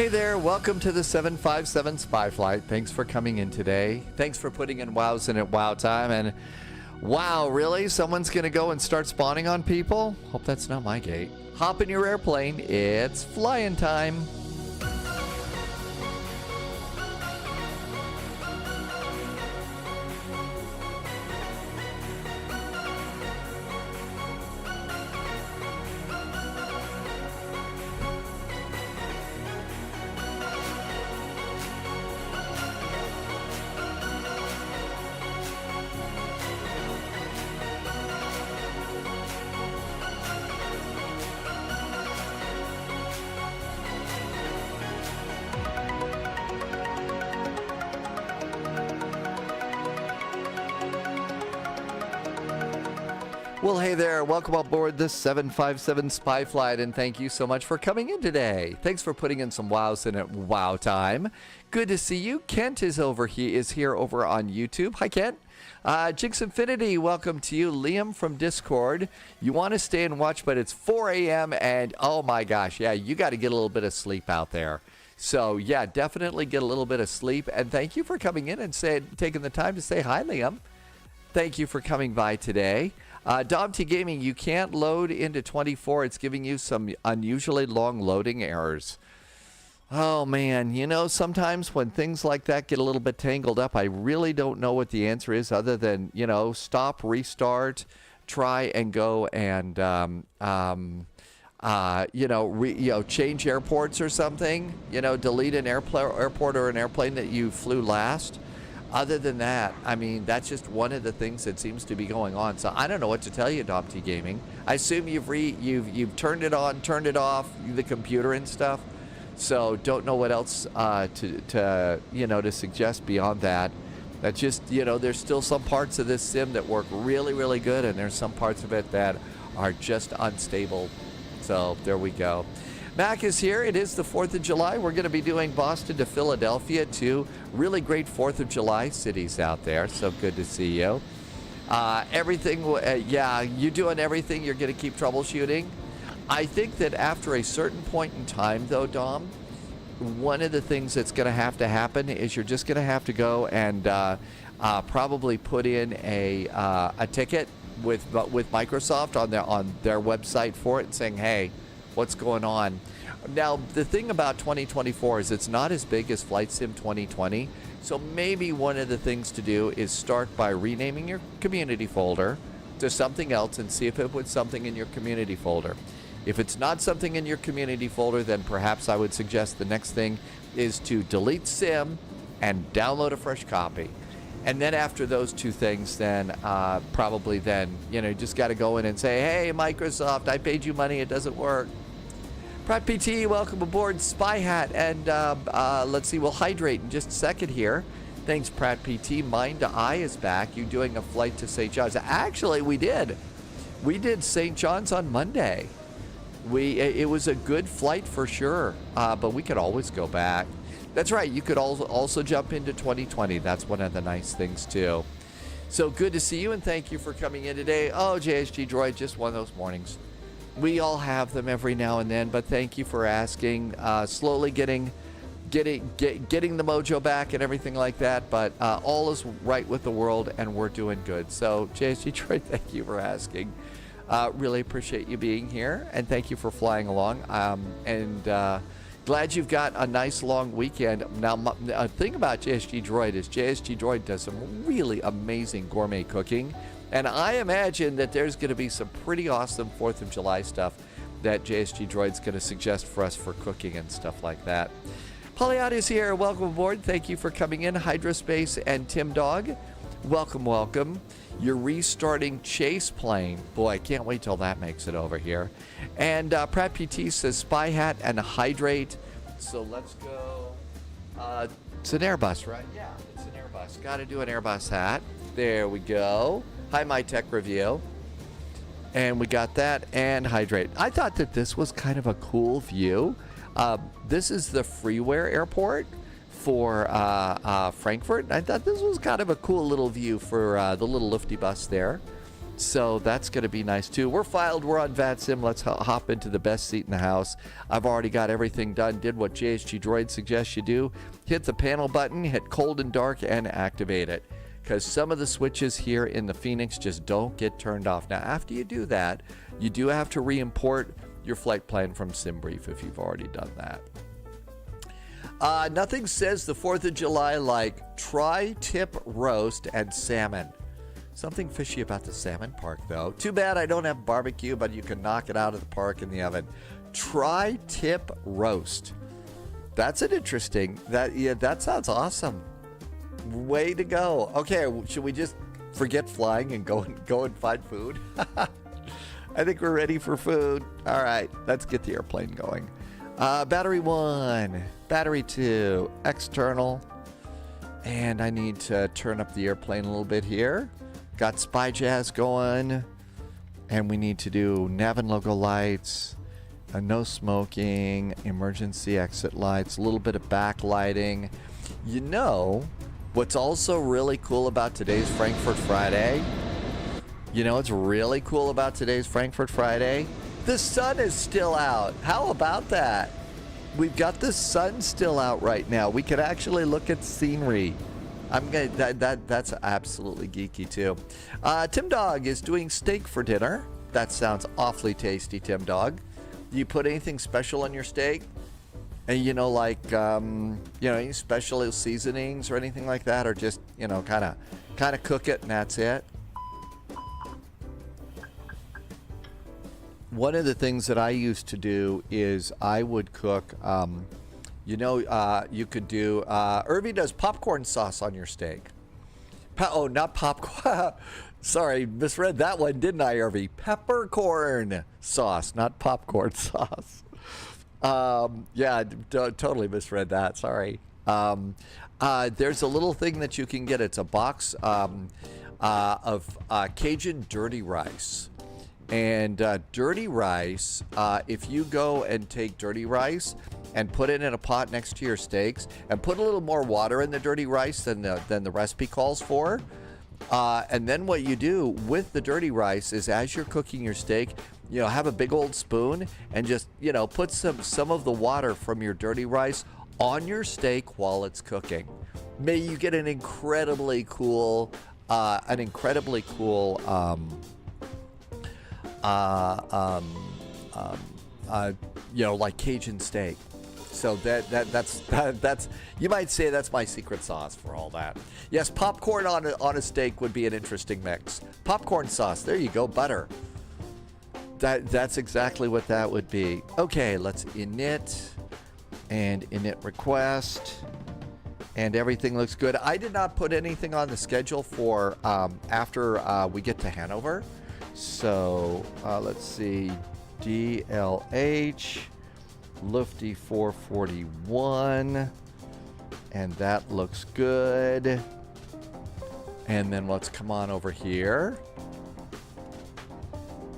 Hey there, welcome to the 757 Spy Flight. Thanks for coming in today. Thanks for putting in wows in at wow time. And wow, really? Someone's going to go and start spawning on people? Hope that's not my gate. Hop in your airplane. It's flying time. Well, hey there, welcome aboard the 757 Spy Flight, and thank you so much for coming in today. Thanks for putting in some wows in at wow time. Good to see you. Kent is here over on YouTube. Hi, Kent. Jinx Infinity, welcome to you. Liam from Discord. You want to stay and watch, but it's 4 a.m. and oh my gosh, yeah, you got to get a little bit of sleep out there. So yeah, definitely get a little bit of sleep, and thank you for coming in and taking the time to say hi, Liam. Thank you for coming by today. Dom T Gaming, you can't load into 24. It's giving you some unusually long loading errors. Oh, man. You know, sometimes when things like that get a little bit tangled up, I really don't know what the answer is other than, you know, stop, restart, try and go and, change airports or something. You know, delete an airport or an airplane that you flew last. Other than that, I mean, that's just one of the things that seems to be going on. So I don't know what to tell you, Dom T Gaming. I assume you've turned it on, turned it off, the computer and stuff. So don't know what else to suggest beyond that. That's just, you know, there's still some parts of this sim that work really, really good, and there's some parts of it that are just unstable. So there we go. Mac is here. It is the 4th of July. We're going to be doing Boston to Philadelphia, two really great 4th of July cities out there. So good to see you. You're doing everything. You're going to keep troubleshooting. I think that after a certain point in time, though, Dom, one of the things that's going to happen is you're just going to have to go and probably put in a ticket with Microsoft on their website for it, saying, hey, what's going on? Now, the thing about 2024 is it's not as big as Flight Sim 2020. So maybe one of the things to do is start by renaming your community folder to something else and see if it puts something in your community folder. If it's not something in your community folder, then perhaps I would suggest the next thing is to delete Sim and download a fresh copy. And then after those two things, then probably then, you know, just got to go in and say, hey, Microsoft, I paid you money. It doesn't work. Pratt PT, welcome aboard. Spy Hat. And let's see, we'll hydrate in just a second here. Thanks, Pratt PT. Mind to Eye is back. You doing a flight to St. John's? Actually, we did. We did St. John's on Monday. It was a good flight for sure, but we could always go back. That's right. You could also jump into 2020. That's one of the nice things, too. So good to see you, and thank you for coming in today. Oh, JSG Droid, just one of those mornings. We all have them every now and then, but thank you for asking. Slowly getting the mojo back and everything like that, but all is right with the world, and we're doing good. So, JSG Droid, thank you for asking. Really appreciate you being here, and thank you for flying along. Glad you've got a nice long weekend. Now, the thing about JSG Droid is JSG Droid does some really amazing gourmet cooking. And I imagine that there's going to be some pretty awesome 4th of July stuff that JSG Droid's going to suggest for us for cooking and stuff like that. Polyot is here. Welcome aboard. Thank you for coming in. Hydrospace and Tim Dog, welcome, welcome. You're restarting Chase Plane. Boy, I can't wait till that makes it over here. And Pratt PT says Spy Hat and Hydrate. So let's go. It's an Airbus, right? Yeah, it's an Airbus. Got to do an Airbus hat. There we go. Hi, My Tech Review. And we got that and Hydrate. I thought that this was kind of a cool view. This is the freeware airport for Frankfurt. I thought this was kind of a cool little view for the little lifty bus there. So that's going to be nice too. We're filed. We're on VATSIM. Let's hop into the best seat in the house. I've already got everything done. Did what JSG Droid suggests you do. Hit the panel button, hit cold and dark, and activate it. Because some of the switches here in the Phoenix just don't get turned off. Now, after you do that, you do have to re-import your flight plan from SimBrief if you've already done that. Nothing says the 4th of July like tri-tip roast and salmon. Something fishy about the salmon park, though. Too bad I don't have barbecue, but you can knock it out of the park in the oven. Tri-tip roast. That's an interesting. That sounds awesome. Way to go. Okay, should we just forget flying and go and find food? I think we're ready for food. All right, let's get the airplane going. Battery 1, battery 2, external, and I need to turn up the airplane a little bit here. Got Spy Jazz going, and we need to do nav and logo lights, no smoking, emergency exit lights, a little bit of backlighting. You know, what's also really cool about today's Frankfurt Friday? You know what's really cool about today's Frankfurt Friday? The sun is still out. How about that? We've got the sun still out right now. We could actually look at scenery. That's absolutely geeky too. Tim Dog is doing steak for dinner. That sounds awfully tasty, Tim Dog. Do you put anything special on your steak? And like any special seasonings or anything like that, or just kind of cook it and that's it. One of the things that I used to do is I would cook. You could do, Irvy does popcorn sauce on your steak. Not popcorn. Sorry, misread that one, didn't I, Irvy? Peppercorn sauce, not popcorn sauce. Totally misread that. Sorry. There's a little thing that you can get. It's a box of Cajun dirty rice. And dirty rice, if you go and take dirty rice and put it in a pot next to your steaks and put a little more water in the dirty rice than the recipe calls for, and then what you do with the dirty rice is as you're cooking your steak, have a big old spoon and just, put some of the water from your dirty rice on your steak while it's cooking. May you get an incredibly cool like Cajun steak. So that's you might say that's my secret sauce for all that. Yes, popcorn on a steak would be an interesting mix. Popcorn sauce, there you go, butter. That's exactly what that would be. Okay, let's init and init request. And everything looks good. I did not put anything on the schedule for after we get to Hanover. So let's see, DLH, Lufty 441, and that looks good. And then let's come on over here.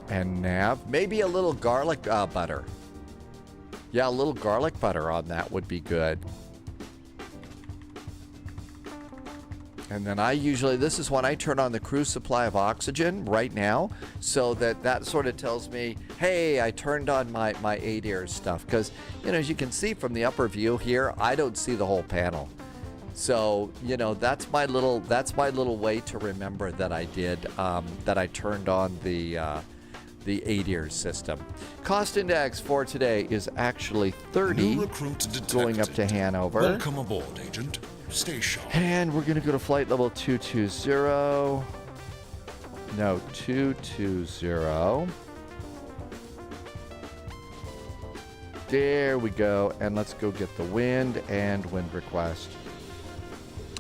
And nav, maybe a little garlic butter. Yeah, a little garlic butter on that would be good. And then this is when I turn on the cruise supply of oxygen right now, so that sort of tells me, hey, I turned on my ADAIR stuff. Because, as you can see from the upper view here, I don't see the whole panel. So, that's my little way to remember that I did, that I turned on the ADAIR system. Cost index for today is actually 30, going up to Hanover. Welcome aboard, Agent. Stay sharp. And we're going to go to flight level 220. No, 220. There we go. And let's go get the wind and wind request.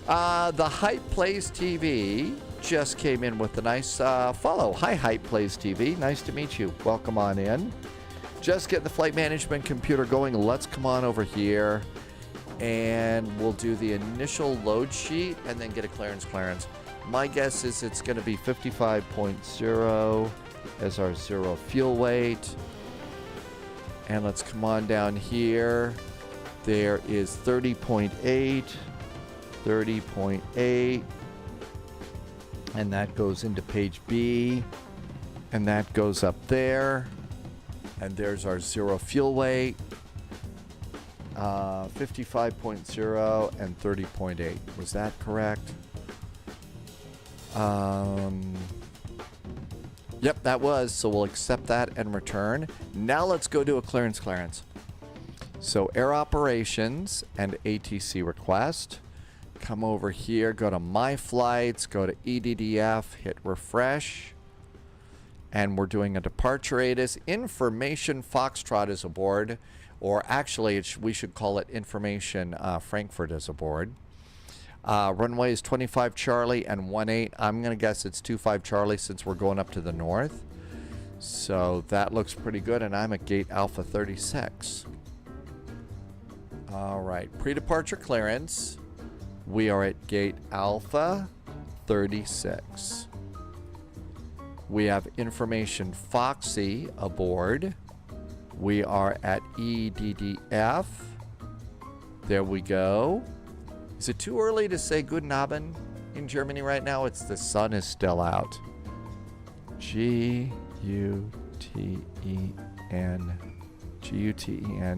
The Hype Plays TV just came in with a nice follow. Hi, Hype Plays TV. Nice to meet you. Welcome on in. Just getting the flight management computer going. Let's come on over here. And we'll do the initial load sheet and then get a clearance. My guess is it's going to be 55.0 as our zero fuel weight. And let's come on down here. There is 30.8, 30.8. And that goes into page B. And that goes up there. And there's our zero fuel weight. 55.0 and 30.8. Was that correct? Yep, that was. So we'll accept that and return. Now let's go do a clearance. So air operations and ATC request. Come over here, go to my flights, go to EDDF, hit refresh. And we're doing a departure ATIS. Information Foxtrot is aboard. Or actually, we should call it Information Frankfurt is aboard. Runway is 25 Charlie and 18. I'm going to guess it's 25 Charlie since we're going up to the north. So that looks pretty good. And I'm at gate Alpha 36. All right. Pre-departure clearance. We are at gate Alpha 36. We have Information Foxy aboard. We are at EDDF. There we go. Is it too early to say Guten Abend in Germany right now? It's the sun is still out. G-U-T-E-N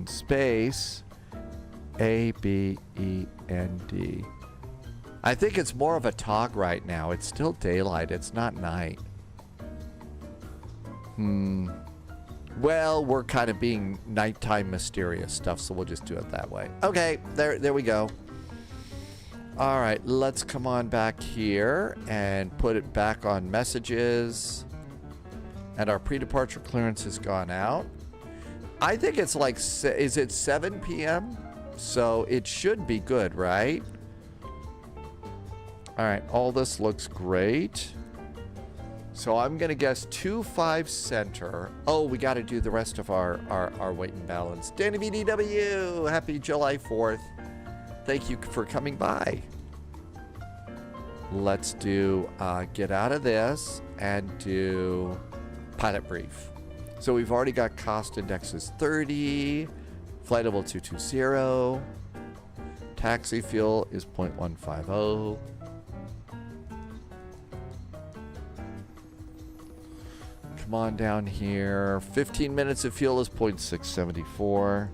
space A-B-E-N-D. I think it's more of a tog right now. It's still daylight. It's not night. Well, we're kind of being nighttime mysterious stuff, so we'll just do it that way. Okay, there we go. All right, let's come on back here and put it back on messages. And our pre-departure clearance has gone out. I think it's like, is it 7 p.m.? So it should be good, right? All right, all this looks great. So I'm going to guess 25 center. Oh, we got to do the rest of our weight and balance. Danny BDW, happy July 4th. Thank you for coming by. Let's do get out of this and do pilot brief. So we've already got cost indexes 30, flight level 220, taxi fuel is 0.150. Come on down here. 15 minutes of fuel is 0.674.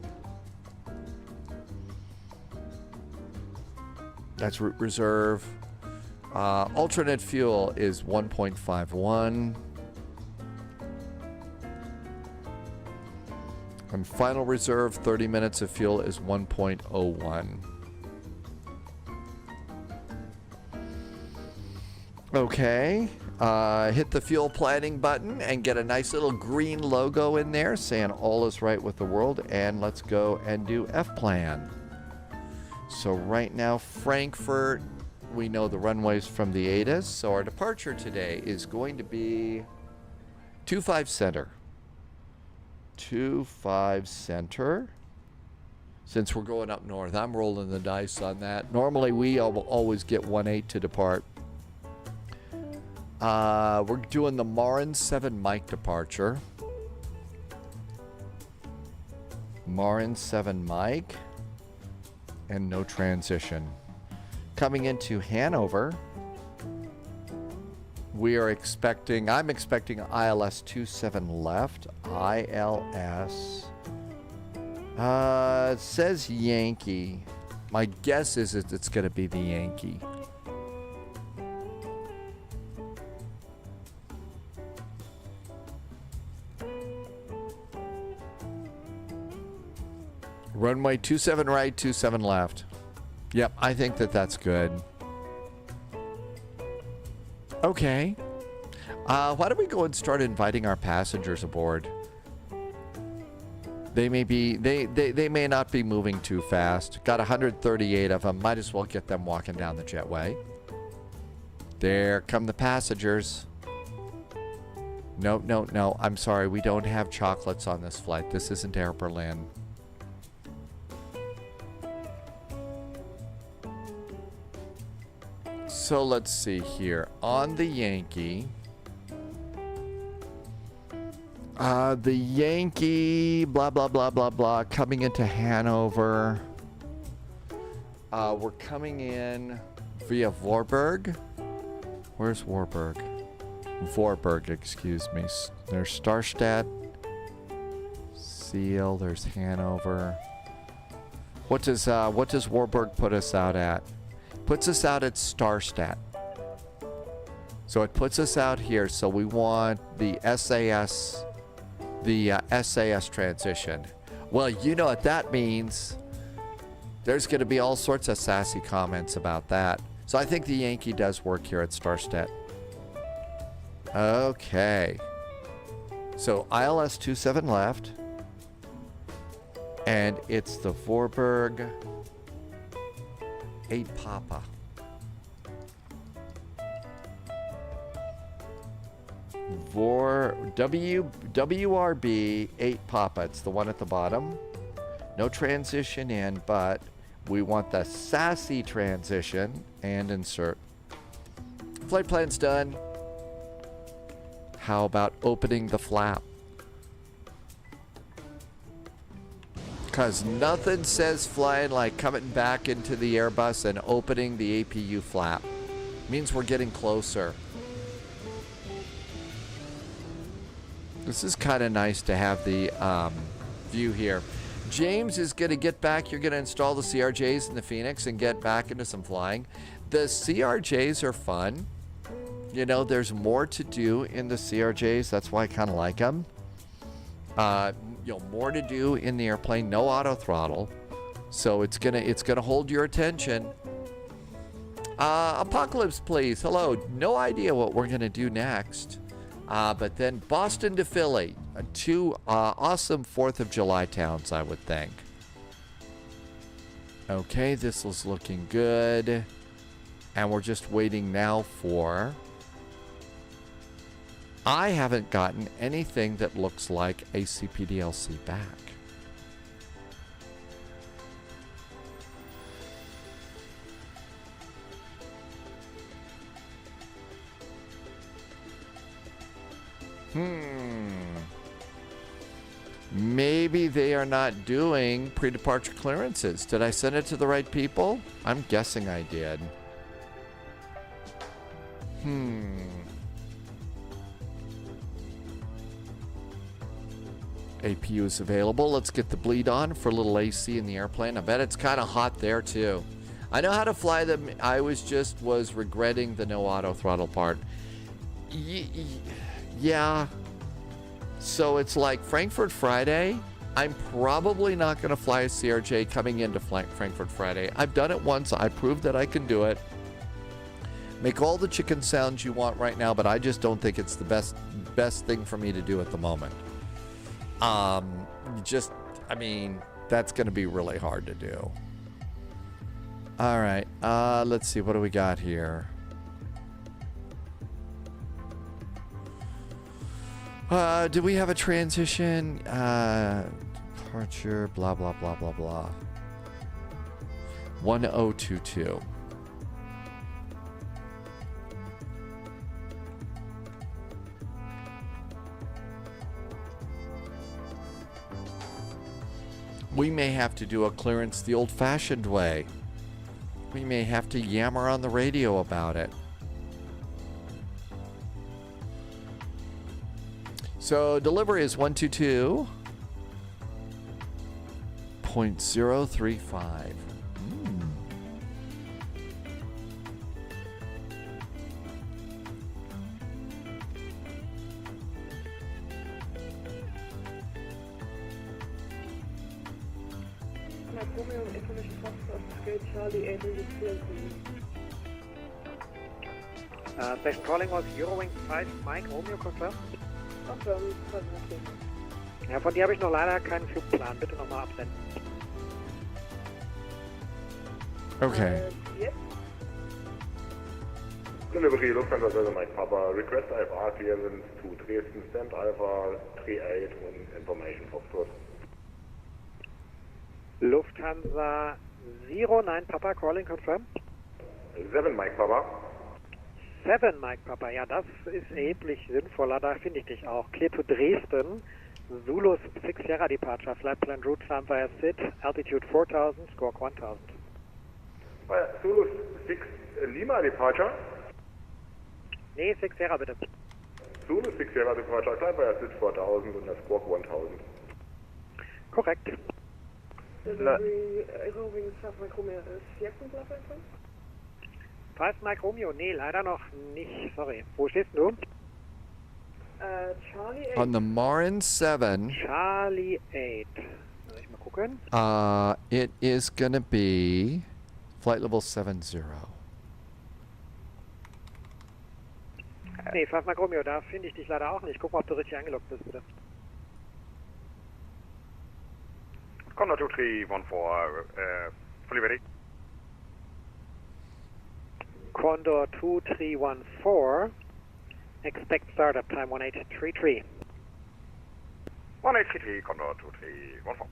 That's route reserve. Alternate fuel is 1.51. And final reserve, 30 minutes of fuel is 1.01. Okay. Hit the fuel planning button and get a nice little green logo in there saying all is right with the world. And let's go and do F-plan. So right now, Frankfurt, we know the runways from the ATIS. So our departure today is going to be 25 center. 25 center. Since we're going up north, I'm rolling the dice on that. Normally, we always get 18 to depart. We're doing the Marin 7 Mike departure. Marin 7 Mike. And no transition. Coming into Hanover, I'm expecting ILS 27 left. ILS. It says Yankee. My guess is it's going to be the Yankee. Runway 27 right, 27 left. Yep, I think that's good. Okay. Why don't we go and start inviting our passengers aboard? They may not be moving too fast. Got 138 of them. Might as well get them walking down the jetway. There come the passengers. No. I'm sorry. We don't have chocolates on this flight. This isn't Air Berlin. So let's see here. On the Yankee. The Yankee, blah, blah, blah, blah, blah, coming into Hanover. We're coming in via Warburg. Where's Warburg? Vorburg, excuse me. There's Starstadt. Seal, there's Hanover. What does Warburg put us out at? Puts us out at Starstadt. So it puts us out here. So we want the SAS, SAS transition. Well, you know what that means. There's going to be all sorts of sassy comments about that. So I think the Yankee does work here at Starstadt. Okay. So ILS 27 left. And it's the Vorburg 8 Papa. WRB 8 Papa. It's the one at the bottom. No transition in, but we want the sassy transition and insert. Flight plan's done. How about opening the flap? Because nothing says flying like coming back into the Airbus and opening the APU flap. Means we're getting closer. This is kind of nice to have the view here. James is going to get back. You're going to install the CRJs in the Phoenix and get back into some flying. The CRJs are fun. You know, there's more to do in the CRJs. That's why I kind of like them. More to do in the airplane. No auto throttle, so it's gonna hold your attention. Apocalypse, please. Hello. No idea what we're gonna do next, but then Boston to Philly, two awesome 4th of July towns, I would think. Okay, this is looking good, and we're just waiting now for. I haven't gotten anything that looks like a CPDLC back. Maybe they are not doing pre-departure clearances. Did I send it to the right people? I'm guessing I did. APU is available. Let's get the bleed on for a little AC in the airplane. I bet it's kind of hot there too. I know how to fly them. I was regretting the no auto throttle part. Yeah. So it's like Frankfurt Friday. I'm probably not going to fly a CRJ coming into Frankfurt Friday. I've done it once. I proved that I can do it. Make all the chicken sounds you want right now, but I just don't think it's the best thing for me to do at the moment. That's going to be really hard to do. All right. Let's see. What do we got here? Do we have a transition? Departure, blah, blah, blah, blah, blah. 1022. We may have to do a clearance the old-fashioned way. We may have to yammer on the radio about it. So delivery is 122.035. Station calling was Eurowing 5 Mike Romeo confirmed. Ja, von dir habe ich noch leider keinen Flugplan. Bitte nochmal absenden. Okay. Yes. Delivery Lufthansa Delta Mike Papa. Request IFR clearance to Dresden, stand Alpha 38 and information Foxtrot. Lufthansa 09 Papa calling confirmed. 7 Mike Papa. 7 Mike Papa, ja, das ist erheblich sinnvoller, da finde ich dich auch. Clear to Dresden, Zulus 6 Sierra Departure, Flight Plan Route Climb via SID, Altitude 4000, Squawk 1000. Zulus 6 Lima Departure? Nee, 6 Sierra bitte. Zulu 6 Sierra departure, climb via SID 4000 and a squawk 1000. Korrekt. Delivery Roving 5 Mike Romeo ist 14 Platz. 5 Mike Romeo, nee, leider noch nicht, sorry. Wo stehst du? Charlie 8. On the Marin 7, Charlie 8. Soll ich mal gucken? it is going to be flight level 70. Nee, 5 Mike Romeo, da finde ich dich leider auch nicht. Guck mal, ob du richtig eingeloggt bist, bitte. Condor 2314, fully ready. Condor 2314. Expect startup time 1833. 1833, Condor 2314.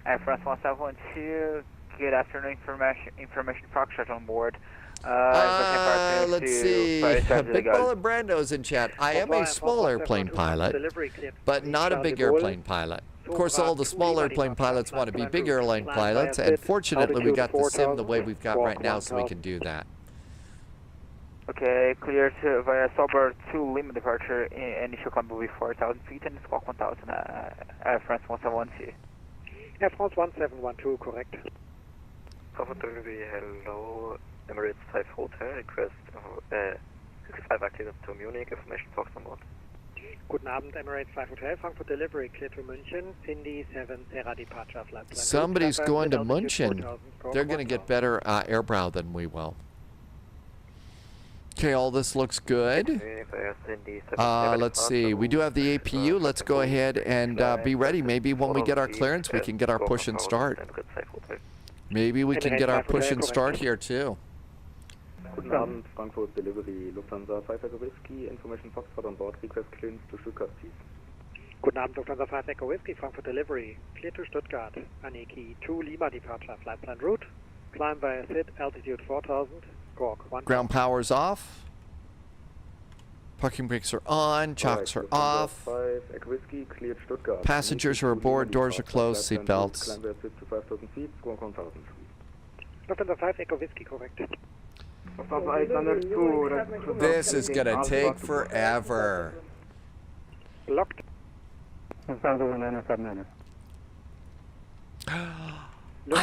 Air France 1712, good afternoon, information Foxtrot on board. Let's see. Big Ball and Brando's in chat. I am a small airplane pilot, but not a big airplane pilot. Of course, all the small airplane pilots want to be big airline pilots, and fortunately, we got the sim the way we've got right now, so we can do that. Okay, clear to via Sober 2 Lima departure, initial climb will be 4,000 feet and squawk 1,000, Air France 1712. Air France 1712, correct. Hello, Emirates 5 Hotel, request 65 active to Munich, information Fox on board. Guten Abend, Emirates 5 Hotel, Frankfurt delivery, clear to München, Cindy 7 Sierra departure flight plan. Somebody's going to München. They're going to get better airbrow than we will. Okay, all this looks good. Let's see. We do have the APU. Let's go ahead and be ready. Maybe when we get our clearance, we can get our push and start. Maybe we can get our push and start here too. Guten Abend, Frankfurt Delivery, Lufthansa 5 Echo Whiskey, Information Foxtrot on board, request clearance to Stuttgart, please. Guten Abend, Lufthansa 5 Echo Whiskey, Frankfurt delivery, clear to Stuttgart, Aniki 2 Lima departure, flight plan route, climb via SID, altitude 4000, squawk 1. Ground power's off. Parking brakes are on, chocks are off. 5 Echo Whiskey, cleared Stuttgart. Passengers are aboard, doors are closed, seat belts. Climb via SID to 5000 feet, squawk 1000. Lufthansa 5 Echo Whiskey, correct. This is gonna take forever. Locked. I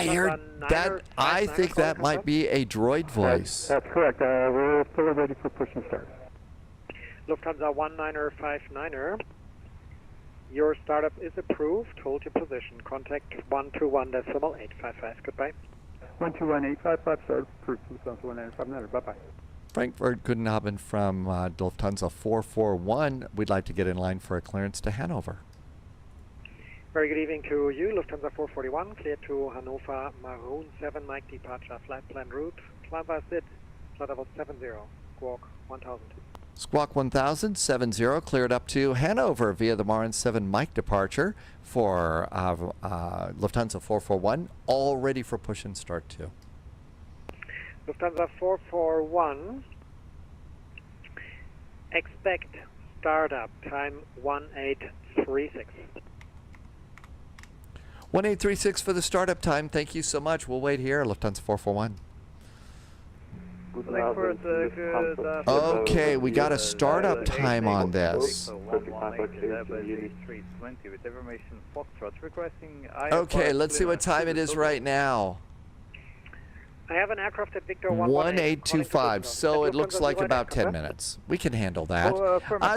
heard that. I think that might be a droid voice. That's correct. We're fully ready for push and start. Lufthansa 1959er. Your startup is approved. Hold your position. Contact 121.855. Goodbye. 121.855, start approved. Lufthansa 1959er. Bye-bye. Frankfurt Guten from Lufthansa 441. We'd like to get in line for a clearance to Hanover. Very good evening to you, Lufthansa 441, clear to Hanover, Maroon 7 Mike departure, flight plan route, climb via SID, flight level 70, squawk 1000. Squawk 1000, 70, cleared up to Hanover via the Marin 7 Mike departure for Lufthansa 441, all ready for push and start too. Lufthansa 441, expect startup time 1836. 1836 for the startup time. Thank you so much. We'll wait here, Lufthansa 441. Okay, we got a startup time on this. Okay, let's see what time it is right now. I have an aircraft at Victor 1825, so it looks like about 10 minutes. We can handle that.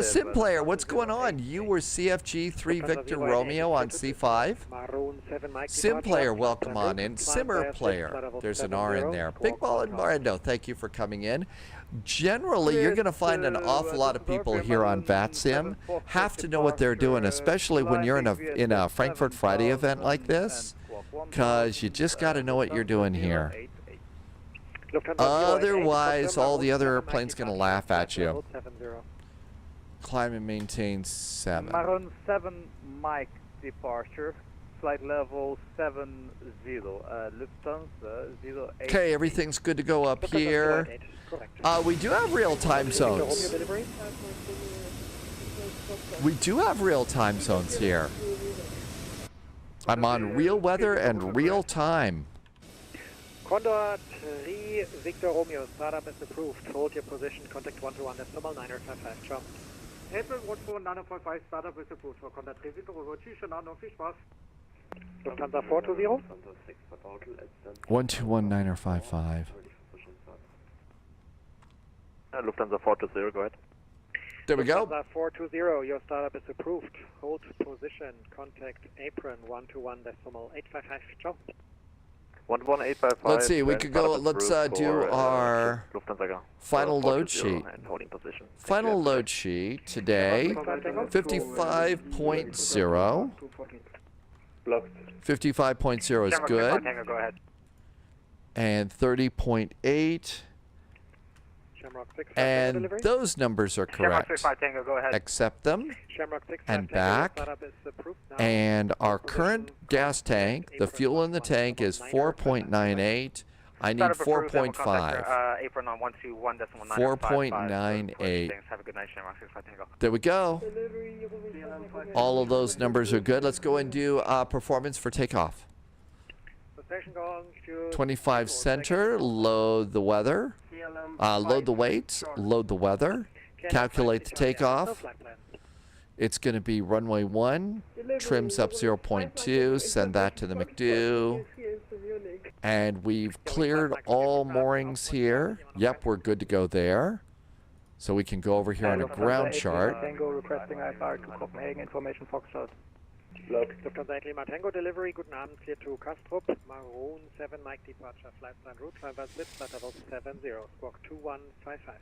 Sim player, what's going on? You were CFG 3 Victor Romeo on C5. Sim player, welcome on in. Simmer player, there's an R in there. Big Ball and Marando, thank you for coming in. Generally, you're going to find an awful lot of people here on VATSIM have to know what they're doing, especially when you're in a Frankfurt Friday event like this, because you just got to know what you're doing here. Otherwise, all the other airplanes going to laugh at you. Climb and maintain 7. Maroon 7 Mike departure, flight level 70, Lufthansa 08. Okay, everything's good to go up here. We do have real time zones. We do have real time zones here. I'm on real weather and real time. Condor 3 Victor Romeo, startup is approved. Hold your position, contact 121.955. Ciao. April 14955 startup is approved for contact 30, tschüss, schönen Abend noch, viel Spaß. Lufthansa 420. 1219 or 55. Lufthansa 420, go ahead. There we go. Lufthansa 420, your startup is approved. Hold position, contact apron 121.855, ciao. 11855. Let's see, we could go, let's do our final load sheet. Final load sheet today, 55.0. 55.0 is good. Go ahead. And 30.8. And those numbers are correct. Go ahead. Accept them. And back. And our current gas tank, the fuel in the tank is 4.98. I need 4.5. Apron on 121.955. 4.98. Have a good night, Shamrock 65 Tango. There we go. All of those numbers are good. Let's go and do performance for takeoff. 25 center, load the weather, load the weights, load the weather, calculate the takeoff. It's going to be runway 1, trims up 0.2, send that to the McDo. And we've cleared all moorings here. Yep, we're good to go there. So we can go over here on a ground chart. Tango requesting IFR to Copenhagen, information Foxtrot. Lufthansa Lima Tango delivery, guten Abend, clear to Kastrup, Maroon 7 Mike departure, flight plan route, driver slip, flight level 70, squawk 2155.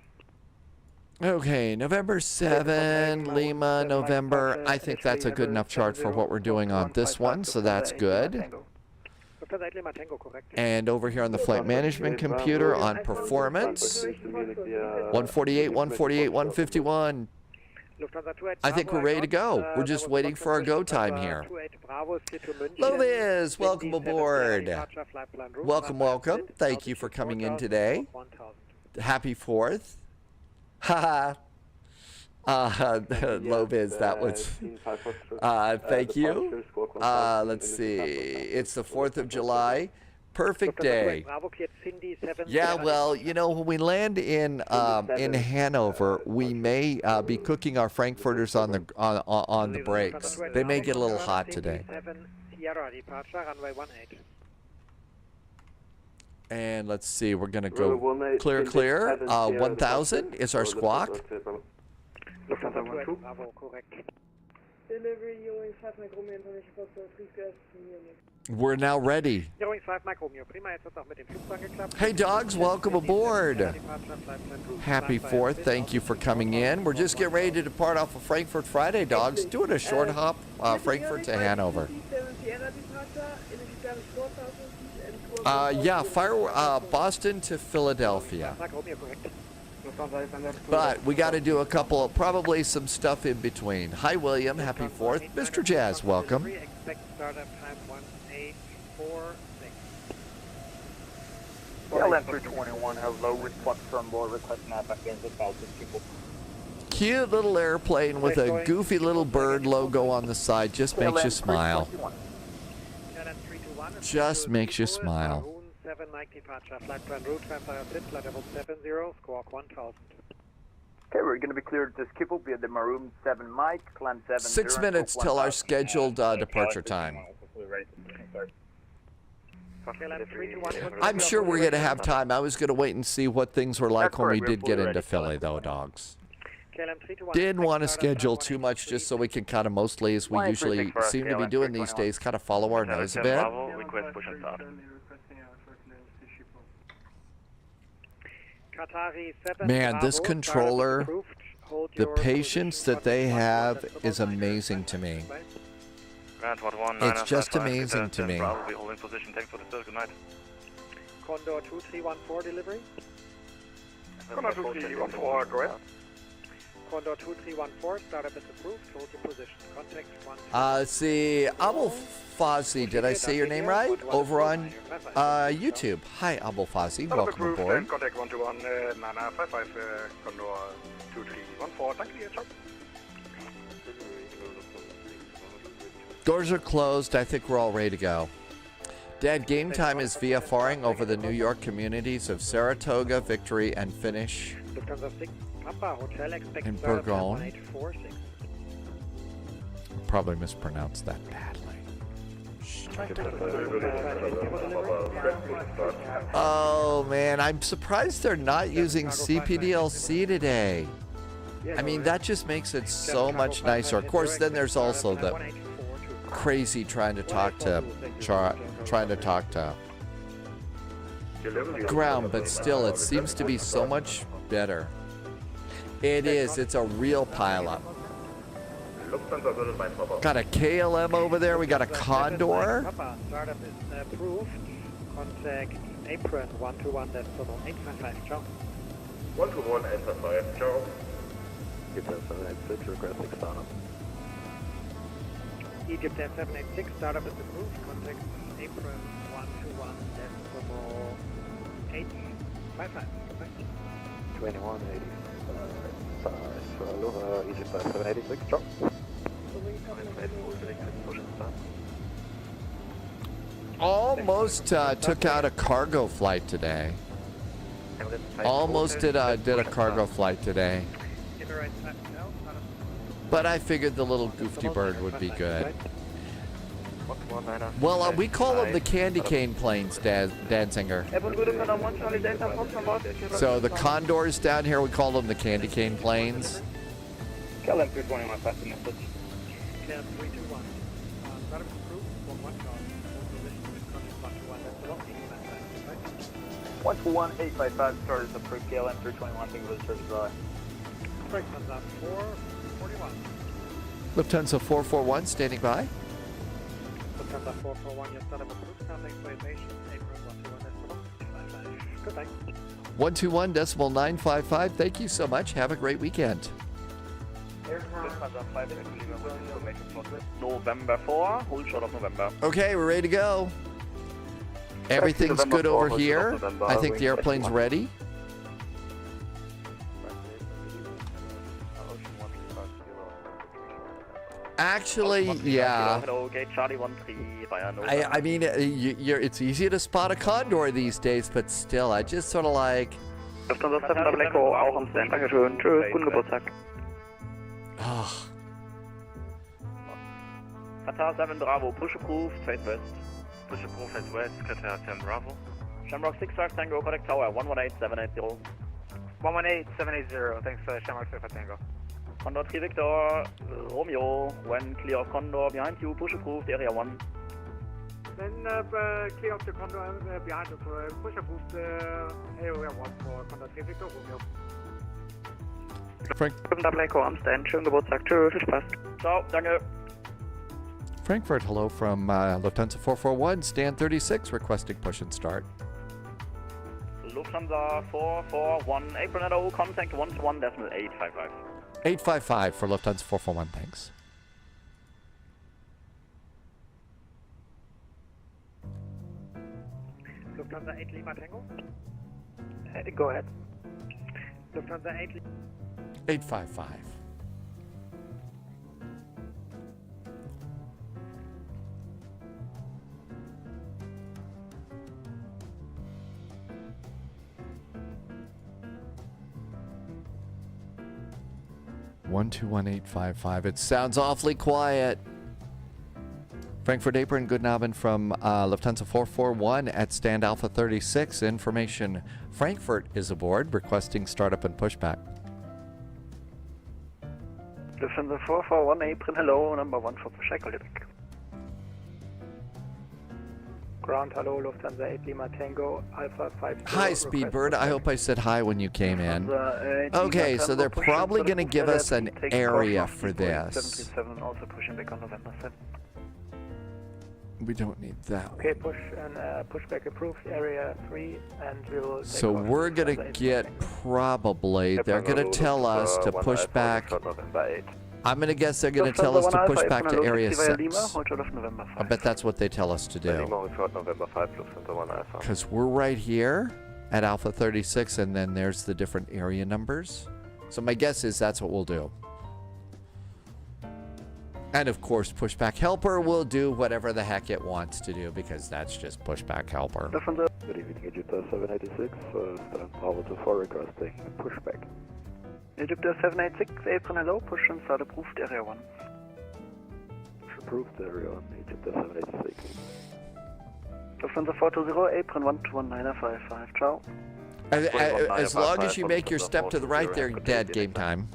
Okay, November 7, Lima, November. I think that's a good enough chart for what we're doing on this one, so that's good. And over here on the flight management computer on performance, 148, 148, 151. I think we're ready to go. We're just waiting for our go time here. Loviz, welcome aboard. Welcome, welcome. Thank you for coming in today. Happy 4th. Haha. Loviz, that was, thank you. Let's see, it's the 4th of July. Perfect day. Yeah, well, you know, when we land in Hanover, we may be cooking our Frankfurters on the brakes. They may get a little hot today. And let's see, we're gonna go clear. 1,000 is our squawk. We're now ready. Hey dogs, welcome aboard. Happy 4th, thank you for coming in. We're just getting ready to depart off of Frankfurt Friday, dogs. Doing a short hop, Frankfurt to Hanover. Yeah, Boston to Philadelphia. But we got to do a couple, probably some stuff in between. Hi, William. Happy 4th. Mr. Jazz, welcome. LM321, hello, request from board, requesting people. Cute little airplane with a goofy little bird logo on the side. Just makes you smile. Just makes you smile. 7 Mike departure, flight plan route, flight level 70, squawk 1000. Okay, we're going to be cleared to Schiphol via the Maroon 7 Mike, climb 70. 6 minutes till our scheduled departure time. I'm sure we're going to have time. I was going to wait and see what things were like when we did get into Philly, though, dogs. Didn't want to schedule too much just so we can kind of mostly, as we usually seem to be doing these days, kind of follow our nose a bit. Man, this controller, the patience that they have is amazing to me. It's just amazing to me. Condor 2314 delivery. Condor 2314, go ahead. Condor 2314, startup is approved, hold your position. Contact 1. See, Abul Fazi, did I say your name right? Over on YouTube. Hi, Abul Fazi, welcome aboard. Contact 121, Nana 55, Condor 2314, thank you, ciao. Doors are closed. I think we're all ready to go. Dad, game time is VFRing over the New York communities of Saratoga, Victory, and Finish Lufthansa 6 Papa Hotel expect in startup Bourgogne. 1846. Probably mispronounced that badly. Oh man, I'm surprised they're not using CPDLC today. I mean, that just makes it so much nicer. Of course, then there's also the crazy trying to talk to ground, but still, it seems to be so much better. It is. It's a real pileup. Got a KLM over there. We got a Condor. Papa, startup is approved. Contact apron 121.855. Ciao. 121.855, ciao. Egypt 786 requesting startup. Egypt 786 startup is approved. Contact apron 121.855. 2185 for Aloha, Egypt 786, ciao. Almost took out a cargo flight today. Almost did a cargo flight today. But I figured the little goofy bird would be good. Well, we call them the candy cane planes, Danzinger. So the Condors down here, we call them the candy cane planes. KLM 320 my passing message. KLM 321. Startup is approved. 11855 started is approved. KLM 321, thank you for the service drive. Lufthansa 441. Lufthansa 441 standing by. Lufthansa 441, your startup approved. Nothing for aviation. April 121.955. Goodbye. 121.955. Thank you so much. Have a great weekend. November 4, hold short of November. Okay, we're ready to go. Everything's good over here. I think the airplane's ready. Actually, yeah. I mean, it's easy to spot a Condor these days, but still, I just sort of like... Lufthansa 7 Double Echo, auch am Stand. Dankeschön. Tschüss, guten Geburtstag. Oh. Qatar 7 Bravo, push approved, face west. Push approved, face west, Qatar 10 Bravo. Shamrock 6 Tango, contact tower, 118780. 118780, thanks Shamrock 6 Tango. Condor 3 Victor, Romeo, when clear of Condor, behind you, push approved, area 1. Then clear of the Condor behind us, push approved area 1 for Condor 3 Victor, Romeo. Frank. Double Echo am Stand, schönen Geburtstag, tschüss, viel Spaß. Ciao, danke. Frankfurt, hello from Lufthansa 441, stand 36, requesting push and start. Lufthansa 441, apron at 0, contact 121.855. 855 for Lufthansa 441, thanks. Lufthansa 8 Lima Tango. Go ahead. Lufthansa 8 855. One two 1-855. It sounds awfully quiet. Frankfurt apron, good Abend from Lufthansa 441 at stand Alpha 36. Information: Frankfurt is aboard, requesting startup and pushback. Lufthansa 441 apron, hello, number 1 for pushback, FLIGHTDECK. Ground, hello, Lufthansa 8 Lima Tango, Alpha 5. Hi, Speedbird. I hope I said hi when you came in. Okay, so they're probably going to give us an area for this. 737 also pushing back on November 7. We don't need that one. Okay, push and pushback approved, area 3, and we'll take So off. we're going to get probably, they're going to tell us to push back. I'm going to guess they're going to tell us to push back to area 6. I bet that's what they tell us to do. Because we're right here at Alpha 36, and then there's the different area numbers. So my guess is that's what we'll do. And of course, pushback helper will do whatever the heck it wants to do because that's just pushback helper. Good evening, Egypter 786, stand Bravo 24 requesting pushback. Egypter 786, apron hello, push and start approved area 1. Approved area 1, Egypter 786. Lufthansa 420, apron 121.955, ciao. As long as you make your step to the right, they're dead game time.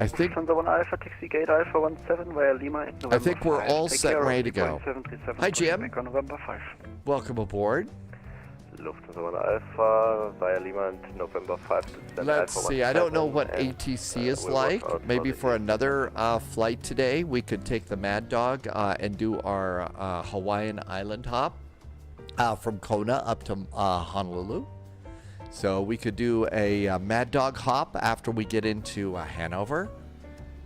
I think Lufthansa 1 Alpha, taxi gate Alpha 17 via Lima in November I think we're 5. all Take set and care ready to of go. 737, Hi, Jim. pushback on November 5. Welcome aboard. Lufthansa 1 Alpha via Lima and November 5 to send Let's Alpha see. I don't know 17 what and, ATC is we'll watch like. out Maybe the for another flight today, we could take the Mad Dog and do our Hawaiian island hop from Kona up to Honolulu. So we could do a Mad Dog hop after we get into Hanover.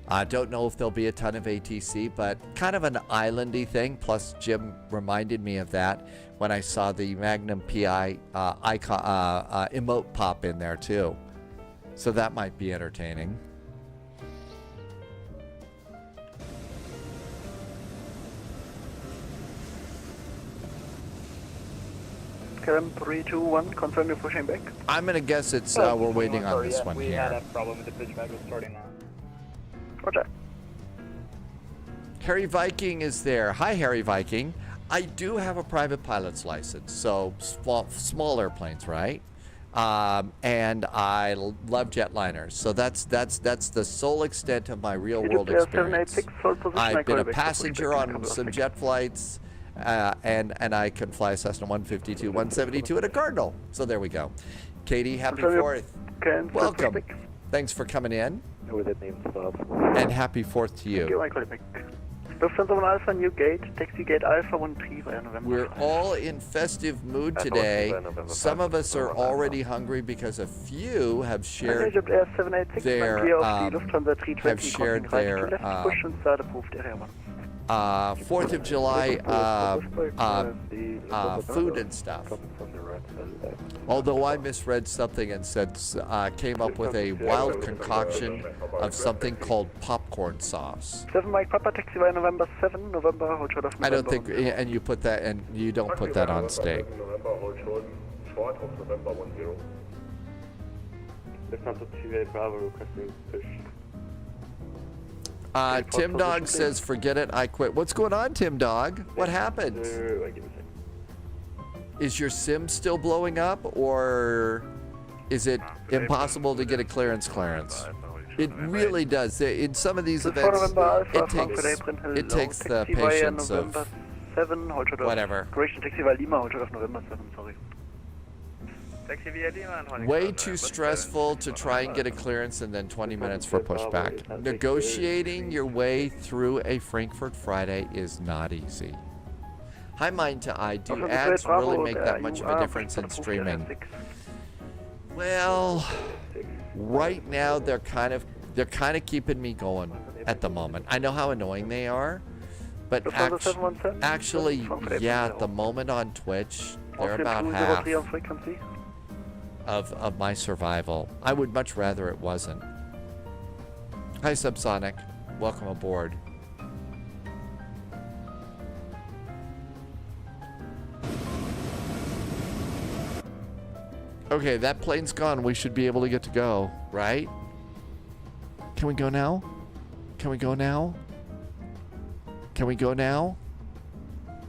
I don't know if there'll be a ton of ATC, but kind of an islandy thing. Plus, Jim reminded me of that when I saw the Magnum PI icon, emote pop in there too. So that might be entertaining. KLM 321, confirm you're pushing back. I'm gonna guess it's we're waiting on this one we here. had a problem with the pushback. We're starting now. Roger. Harry Viking is there. Hi, Harry Viking. I do have a private pilot's license, so small airplanes, right? And I love jetliners, so that's the sole extent of my real world experience. I've been a passenger on some jet flights, and I can fly a Cessna 152, 172, and a Cardinal. So there we go. Katie, happy 4th. Welcome. Thanks for coming in. With that name start. And happy 4th to you. Lufthansa 1 Alpha, new gate, taxi gate Alpha 13 via November. We're all in festive mood today. Some of us are already hungry because a few have shared their 4th of July food and stuff. Although I misread something and said came up with a wild concoction of something called popcorn sauce. 7 Mike Papa, taxi via November 7, November, hold short of November. I don't think, and you put that, and you don't put that on steak. November, hold short of November 10. Lufthansa 2 Bravo requesting push. Tim Dog says, forget it, I quit. What's going on, Tim Dog? What happened? Is your sim still blowing up, or is it impossible to get a clearance? It really does. In some of these events, it takes the patience of whatever. Taxi via Lima, hold short of November 7, sorry. Way too stressful to try and get a clearance and then 20 minutes for pushback. Negotiating your way through a Frankfurt Friday is not easy. Hi, Mind to Eye. Do ads really make that much of a difference in streaming? Well, right now they're kind of keeping me going at the moment. I know how annoying they are, but actually, yeah, at the moment on Twitch, they're about half of my survival. I would much rather it wasn't. Hi, Subsonic. Welcome aboard. Okay, that plane's gone. We should be able to get to go, right? Can we go now? Can we go now? Can we go now?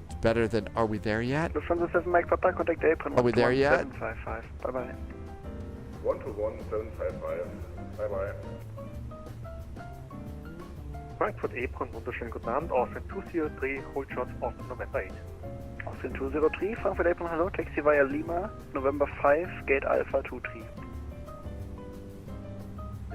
It's better than, are we there yet? Lufthansa 7 Mike Papa, contact apron. Are we there yet? 755. Bye-bye. 121-755. Bye-bye. Frankfurt apron, wunderschönen guten Abend. Austin 203, hold short of November 8. Austin 203, Frankfurt apron, hello, taxi via Lima, November 5, gate Alpha 23.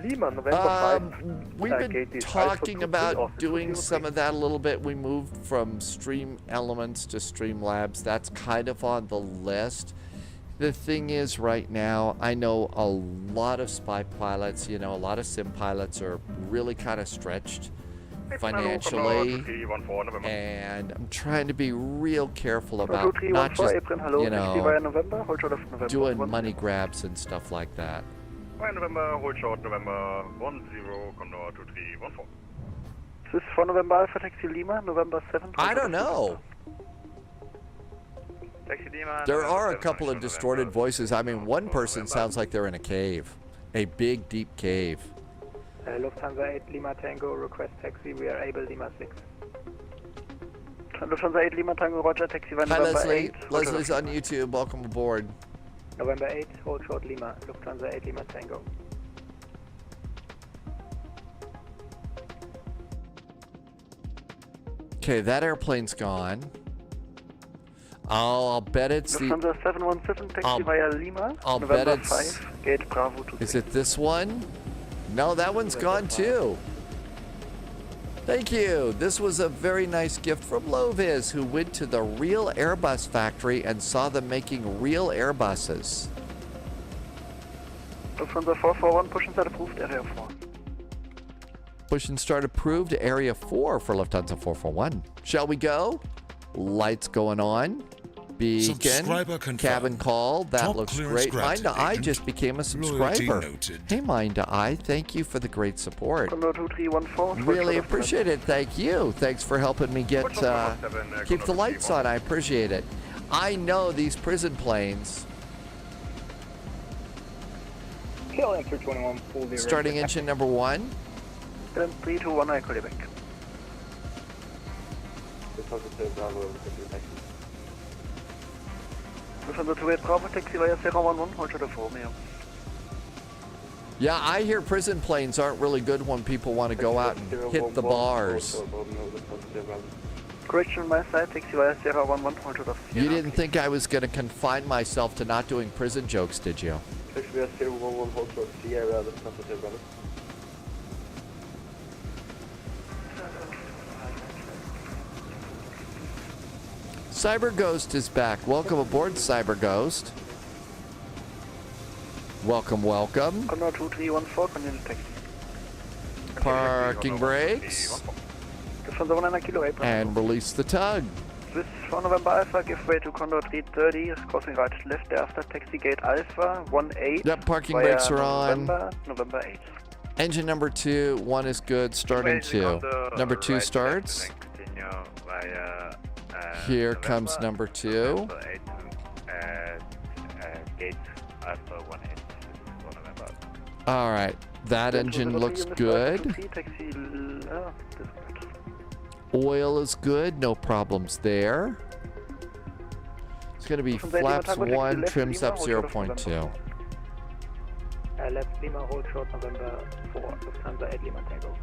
Lima, November 5. We've been talking about doing some of that a little bit. We moved from Stream Elements to Streamlabs. That's kind of on the list. The thing is, right now, I know a lot of spy pilots, a lot of sim pilots are really kind of stretched financially, and I'm trying to be real careful about not just, doing money grabs and stuff like that. November, hold short, November 10, Condor 2314. Swiss for November Alpha, Taxi Lima, November 7th. I don't know. Taxi Lima. There are a couple of distorted voices. I mean, one person sounds like they're in a cave. A big, deep cave. Lufthansa 8 Lima Tango, request taxi, we are able Lima 6. Lufthansa 8 Lima Tango, Roger, taxi by Hi, November Leslie. 8. Leslie's on YouTube. Welcome aboard. November 8, hold short Lima, Lufthansa 8 Lima Tango. Okay, that airplane's gone. I'll bet it's the... Lufthansa 717, taxi via Lima, I'll November bet it's... 5, gate Bravo 2. Is it this one? No, that one's gone too. Thank you. This was a very nice gift from Loviz, who went to the real Airbus factory and saw them making real Airbuses. Lufthansa 441, push and start approved, area 4. Push and start approved, area 4 for Lufthansa 441. Shall we go? Lights going on. Beacon, Subscriber confirmed. cabin call. That Top looks clearance great. Mind granted, I agent. just became a Loyalty subscriber. noted. Hey, Mind I, thank you for the great support. Condor 2314. Really appreciate it. Thank you. Thanks for helping me get keep the lights on. I appreciate it. I know these prison planes. Starting engine number 1. 321, I call you back. Lufthansa 28 Bravo, taxi via Sierra 11, hold short of 4, Mail. Yeah, I hear prison planes aren't really good when people want to go out and hit the bars. Correction on my side, taxi via Sierra 11, hold short of 4. You didn't think I was going to confine myself to not doing prison jokes, did you? Taxi via Sierra 11, hold short of Sierra, Lufthansa 28 Bravo. Cyber Ghost is back. Welcome aboard, Cyber Ghost. Welcome, welcome. Condor 2314, continue taxi. Parking brakes. Lufthansa 19 Kilo April. And release the tug. Swiss for November Alpha, give way to Condor 330, crossing right left thereafter, taxi gate Alpha 18. Yep, parking brakes are on. November 8. Engine number 2, 1 is good, starting 2. Number 2 starts. Here comes number 2. All right, that engine looks good. Oil is good, no problems there. It's going to be flaps 1, trims up 0.2. Left Lima, hold short November 4, Lufthansa 8 Lima Tango.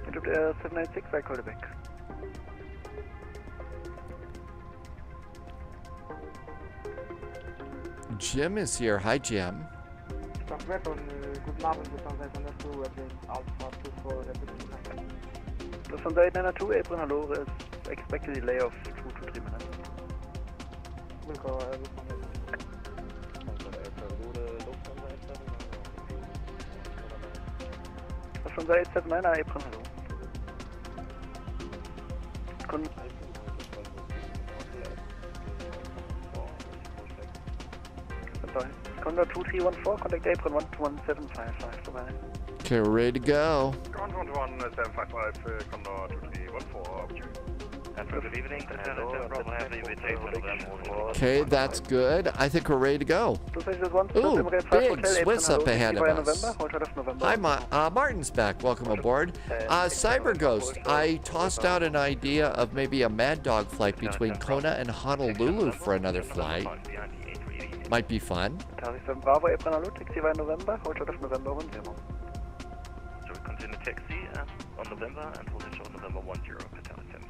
Egypt 796, I call you back. Jim is here. Hi, Jim. Lufthansa 892, April Hanover is expected delay of 2 to 3 minutes. Lufthansa 879, April Hanover. Condor 2314, contact April 1217555. Bye-bye. Okay, we're ready to go. Condor 11755, Condor 2314. And for good evening, Okay, that's good. I think we're ready to go. Ooh, big Swiss up ahead of us. Hi, Martin's back. Welcome aboard. Cyber Ghost, I tossed out an idea of maybe a Mad Dog flight between Kona and Honolulu for another flight. Might be fun. Bravo, April Hanover, taxi via November, hold short of November 10. So we continue taxi on November and hold short November 10, Catana 10.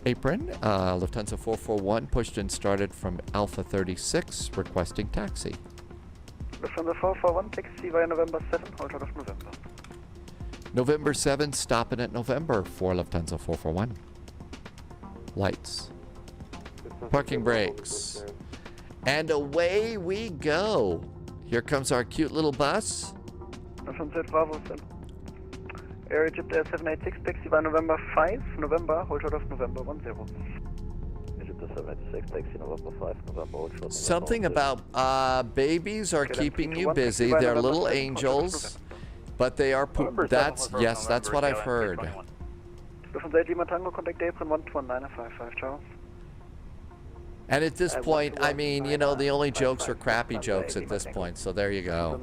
Apron, Lufthansa 441 pushed and started from Alpha 36, requesting taxi. Lufthansa 441, taxi via November 7, hold short of November. November 7, stopping at November for Lufthansa 441. Lights. Parking brakes. And away we go. Here comes our cute little bus. Lufthansa Bravo 7. Air Egypt 786, taxi by November 5, November, hold short of November 10. Egypt Something about babies are keeping you busy. They're little angels, but they are that's yes, that's what I've heard. And at this point, I mean, you know, the only jokes are crappy jokes at this point, so there you go.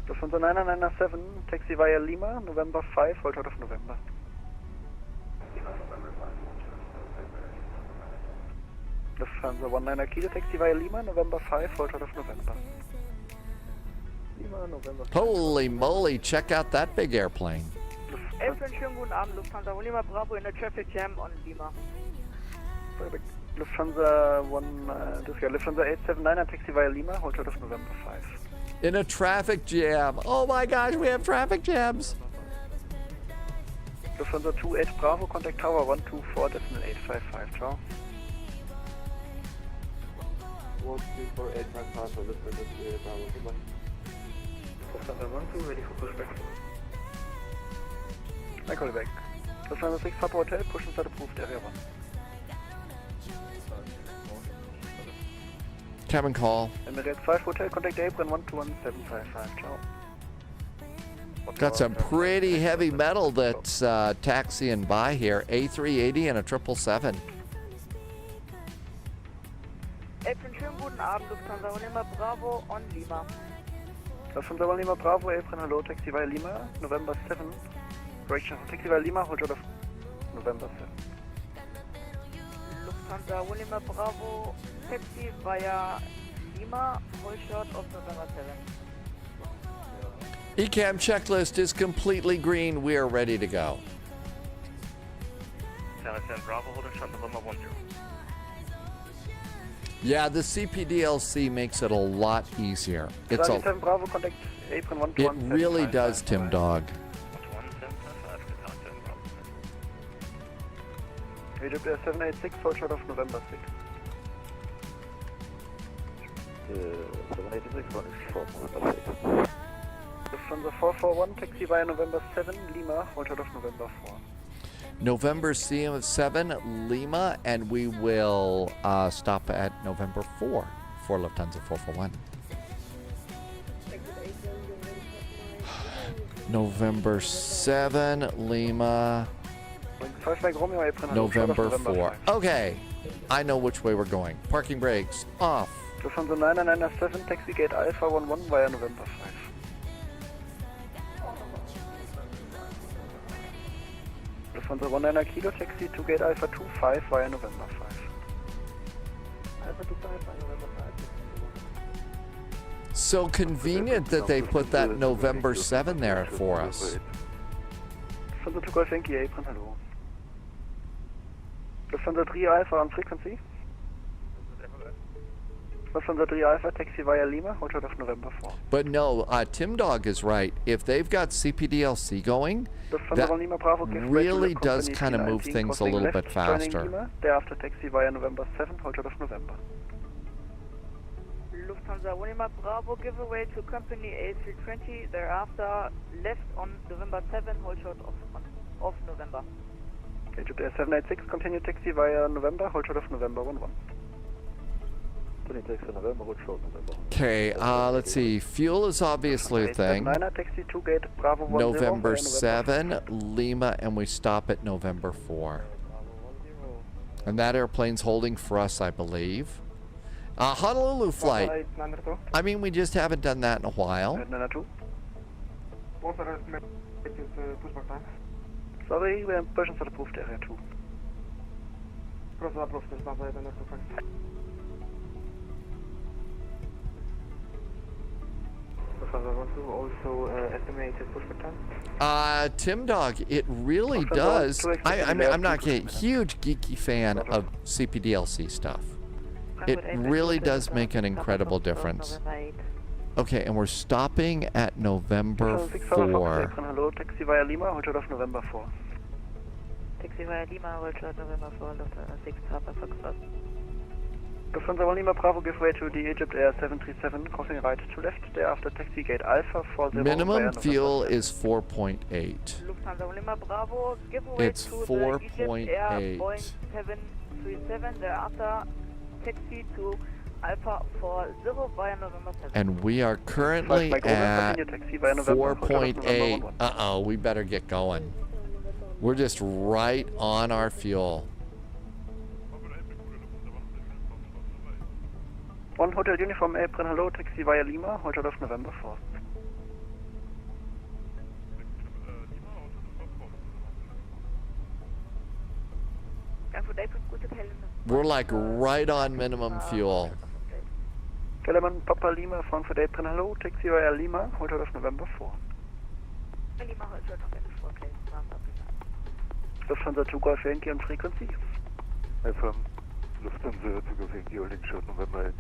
Lufthansa 9997, taxi via Lima, November 5, hold out of November. Lufthansa 19 Kilo, taxi via Lima, November 5, hold out of November. Lima, November 5. Holy moly, check out that big airplane. Schönen guten Abend, Lufthansa Lima Bravo in a traffic jam on Lima. Lufthansa 879, taxi via Lima, hold out of November 5. In a traffic jam. Oh my gosh, we have traffic jams. Lufthansa 28 Bravo, contact tower 124.855, ciao. 124.855, Lufthansa 28 Bravo, goodbye. Lufthansa 12, ready for pushback. I call you back. Lufthansa 6 Papa Hotel, push inside approved area 1. Cabin call. Emirates 5 Hotel, contact apron 121755, ciao. Got some pretty heavy metal that's taxiing by here. A380 and a 777. Apron, schönen guten Abend, Lufthansa Lima Bravo on Lima. Lufthansa Lima Bravo, apron, hello, taxi via Lima, November 7. Correction, taxi via Lima, hold out of November 7. Lufthansa Lima Bravo, taxi via Lima, hold short of November 7. ECAM checklist is completely green. We are ready to go. 10 Bravo, hold short November 10. Yeah, the CPDLC makes it a lot easier. It's a, Bravo, contact apron it really does, Tim Dog. Egypt Air 786, hold short of November 6. 786, November 6. Lufthansa 441, taxi via November 7, Lima, hold short of November 4. November 7, Lima, and we will stop at November 4 for Lufthansa 441. November 7, Lima, November 4. Okay, I know which way we're going. Parking brakes off. Lufthansa 9997, taxi gate Alpha 11 via November 5. Lufthansa 19 Kilo, taxi to gate Alpha 25 via November 5. Alpha 25 via November 5. So convenient that they put that November 7 there for us. Lufthansa 2 Golf Yankee, apron, hello. Lufthansa 3 Alpha on frequency. Lufthansa 3 Alpha, taxi via Lima, hold short of November 4. But no, Tim Dog is right. If they've got CPDLC going, that really does kind of move things a little bit faster. Lima, thereafter taxi via November 7, hold short of November. Lufthansa Lima Bravo, give away to company A320, thereafter left on November 7, hold short of November. Egypt Air 786, continue taxi via November, hold short of November 11. Okay, let's see. Fuel is obviously a thing. November 7, Lima, and we stop at November 4. And that airplane's holding for us, I believe. Honolulu flight. I mean, we just haven't done that in a while. Sorry, we have permission for the approved area 2. Also estimated pushback time? Tim Dog, it really does. I mean, I'm not a huge geeky fan of CPDLC stuff. It really does make an incredible difference. Okay, and we're stopping at November 4. Hello, taxi via Lima, hold short of November 4. Taxi via Lima, hold short November 4, Lufthansa 6 Papa Foxtrot. Lufthansa Lima Bravo, give way to the Egypt Air 737, crossing right to left, thereafter taxi gate Alpha 40. Minimum fuel is 4.8. Lufthansa Lima Bravo, giveaway It's to the Egypt Air 4.8. Boeing 737, thereafter taxi to Alpha 40 via November 7. And we are currently at 4.8. Uh-oh, we better get going. We're just right on our fuel. 1 Hotel Uniform April, hello, taxi via Lima, hold short of November 4th. Frankfurt April, gute Helena. We're like right on minimum fuel. Kellerman Papa Lima, Frankfurt April, hello, taxi via Lima, hold short of November 4th. Lima, hold short of November 4th, please. Lufthansa 2 Golf Yankee on frequency. From Lufthansa 2 Golf Yankee, holding short November 8.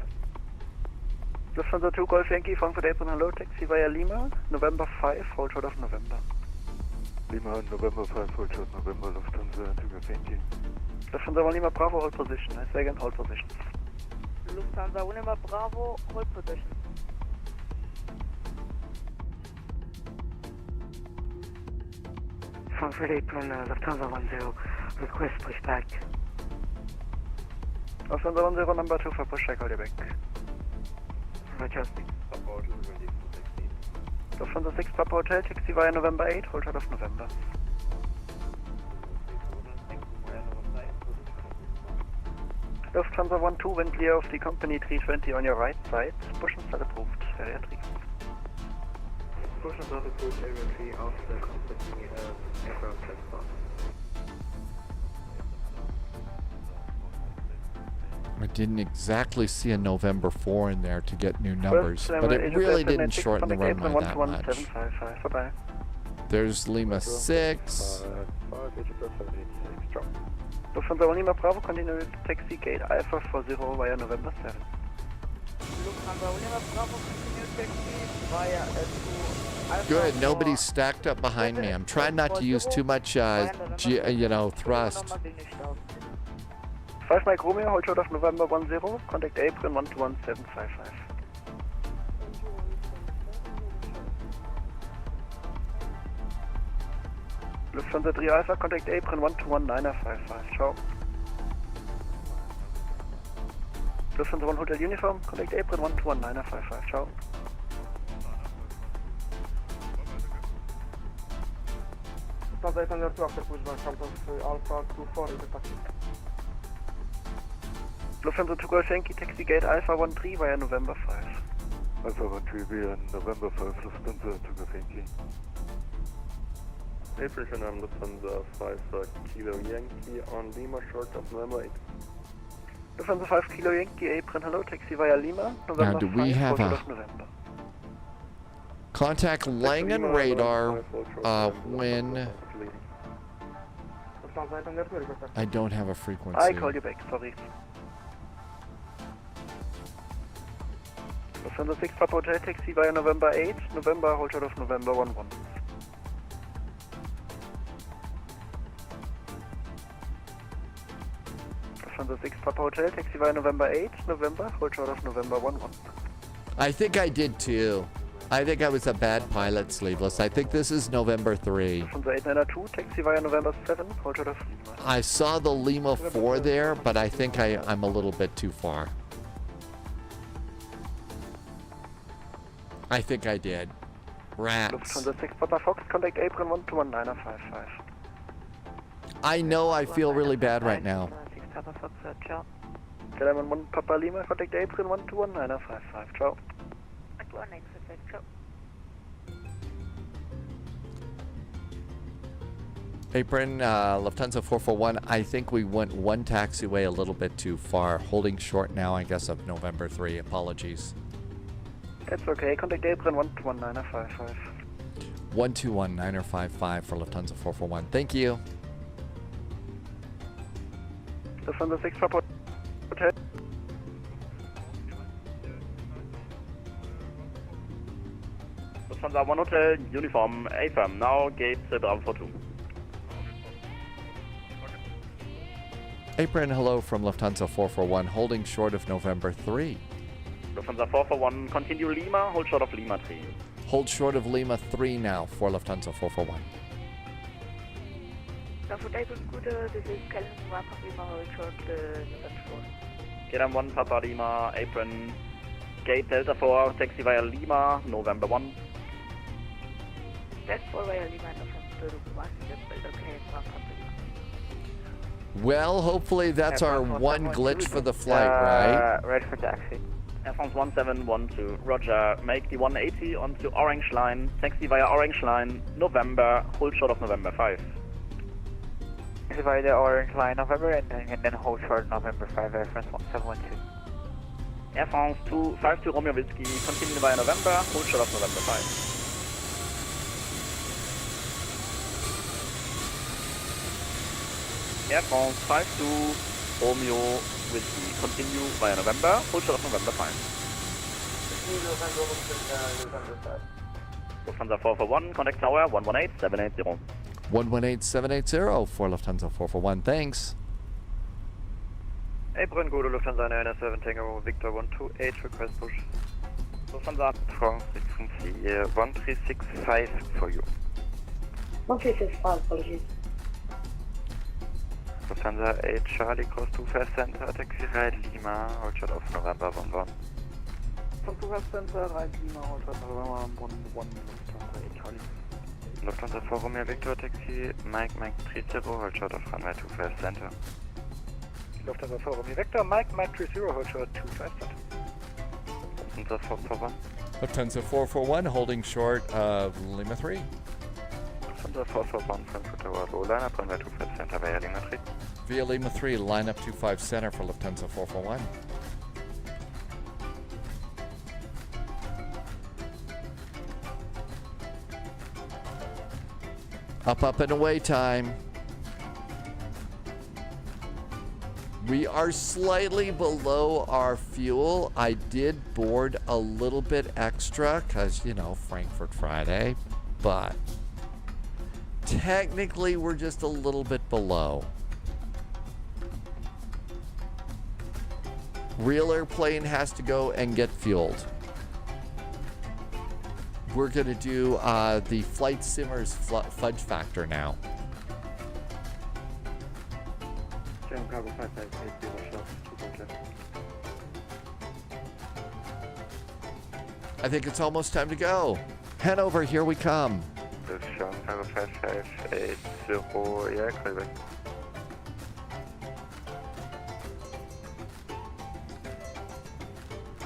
Lufthansa 2 Golf Yankee, Frankfurt April, hello, taxi via Lima, November 5, hold short of November. Lima, November 5, hold short November, Lufthansa 2 Golf Yankee. Lufthansa 1 Lima Bravo, hold position. I say again, hold position. Lufthansa Lima Bravo, hold position. Frankfurt April, Lufthansa 10, request pushback. Lufthansa 10, number 2 for pushback, hold you back. Roger. Lufthansa 6 Papa Hotel, taxi via November 8, hold short of November. Lufthansa 1-2, wind clear of the company 320 on your right side. Push and start approved. Area 3. Push and start approved, area 3 of the company aircraft transport. I didn't exactly see a November 4 in there to get new numbers, but it really didn't shorten the runway that much. Bye-bye. There's Lima 6. Lufthansa 1 Lima Bravo, continue taxi gate Alpha 40 via November 7. Lufthansa Lima Bravo, continue taxi via Alpha. Good, nobody's stacked up behind me. I'm trying not to use too much, thrust. 5 Mike Romeo, hold short of November 10, contact April 121755. Lufthansa 3 Alpha, contact April 121955. Ciao. Lufthansa 1 Hotel Uniform, contact April 121955. Ciao. Lufthansa 802 after pushback out of Alpha 24 in the taxi. Lufthansa 2 Golf Yankee, taxi gate Alpha 13 via November 5. Alpha 13 via November 5, Lufthansa 2 Golf Yankee. April Lufthansa 5 Kilo Yankee on Lima, short of November 8. Lufthansa 5 Kilo Yankee, April, hello, taxi via Lima, November Now, do we 5, have short a of November. contact Langen radar when I don't have a frequency? I call you back, sorry. Lufthansa 6 Papa Hotel, taxi via November 8, November, hold short of November 11. Lufthansa 6 Papa Hotel, taxi via November 8, November, hold short of November 11. I think I did too. I think I was a bad pilot, Sleeveless. I think this is November 3. Lufthansa 892, taxi via November 7, hold short of Lima. I saw the Lima 4 there, but I think I'm a little bit too far. I think I did. Rats. Lufthansa 6 Papa Fox, contact April 121955. I know I feel really bad right now. 6 Papa Fox, ciao. Kellerman 1 Papa Lima, contact April 121955. Ciao. Ciao. Apron, Lufthansa 441, I think we went one taxiway a little bit too far. Holding short now, I guess, of November 3. Apologies. It's okay. Contact April 121955. 121-955 for Lufthansa 441. Thank you. Lufthansa 6 Papa Hotel. Lufthansa 1 Hotel, Uniform, AFM, now gate Bravo 42. Apron, hello from Lufthansa 441, holding short of November 3. Lufthansa 441, continue Lima, hold short of Lima 3. Hold short of Lima 3 now for Lufthansa 441. Frankfurt Apron Scooter, this is Kellen 1 Papa Lima, hold short, November 4. KLM 1 Papa Lima, apron, gate Delta 4, taxi via Lima, November 1. West 4 via Lima, November 1, okay, 1 Papa Lima. Well, hopefully that's our one glitch for the flight, right? Ready for taxi. Air France 1712, roger, make the 180 onto Orange Line, taxi via Orange Line, November, hold short of November 5. Taxi via the Orange Line, November, and then hold short November 5, Air France 1712. Air France 252 Romeo Whiskey, continue via November, hold short of November 5. Air France 52 Romeo Whiskey, continue via November, hold short of November 5. Lufthansa 441, contact tower 118780. 118780 for Lufthansa 441, thanks. Apron, go to Lufthansa 997 Tango, Victor 128, request push. Lufthansa France 1365 for you. 1365, apologies. Lufthansa 8 Charlie, cross 25 Center, taxi right Lima, hold short of November 11. From 25 Center, right Lima, hold short November 11, Lufthansa 8 Charlie. Lufthansa 4 Romeo Victor, taxi Mike 30, hold short of runway 25 Center. Lufthansa 4 Romeo Victor, Mike 30, hold short 25 Center. Lufthansa 441. Lufthansa 441 holding short of Lima 3. Lufthansa 441, Frankfurt Tower, low line up, runway 25 Center via Lima 3. Via Lima 3, line up 25 center for Lufthansa 441. Up and away time. We are slightly below our fuel. I did board a little bit extra because, you know, Frankfurt Friday, but technically we're just a little bit below. Real airplane has to go and get fueled. We're going to do the Flight Simmer's fudge factor now. I think it's almost time to go. Hanover, here we come. Chicago 5580, yeah, Quebec.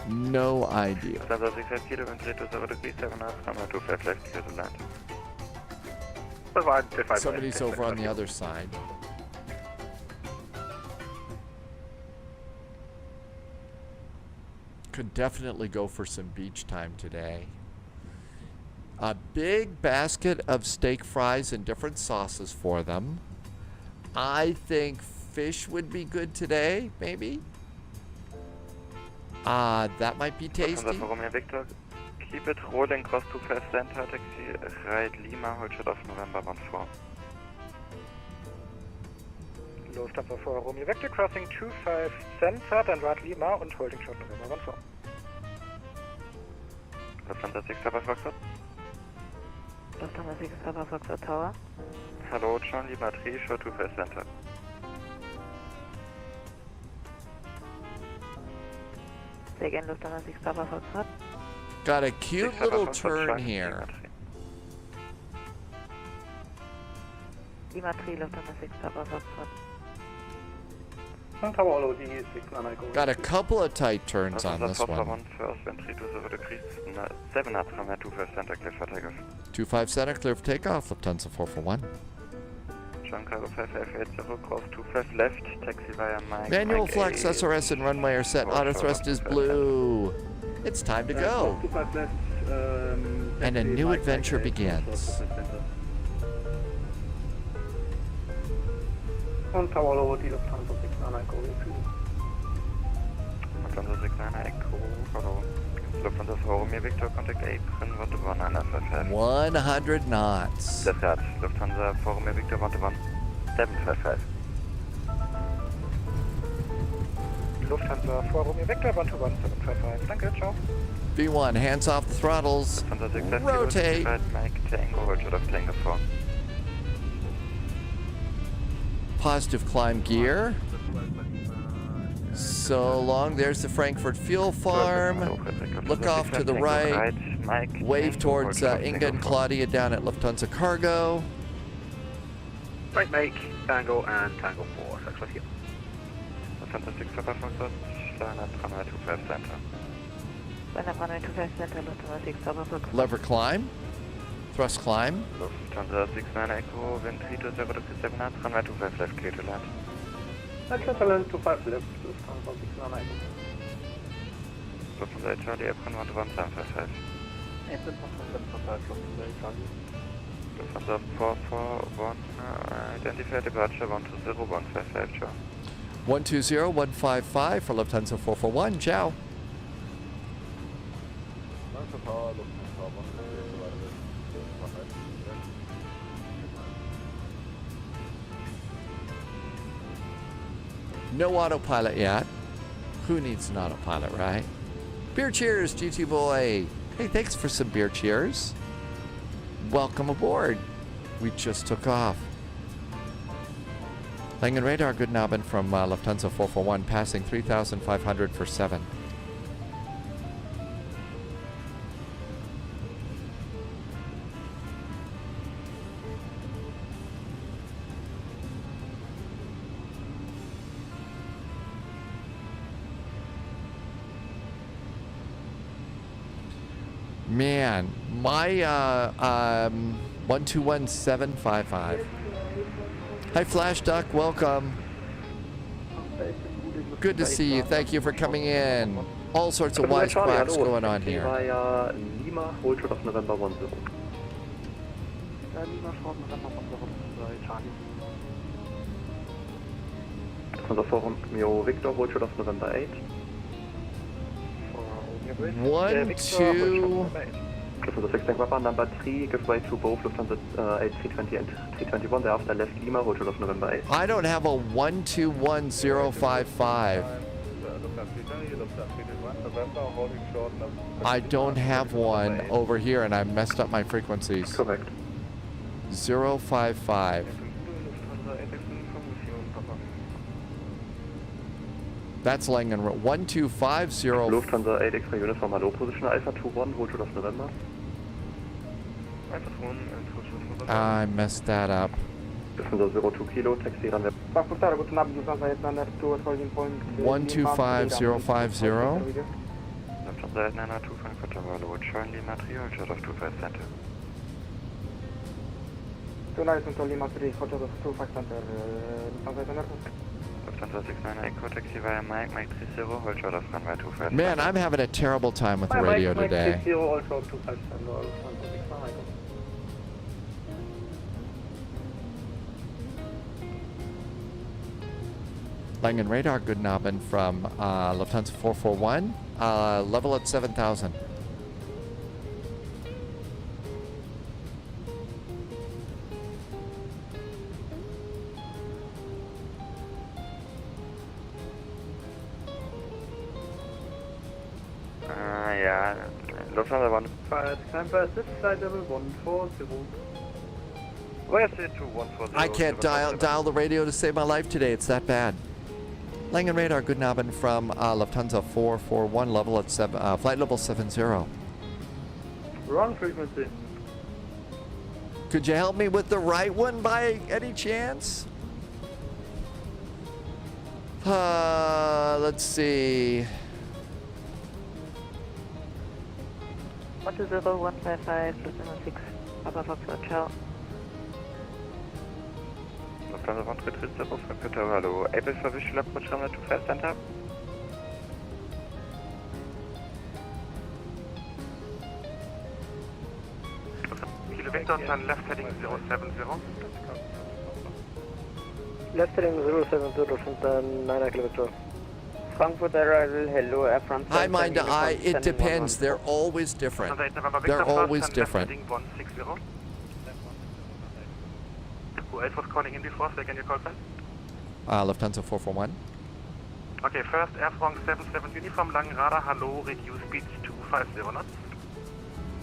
No idea. Lufthansa 650, to 0 degrees, 7 knots, runway 25 left, clear to land. Somebody's over on the other side. Could definitely go for some beach time today. A big basket of steak fries and different sauces for them. I think fish would be good today, maybe. That might be tasty. Victor, keep it rolling, cross 25 Center, taxi right Lima, hold short of November 14. Lufthansa 4 Romeo Victor, crossing 25 Center, then right Lima und holding short November 14. Lufthansa 6 Papa Foxtrot. Lufthansa 6 Papa Foxtrot Tower. Hello, John Lima 3, short 25 Center. Say again, Lufthansa 6 Papa Foxtrot. Got a cute little turn here. Lima 3, Lufthansa 6 Papa Foxtrot. Got a couple of tight turns on this one. First, entry to 0 degrees, 7 knots, runway 25 Center, clear for takeoff. 25 center, clear for takeoff, Lufthansa 441. John Cargo 5580, cross 25 left, taxi via Mike. Manual flex, SRS and runway are set, auto thrust is blue. It's time to go. And a new adventure begins. Und Tower Low, die Lufthansa 69 Echo, Lufthansa 69 Echo, hello. Lufthansa 4 Romeo Victor, contact apron, 11955. 100 knots. That's right. Lufthansa 4 Romeo Victor, 11755. Lufthansa 4 Romeo Victor, 121 Danke, ciao. V1, hands off the throttles. Lufthansa 650, rotate. Mike Tango, hold short of Tango 4. Positive climb gear. So long. There's the Frankfurt fuel farm. Look off to the right. Wave towards Inga and Claudia down at Lufthansa Cargo. Right, Mike, Tango and Tango 4, that's right here. Lufthansa 6 Papa Frankfurt, Flyin 325 Center. Flyin 325 Center, Lufthansa 6 Papa Frankfurt. Lever climb. Thrust climb. Lufthansa 69 Echo, wind 3207 knots, runway 25 left, clear to land. Catalan 25 left, Lufthansa 69 Echo. Lufthansa Charlie, Apron 11755. Lufthansa 441, identify departure 120155, ciao. 120155 for Lufthansa 441, ciao. No autopilot yet. Who needs an autopilot, right? Beer cheers, GT boy. Hey, thanks for some beer cheers. Welcome aboard. We just took off. Langen radar, good Abend from Lufthansa 441, passing 3,500 for 7. Man, my 121755. Hi, Flash Duck, welcome. Good to see you. Thank you for coming in. All sorts of wisecracks going on here. Lima, hold short of November 10. From the 4 Romeo Victor, hold short of November 8. 1, 2. Lufthansa 6 Tank Papa, number 3, give way to both Lufthansa 320 and 321, thereafter left Lima, hold short of November 8. I don't have a 121055. I don't have one over here, and I messed up my frequencies. Correct. 055. That's Langen. 1250. Lufthansa 8 X-ray unit from hello position Alpha 21, hold short of November. I messed that up. Lufthansa 02 Kilo, taxi runway. 125050. Lufthansa 902 Frankfurt Tower, low Charlie Lima 3, hold short of 25 Center. 2 Lima 3, hold short of 25 Center, Lufthansa Lufthansa 69 Echo, taxi via Mike 30, hold short of runway 25. Man, I'm having a terrible time with the radio today. Mike 30, hold short 25 Center, Lufthansa 69 Echo. Langen radar, good Abend from Lufthansa 441. Level at 7,000. Yeah, Lufthansa 1. Camper, this side level 140. Where's the 2140? I can't dial the radio to save my life today. It's that bad. Langen radar, good Abend from Lufthansa 441, level at flight level 70. Wrong frequency. Could you help me with the right one by any chance? Let's see. 120155, Lufthansa 6, Papa Foxtrot, ciao. Lufthansa 1 Tritt Frankfurt Tower, hallo. Able for visual approach runway 25 Center. Kilo Victor, turn left heading 070. Left heading 070 from the 9 kilometer. Frankfurt arrival, hello, Air France. Hi, mind to eye. It depends. They're always different. They're always different. 160. Who else was calling in before? Can you call sign? Lufthansa 441. Okay, first Air France 77 uniform, Langen radar, hello, reduce speed to 50 knots.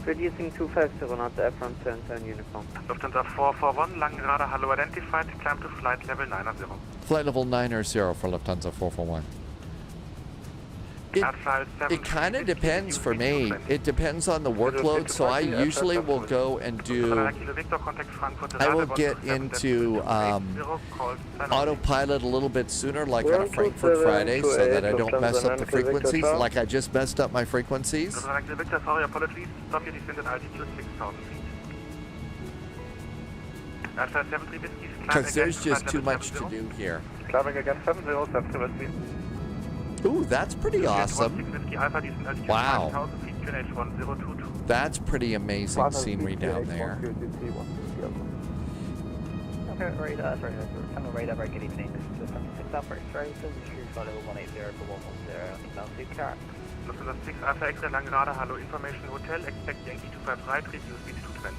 Reducing 250 not the F1 turn uniform. Lufthansa 441, Langrada, hello identified, climb to flight level 90. Flight level 90 for Lufthansa 441. It kind of depends for me. It depends on the workload, so I usually will go and do, I will get into autopilot a little bit sooner, like on a Frankfurt Friday, so that I don't mess up the frequencies, like I just messed up my frequencies. Sorry, apologies, stop your descent at altitude 6,000 feet. Alpha 73 Whiskey, Because there's just too much to do here. Climbing again 70, Whiskey. Ooh, that's pretty awesome. Wow. That's pretty amazing scenery down there. Radar, sorry, Tunnel Radar, very good evening. This is 76 Alpha X-ray, so this is flight level 180 for 110, altitude car. Lufthansa 6 Alpha X-ray, Langrada, hello, information hotel, expect Yankee 25 right, review speed 220.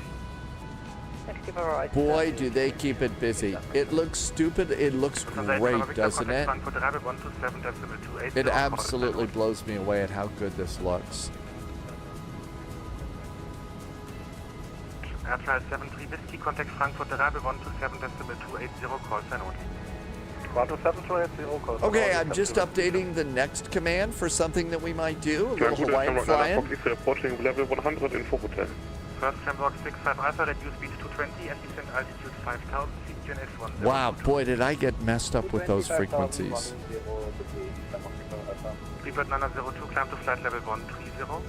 Boy, do they keep it busy. It looks stupid. It looks great, doesn't it? It absolutely blows me away at how good this looks. Air Trial 73 Whiskey, contact Frankfurt, arrival 127.280, call sign out. 127.280, call sign. Okay, I'm just updating the next command for something that we might do. A little Hawaiian flying. Approaching level 100 info hotel. First Framework 65 Alpha, reduce speed to 20 and descend altitude 5,000 feet, GNH 10. Wow, boy, did I get messed up with those frequencies. Freeport 902, climb to flight level 130.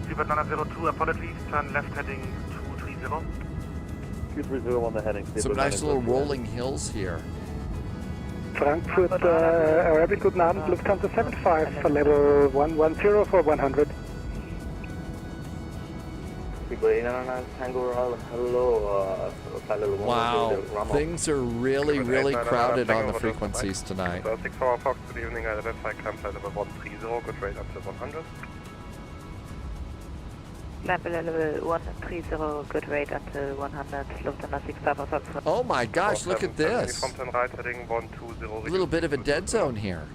Freeport 902, apologies, turn left heading 230. 230 on the heading. Some nice little rolling hills here. Frankfurt, Arabic, guten Abend, Lufthansa 75 for level 110 for 100. Wow, things are really, really crowded on the frequencies tonight. 6 hour Fox, good evening, identify climb flight level 130, good rate up to 100. Climb level 130, good rate until 100, Lufthansa 6 Alpha Fox. Oh my gosh, look at this. A little bit of a dead zone here.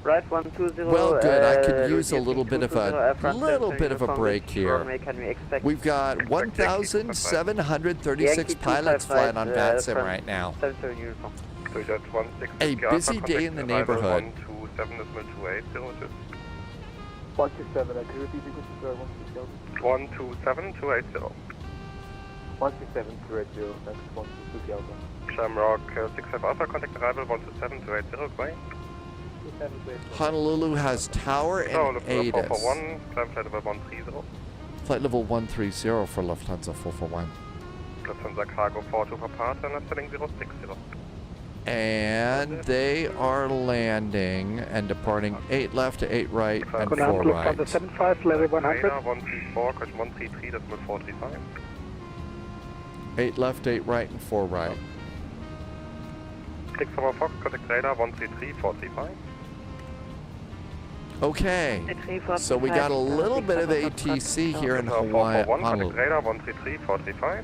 Right 120. Well, good. I could use a little bit of a break here. We've got 1,736 pilots flying on VATSIM right now. A busy day in the neighborhood. 127, accuracy, 127,280. 167,280, that's 122 Delta. Shamrock 65 Alpha, contact arrival 127,280, Quay. Honolulu has tower and ADIS. Climb flight level 130. Flight level 130 for Lufthansa 441. Lufthansa Cargo 42 for part and setting 060. And they are landing and departing 8 left to 8 right and 4 right. Lufthansa 75, level 100. 134, question 133, decimal 435. 8 left, 8 right, and 4 right. 6 Fox, contact radar 133, 435. Okay, so we got a little bit of ATC here in Hawaii. Contact radar 133, 435.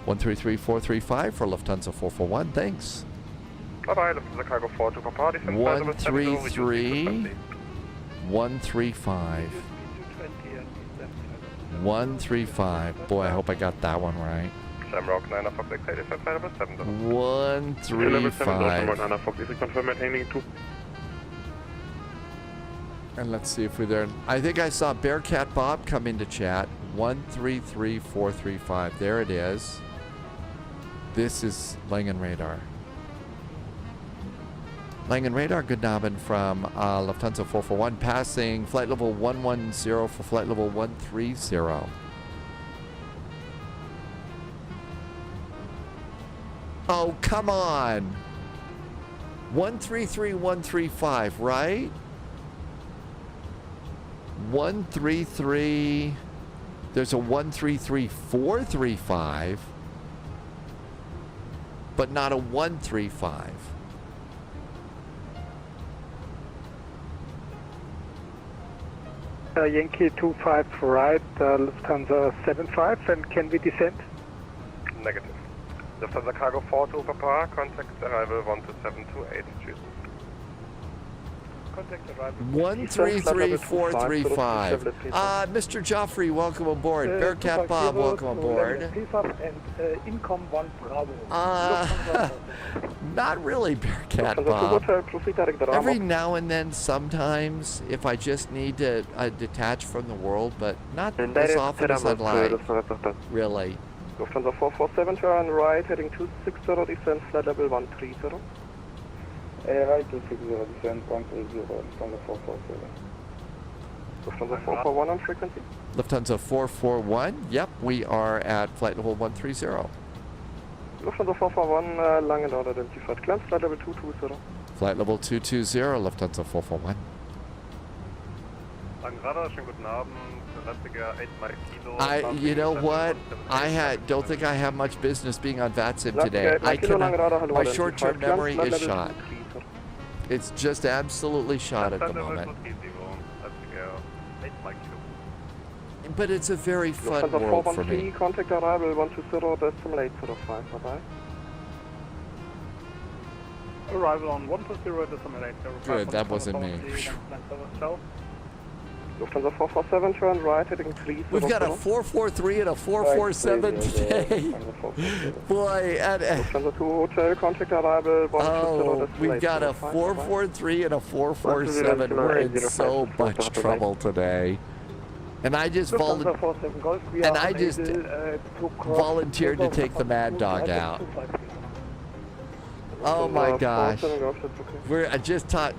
133, 435 for Lufthansa 441, thanks. Bye-bye, Lufthansa Cargo 42 for party. 133, 135. 135. Boy, I hope I got that one right. Shamrock 9 Fox X-ray, descent flight level 7. 135. 9 Fox, is it confirmed maintaining 2? And let's see if we're there. I think I saw Bearcat Bob come into chat. 133, 435. There it is. This is Langen Radar. Langen Radar, good Abend from Lufthansa 441, passing flight level 110 for flight level 130. Oh, come on. 133, 135, right? 133. There's a 133, 435, but not a 135. Yankee 25 right, Lufthansa 75, and can we descend? Negative. Lufthansa Cargo 42 Papa, contact arrival 12728, tschüss. 133435. Mr. Joffrey, welcome aboard. Bearcat Bob, welcome aboard. And income 1 Bravo. Not really, Bearcat Bob. Every now and then, sometimes, if I just need to detach from the world, but not as often as I'd like. Really. Lufthansa 447, turn right, heading 260, descend, flight level 130. Right, 260, descend, 130, Lufthansa 447. Lufthansa 441 on frequency. Lufthansa 441, yep, we are at flight level 130. Lufthansa 441, Langen order identified, climb, flight level 220. Flight level 220, Lufthansa 441. Langrada, schönen guten Abend. You know what? Don't think I have much business being on VATSIM today. My short-term memory is shot. It's just absolutely shot at the moment. But it's a very fun world for me. Contact arrival 120, decimal 805, bye-bye. Arrival on 120, decimal 805. Good, that wasn't me. Lufthansa 447, turn right, heading 3. We've got a 443 and a 447 today. Boy, and Lufthansa 2 hotel, contact arrival 120. We've got a 443 and a 447. We're in so much trouble today. And I just volunteered to take the Mad Dog out. Oh my gosh. I just taught.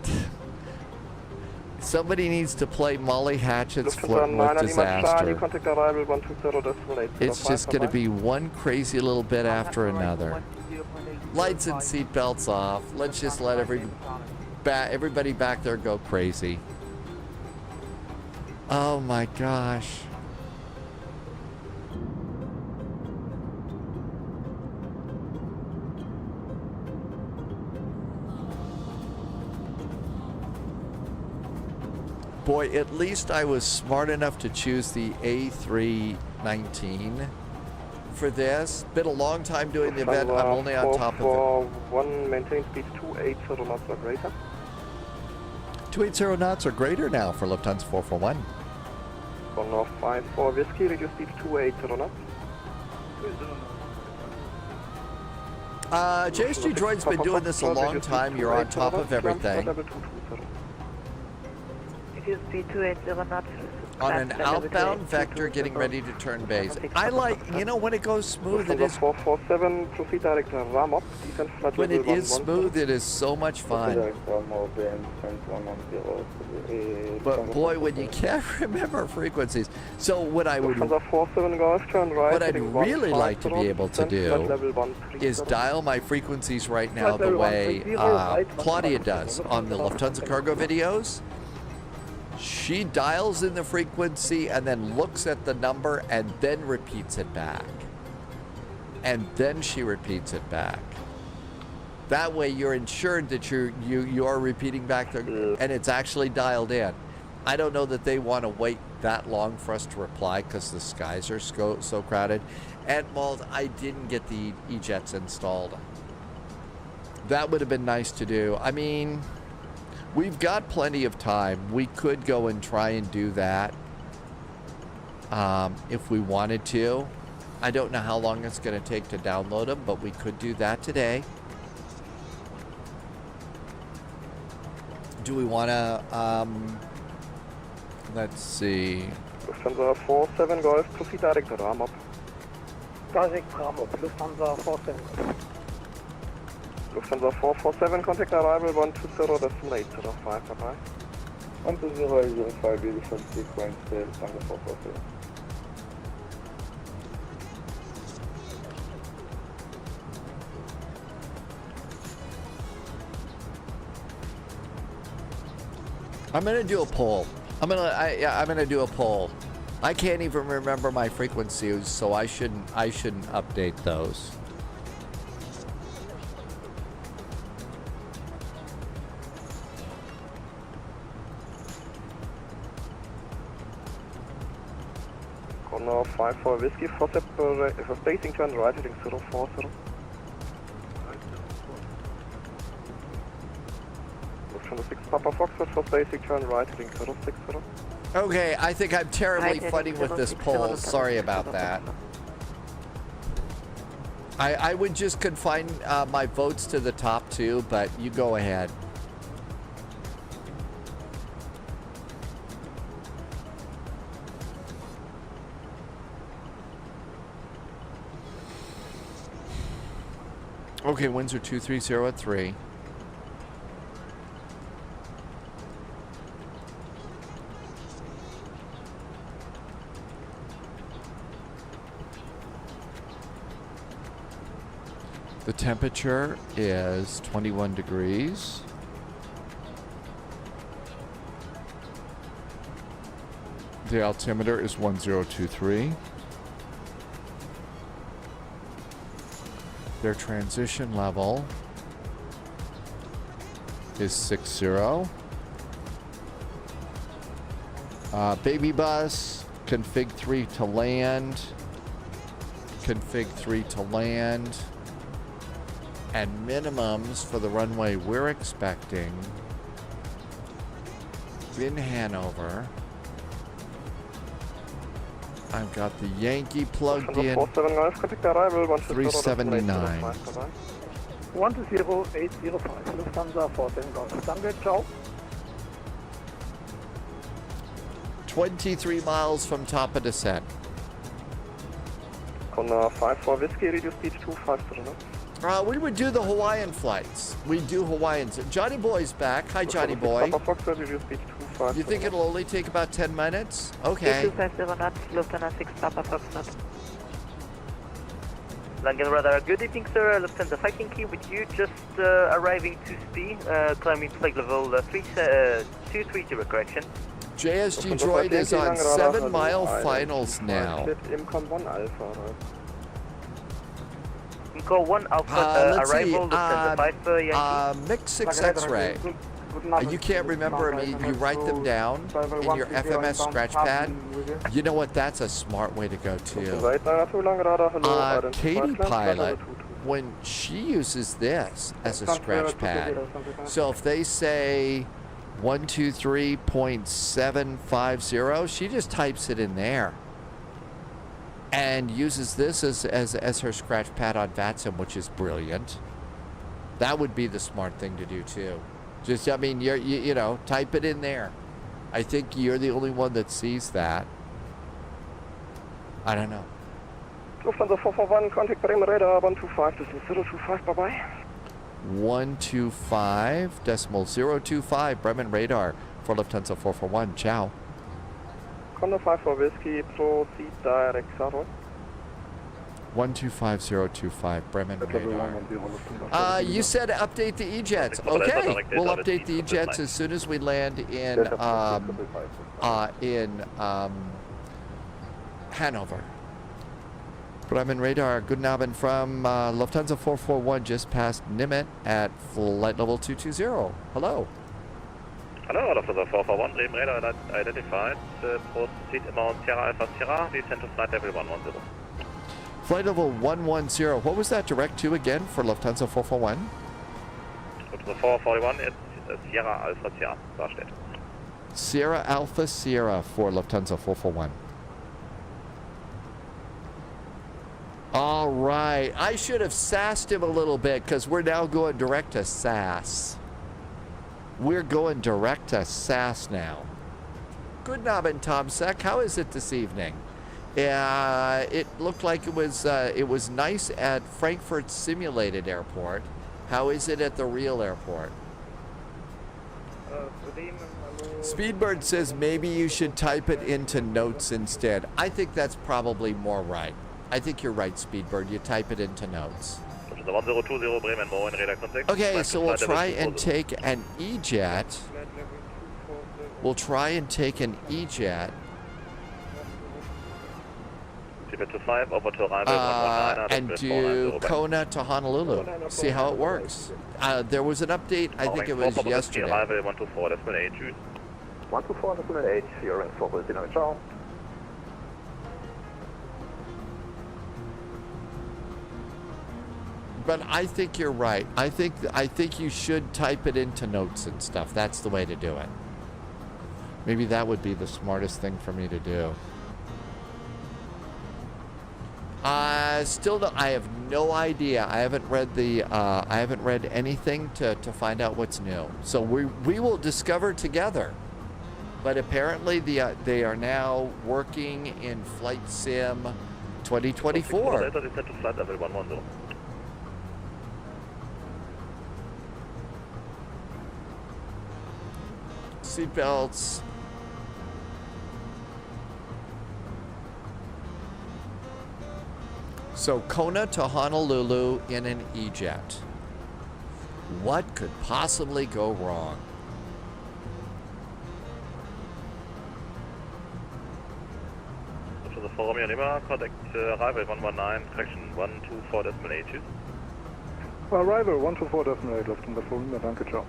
Somebody needs to play Molly Hatchet's Flirting with Disaster. It's just going to be one crazy little bit after another. Lights and seatbelts off. Let's just let everybody back there go crazy. Oh my gosh. Boy, at least I was smart enough to choose the A319 for this. Been a long time doing the event. I'm only on top of it. 1 maintain speed 280 knots or greater. 280 knots or greater now for Lufthansa 441. Condor 54 Whiskey, reduce speed 280 knots. JSG Droid's been doing this a long time. You're on top of everything. Speed 280 knots. On an outbound vector getting ready to turn base. I like, when it goes smooth, it is. 447, proceed direct ram up, descend flight when it is smooth, it is so much fun. But boy, when you can't remember frequencies. So what I would, what I'd really like to be able to do is dial my frequencies right now the way Claudia does on the Lufthansa cargo videos. She dials in the frequency and then looks at the number and then repeats it back. And then she repeats it back. That way you're ensured that you are repeating back and it's actually dialed in. I don't know that they want to wait that long for us to reply because the skies are so crowded. At Mald, I didn't get the E-Jets installed. That would have been nice to do. I mean, we've got plenty of time. We could go and try and do that if we wanted to. I don't know how long it's going to take to download them, but we could do that today. Do we want to, let's see. Lufthansa 47 Golf, proceed direct ram up. Direct ram up, Lufthansa 47. Lufthansa 447, contact arrival 120, decimal 805, bye-bye. 120.05, beautiful sequence, Lufthansa 447. I'm gonna do a poll. I'm gonna do a poll. I can't even remember my frequencies, so I shouldn't update those. Condor 54 Whiskey, for spacing turn right, heading 040. 6 Papa Foxtrot for basic turn right, heading 060. Okay, I think I'm terribly Right, funny with this poll. Sorry about that. I would just confine my votes to the top two, but you go ahead. Okay, winds are 230 at 3. The temperature is 21 degrees. The altimeter is 1023. Their transition level is 60. Baby bus, config 3 to land. Config 3 to land. And minimums for the runway we're expecting in Hanover. I've got the Yankee plugged in. 379. 120-805, Lufthansa 14 Golf. Danke, ciao. 23 miles from top of descent. Connor 54 Whiskey, reduce speed 250. We would do the Hawaiian flights. We do Hawaiians. Johnny Boy's back. Hi, Johnny Boy. You think it'll only take about 10 minutes? Okay. 250 knots, Lufthansa 6 Papa Foxtrot. Langen Radar, good evening sir, Lufthansa Viking Key with you, just arriving to speed, climbing flight level 230 correction. JSG Droid is on 7-mile finals now. Call 1 Alpha, Let's arrival, see, Lufthansa 5 Yankee. Mix 6 X-ray. You can't remember them. You write them down in your FMS scratch pad. You know what? That's a smart way to go too. Katie Pilot, when she uses this as a scratch pad, so if they say 123.750, she just types it in there and uses this as her scratch pad on VATSIM, which is brilliant. That would be the smart thing to do too. Just, I mean, you know, type it in there. I think you're the only one that sees that. I don't know. Lufthansa 441, contact Bremen radar 125, this is 025, bye-bye. 125.025, Bremen radar for Lufthansa 441, ciao. Condor 54 Whiskey, proceed direct southward. 125025 Bremen radar. You said update the E-jets. Okay, we'll update the E-jets as soon as we land in Hanover. Bremen radar, guten Abend from Lufthansa 441, just past Nimitz at flight level 220. Hello. Hello, Lufthansa 441, Bremen radar identified. Proceed amount Sierra Alpha Sierra, descent to flight level 110. Flight level 110. What was that direct to again for Lufthansa 441? Lufthansa 441, it's Sierra Alpha Sierra, da steht. Sierra Alpha Sierra for Lufthansa 441. All right. I should have sassed him a little bit because we're now going direct to SAS. We're going direct to SAS now. Good Abend, Tom Sek. How is it this evening? It looked like it was nice at Frankfurt simulated airport. How is it at the real airport? Speedbird says maybe you should type it into notes instead. I think that's probably more right. I think you're right, Speedbird. You type it into notes. Okay, so we'll try and take an E-jet. We'll try and take an E-jet. And do Kona to Honolulu. See how it works. There was an update, I think it was yesterday. 124.8, you're in for Dino, ciao. But I think you're right. I think you should type it into notes and stuff. That's the way to do it. Maybe that would be the smartest thing for me to do. Still, I have no idea. I haven't read anything to find out what's new. So we will discover together. But apparently they are now working in Flight Sim 2024. Seatbelts. So Kona to Honolulu in an E-Jet. What could possibly go wrong? For the Forum Lima, contact arrival 119, correction 124.8. Arrival 124.8, Lufthansa Forum, danke, ciao.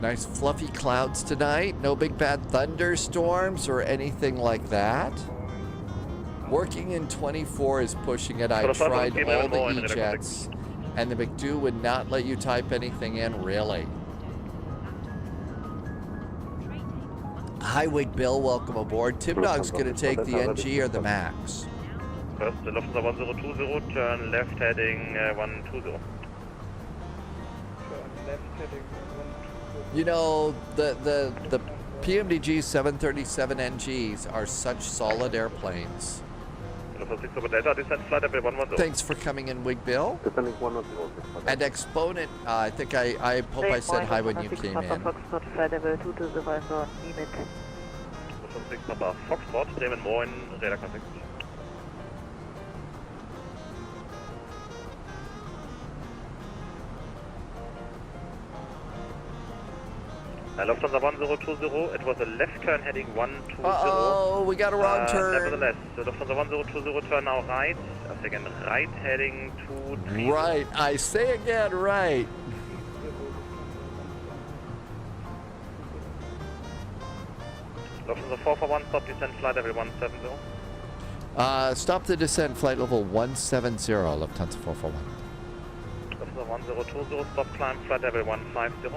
Nice fluffy clouds tonight. No big bad thunderstorms or anything like that. Working in 24 is pushing it. I tried all the E-Jets, and the McDo would not let you type anything in, really. Hi, Wig Bill. Welcome aboard. Tim Dog's going to take the NG or the Max. First, Lufthansa 1020, turn left heading 120. Left heading 120. You know, the PMDG 737 NGs are such solid airplanes. Thanks for coming in, Wig Bill. And Exponent, I think I hope I said hi when you came in. Foxtrot, Bremen Moin, Radar Contact. Lufthansa 1020, it was a left turn heading 120. Uh-oh, we got a wrong turn. Nevertheless, Lufthansa 1020, turn now right. Again, right heading 230. Right, I say again, right. Lufthansa 441, stop descent, flight level 170. Stop the descent, flight level 170, Lufthansa 441. Lufthansa 1020, stop climb, flight level 150.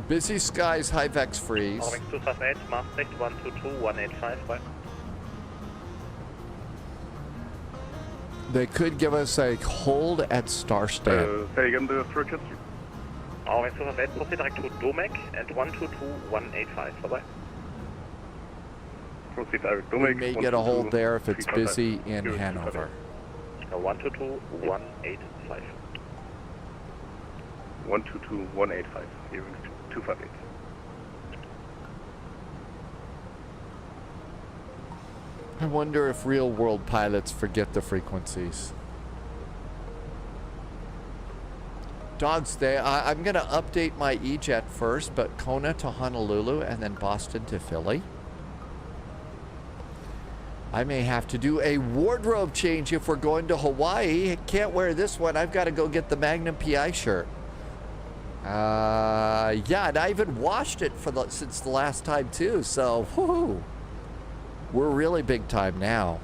Busy skies, high vex freeze. Boeing 258, Maastricht 122, 185, right? They could give us a hold at Starsted. Say again the circuit. Boeing 258, proceed direct to Domec and 122, 185, bye-bye. Proceed direct to We may get a hold there if it's busy in Hanover. 122, 185. 122, 185. Hearing 258. I wonder if real-world pilots forget the frequencies. Dogs, I'm going to update my E-Jet first, but Kona to Honolulu and then Boston to Philly. I may have to do a wardrobe change if we're going to Hawaii. Can't wear this one. I've got to go get the Magnum PI shirt. Yeah, and I even washed it since the last time too. So, whoo, we're really big time now.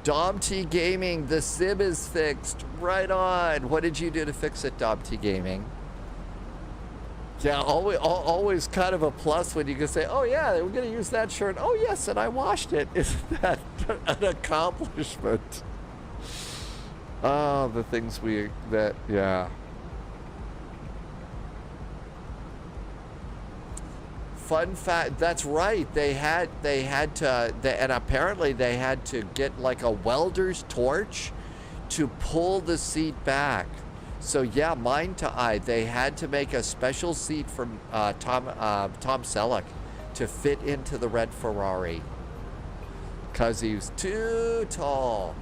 Dom T Gaming, the sim is fixed. Right on. What did you do to fix it, Dom T Gaming? Yeah, always kind of a plus when you can say, oh yeah, we're going to use that shirt. Oh yes, and I washed it. Isn't that an accomplishment? Oh, the things yeah. Fun fact, that's right. And apparently they had to get like a welder's torch to pull the seat back. So yeah, mind to eye, they had to make a special seat from Tom Selleck to fit into the red Ferrari because he was too tall.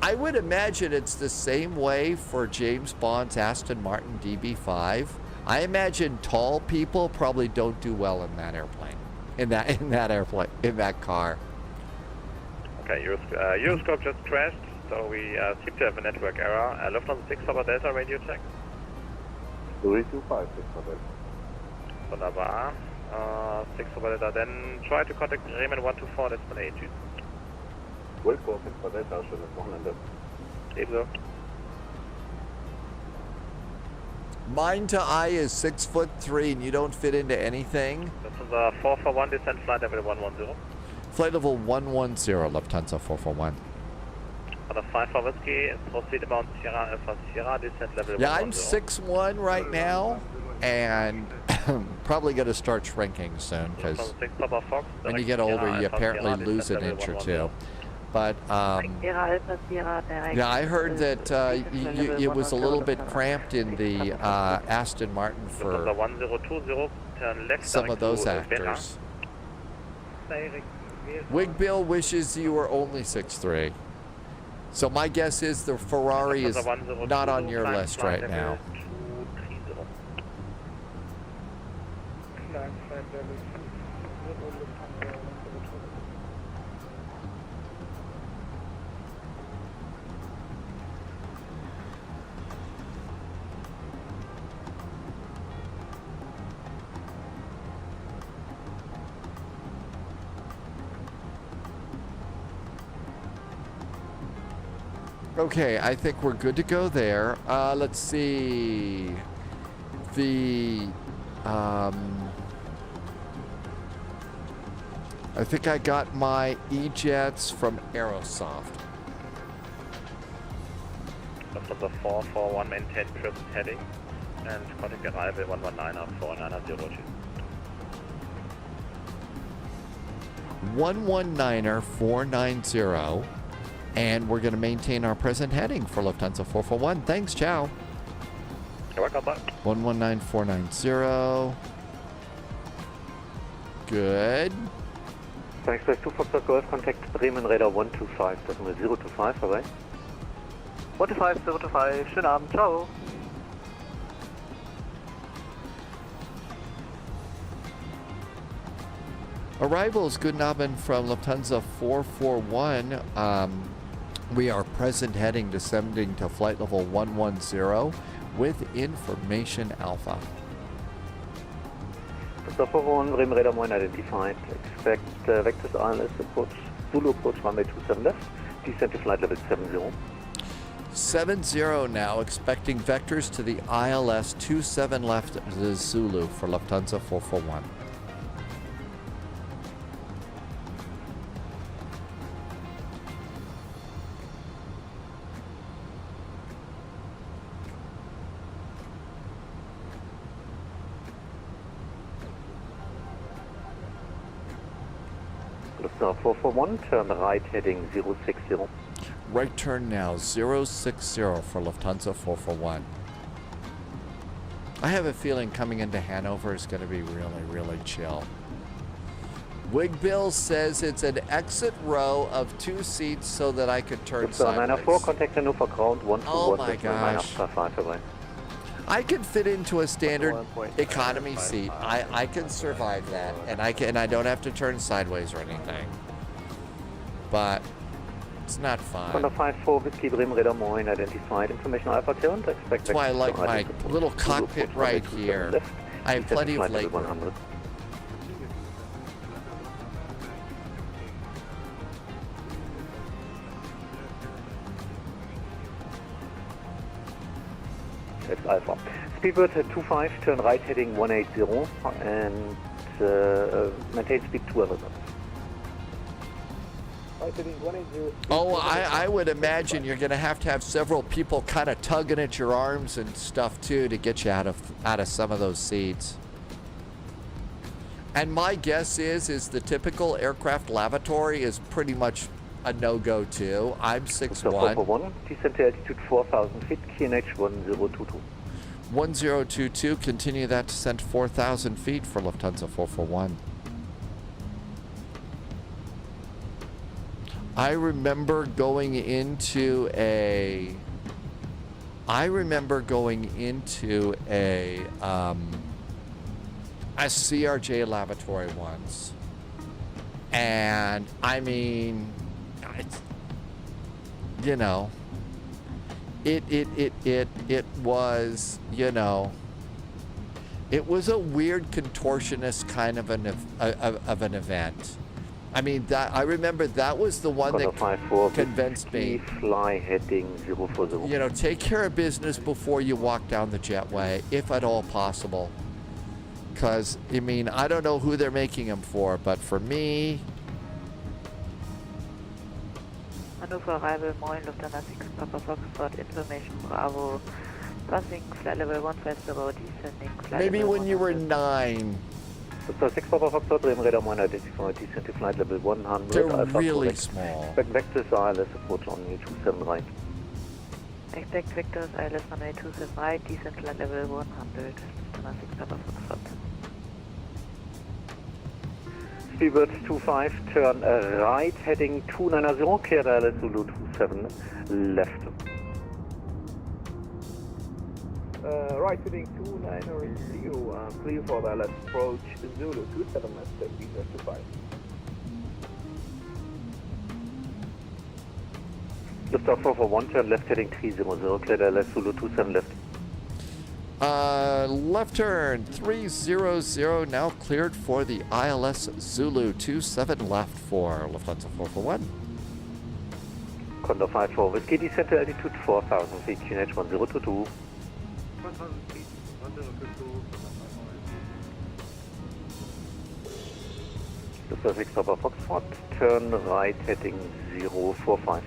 I would imagine it's the same way for James Bond's Aston Martin DB5. I imagine tall people probably don't do well in that airplane, in that car. Okay, Euroscope just crashed, so we seem to have a network error. Lufthansa 6 Papa Delta radio check. 325, 6 Papa Delta. Wunderbar. 6 Papa Delta, then try to contact Bremen 124, that's an 8. 12 6 Papa Delta, schönes Wochenende. Ebenso. Mine to I is 6'3", and you don't fit into anything. Lufthansa 441, descent flight level 110. Flight level 110, Lufthansa 441. On the 5 for whiskey, proceed about Sierra Alpha Sierra, descent level 110. Yeah, I'm 6'1" right now, and probably going to start shrinking soon, because when you get older, you apparently lose an inch or two. But yeah, I heard that it was a little bit cramped in the Aston Martin for some of those actors. Wig Bill wishes you were only 6'3". So my guess is the Ferrari is not on your list right now. Okay, I think we're good to go there. Let's see. I think I got my E-Jets from Aerosoft. Lufthansa 441, maintain present heading, and contact arrival 119 490. 119er 490. And we're going to maintain our present heading for Lufthansa 441. Thanks, ciao. You're welcome, bye. 119490. Good. Thanks, 2 Foxtrot Golf, contact Bremen Radar 125, decimal 025, bye-bye. 125, 025, schönen Abend, ciao. Arrivals, good Abend from Lufthansa 441. We are present heading, descending to flight level 110 with information alpha. Lufthansa 441, Bremen Radar 1 identified. Expect vectors ILS approach, Zulu approach runway 27 left, descent to flight level 70. 70 now, expecting vectors to the ILS 27 left, the Zulu for Lufthansa 441. Lufthansa 441, turn right heading 060. Right turn now, 060 for Lufthansa 441. I have a feeling coming into Hanover is going to be really, really chill. Wig Bill says it's an exit row of 2 seats so that I could turn sideways. 904, contact Hanover ground 121. Oh my gosh. I can fit into a standard economy seat. I can survive that, and I don't have to turn sideways or anything. But it's not fun. Honda 54 Whiskey Bremen Radar Moin identified. Information Alpha clearance. Expect. That's why I like my little cockpit right here. I have plenty of leg room. That's Alpha. Speedbird 25, turn right heading 180 and maintain speed 2 hours. Oh, I would imagine you're going to have several people kind of tugging at your arms and stuff too to get you out of some of those seats. And my guess is the typical aircraft lavatory is pretty much a no-go too. I'm 6'1". Descent to altitude 4,000 feet, QNH 1022. 1022, continue that descent 4,000 feet for Lufthansa 441. I remember going into a I remember going into a CRJ laboratory once, and I mean, you know, it was, you know, it was a weird contortionist kind of an event. I mean, that I remember that was the one that convinced me. Fly heading 040. You know, take care of business before you walk down the jetway, if at all possible. Because, I mean, I don't know who they're making them for, but for me... Hanover arrival, Moin, Lufthansa 6, Papa Foxtrot, information, Bravo, passing flight level 150, descending flight Maybe level when you were 9. So 6 Papa Foxtrot, radar Moin, identify, descend to flight level 100. They're Alpha really correct. small. Expect Vectors ILS approach on 27 right. Expect Vectors ILS on 27 right, descend flight level 100, Lufthansa 6, Papa Foxtrot. Speedbird 25, turn right, heading 290, clear ILS Zulu 27, left. Right heading 290, clear for the ILS approach Zulu 27, left, Speedbird 25. Liftoff 441, turn left heading 300, clear ILS Zulu 27, left. Left turn 300, now cleared for the ILS Zulu 27 left for Lufthansa 441. Condor 54 Whiskey, descent to altitude 4000 feet, QNH 1022. 1000 feet, 1022. Lufthansa 6 Papa Foxtrot, turn right heading 045.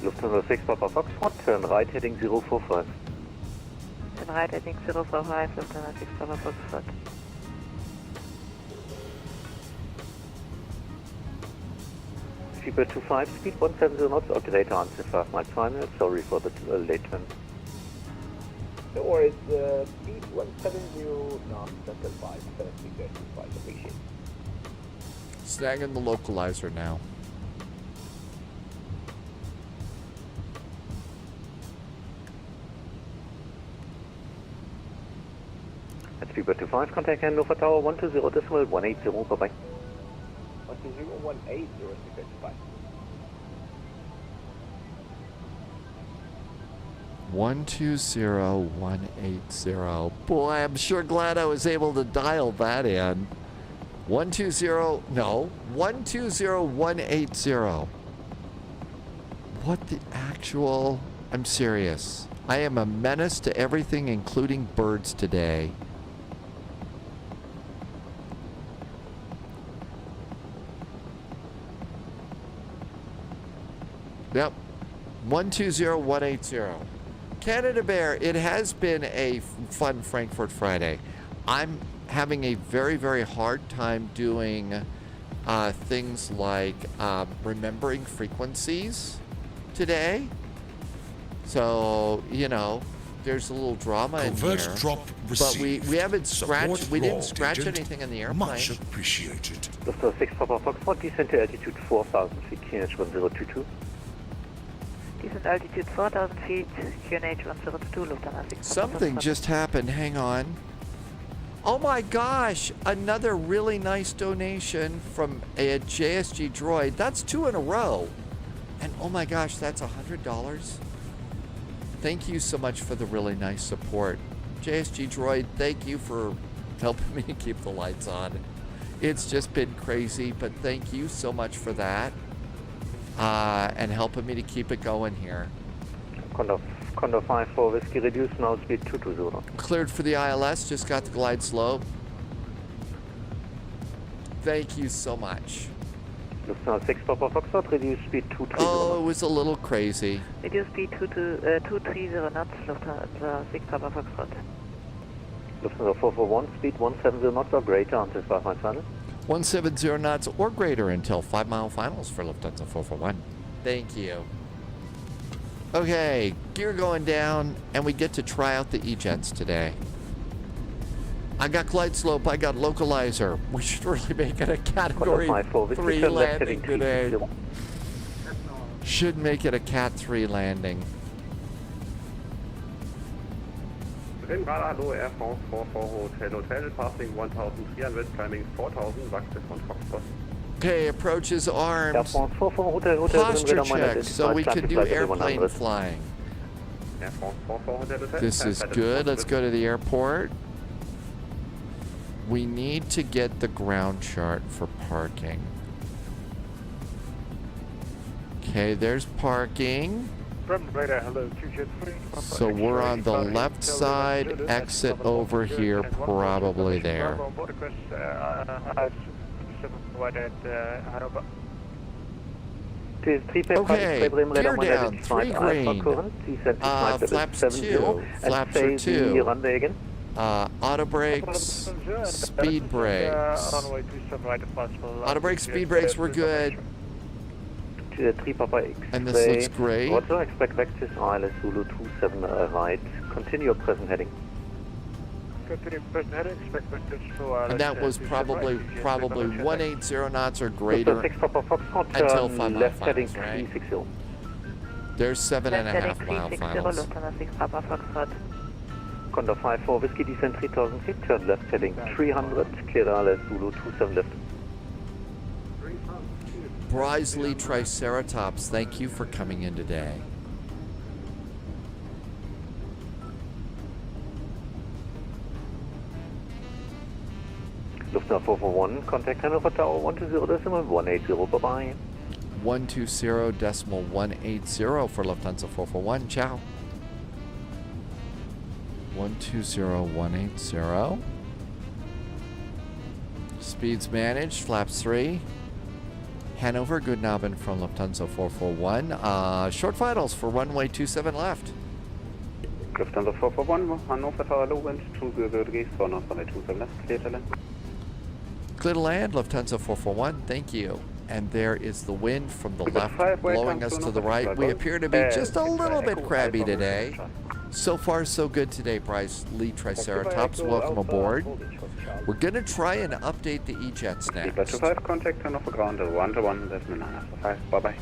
Lufthansa 6 Papa Foxtrot, turn right heading 045. Turn right heading 045, Lufthansa 6 Papa Foxtrot. Speedbird 25, speed 170 knots or greater until 5 miles final. Sorry for the late turn. No worries, speed 170 knots until 5, Speedbird 25, appreciate it. Snagging the localizer now. At Speedbird 25, contact Hanover Tower 120.180, bye-bye. 120.180, Speedbird 25. 120.180. Boy, I'm sure glad I was able to dial that in. 120.180. What the actual... I'm serious. I am a menace to everything, including birds today. Yep. 120.180. Canada Bear, it has been a fun Frankfurt Friday. I'm having a very, very hard time doing things like remembering frequencies today. So, you know, there's a little drama in here. Drop but we haven't Support scratched, we didn't broad scratch agent. anything in the airplane. Much appreciated. Lufthansa 6 Papa Foxtrot, descent to altitude 4000 feet, QNH 1022. Descent altitude 4000 feet, QNH 1022, Lufthansa 6. Something just happened. Hang on. Oh my gosh! Another really nice donation from a JSG Droid. That's 2 in a row. And oh my gosh, that's $100. Thank you so much for the really nice support. JSG Droid, thank you for helping me keep the lights on. It's just been crazy, but thank you so much for that. And helping me to keep it going here. Condor 54 Whiskey, reduce now speed 220. Cleared for the ILS, just got the glide slope. Thank you so much. Lufthansa 6 Papa Foxtrot, reduce speed 230. Oh, it was a little crazy. Reduce speed 230 knots, Lufthansa 6 Papa Foxtrot. Lufthansa 441, speed 170 knots or greater until 5 miles final. 170 knots or greater until 5 mile finals for Lufthansa 441. Thank you. Okay, gear going down, and we get to try out the E-Jets today. I got glide slope. I got localizer. We should really make it a category 3 landing today. Should make it a Cat 3 landing. Bremen Radar, hello, Air France 44 Hotel, passing 1,300, climbing 4,000, Wachse von Foxtrot. Okay, approaches armed. Air France 44 Hotel, Posture check so we can do airplane flying. Air France 44 Hotel. This is good. Let's go to the airport. We need to get the ground chart for parking. Okay, there's parking. Radar, hello, 203. So we're on the left side, exit over here, probably there. Okay, gear down, 3 green. Flaps 2, flaps are 2. Auto brakes, speed brakes. Auto brakes, speed brakes were good. And this looks great. Roger, expect Vectis ILS Zulu 27 right. Continue present heading. And that was probably 180 knots or greater until 5 mile finals, right? There's 7.5 mile finals. Condor 54 Whiskey descent 3000 feet, turn left heading 300, clear ILS Zulu 27 left. Brisley Triceratops, thank you for coming in today. Lufthansa 441, contact Hanover Tower 120.180, bye-bye. 120.180 for Lufthansa 441, ciao. 120.180. Speeds managed, flaps 3. Hanover, good Abend from Lufthansa 441. Short finals for runway 27 left. Lufthansa 441, Hanover Tower, low wind, 20 degrees, for runway 27 left, clear to land. Clear to land, Lufthansa 441, thank you. And there is the wind from the left blowing us to the right. We appear to be just a little bit crabby today. So far, so good today, Bryce Lee Triceratops. Welcome aboard. We're going to try and update the E-Jets next. 25, contact Hanover ground, 1-1.995, bye-bye.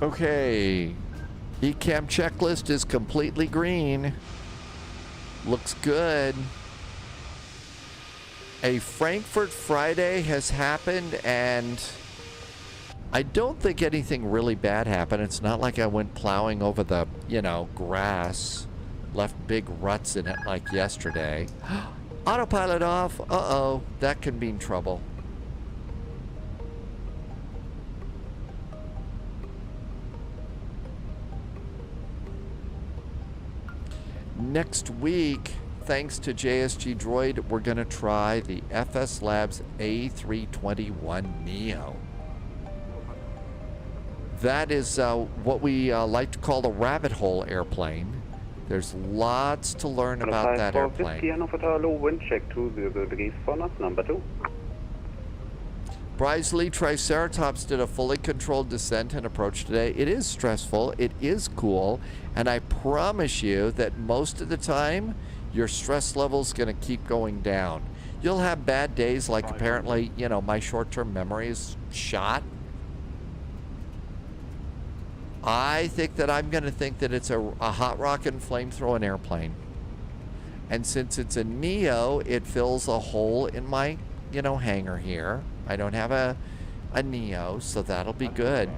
Okay, ECAM checklist is completely green. Looks good. A Frankfurt Friday has happened, and I don't think anything really bad happened. It's not like I went plowing over the, grass, left big ruts in it like yesterday. Autopilot off. Uh-oh, that can mean trouble. Next week, thanks to JSG Droid, we're going to try the FS Labs A321neo. That is what we like to call the rabbit hole airplane. There's lots to learn about that airplane. Low wind check 20 degrees for us, number 2. Brisley Triceratops did a fully controlled descent and approach today. It is stressful, it is cool, and I promise you that most of the time, your stress level's going to keep going down. You'll have bad days, like apparently, my short-term memory is shot. I think that I'm going to think that it's a hot rocket flamethrowing airplane. And since it's a Neo, it fills a hole in my, hangar here. I don't have a Neo, so that'll be good.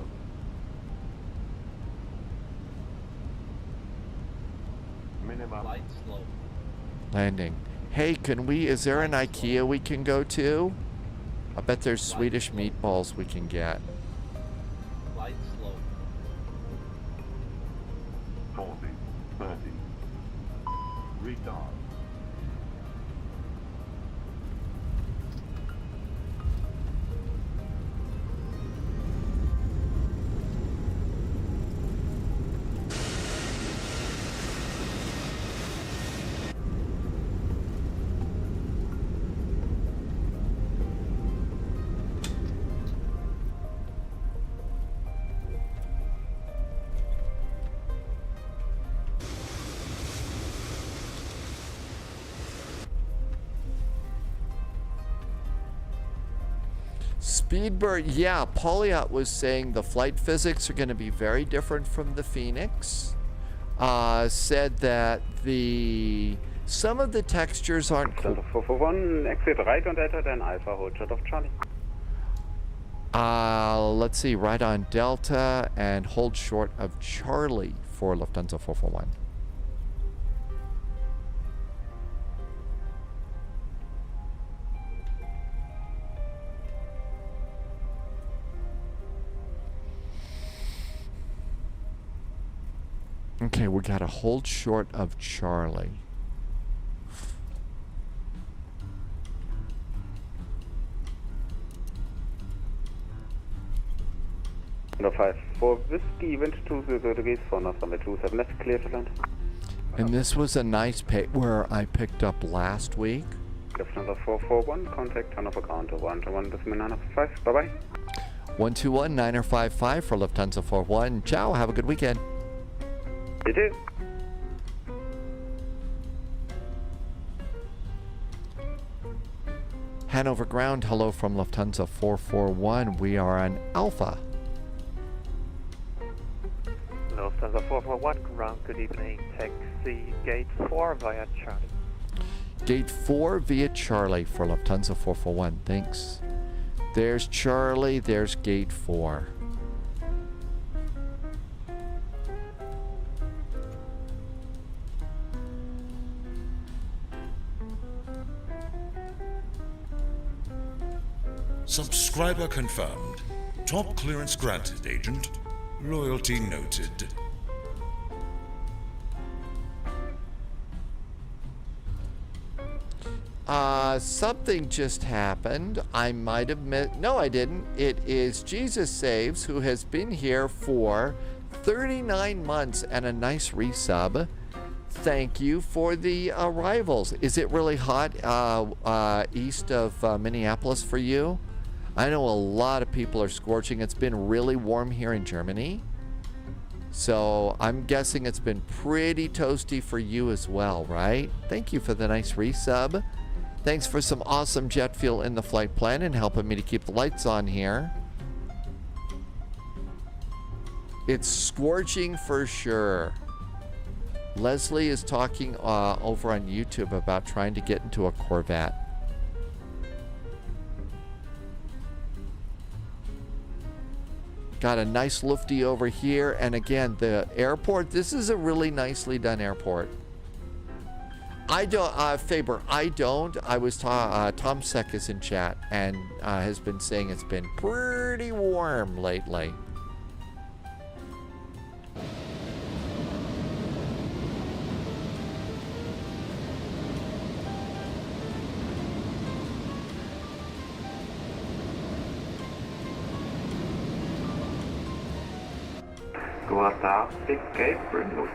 Landing. Hey, is there an IKEA we can go to? I bet there's Swedish meatballs we can get. 40, 30. Retard. Speedbird, yeah, Pauliot was saying the flight physics are going to be very different from the Phoenix. Said that some of the textures aren't cool. 441, exit right on Delta, then Alpha, hold short of Charlie. Let's see, right on Delta and hold short of Charlie for Lufthansa 441. Okay, we got to hold short of Charlie. No 5-4 Whiskey, wind 20 degrees for North runway 27 left, clear to land. And this was a nice pay where I picked up last week. Lufthansa 441, contact Hanover ground to 121.905, bye-bye. 121-955 for Lufthansa 41. Ciao, have a good weekend. You too. Hanover ground, hello from Lufthansa 441. We are on Alpha. Lufthansa 441, ground, good evening. Taxi gate 4 via Charlie. Gate 4 via Charlie for Lufthansa 441. Thanks. There's Charlie, there's gate 4. Subscriber confirmed. Top clearance granted, Agent. Loyalty noted. Something just happened. I might have missed. No, I didn't. It is Jesus Saves, who has been here for 39 months and a nice resub. Thank you for the arrivals. Is it really hot east of Minneapolis for you? I know a lot of people are scorching. It's been really warm here in Germany. So I'm guessing it's been pretty toasty for you as well, right? Thank you for the nice resub. Thanks for some awesome jet fuel in the flight plan and helping me to keep the lights on here. It's scorching for sure. Leslie is talking over on YouTube about trying to get into a Corvette. Got a nice lufty over here. And again, the airport, this is a really nicely done airport. I don't, Faber, I don't. I was, Tom Seck is in chat and has been saying it's been pretty warm lately. Guarda, Gabriel,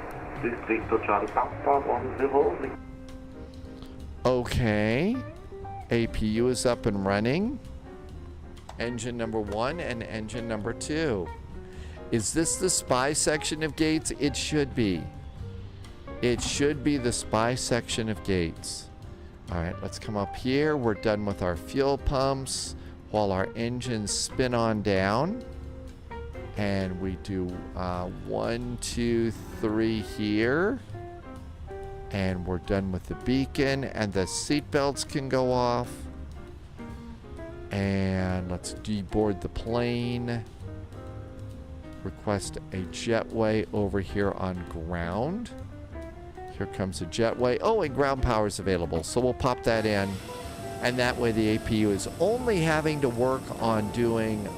Distrito Charlie Papa 10. Okay. APU is up and running. Engine number 1 and engine number 2. Is this the spy section of gates? It should be. It should be the spy section of gates. All right, let's come up here. We're done with our fuel pumps while our engines spin on down. And we do 1, 2, 3 here. And we're done with the beacon, and the seat belts can go off. And let's deboard the plane. Request a jetway over here on ground. Here comes a jetway. Oh, and ground power is available, so we'll pop that in. And that way the APU is only having to work on doing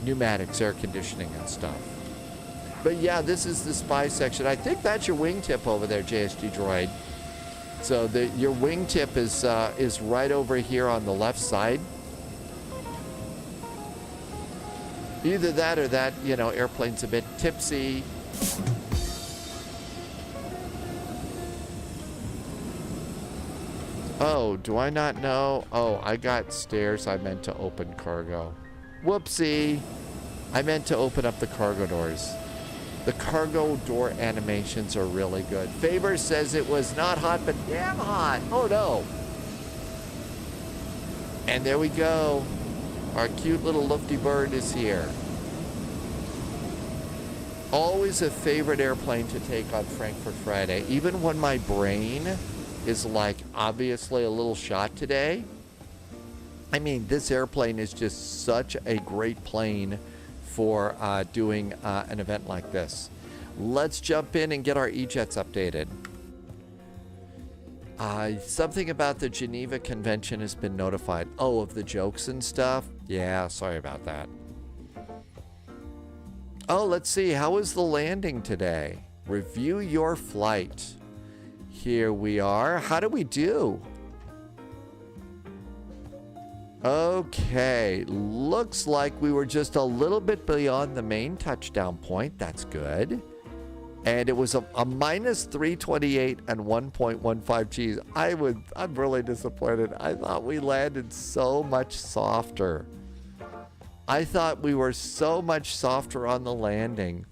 pneumatics, air conditioning and stuff. But yeah, this is the spy section. I think that's your wingtip over there, JSG Droid. So your wingtip is right over here on the left side. Either that or that, airplane's a bit tipsy. Oh, do I not know? Oh, I got stairs. I meant to open cargo. Whoopsie. I meant to open up the cargo doors. The cargo door animations are really good. Faber says it was not hot, but damn hot. Oh no. And there we go. Our cute little lufty bird is here. Always a favorite airplane to take on Frankfurt Friday. Even when my brain is like obviously a little shot today. I mean, this airplane is just such a great plane for doing an event like this. Let's jump in and get our E-Jets updated. Something about the Geneva Convention has been notified. Oh, of the jokes and stuff? Yeah, sorry about that. Oh, let's see. How was the landing today? Review your flight. Here we are. How do we do? Okay. Looks like we were just a little bit beyond the main touchdown point. That's good. And it was a minus 328 and 1.15 Gs. I'm really disappointed. I thought we landed so much softer. I thought we were so much softer on the landing.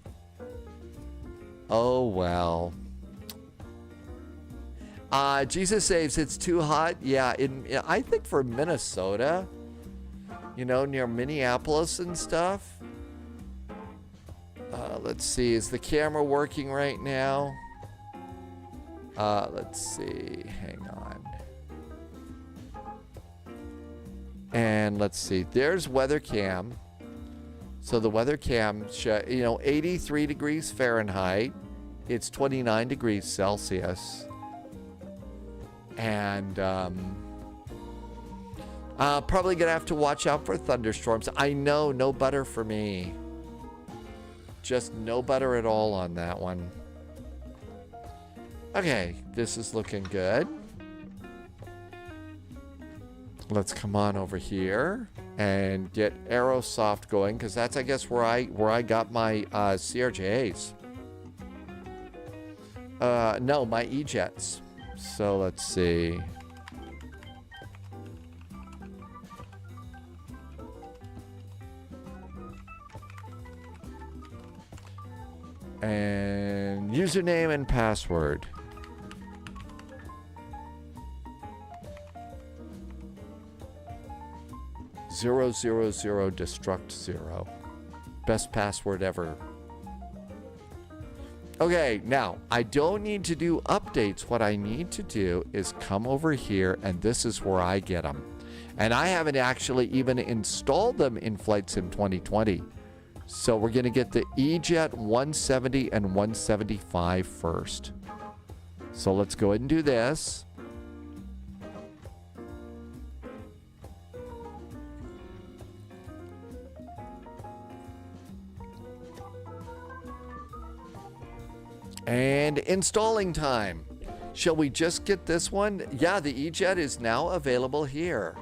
Oh, well. Jesus saves, it's too hot. Yeah, I think for Minnesota, you know, near Minneapolis and stuff. Let's see, is the camera working right now? Let's see, hang on. And let's see, there's weather cam. So the weather cam, you know, 83 degrees Fahrenheit. It's 29 degrees Celsius. And probably gonna have to watch out for thunderstorms. I know, no butter for me. Just no butter at all on that one. Okay, this is looking good. Let's come on over here and get Aerosoft going, because that's, I guess, where I got my CRJs. No, my E-Jets. So let's see. And username and password. Zero destruct 0. Best password ever. Okay, now I don't need to do updates. What I need to do is come over here, and this is where I get them. And I haven't actually even installed them in Flight Sim 2020. So we're going to get the E-Jet 170 and 175 first. So let's go ahead and do this. And installing time. Shall we just get this one? Yeah, the E-Jet is now available here.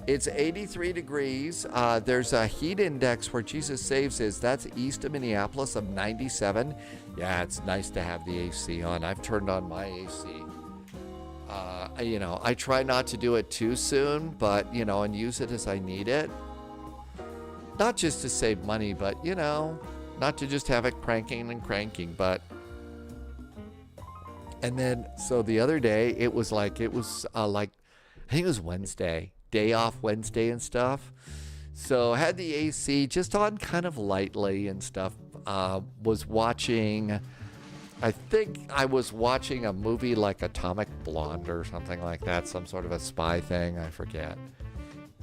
It's 83 degrees. There's a heat index where Jesus Saves is. That's east of Minneapolis of 97. Yeah, it's nice to have the AC on. I've turned on my AC. You know, I try not to do it too soon, but, you know, and use it as I need it. Not just to save money, but, you know, not to just have it cranking and cranking, but... And then, so the other day, it was like, I think it was Wednesday. Day off Wednesday and stuff. So I had the AC just on kind of lightly and stuff. Was watching, I think I was watching a movie like Atomic Blonde or something like that. Some sort of a spy thing, I forget.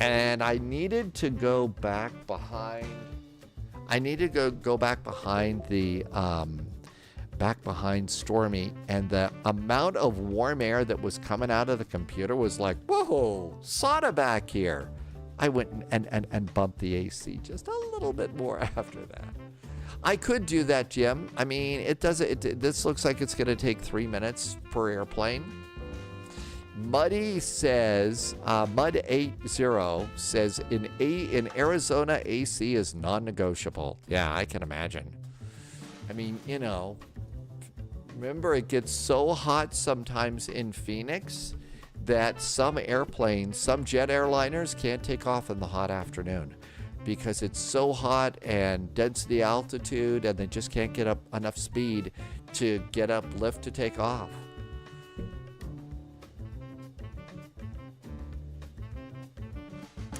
And I needed to go back behind. I needed to go back behind the, back behind Stormy, and the amount of warm air that was coming out of the computer was like, whoa, sauna back here. I went and bumped the AC just a little bit more after that. I could do that, Jim. I mean, this looks like it's going to take 3 minutes per airplane. Muddy says, Mud80 says, in Arizona, AC is non-negotiable. Yeah, I can imagine. I mean, you know, remember, it gets so hot sometimes in Phoenix that some airplanes, some jet airliners can't take off in the hot afternoon because it's so hot and density altitude, and they just can't get up enough speed to get up lift to take off.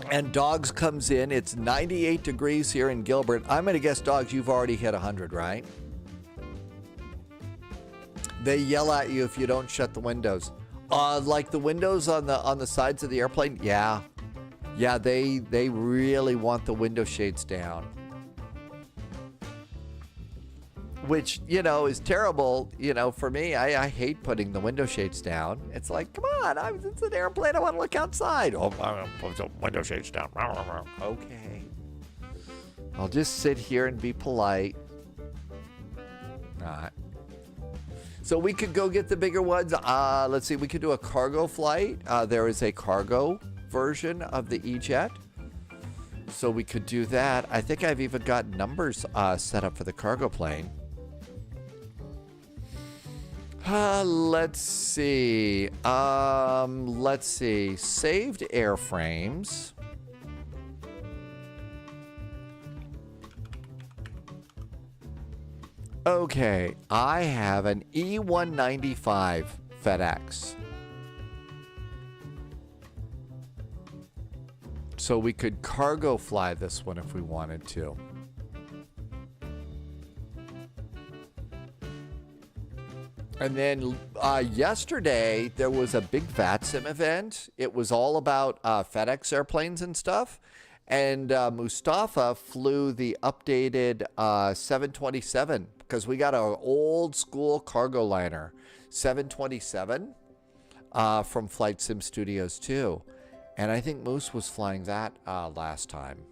And Dogs comes in. It's 98 degrees here in Gilbert. I'm going to guess, Dogs, you've already hit 100, right? They yell at you if you don't shut the windows. Like the windows on the sides of the airplane? Yeah. Yeah, they really want the window shades down. Which, you know, is terrible. You know, for me, I hate putting the window shades down. It's like, come on, it's an airplane. I want to look outside. Oh, put the window shades down. Okay. I'll just sit here and be polite. All right. So we could go get the bigger ones. Let's see. We could do a cargo flight. There is a cargo version of the E-Jet. So we could do that. I think I've even got numbers set up for the cargo plane. Let's see. Saved airframes. Okay, I have an E195 FedEx. So we could cargo fly this one if we wanted to. And then yesterday, there was a big VATSIM event. It was all about FedEx airplanes and stuff. And Mustafa flew the updated 727 because we got an old school cargo liner, 727 from Flight Sim Studios too. And I think Moose was flying that last time.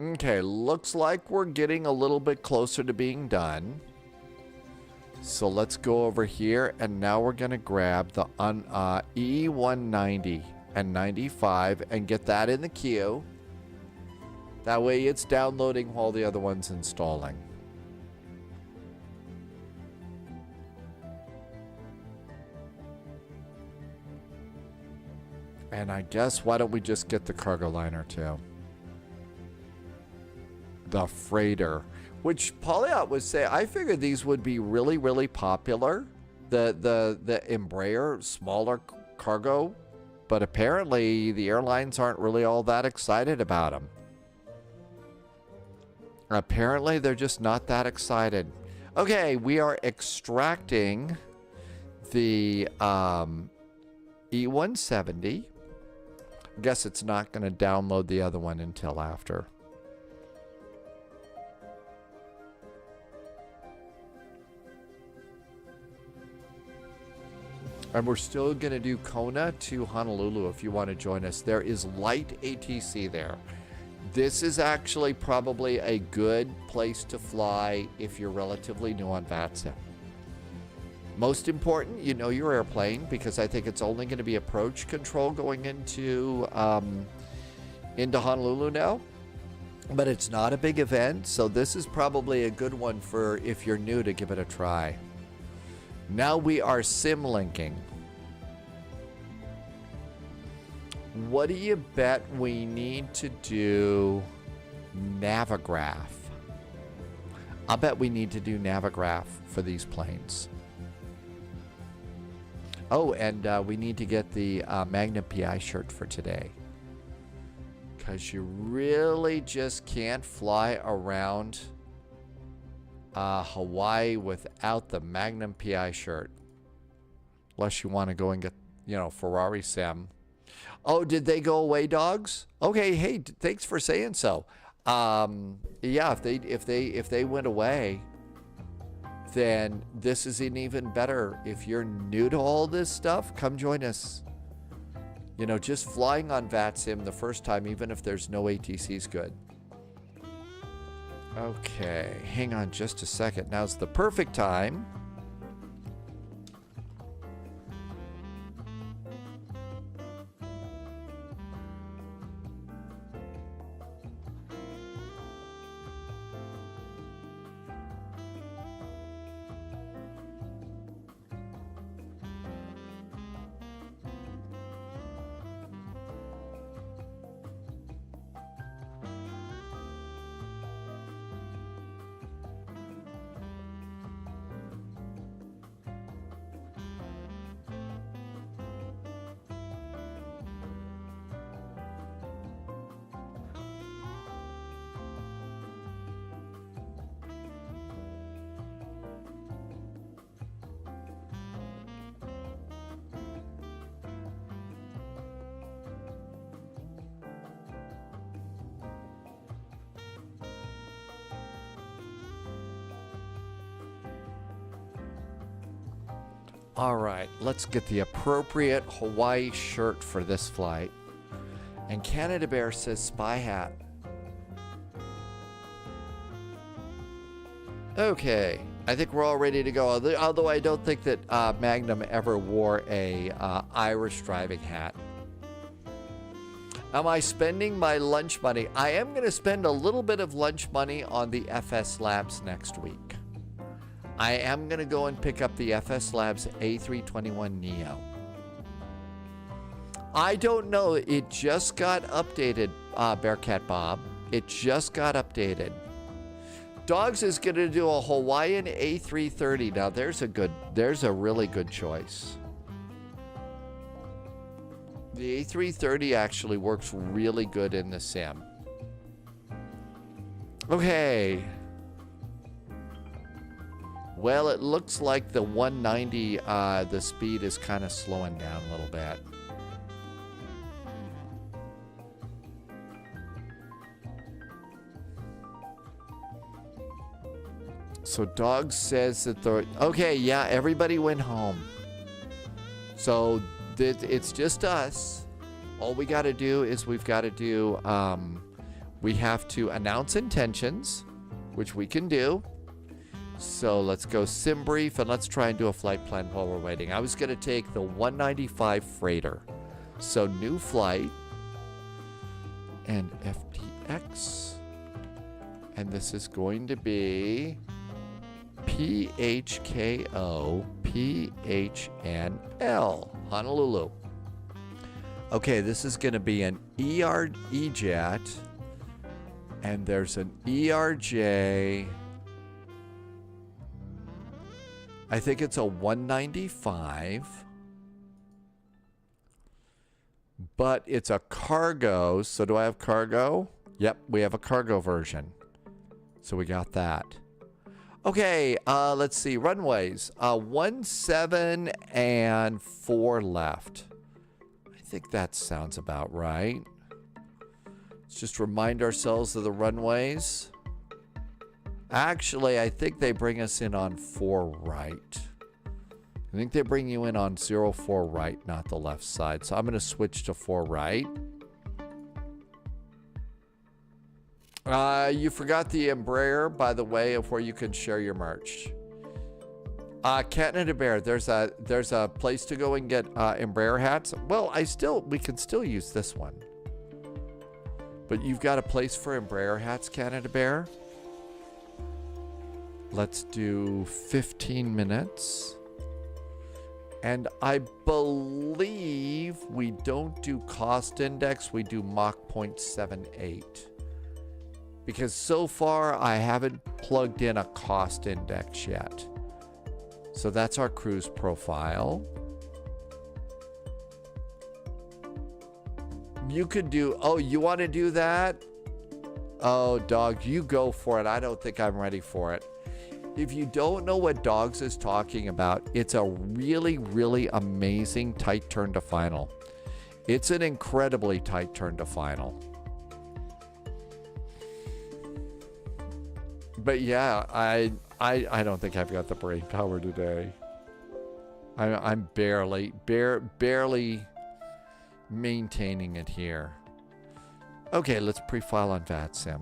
Okay, looks like we're getting a little bit closer to being done. So let's go over here, and now we're going to grab the E190 and 95 and get that in the queue. That way it's downloading while the other one's installing. And I guess, why don't we just get the cargo liner too? The freighter, which Pauliot would say, I figured these would be really, really popular. The Embraer smaller cargo, but apparently the airlines aren't really all that excited about them. Apparently they're just not that excited. Okay, we are extracting the E170. I guess it's not going to download the other one until after. And we're still going to do Kona to Honolulu if you want to join us. There is light ATC there. This is actually probably a good place to fly if you're relatively new on VATSIM. Most important, you know your airplane, because I think it's only going to be approach control going into Honolulu now. But it's not a big event, so this is probably a good one for if you're new to give it a try. Now we are sim linking. What do you bet we need to do Navigraph? I'll bet we need to do Navigraph for these planes. Oh, and we need to get the Magnum PI shirt for today. Because you really just can't fly around Hawaii without the Magnum PI shirt. Unless you want to go and get, you know, Ferrari Sim. Oh, did they go away, dogs? Okay, hey, thanks for saying so. Yeah, if they went away, then this is an even better. If you're new to all this stuff, come join us. You know, just flying on VATSIM the first time, even if there's no ATC, is good. Okay, hang on just a second. Now's the perfect time. All right, let's get the appropriate Hawaii shirt for this flight. And Canada Bear says spy hat. Okay, I think we're all ready to go. Although I don't think that Magnum ever wore a Irish driving hat. Am I spending my lunch money? I am going to spend a little bit of lunch money on the FS Labs next week. I am going to go and pick up the FS Labs A321neo. I don't know. It just got updated, Bearcat Bob. It just got updated. Dogs is going to do a Hawaiian A330. Now, there's a really good choice. The A330 actually works really good in the sim. Okay. Well, it looks like the 190, the speed is kind of slowing down a little bit. So Dog says that okay, yeah, everybody went home. So it's just us. All we got to do is we have to announce intentions, which we can do. So let's go sim brief and let's try and do a flight plan while we're waiting. I was going to take the 195 freighter. So new flight and FTX. And this is going to be PHKO PHNL, Honolulu. Okay, this is going to be an EJet, and there's an ERJ. I think it's a 195, but it's a cargo. So do I have cargo? Yep, we have a cargo version. So we got that. Okay, let's see. Runways. 17 and 4 left. I think that sounds about right. Let's just remind ourselves of the runways. Actually, I think they bring us in on 4 right. I think they bring you in on 04 right, not the left side. So I'm going to switch to 4 right. You forgot the Embraer, by the way, of where you can share your merch. Canada Bear, there's a place to go and get Embraer hats. Well, we can still use this one. But you've got a place for Embraer hats, Canada Bear? Let's do 15 minutes. And I believe we don't do cost index, we do Mach 0.78. Because so far I haven't plugged in a cost index yet. So that's our cruise profile. You could do, oh, you want to do that? Oh, Dog, you go for it. I don't think I'm ready for it. If you don't know what Dogs is talking about, it's a really, really amazing tight turn to final. It's an incredibly tight turn to final. But yeah, I don't think I've got the brain power today. I'm barely maintaining it here. Okay, let's pre-file on VATSIM.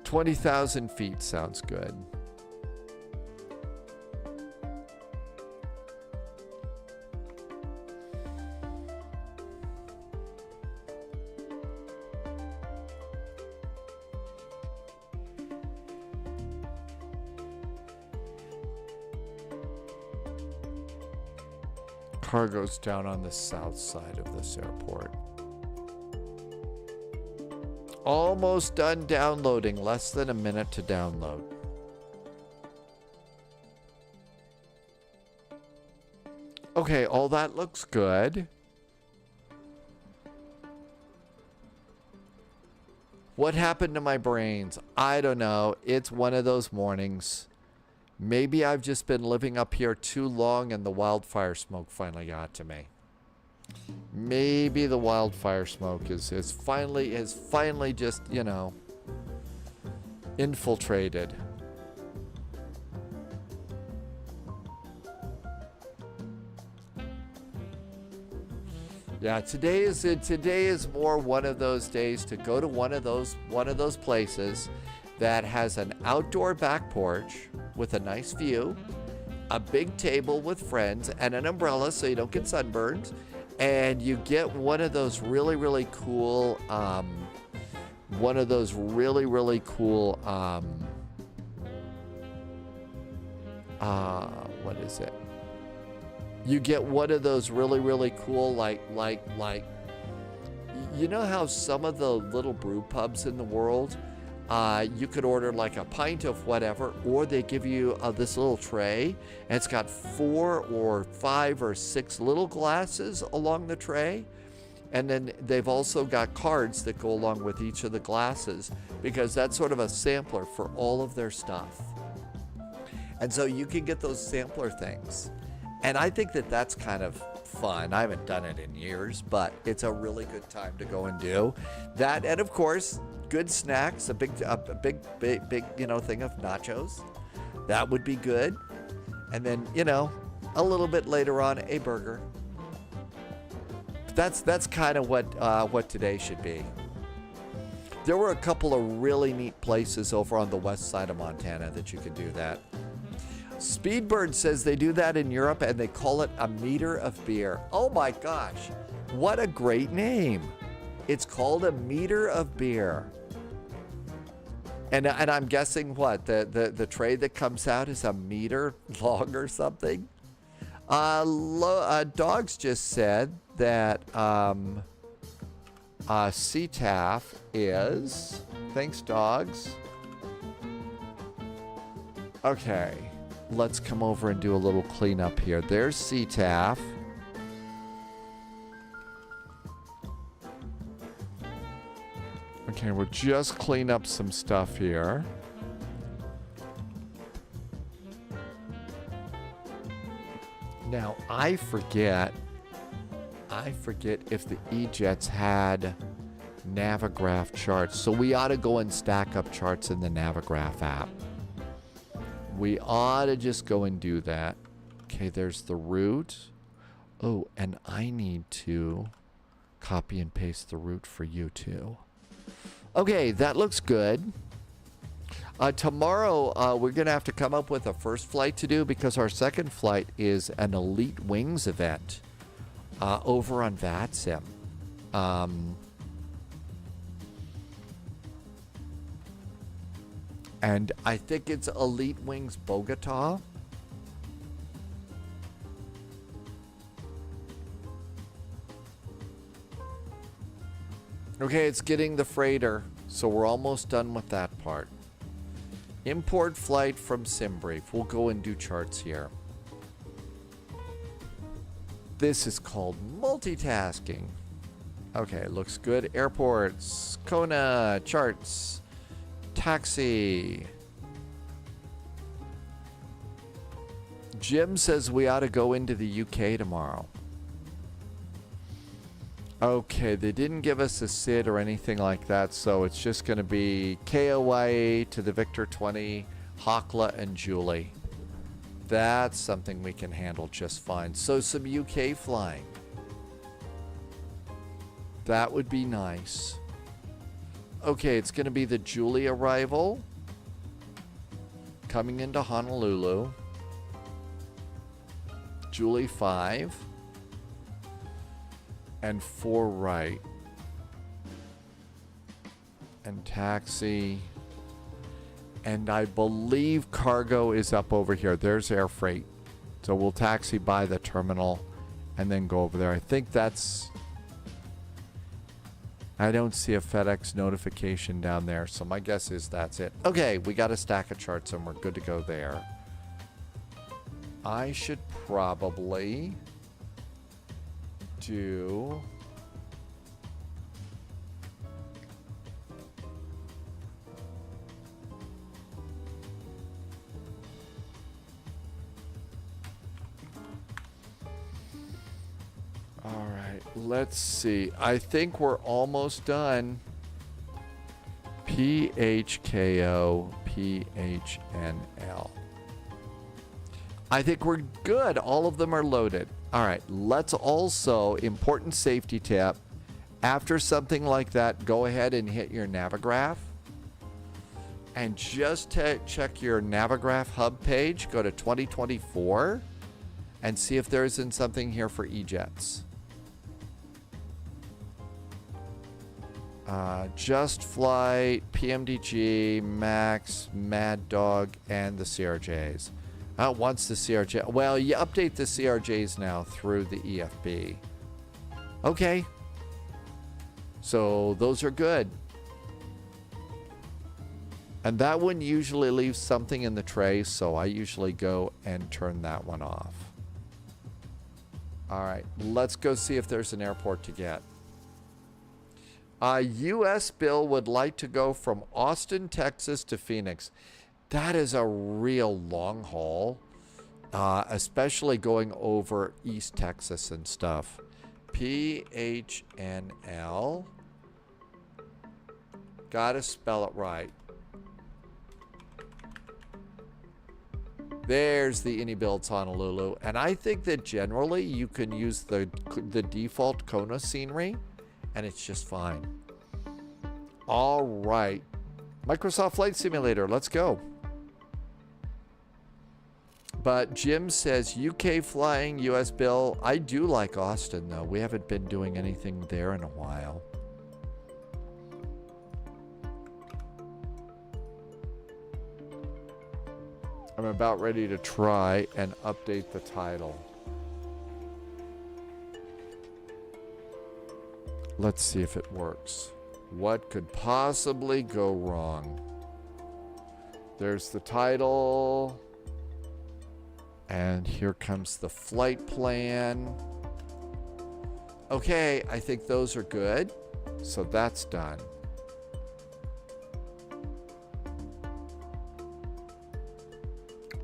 $20,000 feet sounds good. Cargo's down on the south side of this airport. Almost done downloading. Less than a minute to download. Okay, all that looks good. What happened to my brains? I don't know. It's one of those mornings. Maybe I've just been living up here too long and the wildfire smoke finally got to me. Maybe the wildfire smoke is finally just, you know, Infiltrated. Yeah, today is more one of those days to go to one of those places that has an outdoor back porch with a nice view, a big table with friends, and an umbrella so you don't get sunburned, and you get one of those really cool what is it? You get one of those really cool, like, you know how some of the little brew pubs in the world, you could order like a pint of whatever, or they give you this little tray, and it's got 4 or 5 or 6 little glasses along the tray. And then they've also got cards that go along with each of the glasses, because that's sort of a sampler for all of their stuff. And so you can get those sampler things. And I think that that's kind of fun. I haven't done it in years, but it's a really good time to go and do that. And of course, good snacks, a big thing of nachos. That would be good. And then, a little bit later on, a burger. That's kind of what today should be. There were a couple of really neat places over on the west side of Montana that you could do that. Speedbird says they do that in Europe and they call it a meter of beer. Oh my gosh, what a great name. It's called a meter of beer. And I'm guessing what, the tray that comes out is a meter long or something? Dogs just said that CTAF is, thanks dogs. Okay. Let's come over and do a little cleanup here. There's CTAF. Okay, we'll just clean up some stuff here. Now, I forget if the E-Jets had Navigraph charts. So we ought to go and stack up charts in the Navigraph app. We ought to just go and do that. Okay, there's the route. Oh, and I need to copy and paste the route for you too. Okay, that looks good. Tomorrow, we're going to have to come up with a first flight to do, because our second flight is an Elite Wings event over on VATSIM. And I think it's Elite Wings Bogota. Okay, it's getting the freighter, so we're almost done with that part. Import flight from SimBrief. We'll go and do charts here. This is called multitasking. Okay, looks good. Airports, Kona, charts, taxi. Jim says we ought to go into the UK tomorrow. Okay, they didn't give us a SID or anything like that, so it's just going to be KOYA to the Victor 20, Hakla, and Julie. That's something we can handle just fine. So some UK flying. That would be nice. Okay, it's going to be the Julie arrival. Coming into Honolulu. Julie 5. And 4 right. And taxi. And I believe cargo is up over here. There's air freight. So we'll taxi by the terminal and then go over there. I think that's... I don't see a FedEx notification down there, so my guess is that's it. Okay, we got a stack of charts and we're good to go there. I should probably do... All right, let's see. I think we're almost done. PHKO, PHNL. I think we're good. All of them are loaded. All right, let's also, important safety tip, after something like that, go ahead and hit your Navigraph. And just to check your Navigraph hub page, go to 2024 and see if there isn't something here for E-Jets. Just Flight, PMDG, Max, Mad Dog, and the CRJs. Once the CRJ, well, you update the CRJs now through the EFB. Okay. So those are good. And that one usually leaves something in the tray, so I usually go and turn that one off. All right, let's go see if there's an airport to get. U.S. Bill would like to go from Austin, Texas to Phoenix. That is a real long haul, especially going over East Texas and stuff. PHNL. Gotta spell it right. There's the Any-Builds Honolulu. And I think that generally you can use the default Kona scenery and it's just fine. All right. Microsoft Flight Simulator, let's go. But Jim says UK flying, US Bill. I do like Austin though. We haven't been doing anything there in a while. I'm about ready to try and update the title. Let's see if it works. What could possibly go wrong? There's the title. And here comes the flight plan. Okay, I think those are good. So that's done.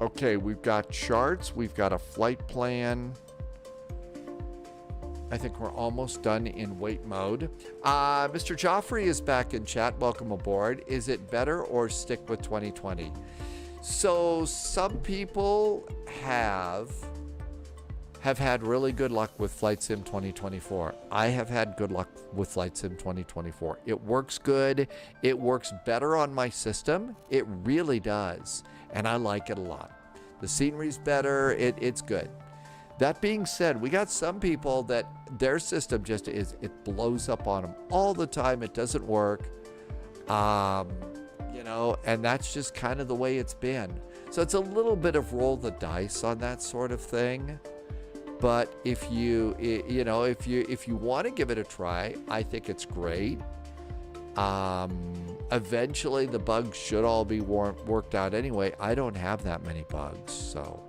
Okay, we've got charts. We've got a flight plan. I think we're almost done in wait mode. Mr. Joffrey is back in chat. Welcome aboard. Is it better or stick with 2020? So some people have had really good luck with Flight Sim 2024. I have had good luck with Flight Sim 2024. It works good. It works better on my system. It really does. And I like it a lot. The scenery's better. It's good. That being said, we got some people that their system just it blows up on them all the time. It doesn't work. You know, and that's just kind of the way it's been. So it's a little bit of roll the dice on that sort of thing. But if you want to give it a try, I think it's great. Eventually the bugs should all be worked out anyway. I don't have that many bugs, so.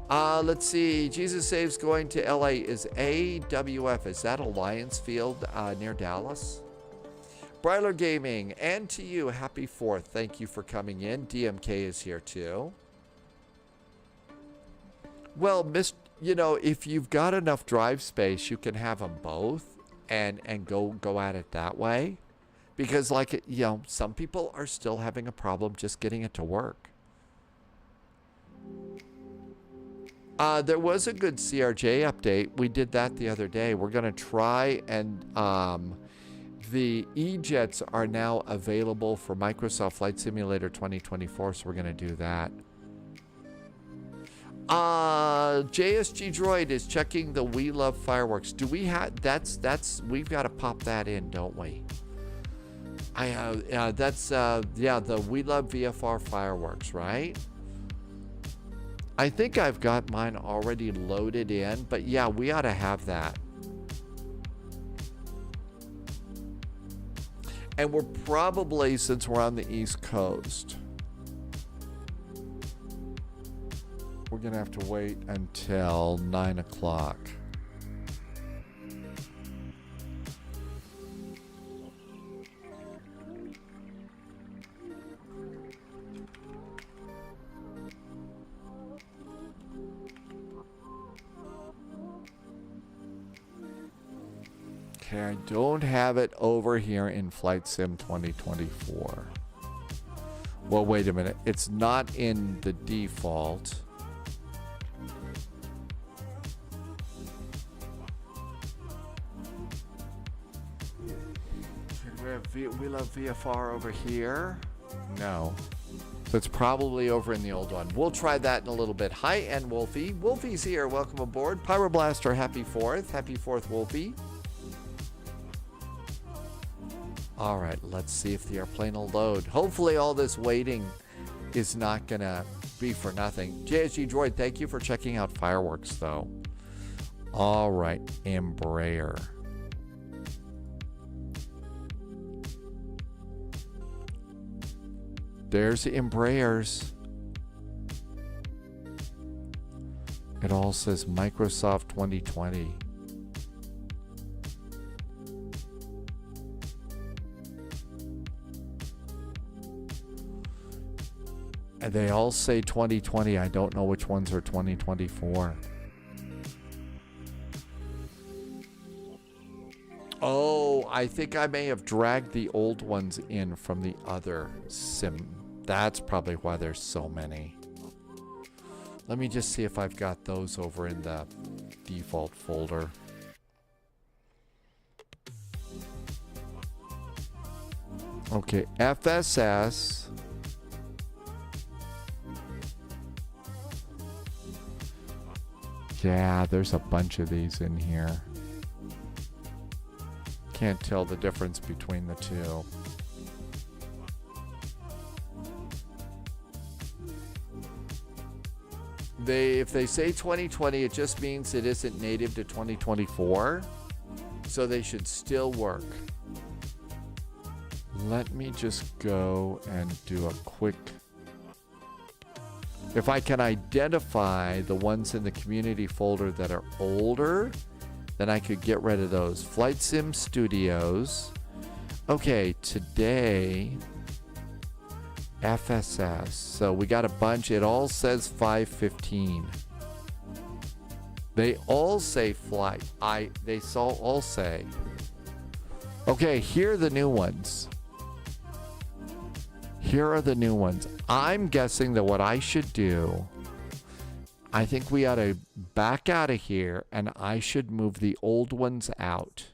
Let's see. Jesus Saves going to LA. Is AWF, is that Alliance Field near Dallas? Bryler Gaming, and to you, happy 4th. Thank you for coming in. DMK is here too. Well, you know, if you've got enough drive space, you can have them both and go at it that way. Because, like, you know, some people are still having a problem just getting it to work. There was a good CRJ update. We did that the other day. We're going to try and the E-Jets are now available for Microsoft Flight Simulator 2024, so we're going to do that. JSG Droid is checking the We Love Fireworks. Do we have we've got to pop that in, don't we? The We Love VFR Fireworks, right? I think I've got mine already loaded in, but yeah, we ought to have that. And we're probably, since we're on the East Coast, we're going to have to wait until 9 o'clock. Okay, I don't have it over here in Flight Sim 2024. Well, wait a minute. It's not in the default. We'll have VFR over here. No. So it's probably over in the old one. We'll try that in a little bit. Hi, and Wolfie. Wolfie's here. Welcome aboard. Pyroblaster, happy 4th. Happy 4th, Wolfie. All right, let's see if the airplane will load. Hopefully all this waiting is not going to be for nothing. JSG Droid, thank you for checking out fireworks, though. All right, Embraer. There's the Embraers. It all says Microsoft 2020. And they all say 2020. I don't know which ones are 2024. Oh, I think I may have dragged the old ones in from the other sim. That's probably why there's so many. Let me just see if I've got those over in the default folder. Okay, FSS. Yeah, there's a bunch of these in here. Can't tell the difference between the two. If they say 2020, it just means it isn't native to 2024. So they should still work. Let me just go and do a quick... If I can identify the ones in the community folder that are older, then I could get rid of those. Flight Sim Studios. Okay, today, FSS. So we got a bunch. It all says 515. They all say flight. They all say. Okay, here are the new ones. Here are the new ones. I'm guessing that what I should do, I think we ought to back out of here and I should move the old ones out.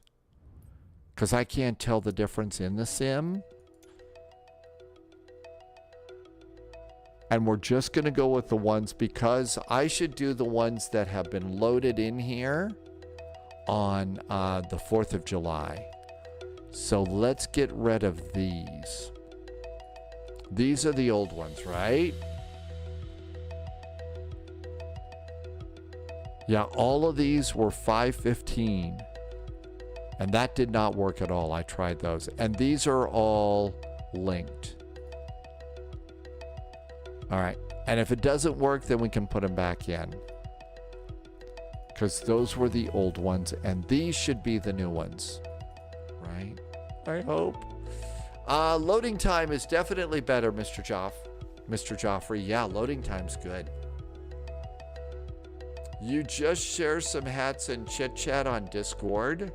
Because I can't tell the difference in the sim. And we're just going to go with the ones because I should do the ones that have been loaded in here on the 4th of July. So let's get rid of these. These are the old ones, right? Yeah, all of these were 515. And that did not work at all. I tried those. And these are all linked. All right. And if it doesn't work, then we can put them back in. Because those were the old ones. And these should be the new ones. Right? I hope. Loading time is definitely better, Mr. Joffrey. Yeah, loading time's good. You just share some hats and chit chat on Discord.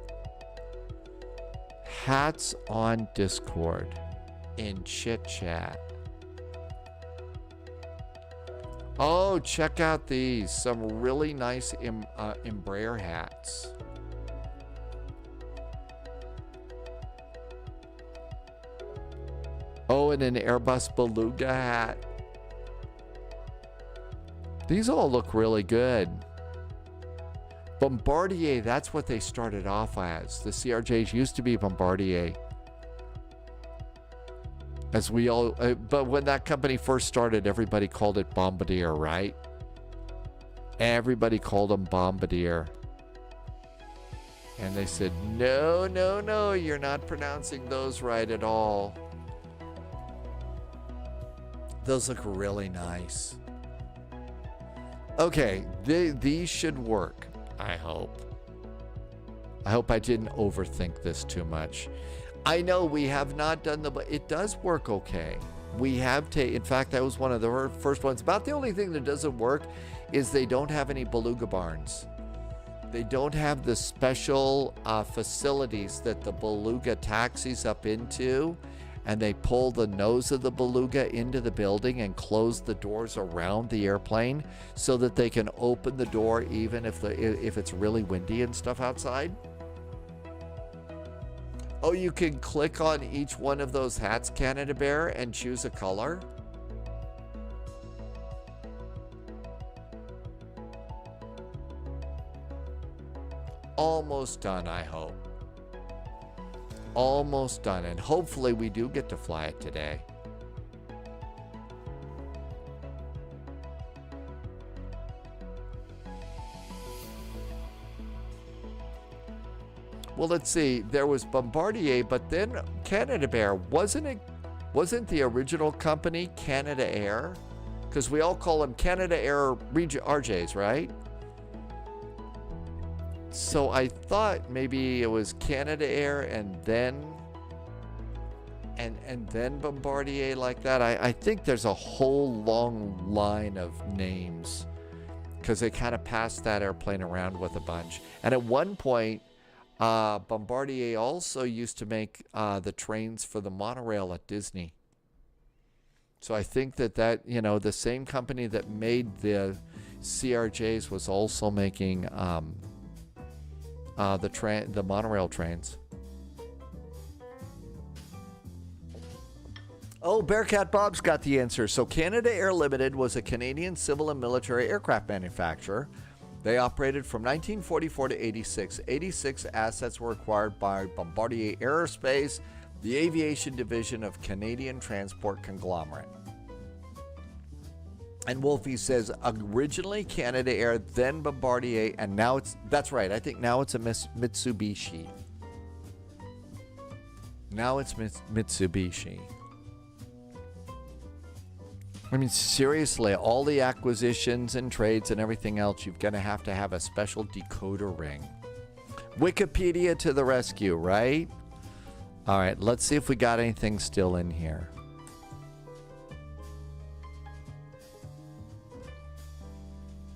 Hats on Discord in chit chat. Oh, check out these. Some really nice Embraer hats. Oh, and an Airbus Beluga hat. These all look really good. Bombardier, that's what they started off as. The CRJs used to be Bombardier. As we all, but when that company first started, everybody called it Bombardier, right? Everybody called them Bombardier. And they said, no, no, no, you're not pronouncing those right at all. Those look really nice. Okay, these should work, I hope. I hope I didn't overthink this too much. I know we have not done but it does work okay. We have in fact, that was one of the first ones. About the only thing that doesn't work is they don't have any Beluga barns. They don't have the special facilities that the Beluga taxis up into, and they pull the nose of the Beluga into the building and close the doors around the airplane so that they can open the door even if it's really windy and stuff outside. Oh, you can click on each one of those hats, Canada Bear, and choose a color. Almost done, I hope. Almost done, and hopefully we do get to fly it today. Well, let's see. There was Bombardier, but then Canada Bear, wasn't the original company Canada Air? Because we all call them Canada Air RJs, right? So I thought maybe it was Canada Air and then Bombardier like that. I think there's a whole long line of names because they kind of passed that airplane around with a bunch. And at one point, Bombardier also used to make the trains for the monorail at Disney. So I think that the same company that made the CRJs was also making the monorail trains. Oh, Bearcat Bob's got the answer. So Canada Air Limited was a Canadian civil and military aircraft manufacturer. They operated from 1944 to 86. 86 assets were acquired by Bombardier Aerospace, the aviation division of Canadian Transport Conglomerate. And Wolfie says, originally Canada Air, then Bombardier, and now that's right, I think now it's a Mitsubishi. Now it's Mitsubishi. I mean, seriously, all the acquisitions and trades and everything else, you're going to have a special decoder ring. Wikipedia to the rescue, right? All right, let's see if we got anything still in here.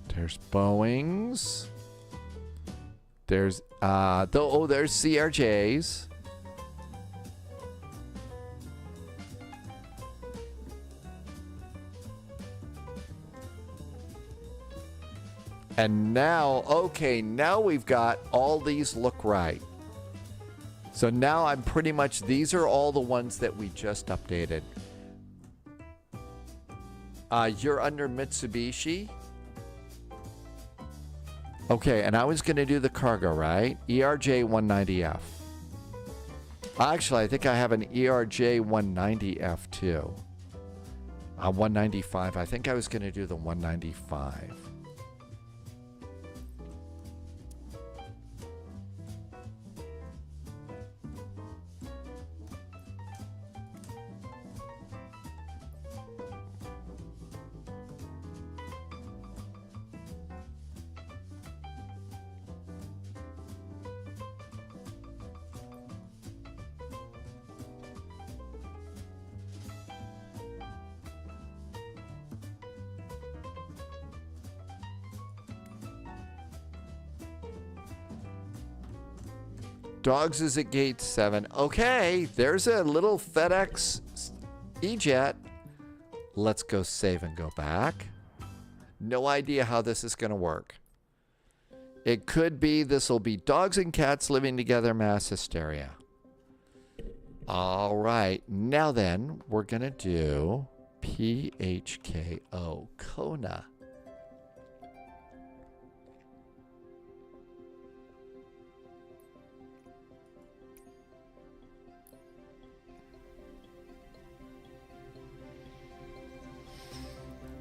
There's Boeings. There's there's CRJs. And now, okay, now we've got all these look right. So now I'm pretty much, these are all the ones that we just updated. You're under Mitsubishi. Okay, and I was going to do the cargo, right? ERJ 190F. Actually, I think I have an ERJ 190F too. 195. I think I was going to do the 195. Dogs is at gate 7. Okay, there's a little FedEx E-Jet. Let's go save and go back. No idea how this is going to work. It could be this will be dogs and cats living together, mass hysteria. All right, now then, we're going to do PHKO, Kona.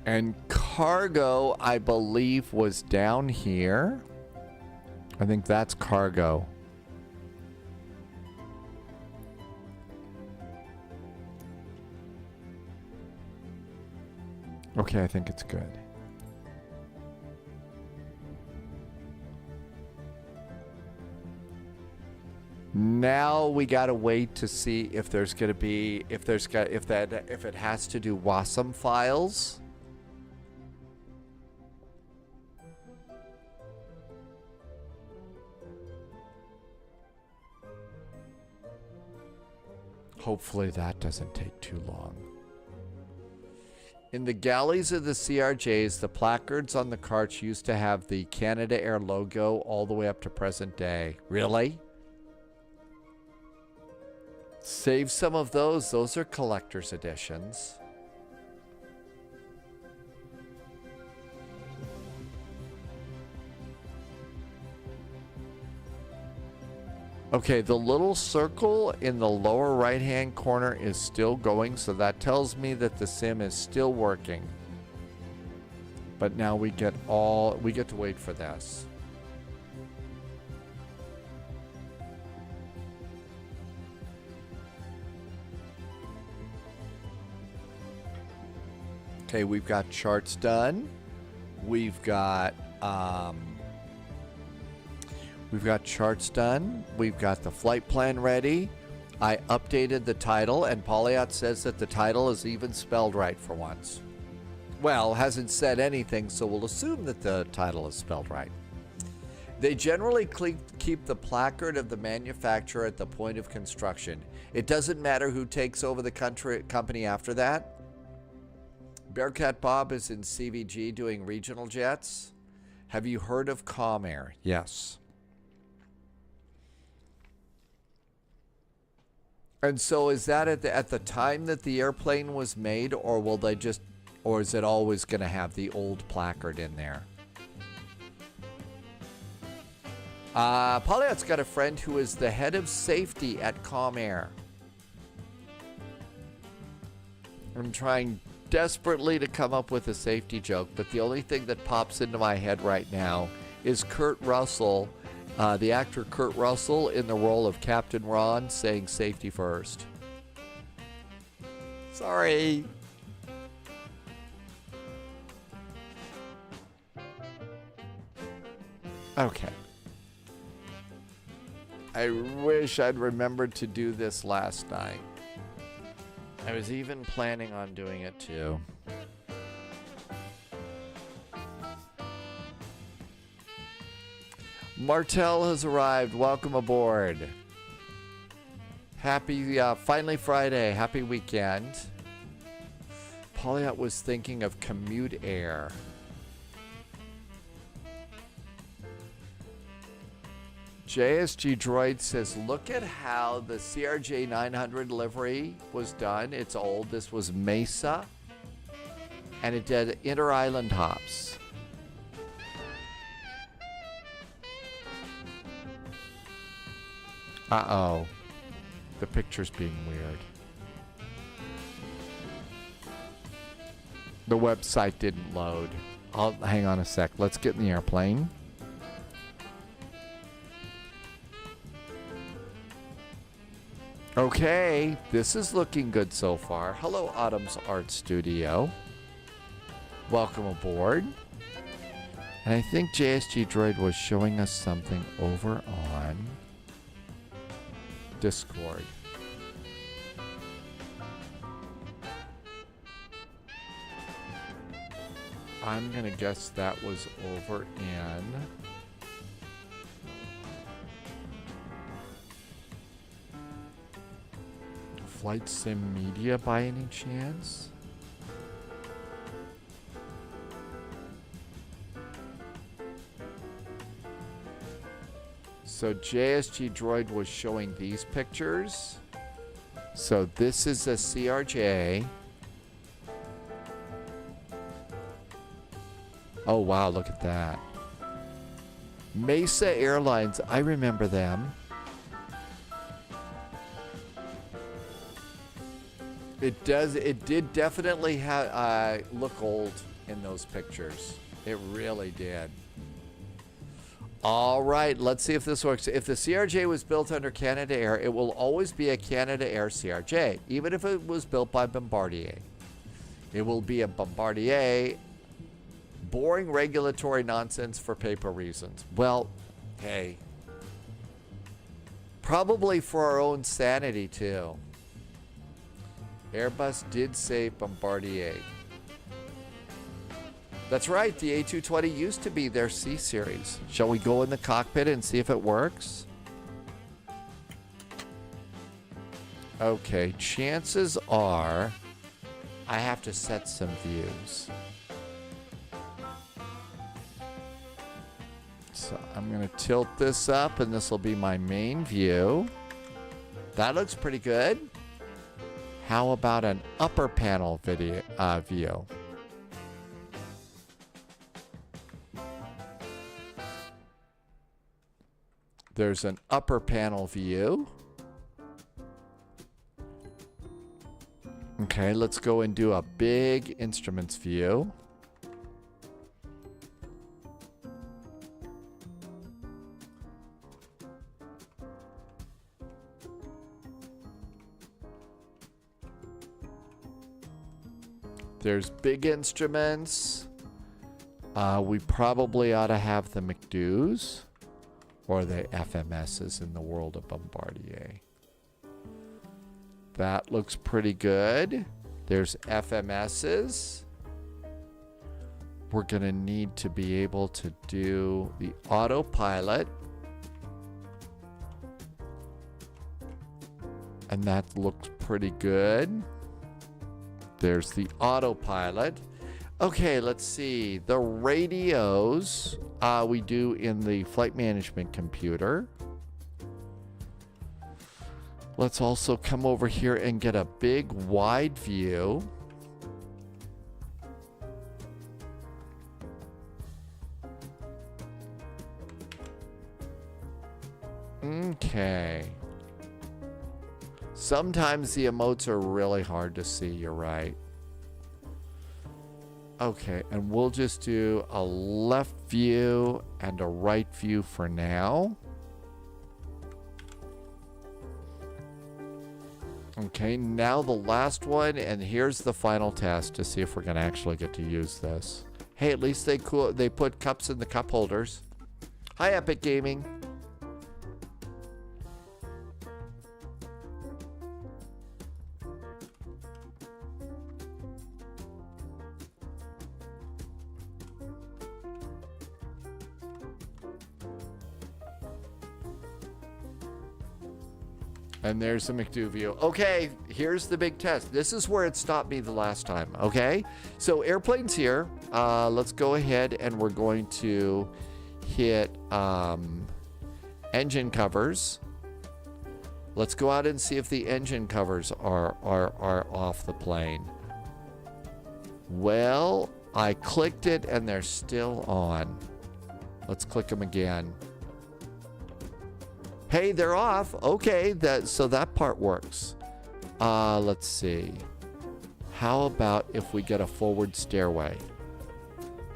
And cargo, I believe, was down here. I think that's cargo. Okay, I think it's good. Now we gotta wait to see if there's gonna be if it has to do WASM files. Hopefully that doesn't take too long. In the galleys of the CRJs, the placards on the carts used to have the Canada Air logo all the way up to present day. Really? Save some of those. Those are collector's editions. Okay, the little circle in the lower right-hand corner is still going, so that tells me that the sim is still working. But now we get to wait for this. Okay, we've got charts done. We've got charts done. We've got the flight plan ready. I updated the title, and Polyot says that the title is even spelled right for once. Well, hasn't said anything, so we'll assume that the title is spelled right. They generally keep the placard of the manufacturer at the point of construction. It doesn't matter who takes over the company after that. Bearcat Bob is in CVG doing regional jets. Have you heard of Comair? Yes. And so is that at the time that the airplane was made, or will they just, or is it always going to have the old placard in there? Polyot's got a friend who is the head of safety at Comair. I'm trying desperately to come up with a safety joke, but the only thing that pops into my head right now is Kurt Russell, the actor Kurt Russell in the role of Captain Ron saying safety first. Sorry. Okay. I wish I'd remembered to do this last night. I was even planning on doing it too. Martel has arrived. Welcome aboard. Happy, finally Friday. Happy weekend. Polyot was thinking of Commute Air. JSG Droid says, look at how the CRJ 900 livery was done. It's old. This was Mesa. And it did inter-island hops. Uh-oh. The picture's being weird. The website didn't load. Hang on a sec. Let's get in the airplane. Okay, this is looking good so far. Hello, Autumn's Art Studio. Welcome aboard. And I think JSG Droid was showing us something over on Discord. I'm gonna guess that was over in Flight Sim Media by any chance? So JSG Droid was showing these pictures. So this is a CRJ. Oh wow, look at that. Mesa Airlines, I remember them. It did definitely look old in those pictures. It really did. All right, let's see if this works. If the CRJ was built under Canada Air, it will always be a Canada Air CRJ, even if it was built by Bombardier. It will be a Bombardier. Boring regulatory nonsense for paper reasons. Well, hey. Probably for our own sanity, too. Airbus did save Bombardier. That's right, the A220 used to be their C series. Shall we go in the cockpit and see if it works? Okay, chances are I have to set some views. So I'm going to tilt this up, and this will be my main view. That looks pretty good. How about an upper panel view? There's an upper panel view. Okay, let's go and do a big instruments view. There's big instruments. We probably ought to have the McDoos or the FMSs in the world of Bombardier. That looks pretty good. There's FMSs. We're going to need to be able to do the autopilot. And that looks pretty good. There's the autopilot. Okay, let's see. The radios we do in the flight management computer. Let's also come over here and get a big wide view. Okay. Sometimes the emotes are really hard to see, you're right. Okay, and we'll just do a left view and a right view for now. Okay, now the last one, and here's the final test to see if we're going to actually get to use this. Hey, at least they put cups in the cup holders. Hi, Epic Gaming. And there's the McDo view. Okay, here's the big test. This is where it stopped me the last time, okay? So airplane's here. Let's go ahead and we're going to hit engine covers. Let's go out and see if the engine covers are off the plane. Well, I clicked it and they're still on. Let's click them again. Hey, they're off. Okay, so that part works. Let's see. How about if we get a forward stairway?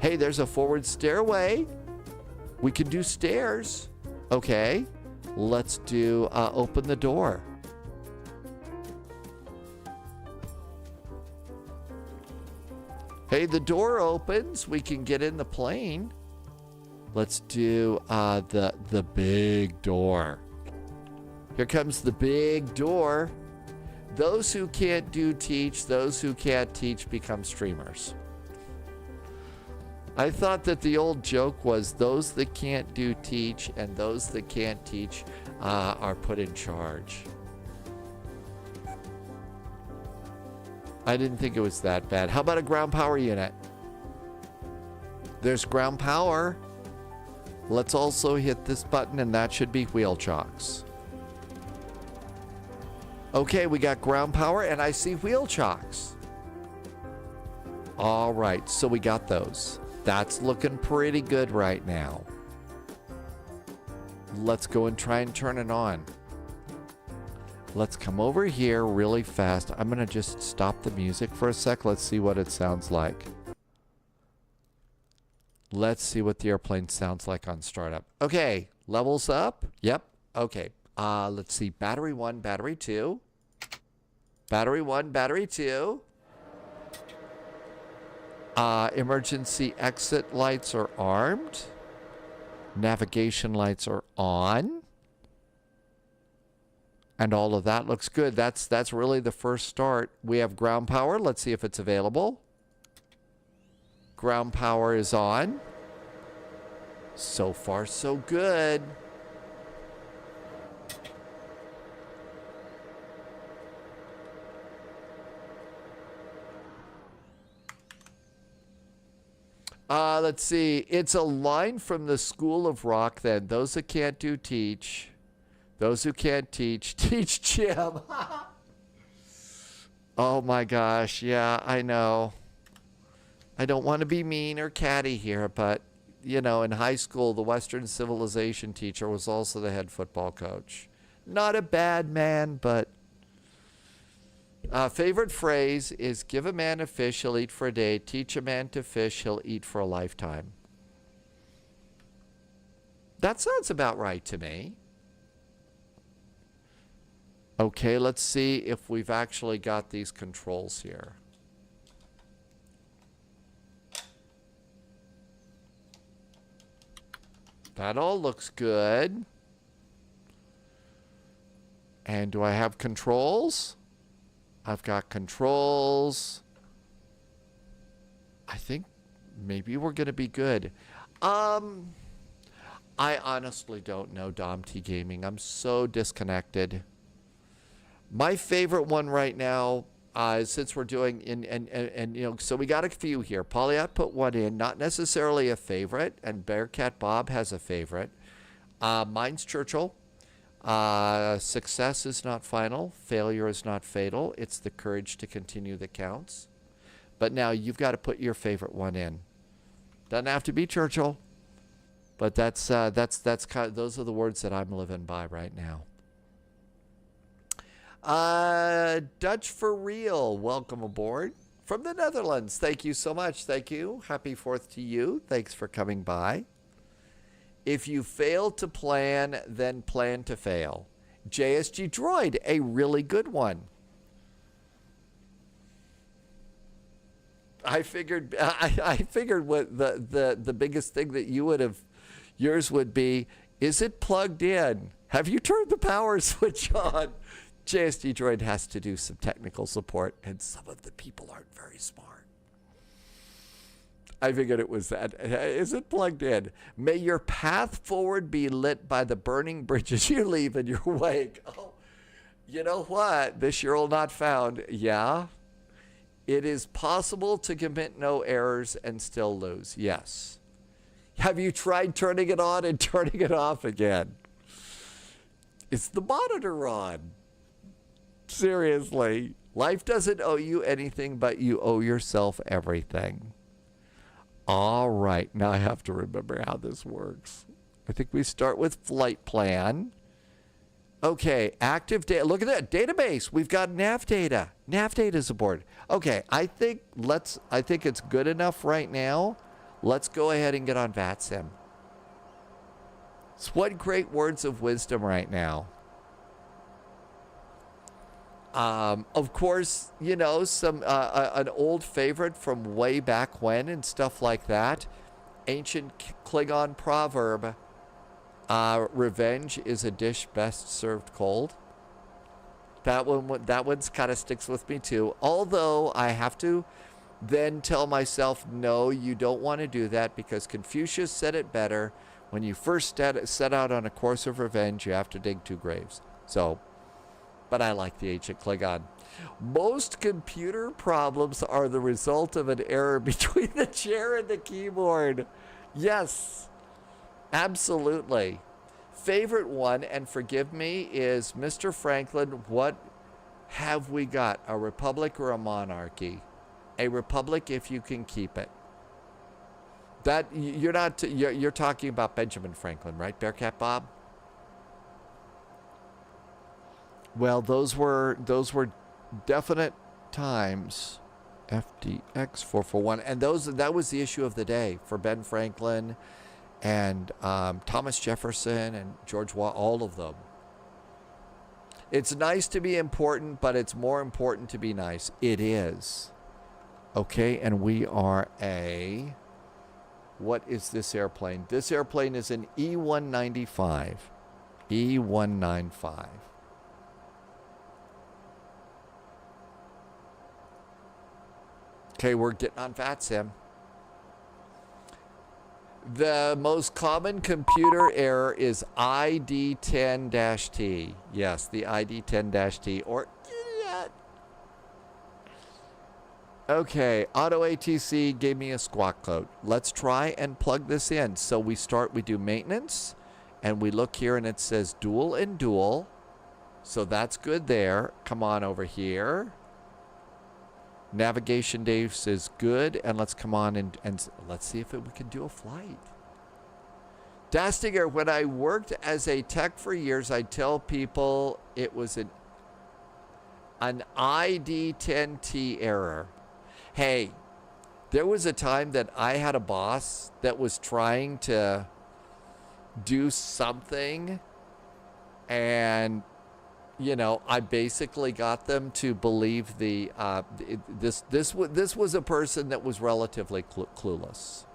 Hey, there's a forward stairway. We can do stairs. Okay, let's do open the door. Hey, the door opens. We can get in the plane. Let's do the big door. Here comes the big door. Those who can't do teach, those who can't teach become streamers. I thought that the old joke was those that can't do teach and those that can't teach are put in charge. I didn't think it was that bad. How about a ground power unit? There's ground power. Let's also hit this button and that should be wheel chocks. Okay, we got ground power and I see wheel chocks. All right, so we got those. That's looking pretty good right now. Let's go and try and turn it on. Let's come over here really fast. I'm going to just stop the music for a sec. Let's see what it sounds like. Let's see what the airplane sounds like on startup. Okay, levels up. Yep. Okay. Let's see. Battery 1, battery 2. Battery 1, battery 2. Emergency exit lights are armed. Navigation lights are on. And all of that looks good. That's really the first start. We have ground power. Let's see if it's available. Ground power is on. So far, so good. Let's see. It's a line from the School of Rock then. Those that can't do teach. Those who can't teach, teach Jim. Oh my gosh. Yeah, I know. I don't want to be mean or catty here, but, you know, in high school, the Western Civilization teacher was also the head football coach. Not a bad man, but... favorite phrase is, give a man a fish, he'll eat for a day. Teach a man to fish, he'll eat for a lifetime. That sounds about right to me. Okay, let's see if we've actually got these controls here. That all looks good. And do I have controls? I've got controls. I think maybe we're going to be good. I honestly don't know, Dom T Gaming. I'm so disconnected. My favorite one right now, since we're doing, and you know, so we got a few here. Polyat put one in, not necessarily a favorite, and Bearcat Bob has a favorite. Mine's Churchill. Success is not final. Failure is not fatal. It's the courage to continue that counts. But now you've got to put your favorite one in. Doesn't have to be Churchill, but that's kind of, those are the words that I'm living by right now. Dutch for real, welcome aboard from the Netherlands. Thank you so much. Thank you. Happy 4th to you. Thanks for coming by. If you fail to plan, then plan to fail. JSG Droid, a really good one. I figured what the biggest thing that you would have, yours would be, is it plugged in? Have you turned the power switch on? JSG Droid has to do some technical support, and some of the people aren't very smart. I figured it was that. Is it plugged in? May your path forward be lit by the burning bridges you leave in your wake. Oh, you know what? This year will not found. Yeah. It is possible to commit no errors and still lose. Yes. Have you tried turning it on and turning it off again? Is the monitor on? Seriously. Life doesn't owe you anything, but you owe yourself everything. All right. Now I have to remember how this works. I think we start with flight plan. Okay. Active data. Look at that. Database. We've got nav data. Nav data is aboard. Okay. I think it's good enough right now. Let's go ahead and get on VATSIM. It's what great words of wisdom right now. Of course, you know, some an old favorite from way back when and stuff like that. Ancient Klingon proverb, revenge is a dish best served cold. That one's kind of sticks with me too. Although I have to then tell myself, no, you don't want to do that, because Confucius said it better. When you first set out on a course of revenge, you have to dig 2 graves. So... but I like the ancient Klingon. Most computer problems are the result of an error between the chair and the keyboard. Yes, absolutely. Favorite one, and forgive me, is Mr. Franklin, what have we got? A republic or a monarchy? A republic if you can keep it. That you're talking about Benjamin Franklin, right, Bearcat Bob? Well, those were definite times. FDX 441, and that was the issue of the day for Ben Franklin and Thomas Jefferson and George Washington, all of them. It's nice to be important, but it's more important to be nice. It is. Okay, and we are a... what is this airplane? This airplane is an E195. E195. Okay, we're getting on VATSIM. The most common computer error is ID10-T. Yes, the ID10-T, or idiot. Okay, Auto ATC gave me a squawk code. Let's try and plug this in. So we do maintenance, and we look here and it says dual and dual. So that's good there. Come on over here. Navigation Dave says good, and let's come on and let's see if we can do a flight. Dastinger, when I worked as a tech for years, I'd tell people it was an ID10T error. Hey, there was a time that I had a boss that was trying to do something, and you know, I basically got them to believe this was a person that was relatively clueless.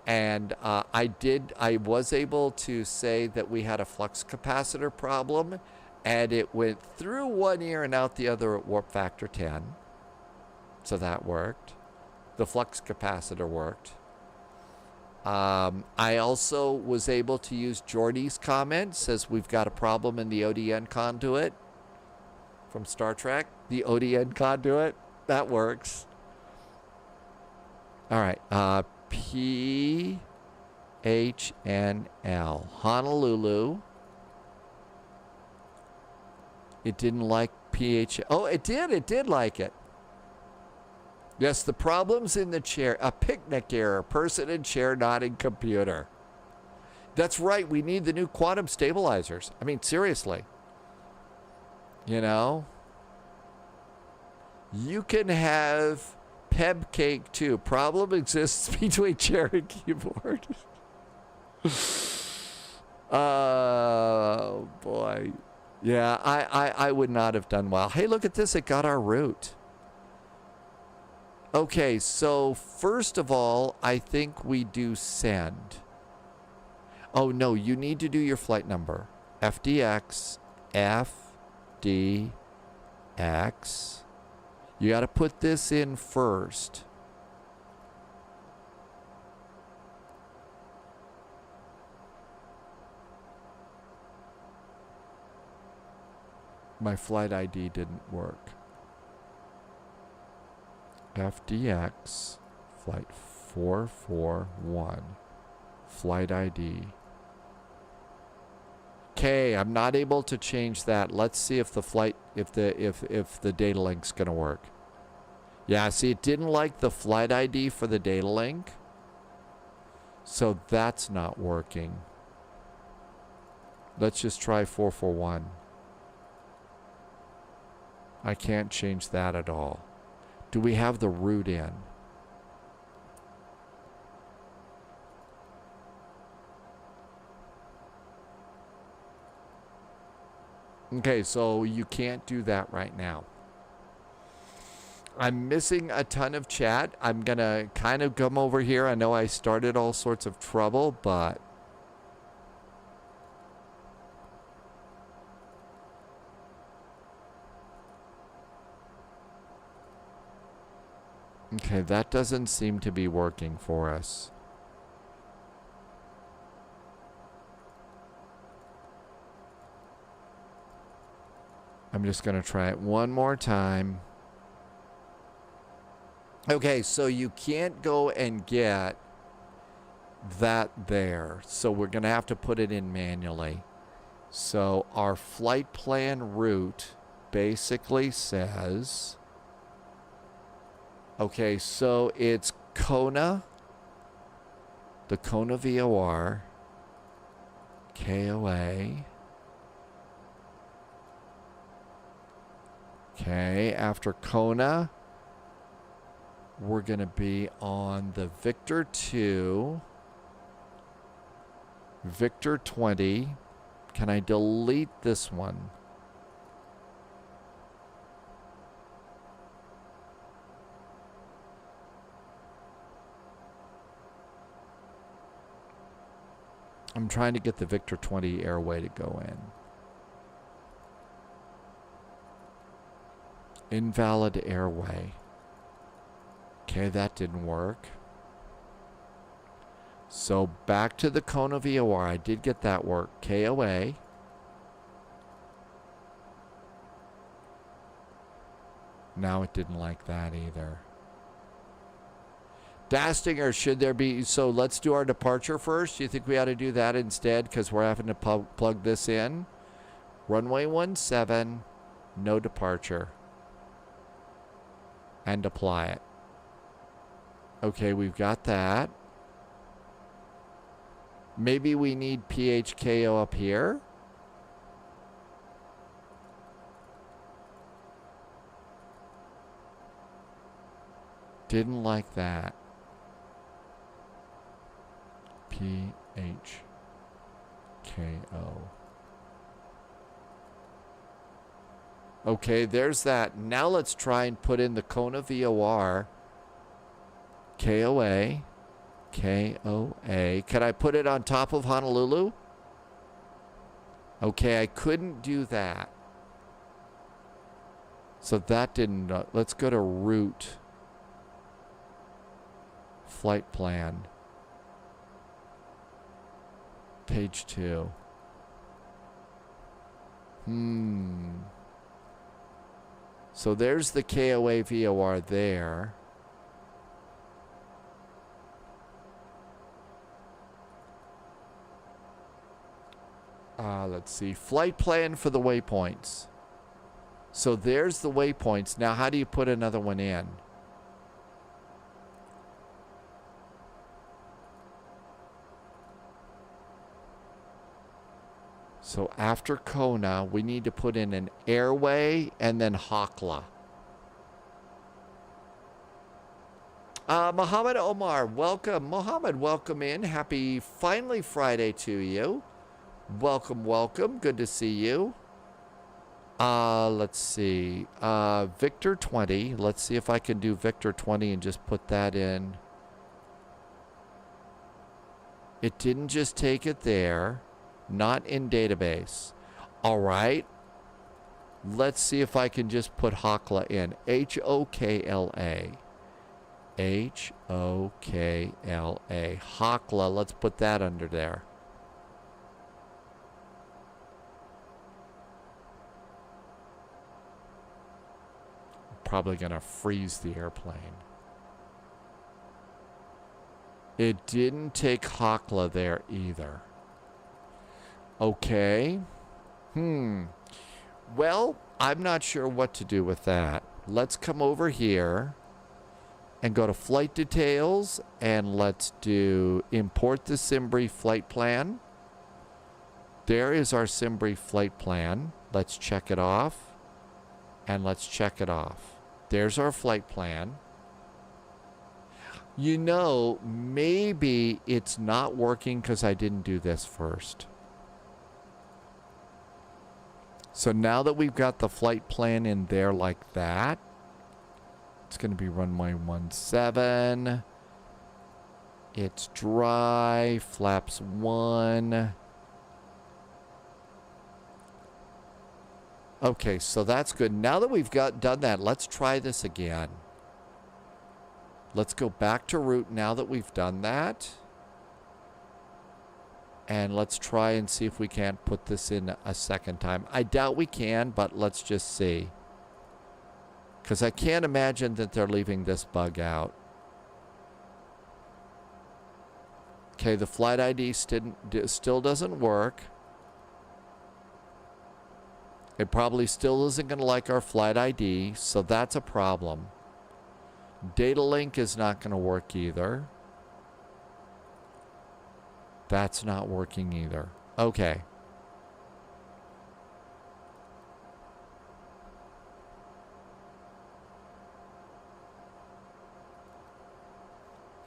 And I was able to say that we had a flux capacitor problem, and it went through one ear and out the other at warp factor 10. So that worked. The flux capacitor worked. I also was able to use Jordy's comment, says we've got a problem in the ODN conduit from Star Trek. The ODN conduit, that works. All right, PHNL, Honolulu. It didn't like Oh, it did like it. Yes, the problem's in the chair. A picnic error. Person in chair nodding computer. That's right. We need the new quantum stabilizers. I mean, seriously. You know? You can have Peb cake too. Problem exists between chair and keyboard. Oh, boy. Yeah, I would not have done well. Hey, look at this. It got our route. Okay, so first of all, I think we do send. Oh, no, you need to do your flight number. FDX, FDX. You got to put this in first. My flight ID didn't work. FDX, flight 441, flight ID. Okay, I'm not able to change that. Let's see if the flight, if the data link's gonna work. Yeah, see, it didn't like the flight ID for the data link, so that's not working. Let's just try 441. I can't change that at all. Do we have the route in? Okay, so you can't do that right now. I'm missing a ton of chat. I'm gonna kind of come over here. I know I started all sorts of trouble, but okay, that doesn't seem to be working for us. I'm just going to try it one more time. Okay, so you can't go and get that there. So we're going to have to put it in manually. So our flight plan route basically says... Okay, so it's Kona, the Kona VOR, KOA. Okay, after Kona, we're going to be on the Victor 2, Victor 20. Can I delete this one? I'm trying to get the Victor 20 airway to go in. Invalid airway. Okay, that didn't work. So back to the Kona VOR. I did get that work. KOA. Now it didn't like that either. Dastinger, should there be... So let's do our departure first. You think we ought to do that instead because we're having to plug this in? Runway 17, no departure. And apply it. Okay, we've got that. Maybe we need PHKO up here. Didn't like that. PHKO. Okay, there's that. Now let's try and put in the Kona VOR. KOA. KOA. Can I put it on top of Honolulu? Okay, I couldn't do that. So that didn't... let's go to route. Flight plan. Page 2. So there's the KOA VOR there. Let's see. Flight plan for the waypoints. So there's the waypoints. Now how do you put another one in? So after Kona, we need to put in an airway and then Hakla. Muhammad Omar, welcome. Muhammad, welcome in. Happy finally Friday to you. Welcome, welcome. Good to see you. Let's see. Victor 20. Let's see if I can do Victor 20 and just put that in. It didn't just take it there. Not in database. All right. Let's see if I can just put Hakla in. H-O-K-L-A. H-O-K-L-A. Hakla. Let's put that under there. Probably going to freeze the airplane. It didn't take Hakla there either. Okay. Well, I'm not sure what to do with that. Let's come over here and go to flight details and let's do import the Simbri flight plan. There is our Simbri flight plan. Let's check it off and let's check it off. There's our flight plan. You know, maybe it's not working because I didn't do this first. So now that we've got the flight plan in there like that, it's going to be runway 17. It's dry, flaps 1. Okay, so that's good. Now that we've done that, let's try this again. Let's go back to route now that we've done that. And let's try and see if we can't put this in a second time. I doubt we can, but let's just see. Because I can't imagine that they're leaving this bug out. Okay, the flight ID still doesn't work. It probably still isn't going to like our flight ID, so that's a problem. Data link is not going to work either. That's not working either. Okay.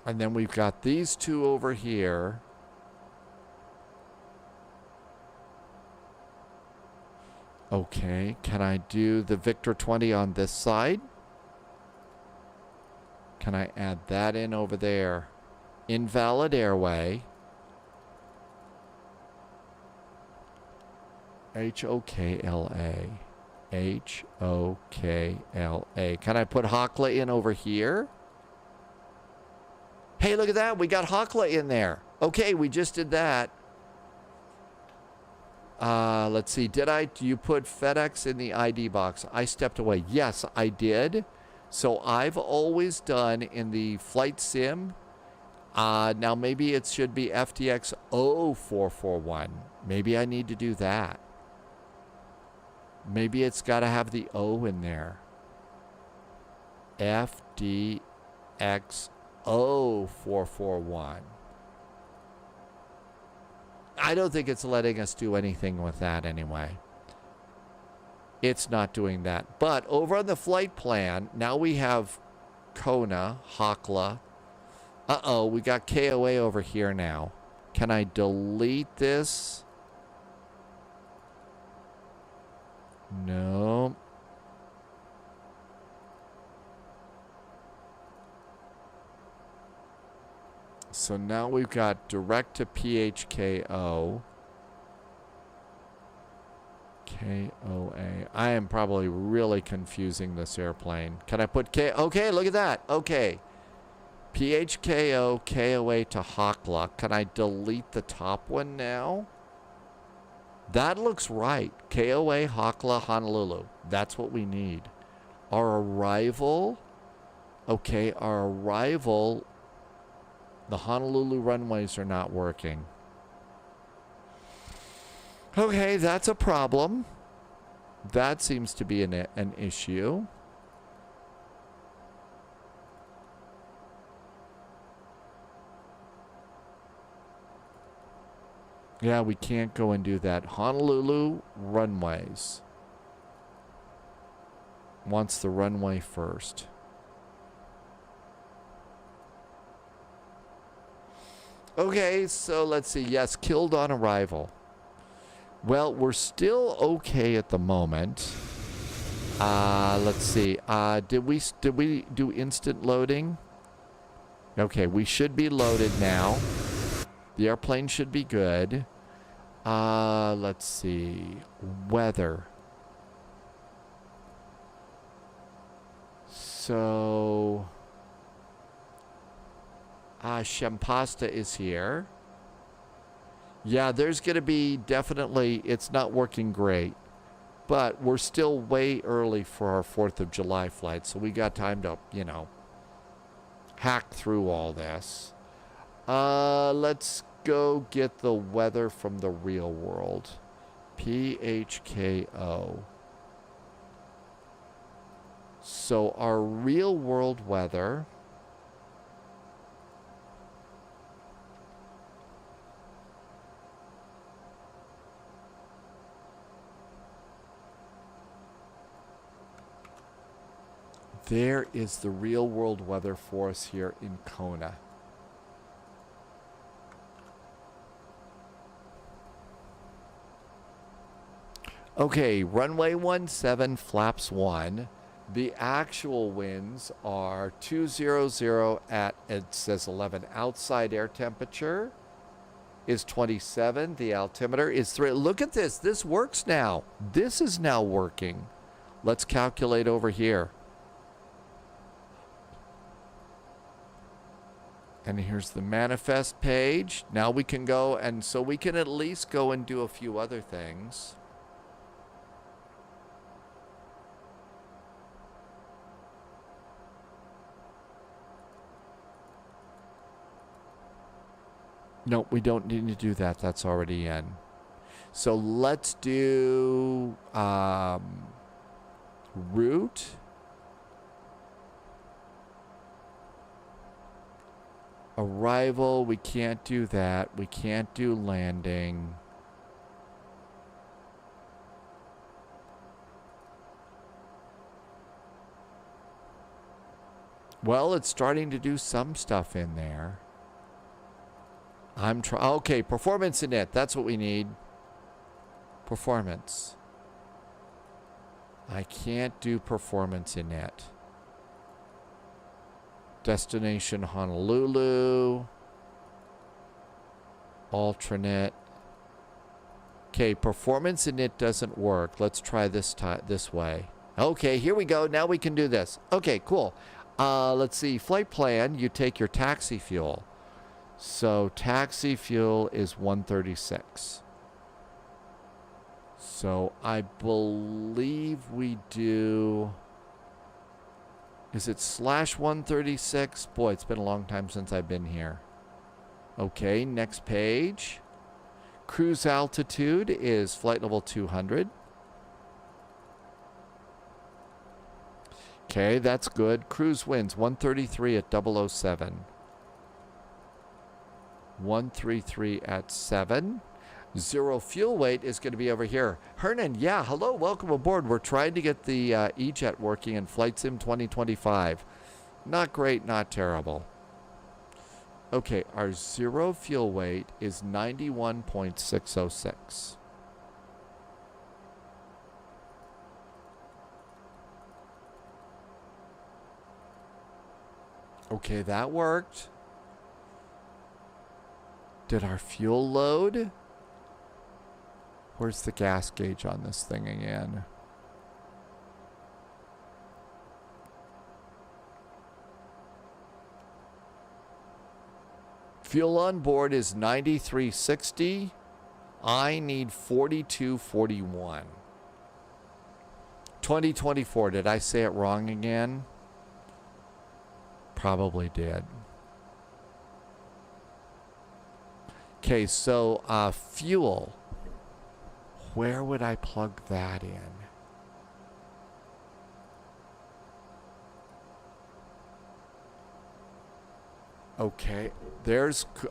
And then we've got these two over here. Okay, can I do the Victor 20 on this side? Can I add that in over there? Invalid airway. H-O-K-L-A. H-O-K-L-A. Can I put Hakla in over here? Hey, look at that. We got Hakla in there. Okay, we just did that. Let's see. Do you put FedEx in the ID box? I stepped away. Yes, I did. So I've always done in the flight sim. Now maybe it should be FDX 0441. Maybe I need to do that. Maybe it's got to have the O in there. FDX 0441. I don't think it's letting us do anything with that anyway. It's not doing that. But over on the flight plan, now we have Kona, Hakla. Uh-oh, we got KOA over here now. Can I delete this? No. So now we've got direct to PHKO. KOA. I am probably really confusing this airplane. Can I put K? Okay, look at that. Okay. PHKO, KOA to Hakla. Can I delete the top one now? That looks right. KOA, Hakla, Honolulu. That's what we need. Our arrival. Okay, our arrival. The Honolulu runways are not working. Okay, that's a problem. That seems to be an issue. Yeah, we can't go and do that. Honolulu runways. Wants the runway first. Okay, so let's see. Yes, killed on arrival. Well, we're still okay at the moment. Let's see. Did we do instant loading? Okay, we should be loaded now. The airplane should be good. Let's see. Weather. So, Shempasta is here. Yeah, there's going to be definitely, it's not working great. But we're still way early for our 4th of July flight. So we got time to, you know, hack through all this. Let's go get the weather from the real world. PHKO. So our real world weather. There is the real world weather for us here in Kona. Okay, runway 17, flaps 1. The actual winds are 200 at, it says 11. Outside air temperature is 27. The altimeter is 3. Look at this. This works now. This is now working. Let's calculate over here. And here's the manifest page. Now we can go, and so we can at least go and do a few other things. No, we don't need to do that. That's already in. So let's do route. Arrival, we can't do that. We can't do landing. Well, it's starting to do some stuff in there. Okay, performance in it. That's what we need. Performance. I can't do performance in it. Destination Honolulu. Alternate. Okay, performance in it doesn't work. Let's try this way. Okay, here we go. Now we can do this. Okay, cool. Let's see. Flight plan, you take your taxi fuel. So taxi fuel is 136. So I believe we do... Is it /136? Boy, it's been a long time since I've been here. Okay, next page. Cruise altitude is flight level 200. Okay, that's good. Cruise winds 133 at 007. 133 at 7. Zero fuel weight is going to be over here. Hernan, yeah, hello, welcome aboard. We're trying to get the E-Jet working in Flight Sim 2025. Not great, not terrible. Okay, our zero fuel weight is 91.606. Okay, that worked. Did our fuel load? Where's the gas gauge on this thing again? Fuel on board is 9360. I need 4241. 2024. Did I say it wrong again? Probably did. Okay, so fuel. Where would I plug that in? Okay,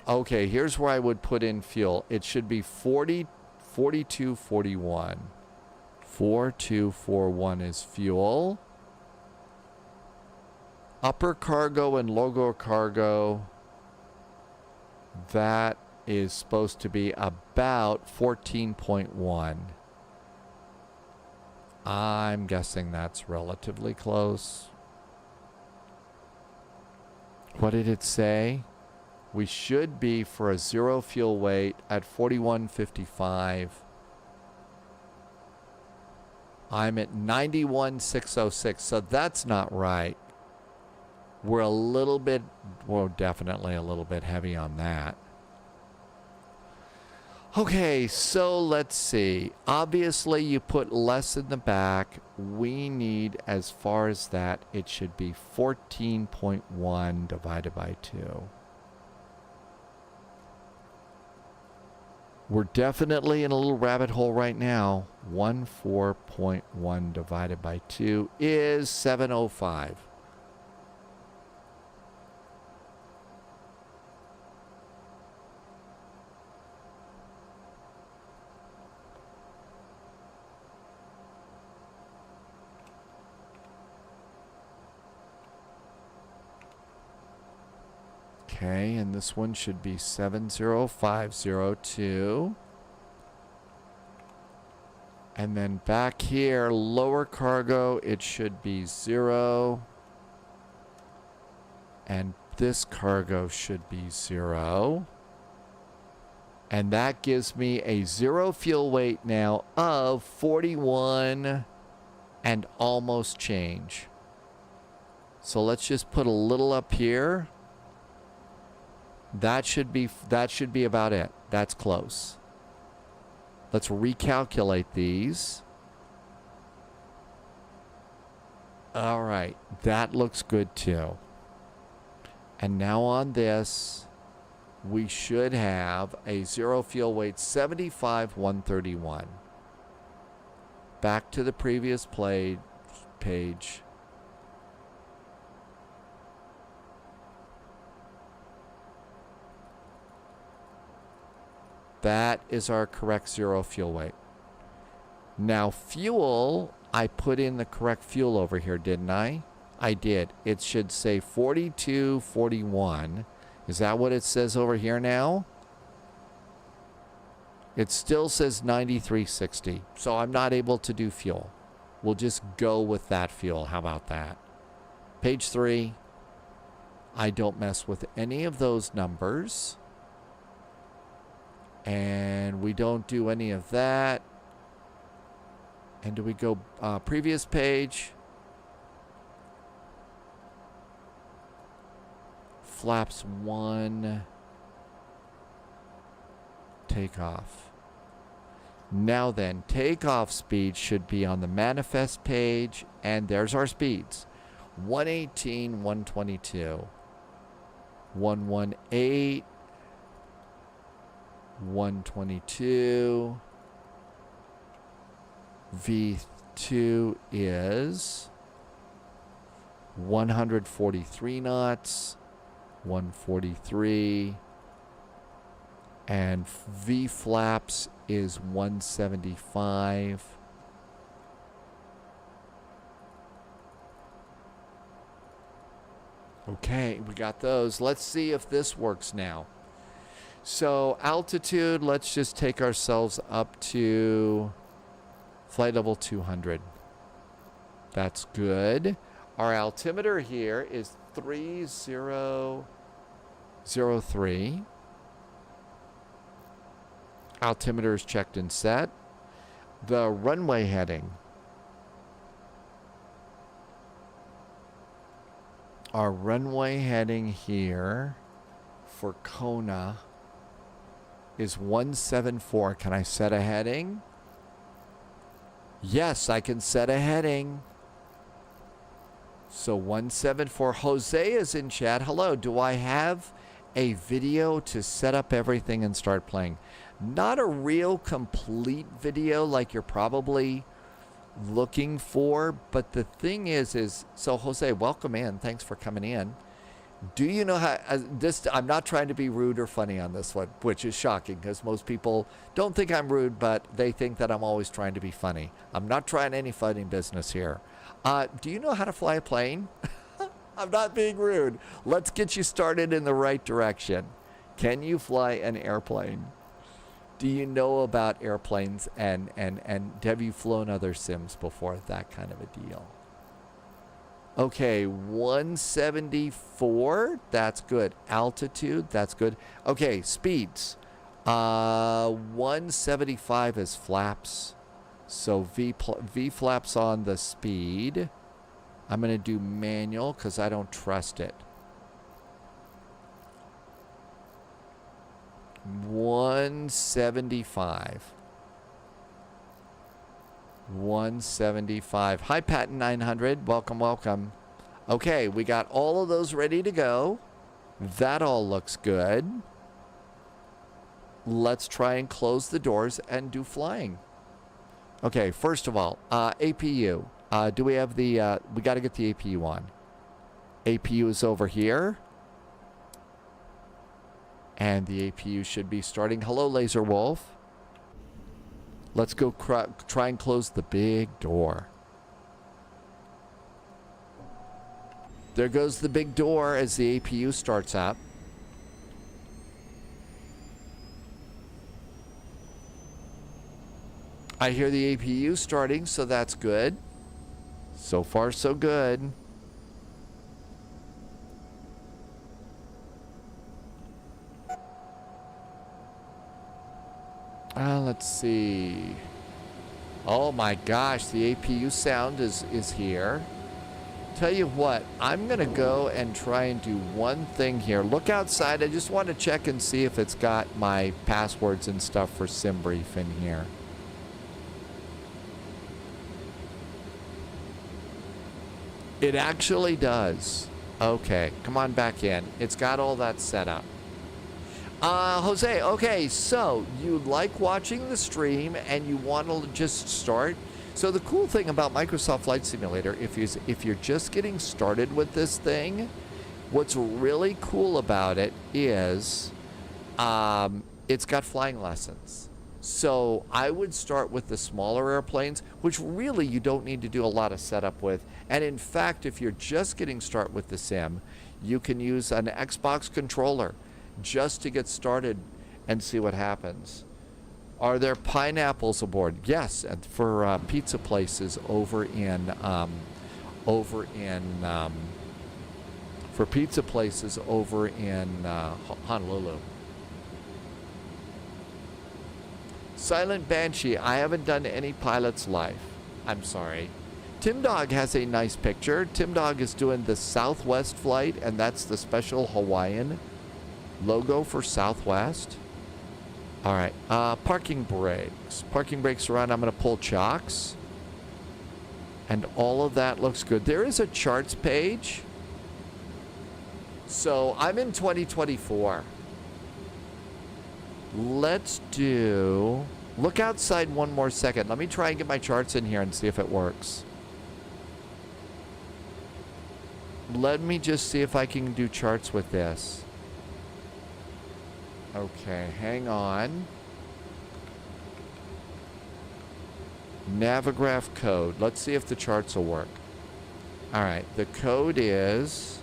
okay, here's where I would put in fuel. It should be 4241. 4241 is fuel. Upper cargo and lower cargo, that is supposed to be about 14.1. I'm guessing that's relatively close. What did it say? We should be, for a zero fuel weight, at 4155. I'm at 91,606, so that's not right. We're a little bit, well, definitely a little bit heavy on that. Okay, so let's see. Obviously, you put less in the back. We need, as far as that, it should be 14.1 divided by 2. We're definitely in a little rabbit hole right now. 14.1 divided by 2 is 705. Okay, and this one should be 70502. And then back here, lower cargo, it should be 0. And this cargo should be 0. And that gives me a zero fuel weight now of 41 and almost change. So let's just put a little up here. That should be about it. That's close. Let's recalculate these. All right, that looks good too. And now on this, we should have a zero fuel weight 75,131. Back to the previous page. That is our correct zero fuel weight. Now fuel, I put in the correct fuel over here, didn't I? I did. It should say 4241. Is that what it says over here now? It still says 9360. So I'm not able to do fuel. We'll just go with that fuel. How about that? Page 3. I don't mess with any of those numbers. And we don't do any of that. And do we go previous page? Flaps 1. Takeoff. Now then, takeoff speed should be on the manifest page, and there's our speeds. 118, 122, 118, 122. V2 is 143 knots, 143, and V flaps is 175. Okay, we got those. Let's see if this works now. So altitude, let's just take ourselves up to flight level 200. That's good. Our altimeter here is 3003. Altimeter is checked and set. The runway heading. Our runway heading here for Kona is 174. Can I set a heading? Yes, I can set a heading. So 174. Jose is in chat. Hello, do I have a video to set up everything and start playing? Not a real complete video like you're probably looking for, but the thing is so Jose, welcome in. Thanks for coming in. Do you know how this? I'm not trying to be rude or funny on this one, which is shocking because most people don't think I'm rude, but they think that I'm always trying to be funny. I'm not trying any funny business here. Do you know how to fly a plane? I'm not being rude. Let's get you started in the right direction. Can you fly an airplane? Do you know about airplanes and have you flown other sims before? That kind of a deal. Okay, 174, that's good. Altitude, that's good. Okay, speeds. 175 is flaps. So V flaps on the speed. I'm going to do manual because I don't trust it. 175. 175. Hi, Patton 900. Welcome, welcome. Okay, we got all of those ready to go. That all looks good. Let's try and close the doors and do flying. Okay, first of all, APU. Do we have the, we got to get the APU on. APU is over here. And the APU should be starting. Hello, Laser Wolf. Let's go try and close the big door. There goes the big door as the APU starts up. I hear the APU starting, so that's good. So far, so good. Let's see. Oh my gosh, the APU sound is here. Tell you what, I'm gonna go and try and do one thing here. Look outside. I just want to check and see if it's got my passwords and stuff for SimBrief in here. It actually does. Okay, come on back in. It's got all that set up. Jose, okay, so you like watching the stream and you want to just start. So the cool thing about Microsoft Flight Simulator, if you're just getting started with this thing, what's really cool about it is it's got flying lessons. So I would start with the smaller airplanes, which really you don't need to do a lot of setup with. And in fact, if you're just getting started with the sim, you can use an Xbox controller just to get started and see what happens. Are there pineapples aboard? Yes, and for pizza places for pizza places over in Honolulu. Silent Banshee, I haven't done any pilot's life. I'm sorry. Tim Dog has a nice picture. Tim Dog is doing the Southwest flight, and that's the special Hawaiian logo for Southwest. All right, parking brakes. Parking brakes are on. I'm going to pull chocks. And all of that looks good. There is a charts page. So I'm in 2024. Let's do... Look outside one more second. Let me try and get my charts in here and see if it works. Let me just see if I can do charts with this. Okay, hang on. Navigraph code. Let's see if the charts will work. All right, the code is...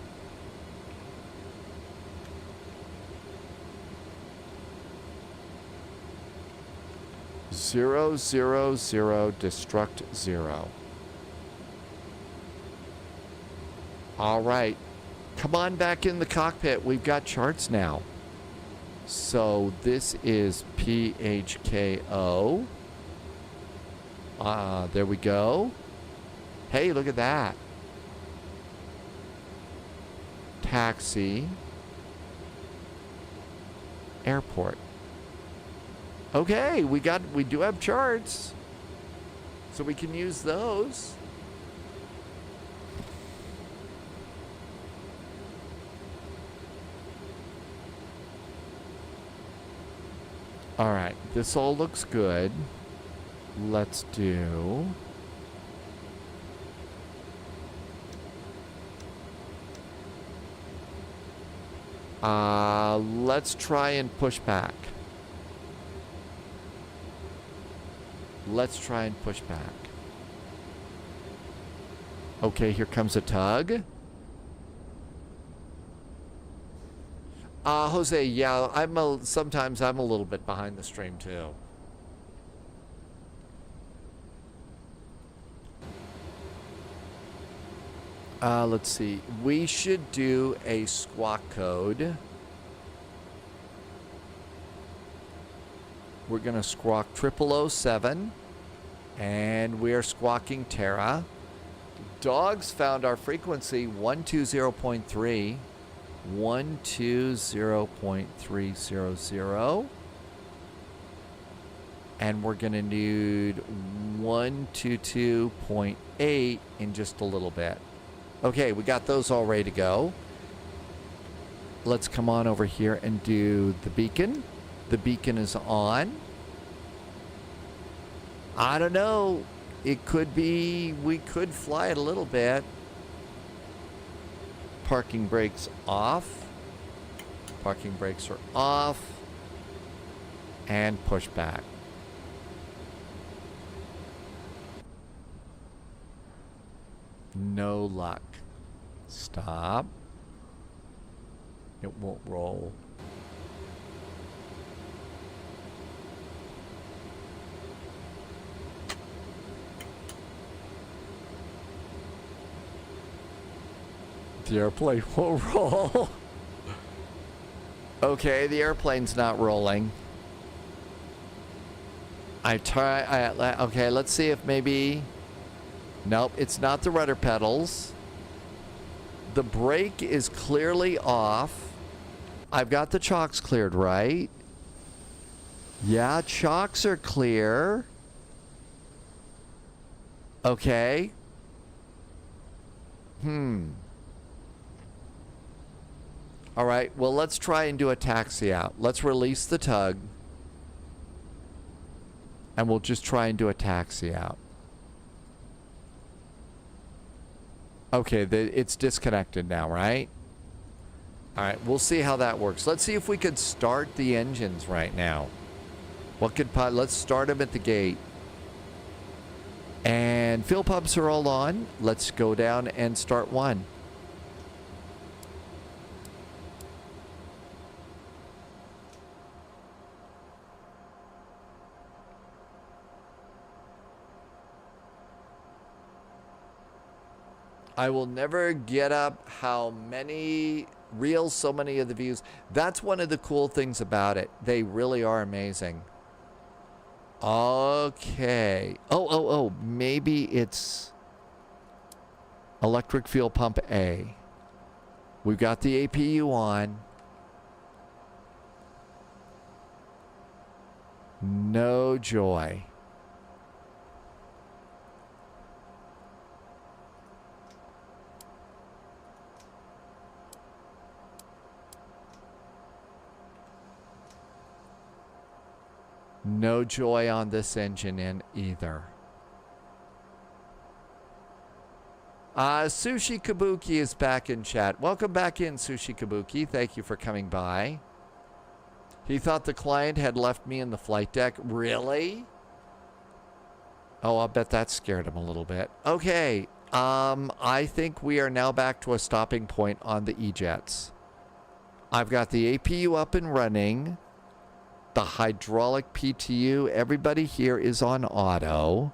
Zero, zero, zero, destruct, zero. All right. Come on back in the cockpit. We've got charts now. So this is PHKO. There we go. Hey, look at that. Taxi. Airport. Okay, we do have charts. So we can use those. All right, this all looks good. Let's do... let's try and push back. Let's try and push back. Okay, here comes a tug. Jose, yeah, sometimes I'm a little bit behind the stream too. Let's see. We should do a squawk code. We're going to squawk 0007. And we are squawking Terra. Dogs found our frequency 120.3. 120.300. And we're going to need 122.8 in just a little bit. Okay, we got those all ready to go. Let's come on over here and do the beacon. The beacon is on. I don't know. It could be, we could fly it a little bit. Parking brakes off. Parking brakes are off. And push back. No luck. Stop. It won't roll. The airplane won't roll. Okay, the airplane's not rolling. Okay, let's see if maybe... Nope, it's not the rudder pedals. The brake is clearly off. I've got the chocks cleared, right? Yeah, chocks are clear. Okay. All right, well, let's try and do a taxi out. Let's release the tug. And we'll just try and do a taxi out. Okay, it's disconnected now, right? All right, we'll see how that works. Let's see if we could start the engines right now. Let's start them at the gate. And fuel pumps are all on. Let's go down and start one. I will never get up how many reels, so many of the views. That's one of the cool things about it. They really are amazing. Okay. Oh, maybe it's electric fuel pump A. We've got the APU on. No joy. No joy on this engine in either. Sushi Kabuki is back in chat. Welcome back in, Sushi Kabuki. Thank you for coming by. He thought the client had left me in the flight deck. Really? Oh, I'll bet that scared him a little bit. Okay. I think we are now back to a stopping point on the E-jets. I've got the APU up and running. The hydraulic PTU, everybody here is on auto.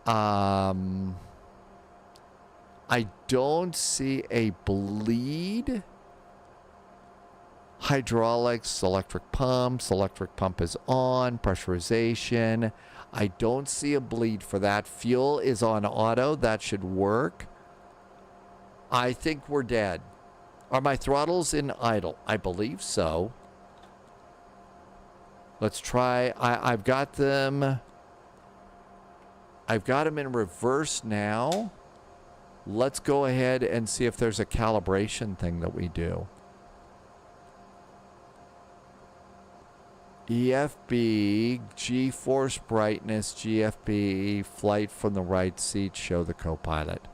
I don't see a bleed. Hydraulics, electric pump is on, pressurization. I don't see a bleed for that. Fuel is on auto, that should work. I think we're dead. Are my throttles in idle? I believe so. Let's try. I've got them. I've got them in reverse now. Let's go ahead and see if there's a calibration thing that we do. EFB, GeForce brightness, GFB, flight from the right seat, show the co-pilot.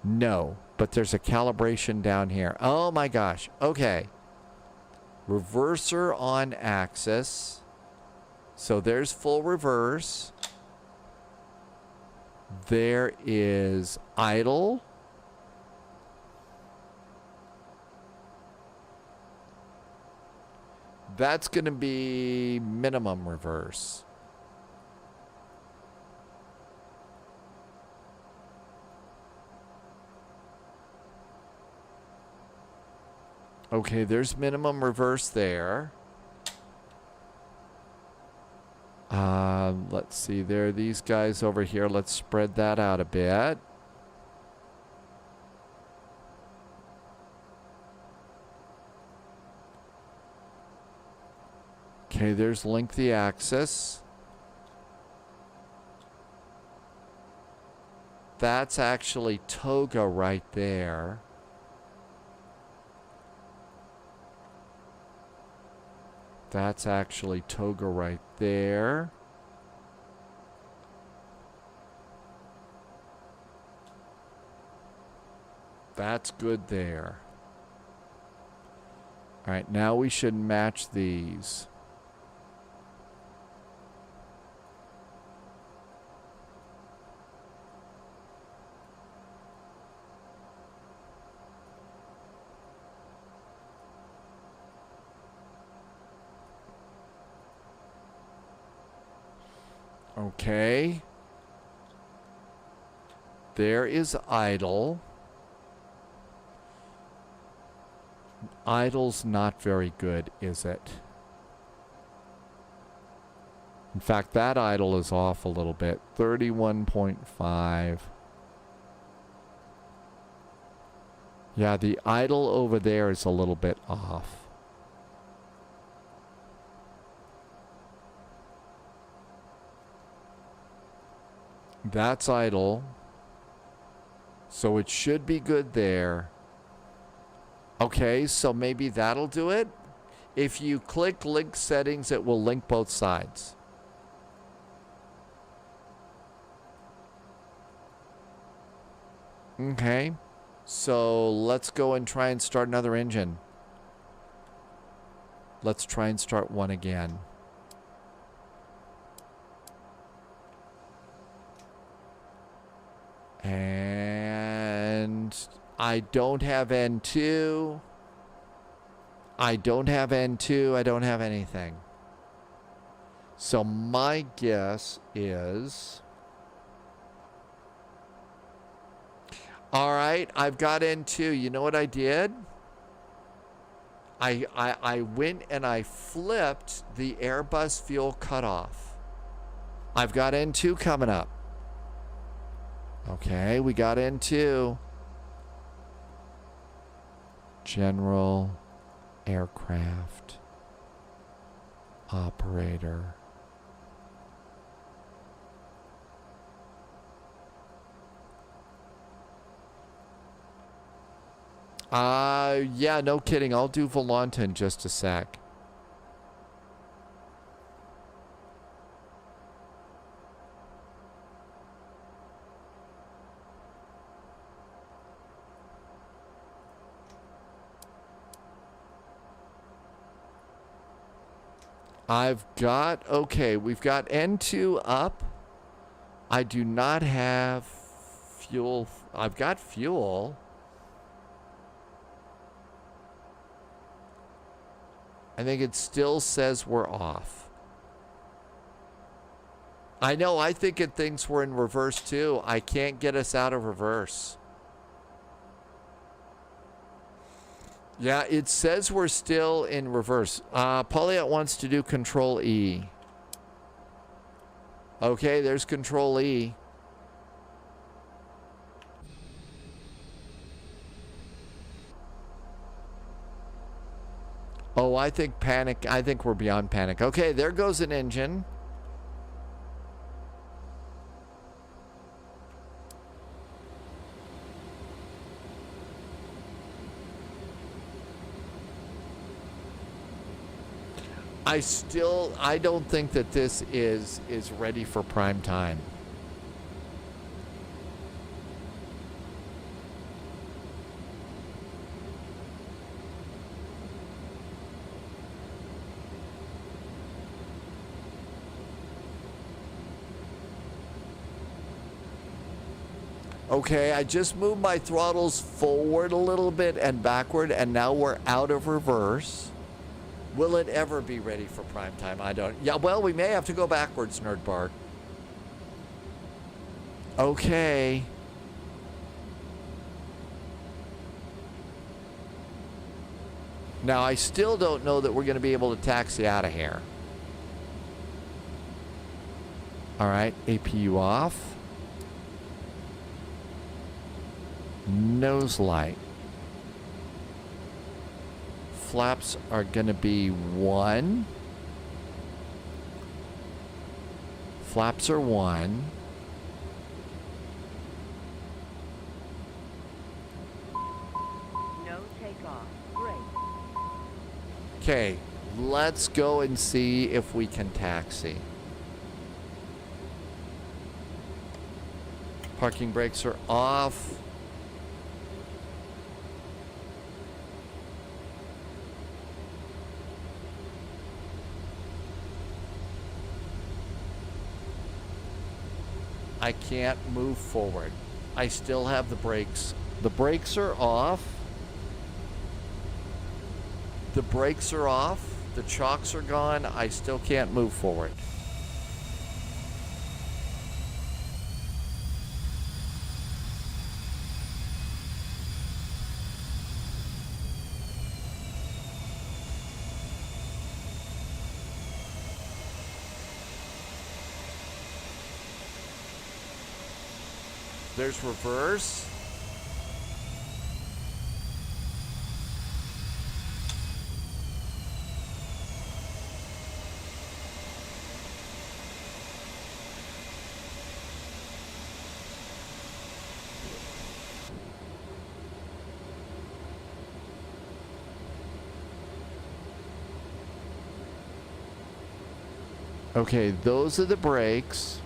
No, but there's a calibration down here. Oh my gosh. Okay. Reverser on axis. So there's full reverse. There is idle. That's going to be minimum reverse. Okay, there's minimum reverse there. Let's see, there are these guys over here. Let's spread that out a bit. Okay, there's lengthy axis. That's actually toga right there. That's actually toga right there. That's good there. All right, now we should match these. Okay. There is idle. Idle's not very good, is it? In fact, that idle is off a little bit. 31.5. Yeah, the idle over there is a little bit off. That's idle. So it should be good there. Okay, so maybe that'll do it. If you click link settings, it will link both sides. Okay, so let's go and try and start another engine. Let's try and start one again. And I don't have N2. I don't have N2. I don't have anything. So my guess is... All right, I've got N2. You know what I did? I went and I flipped the Airbus fuel cutoff. I've got N2 coming up. Okay, we got N2. General aircraft. Operator. Yeah, no kidding. I'll do Volanta in just a sec. I've got, okay, we've got N2 up. I do not have fuel. I've got fuel. I think it still says we're off. I know, I think it thinks we're in reverse too. I can't get us out of reverse. Yeah, it says we're still in reverse. Pauliette wants to do Control E. Okay, there's Control E. Oh, I think panic. I think we're beyond panic. Okay, there goes an engine. I don't think that this is ready for prime time. Okay, I just moved my throttles forward a little bit and backward, and now we're out of reverse. Will it ever be ready for prime time? I don't. Yeah, well, we may have to go backwards, Nerd Bark. Okay. Now, I still don't know that we're going to be able to taxi out of here. All right, APU off. Nose light. Flaps are going to be 1. Flaps are 1. No takeoff. Great. Okay, let's go and see if we can taxi. Parking brakes are off. I can't move forward. I still have the brakes. The brakes are off. The brakes are off. The chocks are gone. I still can't move forward. There's reverse. Okay, those are the brakes.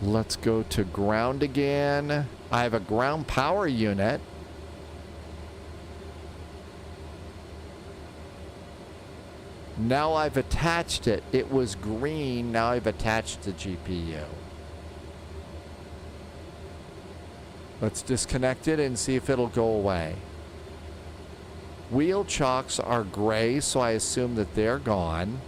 Let's go to ground again. I have a ground power unit. Now I've attached it. It was green. Now I've attached the GPU. Let's disconnect it and see if it'll go away. Wheel chocks are gray, so I assume that they're gone.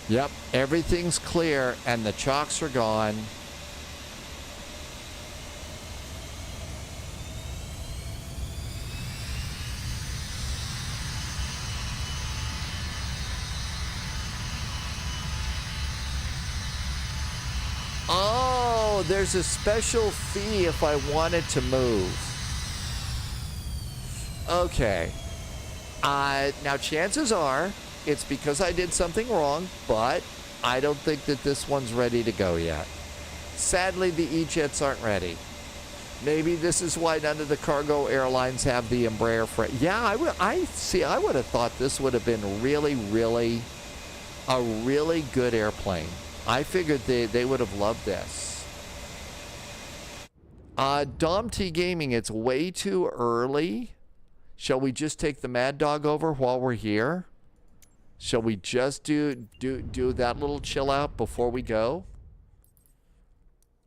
Yep, everything's clear and the chocks are gone. Oh, there's a special fee if I wanted to move. Okay. Now, chances are it's because I did something wrong, but I don't think that this one's ready to go yet. Sadly, the E-jets aren't ready. Maybe this is why none of the cargo airlines have the Embraer frame. Yeah, I would have thought this would have been a really good airplane. I figured they would have loved this. Dom T Gaming, it's way too early. Shall we just take the Mad Dog over while we're here? Shall we just do that little chill out before we go?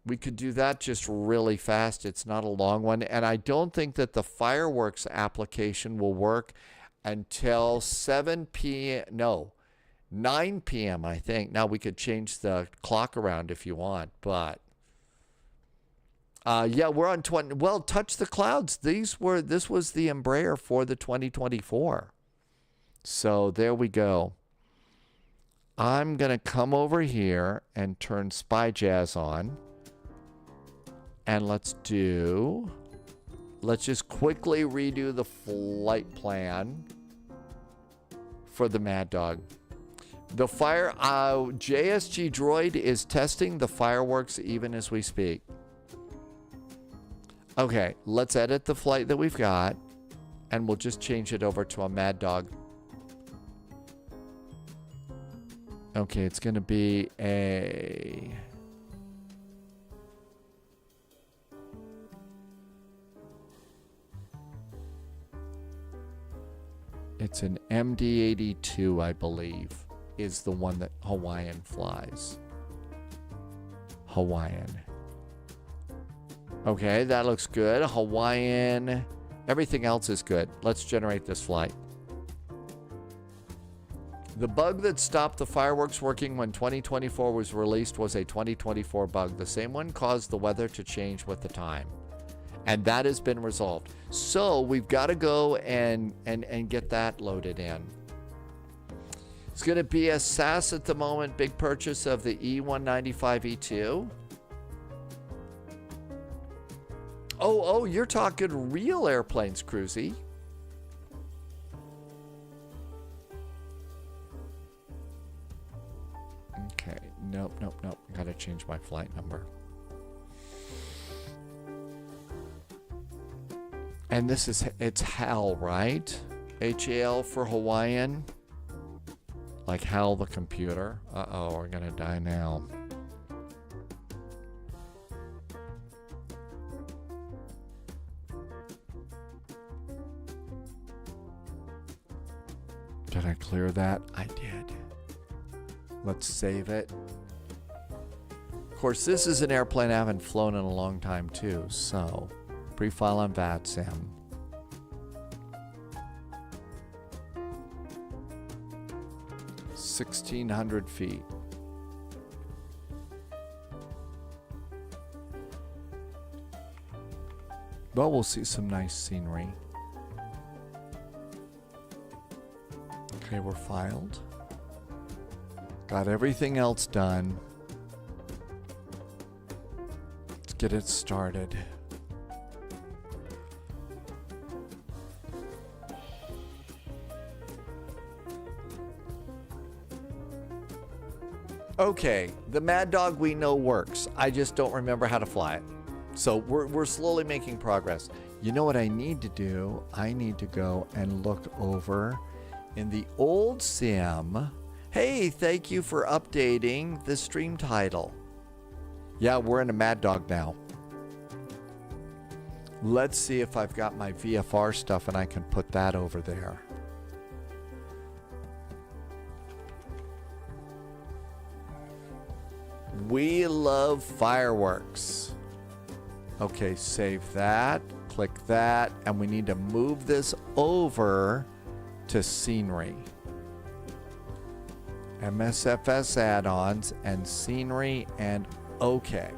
We could do that just really fast. It's not a long one. And I don't think that the fireworks application will work until 7 p.m. No, 9 p.m. I think. Now we could change the clock around if you want, but yeah, we're on 20. Well, touch the clouds. This was the Embraer for the 2024. So there we go. I'm going to come over here and turn Spy Jazz on. And let's just quickly redo the flight plan for the Mad Dog. The JSG Droid is testing the fireworks even as we speak. Okay, let's edit the flight that we've got, and we'll just change it over to a Mad Dog. Okay, it's going to be a... It's an MD-82, I believe, is the one that Hawaiian flies. Hawaiian. Okay, that looks good. Hawaiian. Everything else is good. Let's generate this flight. The bug that stopped the fireworks working when 2024 was released was a 2024 bug. The same one caused the weather to change with the time. And that has been resolved. So we've got to go and get that loaded in. It's going to be a SAS at the moment. Big purchase of the E195E2. Oh, you're talking real airplanes, Cruzy. Okay, nope. Got to change my flight number. And it's HAL, right? HAL for Hawaiian. Like HAL the computer. Uh-oh, we're going to die now. Did I clear that? I did. Let's save it. Of course, this is an airplane I haven't flown in a long time too, so pre-file on VATSIM. $1,600 feet. Well, we'll see some nice scenery. Okay, we're filed. Got everything else done. Let's get it started. Okay, the Mad Dog we know works. I just don't remember how to fly it. So we're slowly making progress. You know what I need to do? I need to go and look over in the old sim. Hey, thank you for updating the stream title. Yeah, we're in a Mad Dog now. Let's see if I've got my VFR stuff and I can put that over there. We love fireworks. Okay, save that, click that, and we need to move this over to scenery. MSFS add-ons and scenery and okay.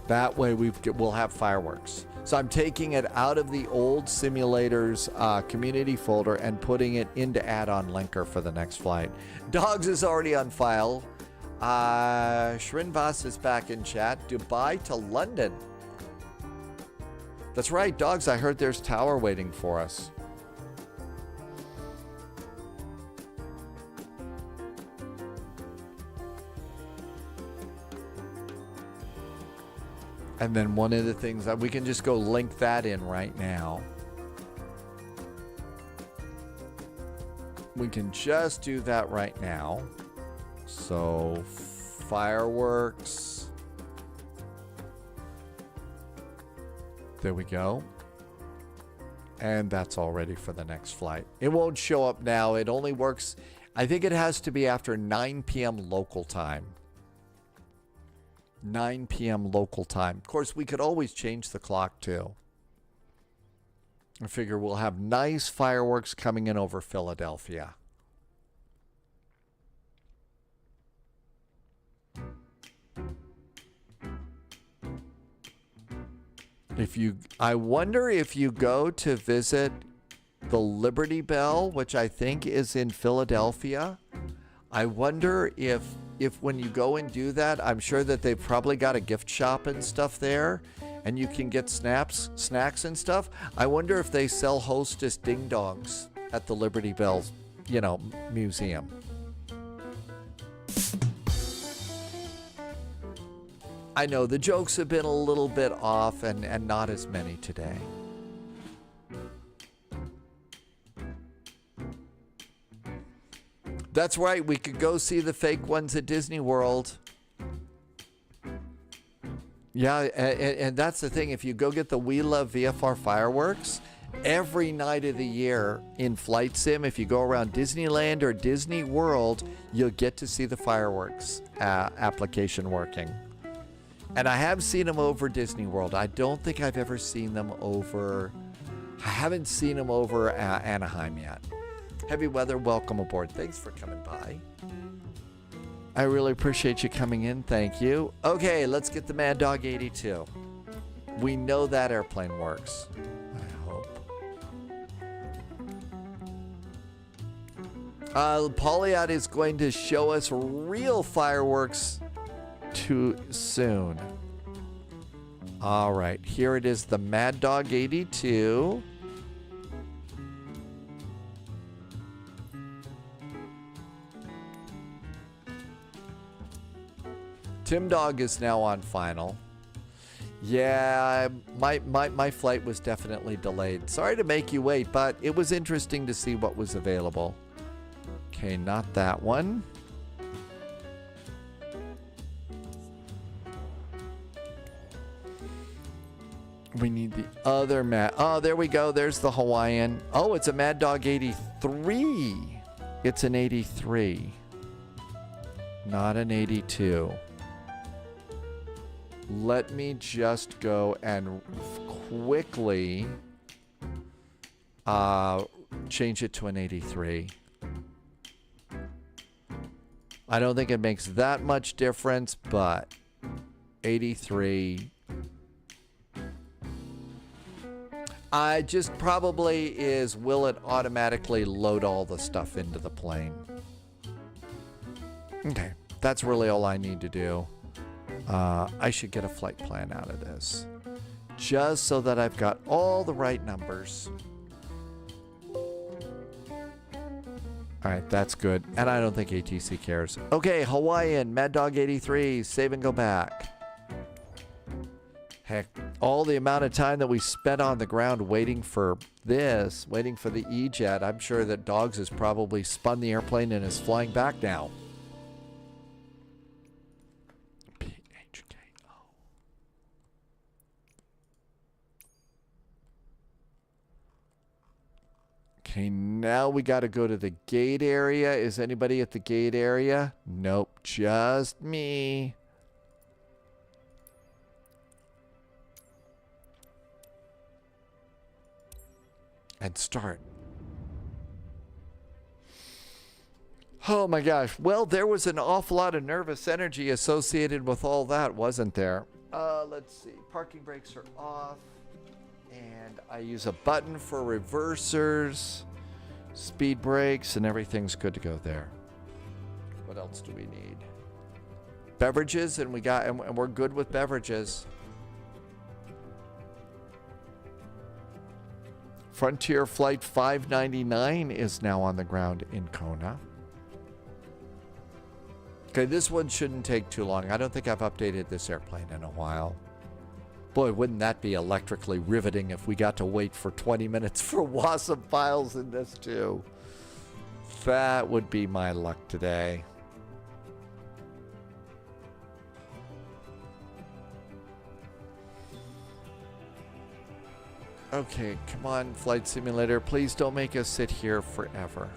That way we'll have fireworks. So I'm taking it out of the old simulators community folder and putting it into add-on linker for the next flight. Dogs is already on file. Shrinvas is back in chat. Dubai to London. That's right, dogs. I heard there's tower waiting for us. And then one of the things that we can just go link that in right now. We can just do that right now. So fireworks. There we go. And that's all ready for the next flight. It won't show up now. It only works, I think it has to be after 9 p.m. local time. 9 p.m. local time. Of course, we could always change the clock too. I figure we'll have nice fireworks coming in over Philadelphia. I wonder if you go to visit the Liberty Bell, which I think is in Philadelphia, I wonder if when you go and do that, I'm sure that they've probably got a gift shop and stuff there, and you can get snacks and stuff. I wonder if they sell Hostess ding dongs at the Liberty Bell, museum. I know the jokes have been a little bit off and not as many today. That's right, we could go see the fake ones at Disney World. Yeah, and that's the thing. If you go get the We Love VFR fireworks, every night of the year in Flight Sim, if you go around Disneyland or Disney World, you'll get to see the fireworks application working. And I have seen them over Disney World. I don't think I've ever seen them over... I haven't seen them over Anaheim yet. Heavy Weather, welcome aboard. Thanks for coming by. I really appreciate you coming in. Thank you. Okay, let's get the Mad Dog 82. We know that airplane works. I hope. Pauliot is going to show us real fireworks too soon. All right, here it is, the Mad Dog 82. Tim Dog is now on final. Yeah, my flight was definitely delayed. Sorry to make you wait, but it was interesting to see what was available. Okay, not that one. We need the other Mad... Oh, there we go. There's the Hawaiian. Oh, it's a Mad Dog 83. It's an 83. Not an 82. Let me just go and quickly change it to an 83. I don't think it makes that much difference, but 83... I just probably is, will it automatically load all the stuff into the plane? Okay, that's really all I need to do. I should get a flight plan out of this, just so that I've got all the right numbers. All right, that's good. And I don't think ATC cares. Okay, Hawaiian, Mad Dog 83, save and go back. Heck, all the amount of time that we spent on the ground waiting for this, waiting for the E-Jet, I'm sure that Dogs has probably spun the airplane and is flying back now. PHKO. Okay, now we got to go to the gate area. Is anybody at the gate area? Nope, just me. And start. Oh my gosh. Well, there was an awful lot of nervous energy associated with all that, wasn't there? Let's see. Parking brakes are off. And I use a button for reversers, speed brakes, and everything's good to go there. What else do we need? Beverages, and we're good with beverages. Frontier Flight 599 is now on the ground in Kona. Okay, this one shouldn't take too long. I don't think I've updated this airplane in a while. Boy, wouldn't that be electrically riveting if we got to wait for 20 minutes for WASM files in this too. That would be my luck today. Okay, come on, Flight Simulator. Please don't make us sit here forever.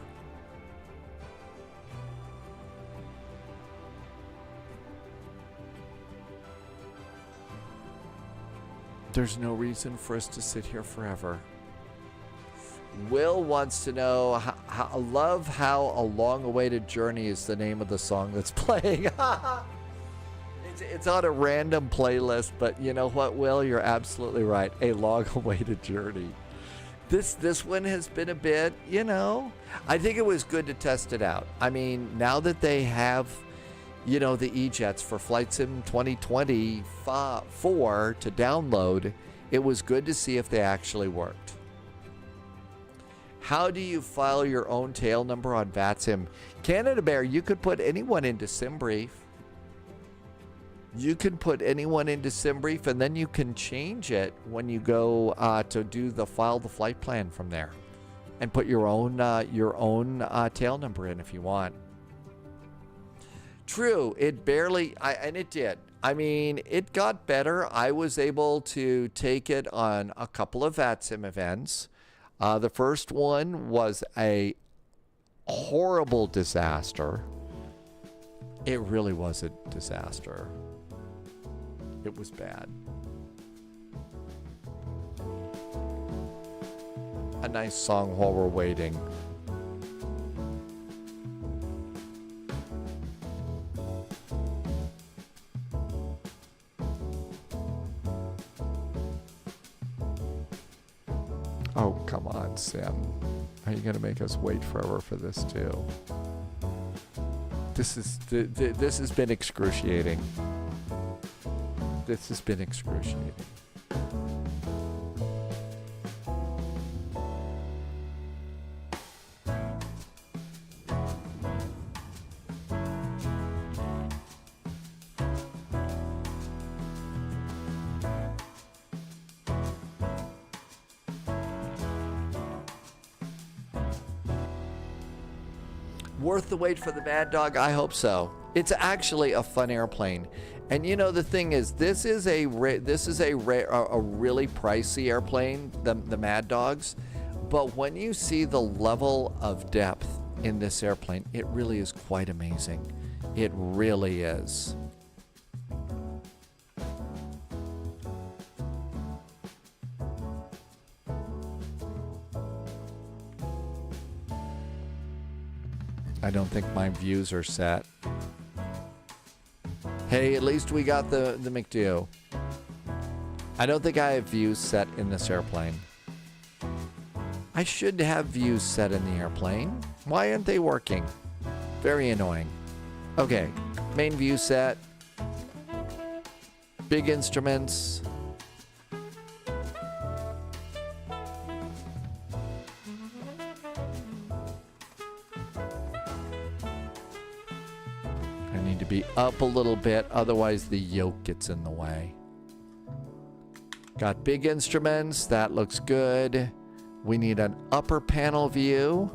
There's no reason for us to sit here forever. Will wants to know, love how A Long-Awaited Journey is the name of the song that's playing. It's on a random playlist, but you know what, Will? You're absolutely right. A Long-Awaited Journey. This one has been a bit, you know, I think it was good to test it out. I mean, now that they have, you know, the E-Jets for Flight Sim 2024 to download, it was good to see if they actually worked. How do you file your own tail number on VATSIM? Canada Bear, you could put anyone into SimBrief. You can put anyone into SimBrief, and then you can change it when you go to do the file the flight plan from there, and put your own tail number in if you want. True, it barely, and it did. I mean, it got better. I was able to take it on a couple of VATSIM events. The first one was a horrible disaster. It really was a disaster. It was bad. A nice song while we're waiting. Oh, come on, Sim. Are you going to make us wait forever for this too? This has been excruciating. This has been excruciating. Worth the wait for the Mad Dog? I hope so. It's actually a fun airplane. And you know, the thing is, this is a really pricey airplane, the Mad Dogs. But when you see the level of depth in this airplane, it really is quite amazing. It really is. I don't think my views are set. Hey, at least we got the McDo. I don't think I have views set in this airplane. I should have views set in the airplane. Why aren't they working? Very annoying. Okay, main view set. Big instruments. To be up a little bit, otherwise the yoke gets in the way. Got big instruments, that looks good. We need an upper panel view,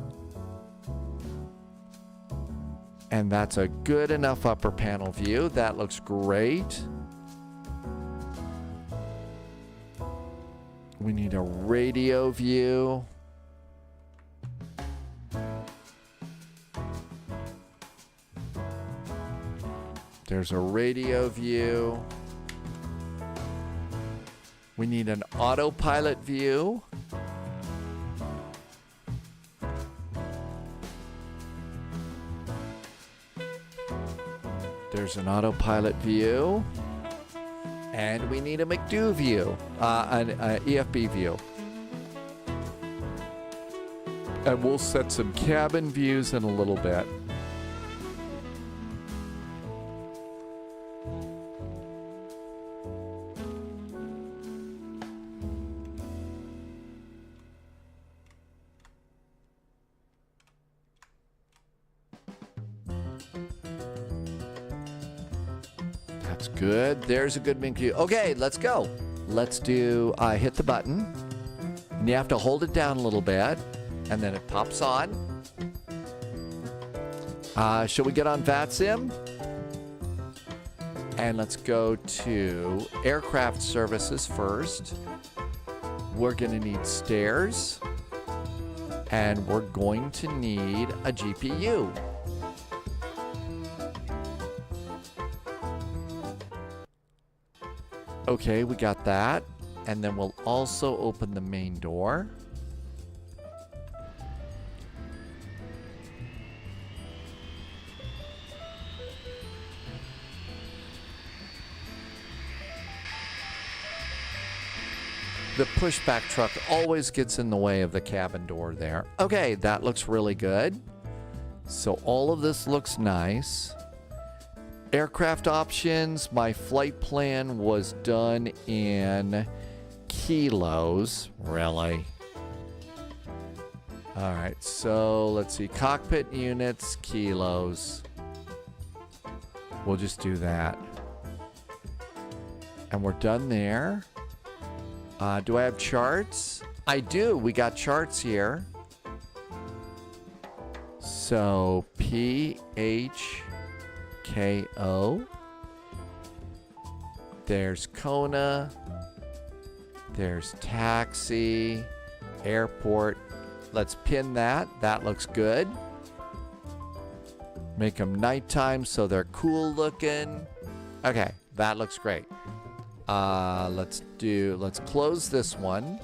and that's a good enough upper panel view. That looks great. We need a radio view. There's a radio view. We need an autopilot view. There's an autopilot view. And we need a McDo view, an EFB view. And we'll set some cabin views in a little bit. That's good. There's a good min queue. Okay, let's go. Let's do, hit the button. And you have to hold it down a little bit. And then it pops on. Shall we get on VATSIM? And let's go to aircraft services first. We're going to need stairs. And we're going to need a GPU. Okay, we got that. And then we'll also open the main door. The pushback truck always gets in the way of the cabin door there. Okay, that looks really good. So all of this looks nice. Aircraft options, my flight plan was done in kilos. Really? All right, so let's see. Cockpit units, kilos. We'll just do that. And we're done there. Do I have charts? I do. We got charts here. So PHKO. There's Kona. There's taxi. Airport. Let's pin that. That looks good. Make them nighttime so they're cool looking. Okay, that looks great. Let's close this one.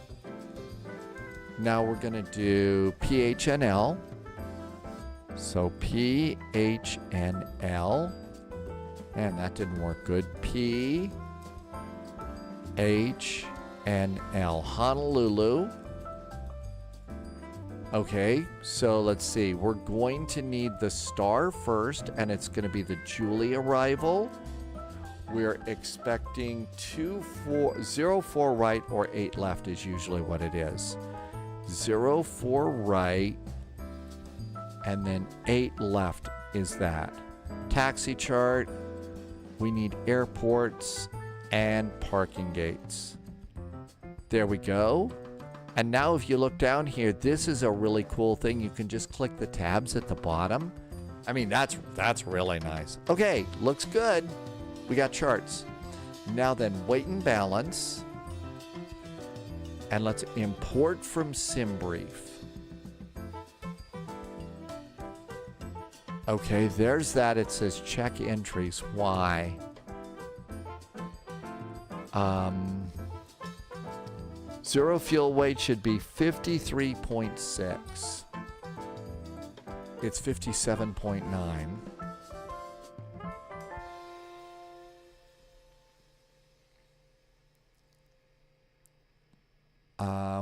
Now we're gonna do PHNL. So PHNL. And that didn't work good. PHNL. Honolulu. Okay, so let's see. We're going to need the star first, and it's gonna be the Julie arrival. We're expecting 04 right or 8 left is usually what it is. 04 right and then 8 left is that. Taxi chart. We need airports and parking gates. There we go. And now if you look down here, this is a really cool thing. You can just click the tabs at the bottom. I mean, that's really nice. Okay, looks good. We got charts. Now then, weight and balance. And let's import from SimBrief. Okay, there's that. It says check entries. Why? Zero fuel weight should be 53.6. It's 57.9.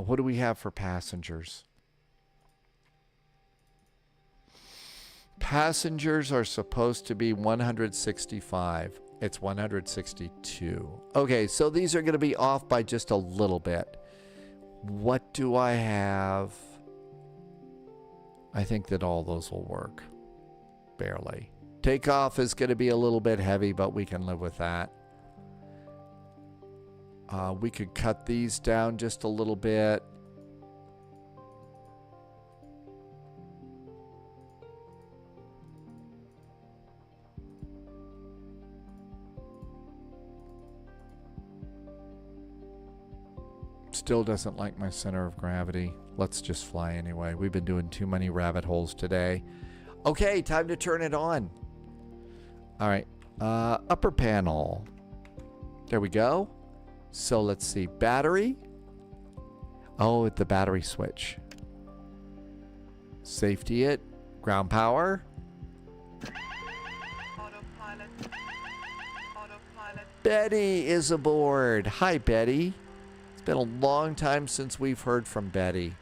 What do we have for passengers? Passengers are supposed to be 165. It's 162. Okay, so these are going to be off by just a little bit. What do I have? I think that all those will work. Barely. Takeoff is going to be a little bit heavy, but we can live with that. We could cut these down just a little bit. Still doesn't like my center of gravity. Let's just fly anyway. We've been doing too many rabbit holes today. Okay, time to turn it on. All right, upper panel. There we go. So let's see, battery. Oh, the battery switch. Safety it. Ground power. Autopilot. Autopilot. Betty is aboard. Hi, Betty. It's been a long time since we've heard from Betty.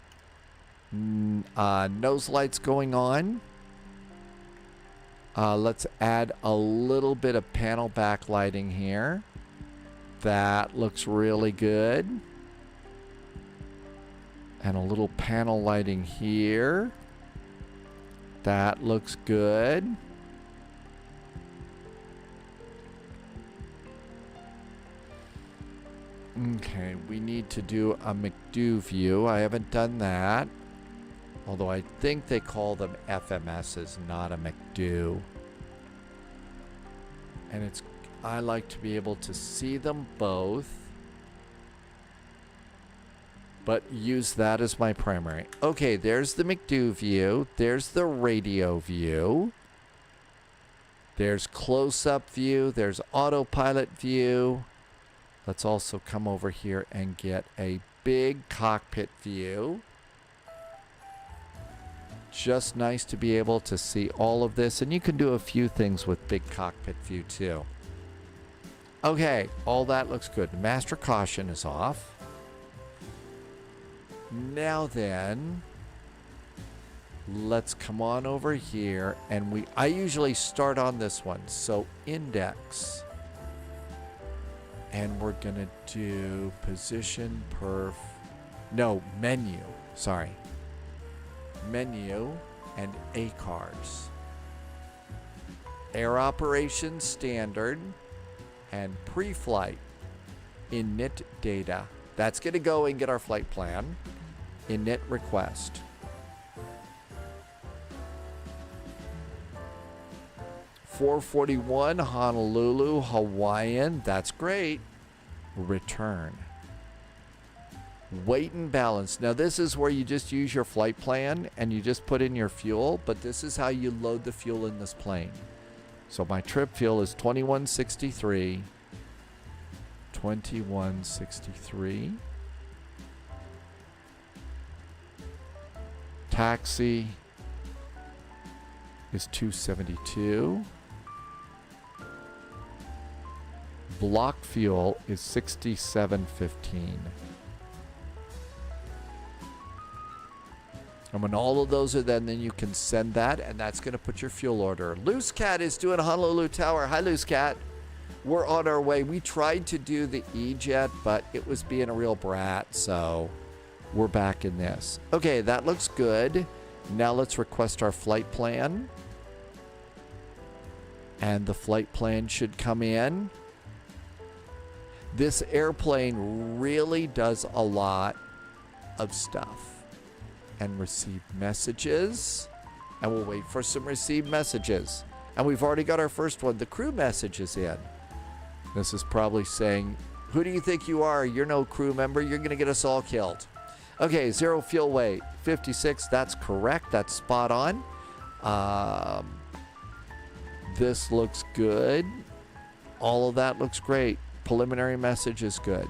Nose lights going on. Let's add a little bit of panel backlighting here. That looks really good. And a little panel lighting here. That looks good. Okay, we need to do a McDo view. I haven't done that. Although I think they call them FMSs, not a McDo. And I like to be able to see them both, but use that as my primary. Okay, there's the McDo view. There's the radio view. There's close-up view. There's autopilot view. Let's also come over here and get a big cockpit view. Just nice to be able to see all of this. And you can do a few things with big cockpit view too. Okay, all that looks good. Master caution is off. Now then, let's come on over here, and I usually start on this one. So index, and we're gonna do position menu. Sorry, menu and ACARS. Air operations standard and pre-flight init data. That's gonna go and get our flight plan. Init request. $441 Honolulu, Hawaiian. That's great. Return. Weight and balance. Now this is where you just use your flight plan and you just put in your fuel, but this is how you load the fuel in this plane. So my trip fuel is 2163. 2163. Taxi is 272. Block fuel is 6715. And when all of those are then you can send that, and that's going to put your fuel order. Loose Cat is doing Honolulu Tower. Hi, Loose Cat. We're on our way. We tried to do the E-Jet, but it was being a real brat, so we're back in this. Okay, that looks good. Now let's request our flight plan. And the flight plan should come in. This airplane really does a lot of stuff. And receive messages. And we'll wait for some received messages. And we've already got our first one. The crew message is in. This is probably saying, who do you think you are? You're no crew member. You're going to get us all killed. Okay, 0 fuel weight. 56. That's correct. That's spot on. This looks good. All of that looks great. Preliminary message is good.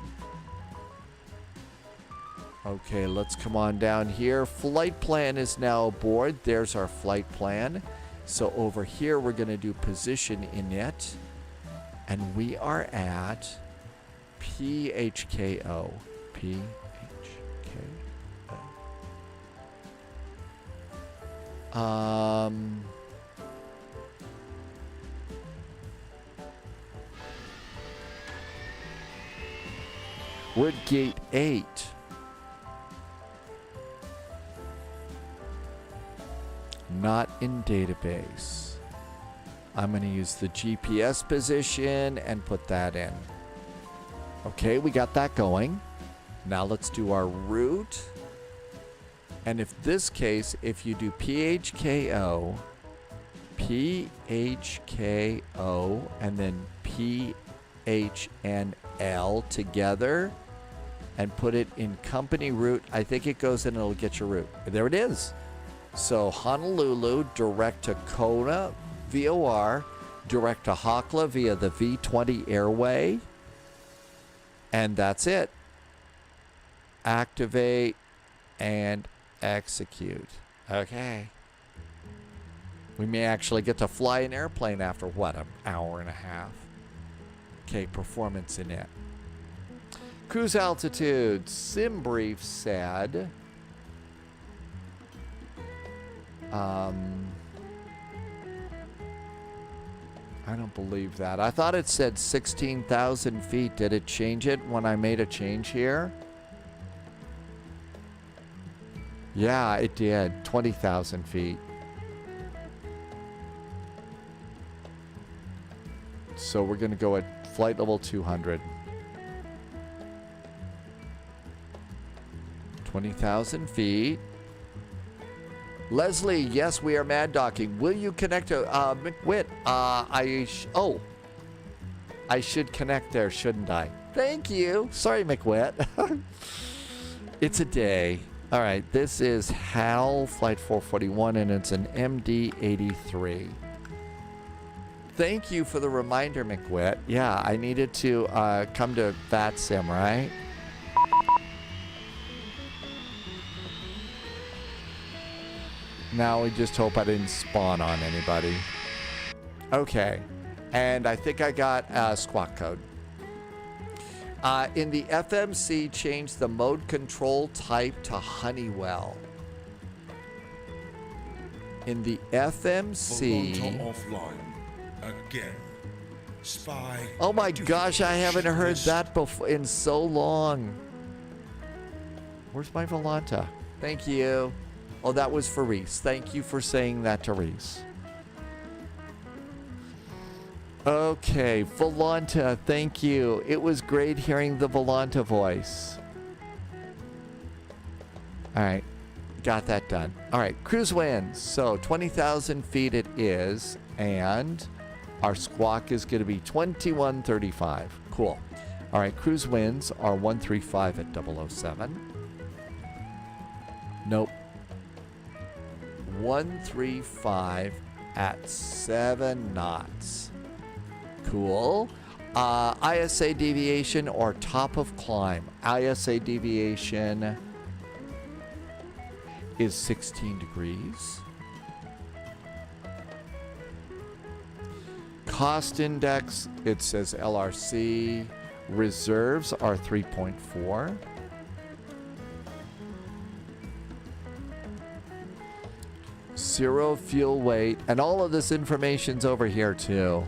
Okay, let's come on down here. Flight plan is now aboard. There's our flight plan. So over here, we're going to do position init. And we are at PHKO. PHKO. We're at gate 8. Not in database. I'm going to use the GPS position and put that in. Okay, we got that going. Now let's do our route. And if this case, if you do PHKO, and then PHNL together and put it in company route, I think it goes in and it'll get your route. There it is. So Honolulu, direct to Kona, VOR, direct to Hokla via the V20 airway. And that's it. Activate and execute. Okay. We may actually get to fly an airplane after, what, an hour and a half. Okay, performance in it. Cruise altitude. Sim brief said... I don't believe that. I thought it said 16,000 feet. Did it change it when I made a change here? Yeah, it did. 20,000 feet. So we're going to go at flight level 200. 20,000 feet. Leslie, yes, we are mad docking. Will you connect to McWitt? I should connect there, shouldn't I? Thank you. Sorry, McWitt. It's a day. All right, this is HAL Flight 441, and it's an MD-83. Thank you for the reminder, McWitt. Yeah, I needed to come to VATSIM, right? Now we just hope I didn't spawn on anybody. Okay, and I think I got a squawk code. In the FMC, change the mode control type to Honeywell. In the FMC... Volanta offline. Again. Spy. Oh my gosh, I haven't heard that before in so long. Where's my Volanta? Thank you. Oh, that was for Reese. Thank you for saying that to Reese. Okay, Volanta, thank you. It was great hearing the Volanta voice. All right, got that done. All right, cruise winds. So 20,000 feet it is, and our squawk is going to be 2135. Cool. All right, cruise winds are 135 at 007. Nope. 135 at 7 knots. Cool. ISA deviation or top of climb. ISA deviation is 16 degrees. Cost index, it says LRC. Reserves are 3.4. Zero fuel weight, and all of this information's over here too.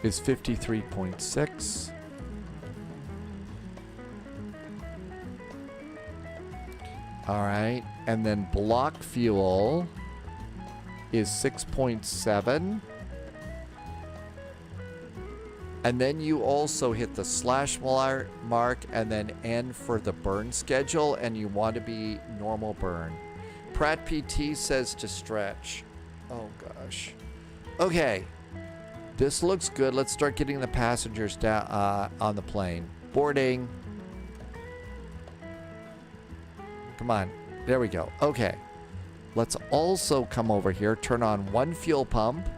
Is 53.6. All right, and then block fuel is 6.7. And then you also hit the slash mark and then N for the burn schedule, and you want to be normal burn. Pratt PT says to stretch. Oh gosh. Okay. This looks good. Let's start getting the passengers down on the plane. Boarding. Come on. There we go. Okay. Let's also come over here, turn on one fuel pump.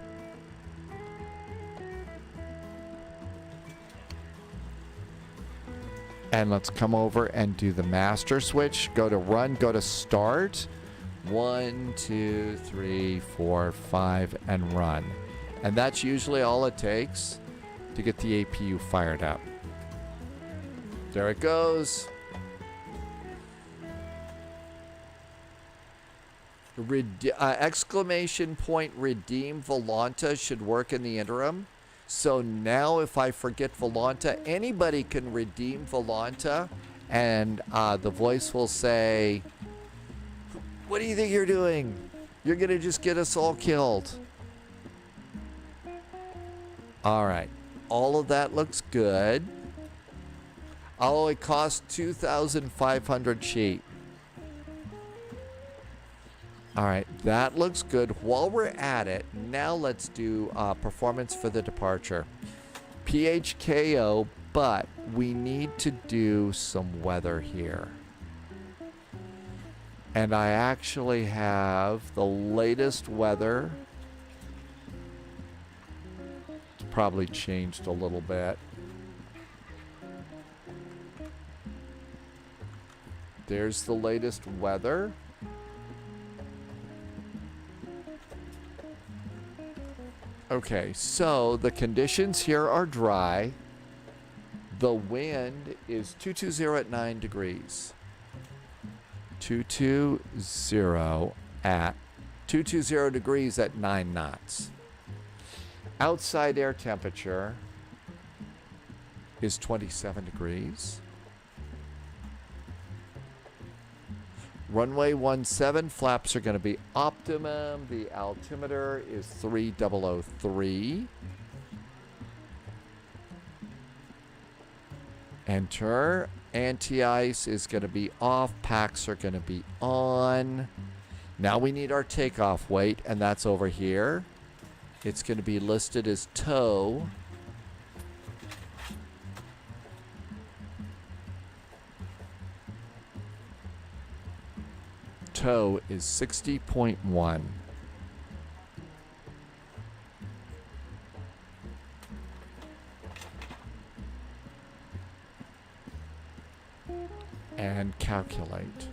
And let's come over and do the master switch. Go to run, go to start. 1, 2, 3, 4, 5, and run. And that's usually all it takes to get the APU fired up. There it goes. Exclamation point redeem Volanta should work in the interim. So now if I forget Volanta, anybody can redeem Volanta, and the voice will say, what do you think you're doing? You're going to just get us all killed. All right. All of that looks good. Oh, it costs 2,500 sheep. All right, that looks good. While we're at it, now let's do performance for the departure. PHKO, but we need to do some weather here. And I actually have the latest weather. It's probably changed a little bit. There's the latest weather. Okay, so the conditions here are dry. The wind is 220 at 9 degrees. 220 degrees at 9 knots. Outside air temperature is 27 degrees. Runway 17 flaps are going to be optimum. The altimeter is 3003. Enter. Anti-ice is going to be off. Packs are going to be on. Now we need our takeoff weight, and that's over here. It's going to be listed as tow. Tow is 60.1. And calculate.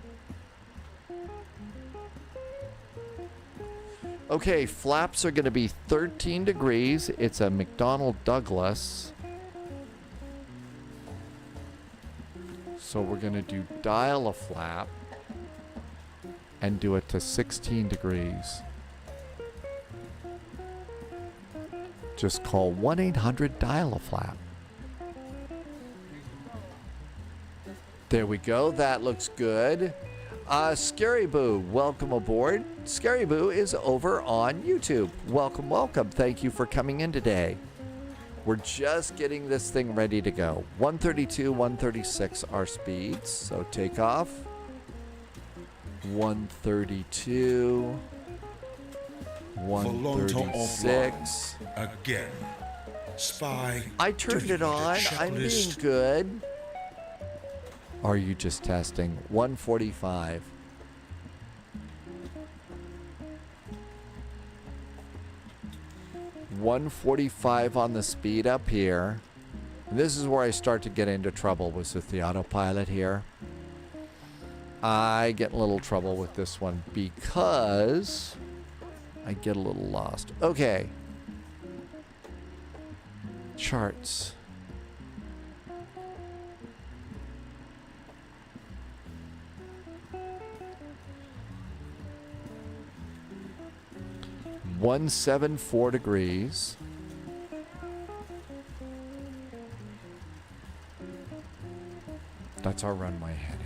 Okay, flaps are going to be 13 degrees. It's a McDonnell Douglas. So we're going to do dial a flap and do it to 16 degrees. Just call 1-800-DIAL-A-FLAP. There we go. That looks good. Scary Boo, welcome aboard. Scary Boo is over on YouTube. Welcome, welcome. Thank you for coming in today. We're just getting this thing ready to go. 132, 136 our speeds. So takeoff. 132. 136. Again. Spy. I turned it on. I'm being good. Are you just testing? 145. $145 on the speed up here. And this is where I start to get into trouble with the autopilot here. I get a little trouble with this one because I get a little lost. Okay. Charts. $174 degrees. That's our runway heading.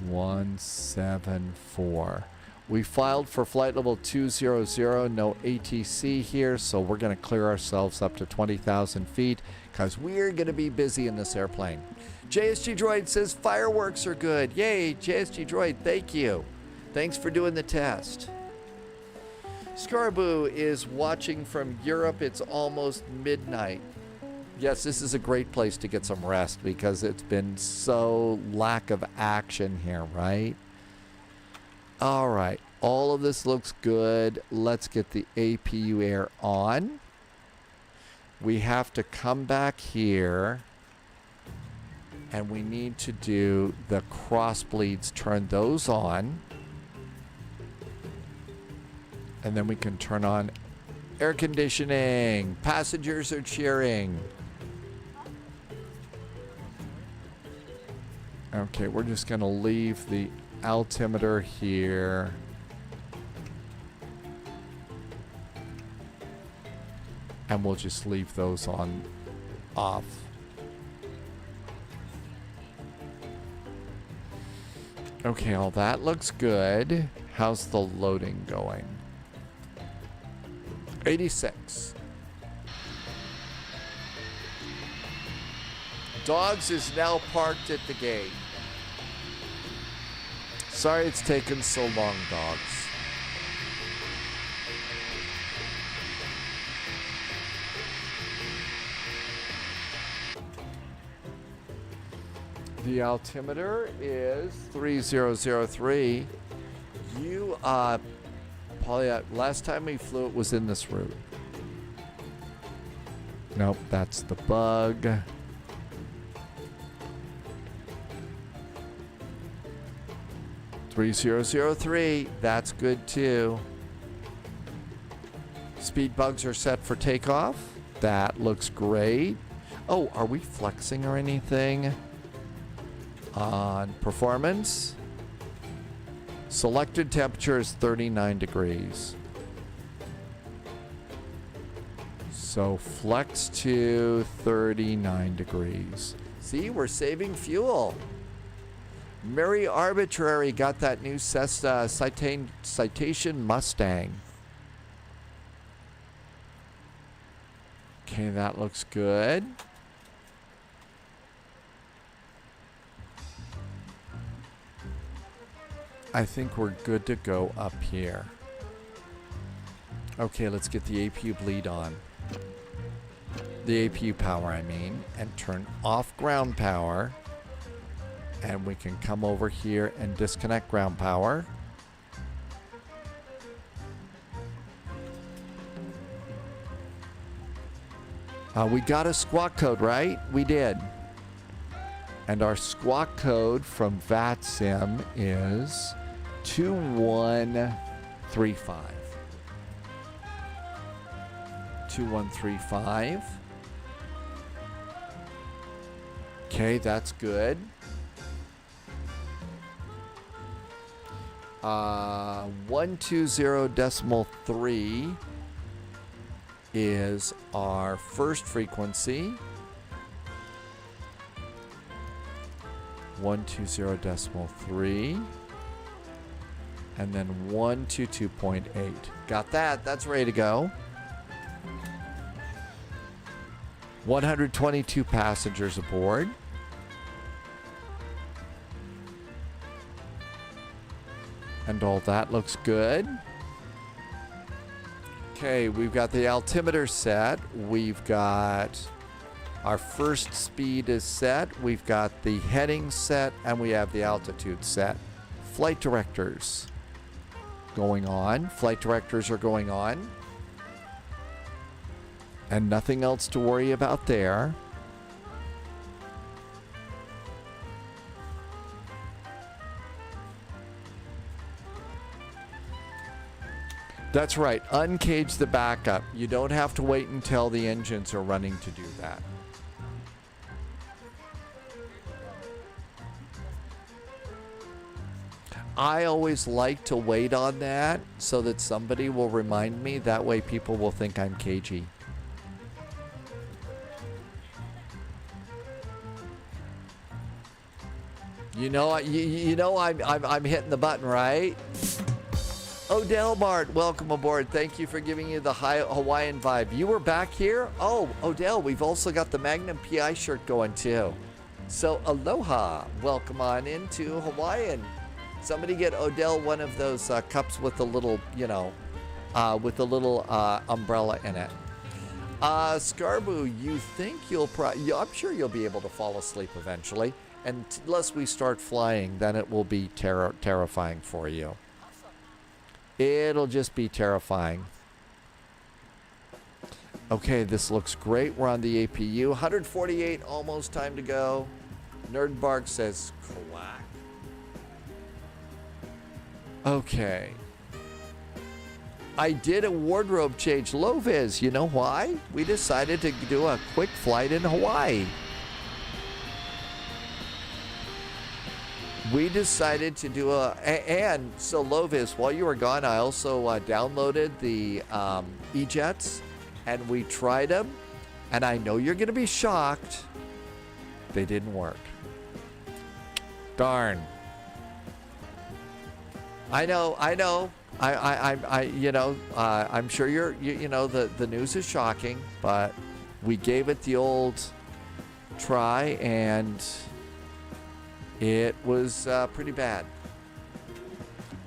174. We filed for flight level 200, no ATC here, so we're going to clear ourselves up to 20,000 feet because we're going to be busy in this airplane. JSG Droid says fireworks are good. Yay, JSG Droid, thank you. Thanks for doing the test. Scaraboo is watching from Europe. It's almost midnight. Yes, this is a great place to get some rest because it's been so lack of action here, right? All right. All of this looks good. Let's get the APU air on. We have to come back here and we need to do the cross bleeds, turn those on. And then we can turn on air conditioning. Passengers are cheering. Okay, we're just going to leave the altimeter here. And we'll just leave those on off. Okay, all that looks good. How's the loading going? 86. Dogs is now parked at the gate. Sorry it's taken so long, Dogs. The altimeter is 3003. You, Paulia, last time we flew it was in this route. Nope, that's the bug. $3003, that's good too. Speed bugs are set for takeoff. That looks great. Oh, are we flexing or anything? On performance. Selected temperature is 39 degrees. So flex to 39 degrees. See, we're saving fuel. Mary Arbitrary got that new Cessna Citation Mustang. Okay, that looks good. I think we're good to go up here. Okay, let's get the APU bleed on. The APU power, I mean. And turn off ground power. And we can come over here and disconnect ground power. We got a squawk code, right? We did. And our squawk code from VATSIM is 2135. 2135. Okay, that's good. 120.3 is our first frequency. 120.3. And then 122.8. Got that. That's ready to go. 122 passengers aboard. And all that looks good. Okay, we've got the altimeter set. We've got our first speed is set. We've got the heading set, and we have the altitude set. Flight directors going on. Flight directors are going on. And nothing else to worry about there. That's right. Uncage the backup. You don't have to wait until the engines are running to do that. I always like to wait on that so that somebody will remind me. That way people will think I'm cagey. You know I'm hitting the button, right? Odell Mart, welcome aboard. Thank you for giving you the Hawaiian vibe. You were back here? Oh, Odell, we've also got the Magnum PI shirt going too. So aloha, welcome on into Hawaiian. Somebody get Odell one of those cups with a little, with a little umbrella in it. Scarboo, you think I'm sure you'll be able to fall asleep eventually. And unless we start flying, then it will be terrifying for you. It'll just be terrifying. Okay, this looks great. We're on the APU. 148, almost time to go. Nerdbark says quack. Okay. I did a wardrobe change. Low-vis, you know why? We decided to do a quick flight in Hawaii. We decided to do and so Lovis, while you were gone, I also downloaded the E-Jets, and we tried them, and I know you're going to be shocked. They didn't work. Darn. I know. I'm sure the news is shocking, but we gave it the old try, and it was pretty bad.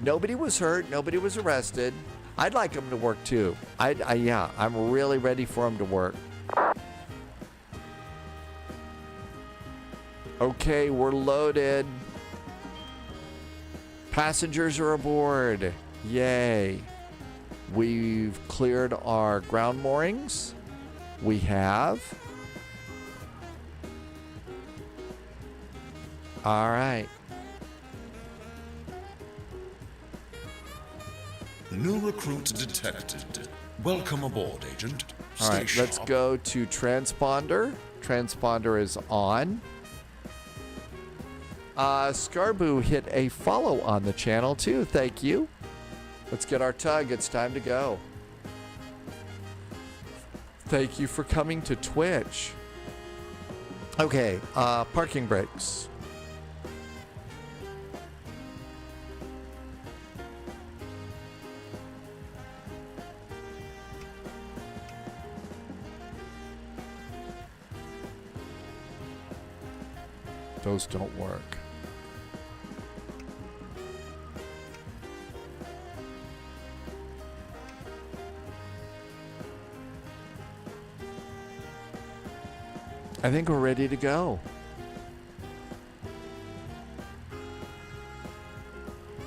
Nobody was hurt. Nobody was arrested. I'd like them to work too. I'm really ready for them to work. Okay, we're loaded. Passengers are aboard. Yay. We've cleared our ground moorings. We have. All right. New recruit detected. Welcome aboard, Agent. All right, let's go to transponder. Transponder is on. Scarboo hit a follow on the channel too. Thank you. Let's get our tug. It's time to go. Thank you for coming to Twitch. Okay, parking brakes. Those don't work. I think we're ready to go.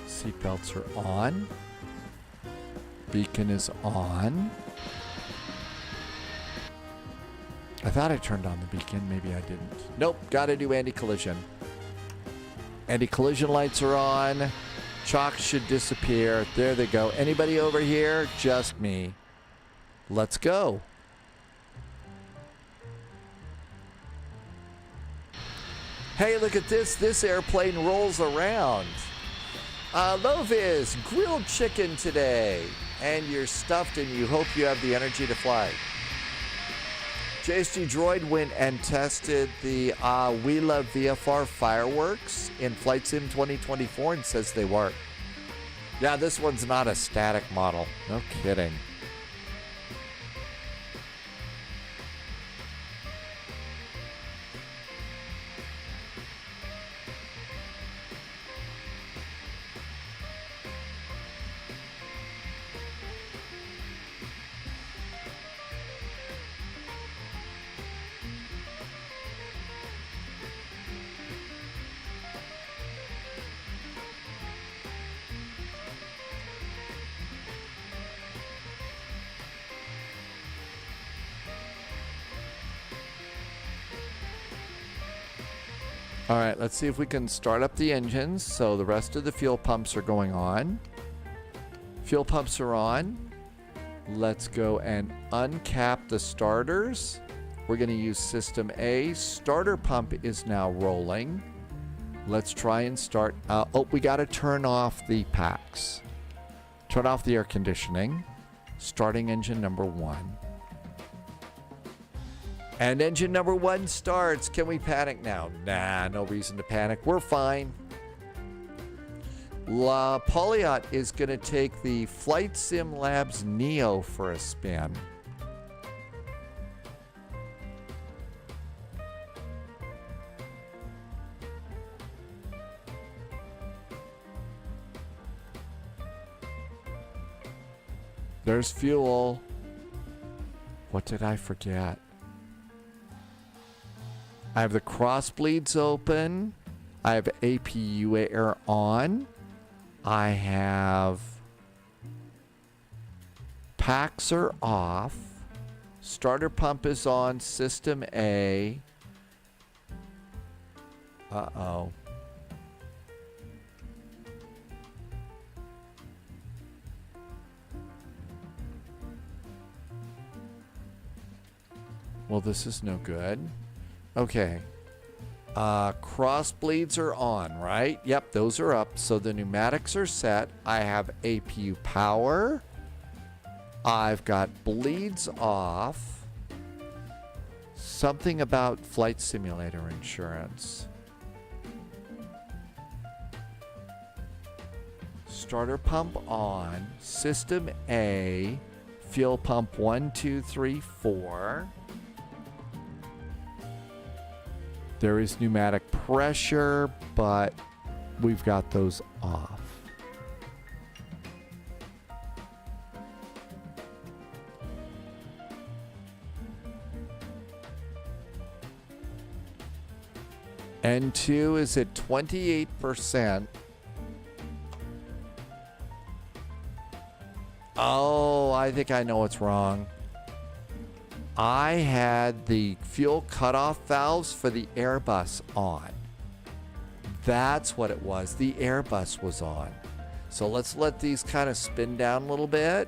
Seatbelts are on. Beacon is on. I thought I turned on the beacon. Maybe I didn't. Nope. Got to do anti-collision. Anti-collision lights are on. Chocks should disappear. There they go. Anybody over here? Just me. Let's go. Hey, look at this. This airplane rolls around. Lovis, grilled chicken today. And you're stuffed and you hope you have the energy to fly. JSG Droid went and tested the We Love VFR fireworks in Flight Sim 2024 and says they work. Yeah, this one's not a static model. No kidding. All right, let's see if we can start up the engines. So the rest of the fuel pumps are going on. Fuel pumps are on. Let's go and uncap the starters. We're going to use system A. Starter pump is now rolling. Let's try and start. Oh, we got to turn off the packs. Turn off the air conditioning. Starting engine number 1. And engine number 1 starts. Can we panic now? Nah, no reason to panic. We're fine. La Poliot is going to take the Flight Sim Labs Neo for a spin. There's fuel. What did I forget? I have the cross bleeds open. I have APU air on. I have packs are off. Starter pump is on. System A. Uh-oh. Well, this is no good. Okay. Cross bleeds are on, right? Yep, those are up. So the pneumatics are set. I have APU power. I've got bleeds off. Something about flight simulator insurance. Starter pump on. System A. Fuel pump 1, 2, 3, 4. There is pneumatic pressure, but we've got those off. N2 is at 28%. Oh, I think I know what's wrong. I had the fuel cutoff valves for the Airbus on. That's what it was. The Airbus was on. So let's let these kind of spin down a little bit.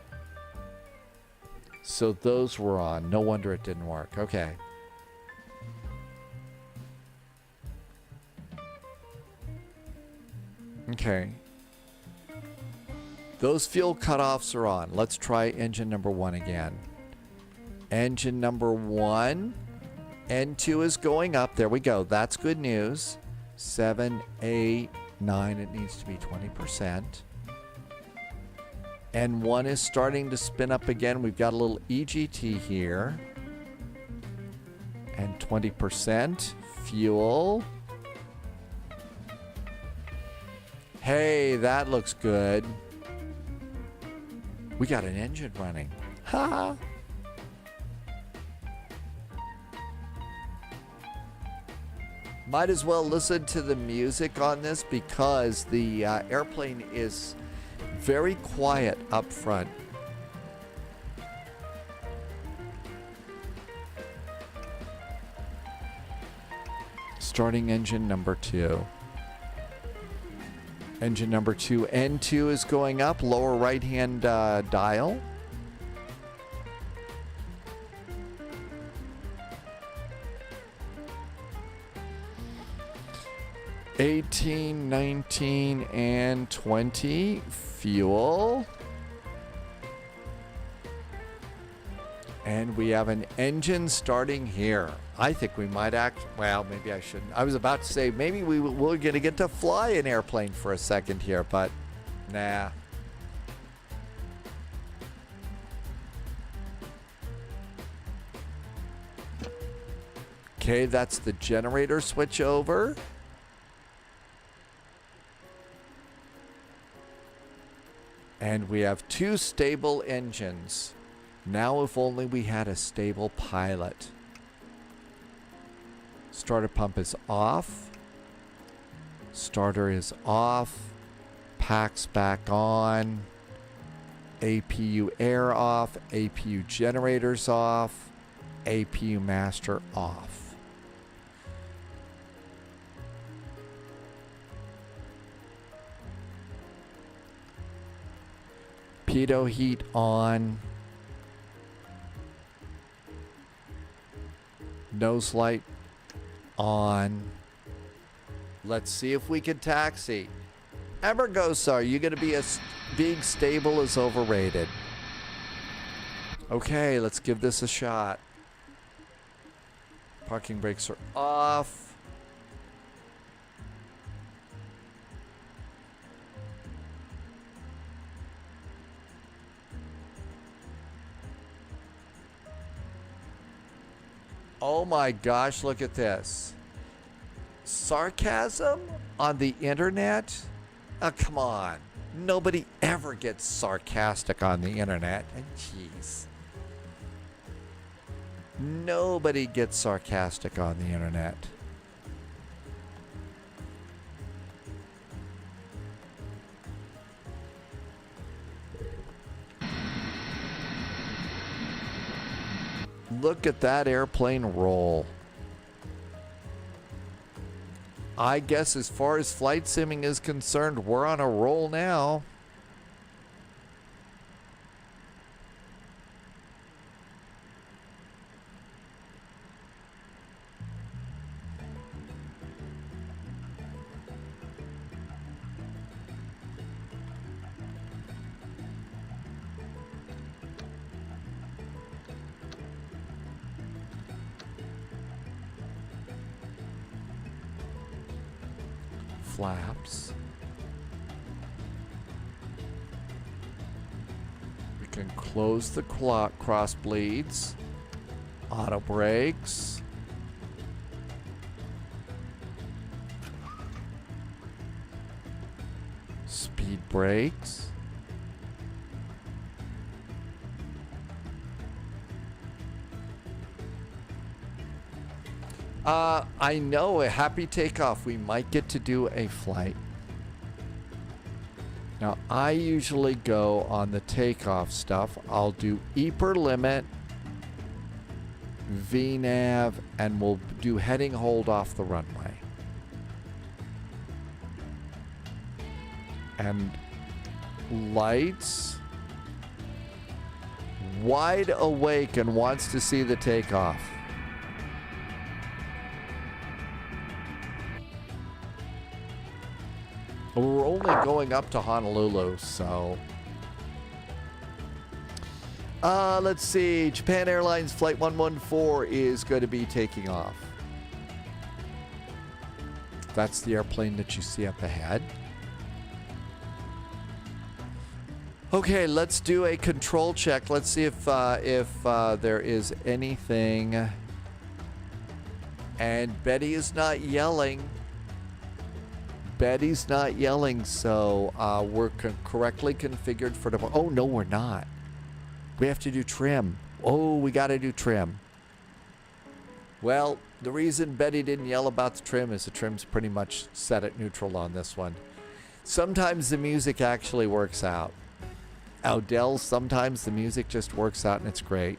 So those were on. No wonder it didn't work. Okay. Okay. Those fuel cutoffs are on. Let's try engine number 1 again. Engine number 1. N2 is going up. There we go. That's good news. 7, 8, 9. It needs to be 20%. N1 is starting to spin up again. We've got a little EGT here. And 20%. Fuel. Hey, that looks good. We got an engine running. Ha! Might as well listen to the music on this because the airplane is very quiet up front. Starting engine number 2. Engine number 2. N2 is going up, lower right-hand dial. $18, $19, and $20. Fuel. And we have an engine starting here. I think we might well, maybe I shouldn't. I was about to say maybe we're going to get to fly an airplane for a second here, but nah. Okay, that's the generator switch over. And we have 2 stable engines. Now if only we had a stable pilot. Starter pump is off. Starter is off. Packs back on. APU air off. APU generators off. APU master off. Pitot heat on. Nose light on. Let's see if we can taxi. Emergosa, are you going to be being stable is overrated? Okay, let's give this a shot. Parking brakes are off. Oh my gosh, look at this. Sarcasm on the internet? Oh, come on. Nobody ever gets sarcastic on the internet. Jeez. Nobody gets sarcastic on the internet. Look at that airplane roll. I guess as far as flight simming is concerned, we're on a roll now. Flaps. We can close the cross bleeds. Auto brakes. Speed brakes. I know, a happy takeoff. We might get to do a flight. Now, I usually go on the takeoff stuff. I'll do EPR limit, VNAV, and we'll do heading hold off the runway. And lights. Wide awake and wants to see the takeoff. We're only going up to Honolulu, so. Let's see. Japan Airlines Flight 114 is going to be taking off. That's the airplane that you see up ahead. Okay, let's do a control check. Let's see if there is anything. And Betty is not yelling. Betty's not yelling, so we're correctly configured for the... Oh, no, we're not. We have to do trim. Oh, we got to do trim. Well, the reason Betty didn't yell about the trim is the trim's pretty much set at neutral on this one. Sometimes the music actually works out. Odell, sometimes the music just works out and it's great.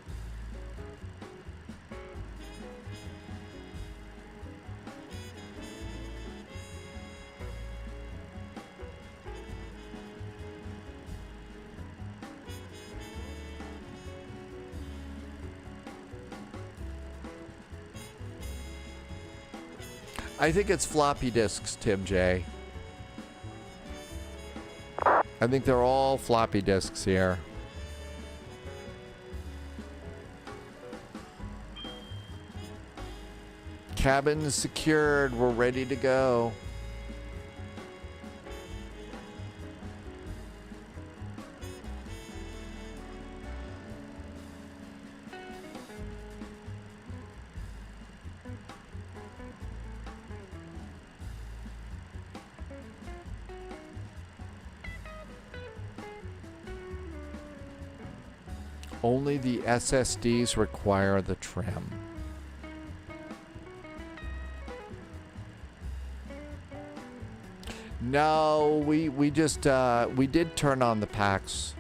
I think it's floppy disks, Tim J. I think they're all floppy disks here. Cabin secured. We're ready to go. Only the SSDs require the trim. No, we just we did turn on the packs.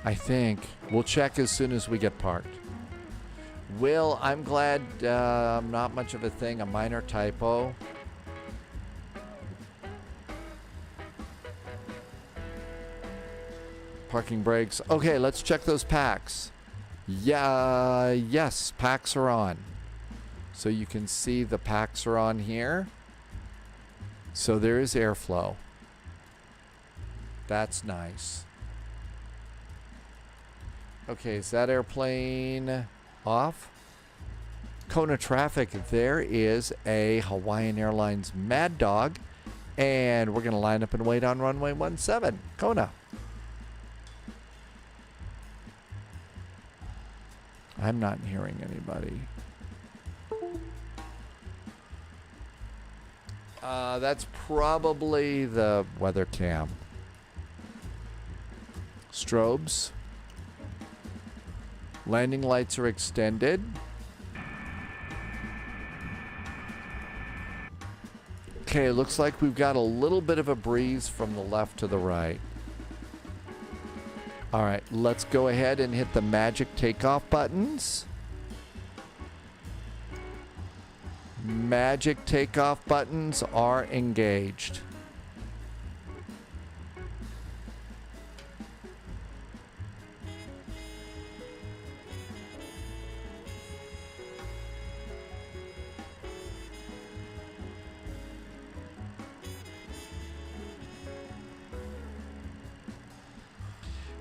I think we'll check as soon as we get parked. Will, I'm glad not much of a thing, a minor typo. Parking brakes. Okay, let's check those packs. Yeah, yes, packs are on. So you can see the packs are on here. So there is airflow. That's nice. Okay, is that airplane off? Kona traffic, there is a Hawaiian Airlines Mad Dog. And we're going to line up and wait on runway 17, Kona. I'm not hearing anybody. That's probably the weather cam. Strobes. Landing lights are extended. Okay, looks like we've got a little bit of a breeze from the left to the right. All right, let's go ahead and hit the magic takeoff buttons. Magic takeoff buttons are engaged.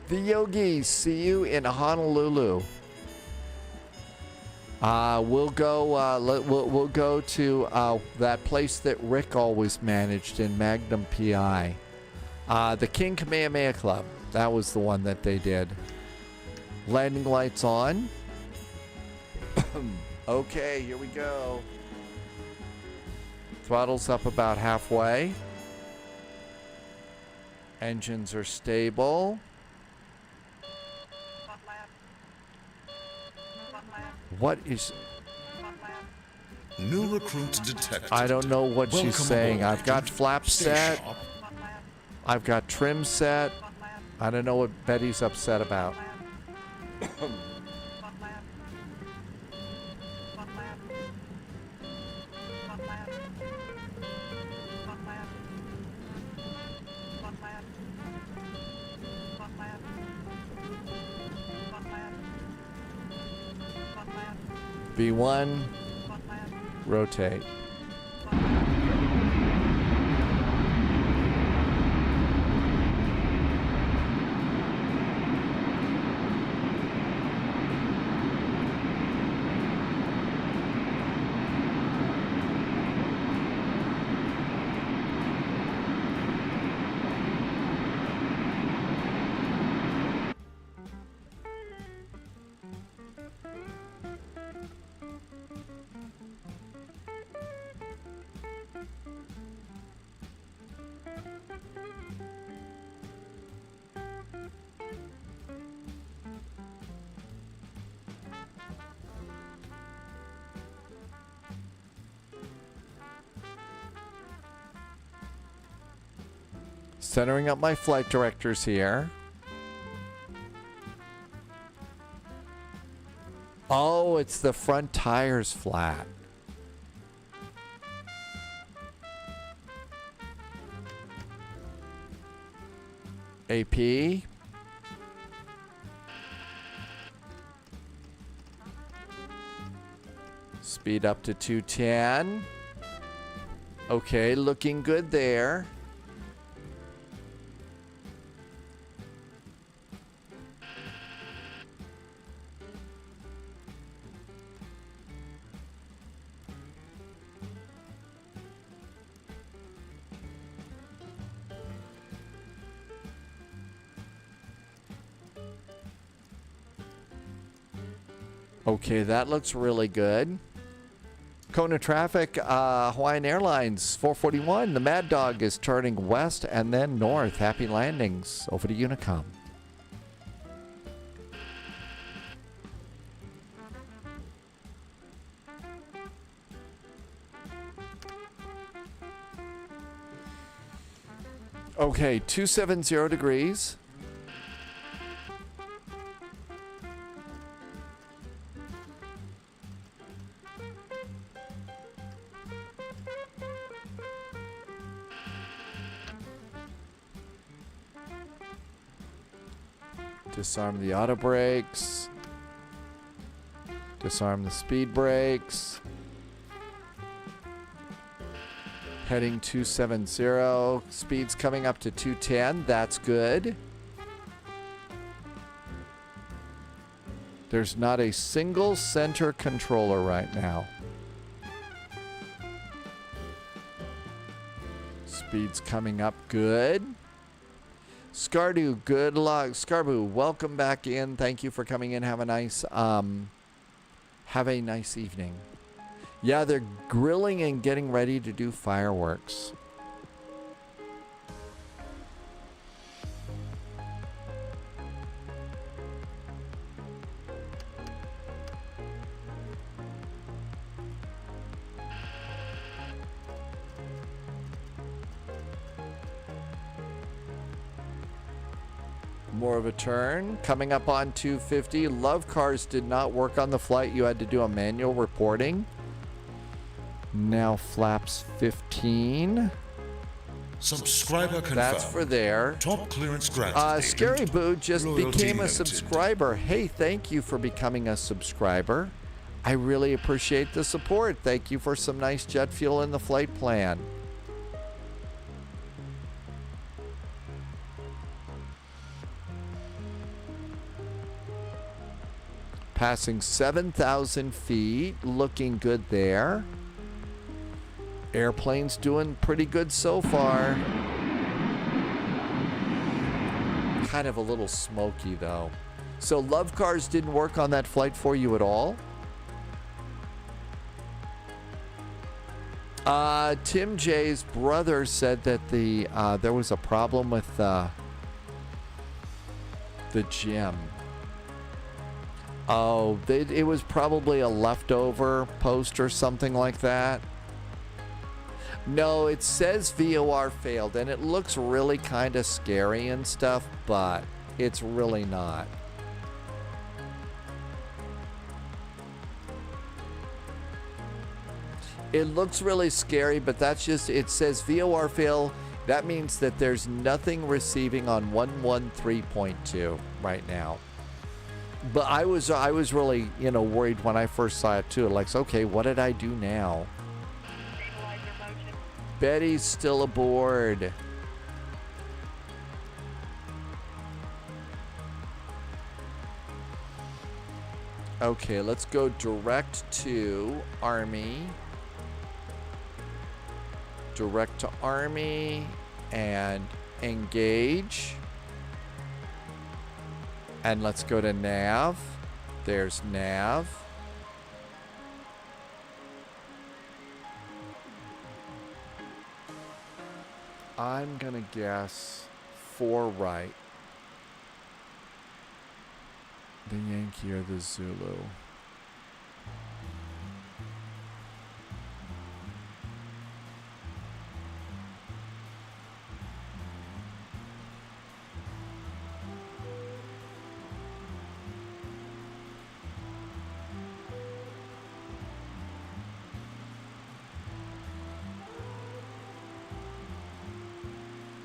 The Yogis, see you in Honolulu. We'll go to that place that Rick always managed in Magnum PI. The King Kamehameha Club. That was the one that they did. Landing lights on. Okay, here we go. Throttle's up about halfway. Engines are stable. What is... New recruit detected. I don't know what Welcome she's saying. aboard, I've got agent. flap Stay set. sharp. I've got trim set. I don't know what Betty's upset about. B1, rotate. Centering up my flight directors here. Oh, it's the front tires flat. AP. Speed up to 210. Okay, looking good there. Okay, that looks really good. Kona traffic, Hawaiian Airlines 441. The Mad Dog is turning west and then north. Happy landings. Over to Unicom. Okay, 270 degrees. Disarm the auto brakes. Disarm the speed brakes. Heading 270. Speed's coming up to 210. That's good. There's not a single center controller right now. Speed's coming up good. Scardu, good luck. Scarbu, welcome back in. Thank you for coming in. Have a nice evening. Yeah, they're grilling and getting ready to do fireworks. More of a turn. Coming up on 250. Love cars did not work on the flight. You had to do a manual reporting. Now flaps 15. Subscriber confirmed. That's for there. Top clearance granted. Scary Boo just Loyalty became a limited. subscriber. Hey, thank you for becoming a subscriber. I really appreciate the support. Thank you for some nice jet fuel in the flight plan. Passing 7,000 feet. Looking good there. Airplane's doing pretty good so far. Kind of a little smoky though. So love cars didn't work on that flight for you at all? Tim J's brother said that there was a problem with the gym. Oh, it was probably a leftover post or something like that. No, it says VOR failed, and it looks really kind of scary and stuff, but it's really not. It looks really scary, but that's just, it says VOR fail. That means that there's nothing receiving on 113.2 right now. But I was really, worried when I first saw it too. Like, okay, what did I do now? Betty's still aboard. Okay, let's go direct to Army. Direct to Army and engage. And let's go to nav. There's nav. I'm gonna guess 4 right. The Yankee or the Zulu.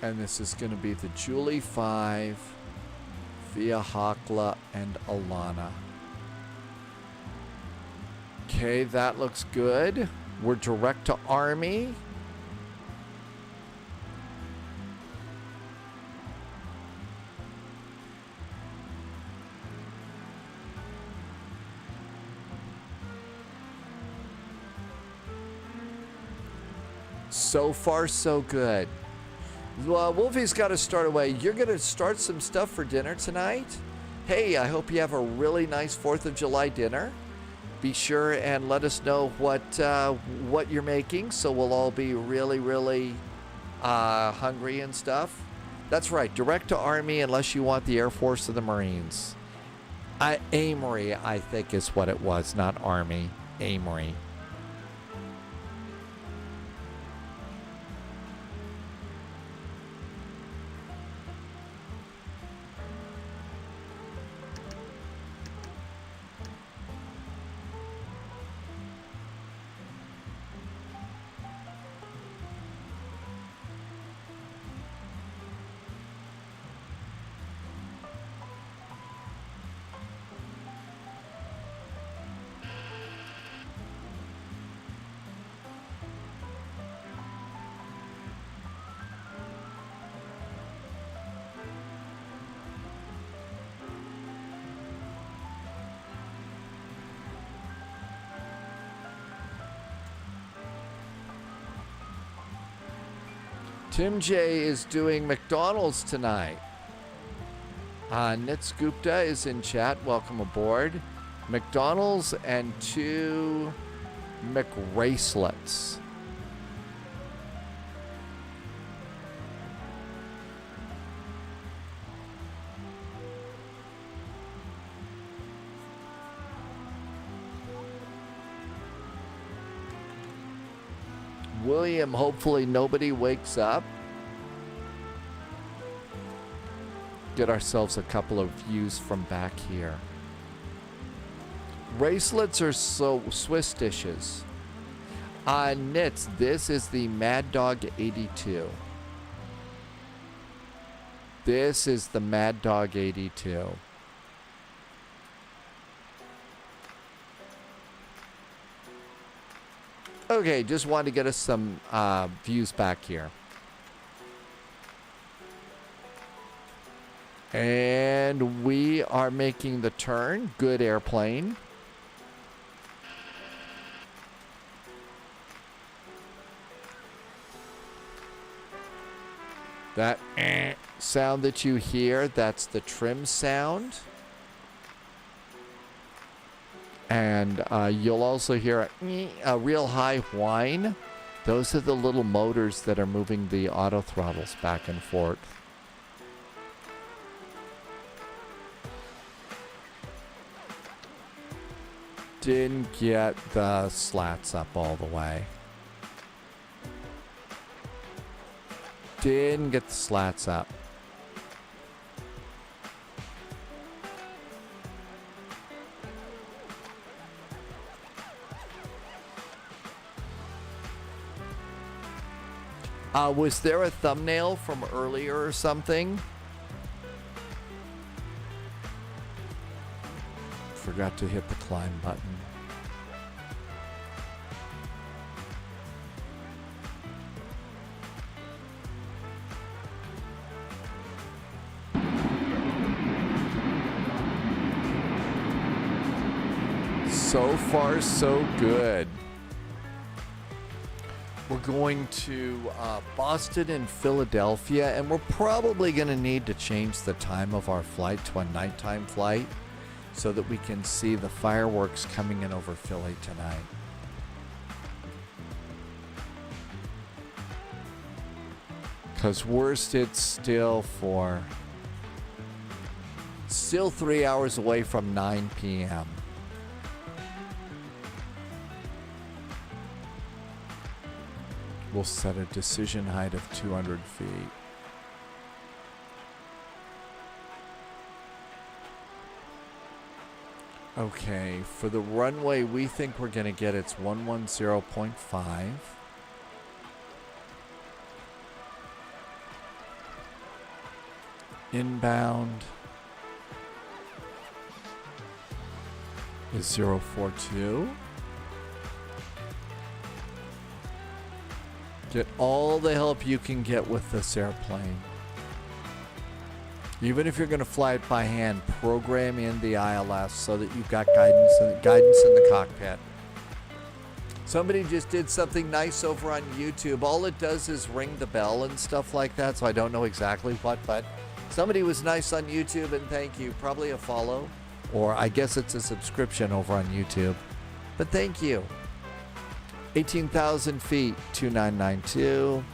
And this is going to be the Julie 5 via Hakla and Alana. Okay, that looks good. We're direct to Army. So far, so good. Well, Wolfie's got to start away. You're going to start some stuff for dinner tonight? Hey, I hope you have a really nice 4th of July dinner. Be sure and let us know what you're making, so we'll all be really, really hungry and stuff. That's right, direct to Army unless you want the Air Force or the Marines. Amory, I think is what it was, not Army. Amory. Tim J is doing McDonald's tonight. Nitz Gupta is in chat. Welcome aboard. McDonald's and 2 McRacelets. William, hopefully nobody wakes up. Get ourselves a couple of views from back here. Bracelets are so Swiss dishes. Nitz, this is the Mad Dog 82. This is the Mad Dog 82. Okay, just wanted to get us some views back here. And we are making the turn. Good airplane. That sound that you hear, that's the trim sound. And you'll also hear a real high whine. Those are the little motors that are moving the auto throttles back and forth. Didn't get the slats up all the way. Didn't get the slats up. Was there a thumbnail from earlier or something? Forgot to hit the climb button. So far, so good. We're going to Boston and Philadelphia, and we're probably going to need to change the time of our flight to a nighttime flight so that we can see the fireworks coming in over Philly tonight. Because worst, it's still 3 hours away from 9 p.m. We'll set a decision height of 200 feet. Okay, for the runway we think we're going to get, it's 110.5. Inbound is 042. Get all the help you can get with this airplane. Even if you're going to fly it by hand, program in the ILS so that you've got guidance in the cockpit. Somebody just did something nice over on YouTube. All it does is ring the bell and stuff like that, so I don't know exactly what, but somebody was nice on YouTube, and thank you. Probably a follow, or I guess it's a subscription over on YouTube. But thank you. 18,000 feet, 2992.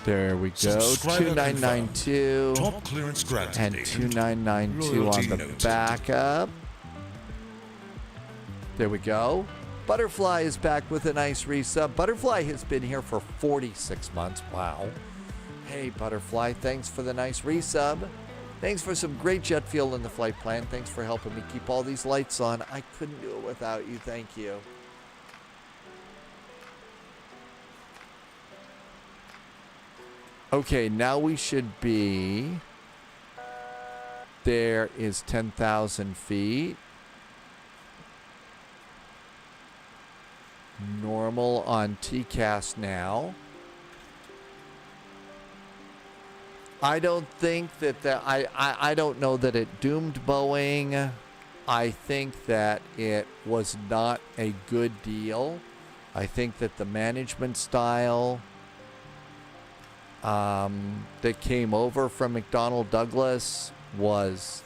There we go. Subscriber 2992. Top clearance granted. And 2992 on the noted. backup. There we go. Butterfly is back with a nice resub. Butterfly has been here for 46 months. Wow. Hey, Butterfly, thanks for the nice resub. Thanks for some great jet fuel in the flight plan. Thanks for helping me keep all these lights on. I couldn't do it without you. Thank you. Okay, now we should be... There is 10,000 feet. Normal on TCAS now. I don't think that I don't know that it doomed Boeing. I think that it was not a good deal. I think that the management style that came over from McDonnell Douglas was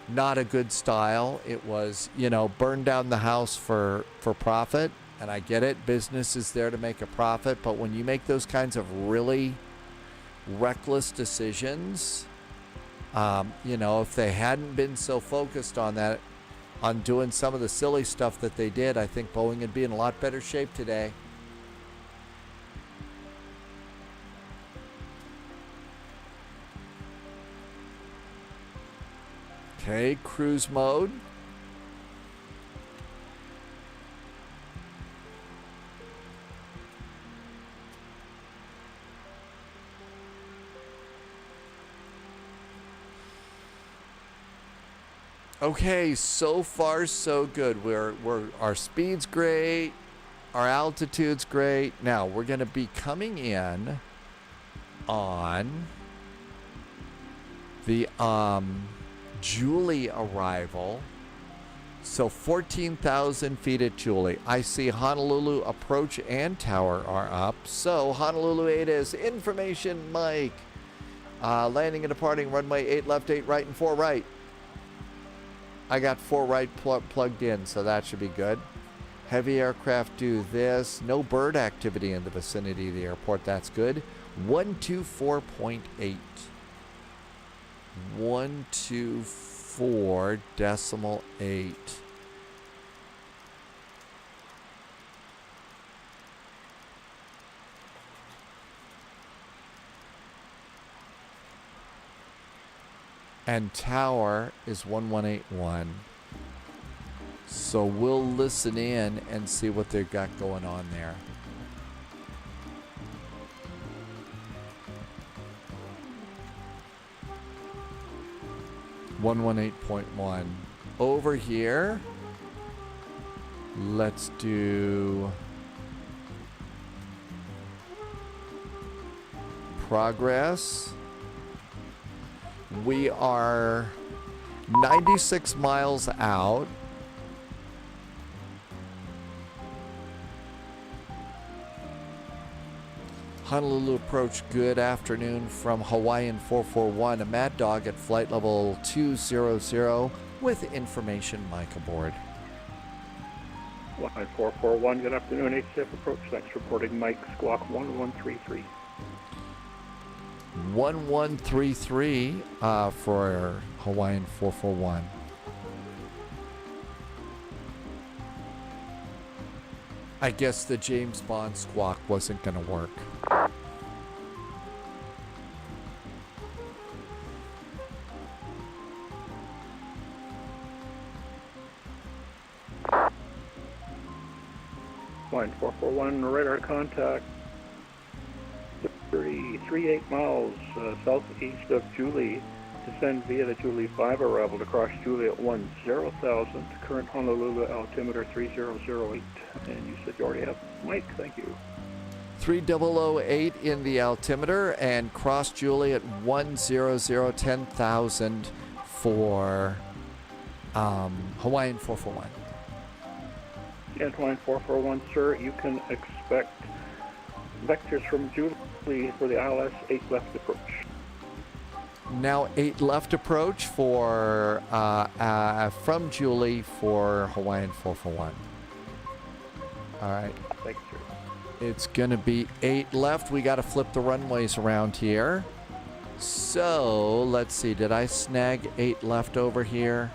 not a good style. It was, burn down the house for profit. And I get it. Business is there to make a profit. But when you make those kinds of really reckless decisions, if they hadn't been so focused on that, on doing some of the silly stuff that they did, I think Boeing would be in a lot better shape today. Okay, cruise mode. Okay, so far so good. Our speed's great, our altitude's great. Now we're going to be coming in on the Julie arrival. So 14,000 feet at Julie. I see Honolulu approach and tower are up. So Honolulu 8 is information, Mike. Landing and departing runway 8 left, 8 right, and 4 right. I got 4 right plugged in, so that should be good. Heavy aircraft do this. No bird activity in the vicinity of the airport. That's good. 124.8. 124.8. And tower is 1181. So we'll listen in and see what they've got going on there. .1 over here. Let's do progress. We are 96 miles out. Honolulu approach, good afternoon from Hawaiian 441, a Mad Dog at flight level 200 with information, Mike aboard. Flight 441, good afternoon, HCF approach, next reporting Mike, squawk 1133. 1133 for Hawaiian 441. I guess the James Bond squawk wasn't going to work. Line 441, radar contact. 38 miles southeast of Julie. Descend via the Julie 5 arrival to cross Julie at 10,000. Current Honolulu altimeter 3008. And you said you already have Mike. Thank you. 3008 in the altimeter and cross Julie at 10,000 for Hawaiian 441. And Hawaiian 441, sir, you can expect vectors from Julie for the ILS 8 left approach. Now 8 left approach for from Julie for Hawaiian 441. All right. Thank you, sir. It's gonna be 8 left. We gotta flip the runways around here. So let's see, did I snag 8 left over here?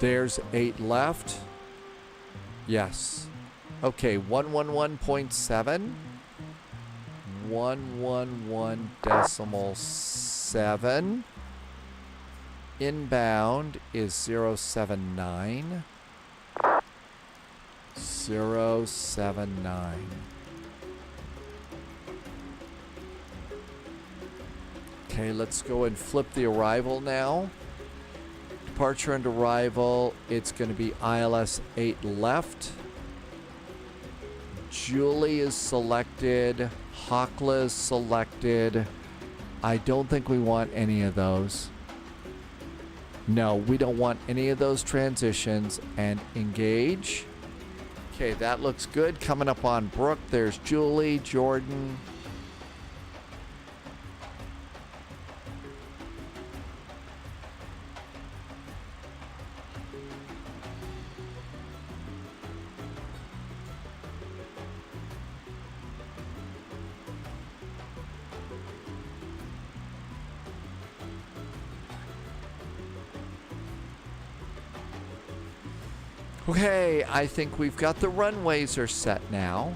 There's 8 left. Yes. Okay, 111.7. 111.7. Inbound is 079. 079. Okay, let's go and flip the arrival now. Departure and arrival, it's going to be ILS 8 left. Julie is selected. Hakla is selected. I don't think we want any of those. No, we don't want any of those transitions. And engage. Okay, that looks good. Coming up on Brooke, there's Julie, Jordan. Okay, I think we've got the runways are set now.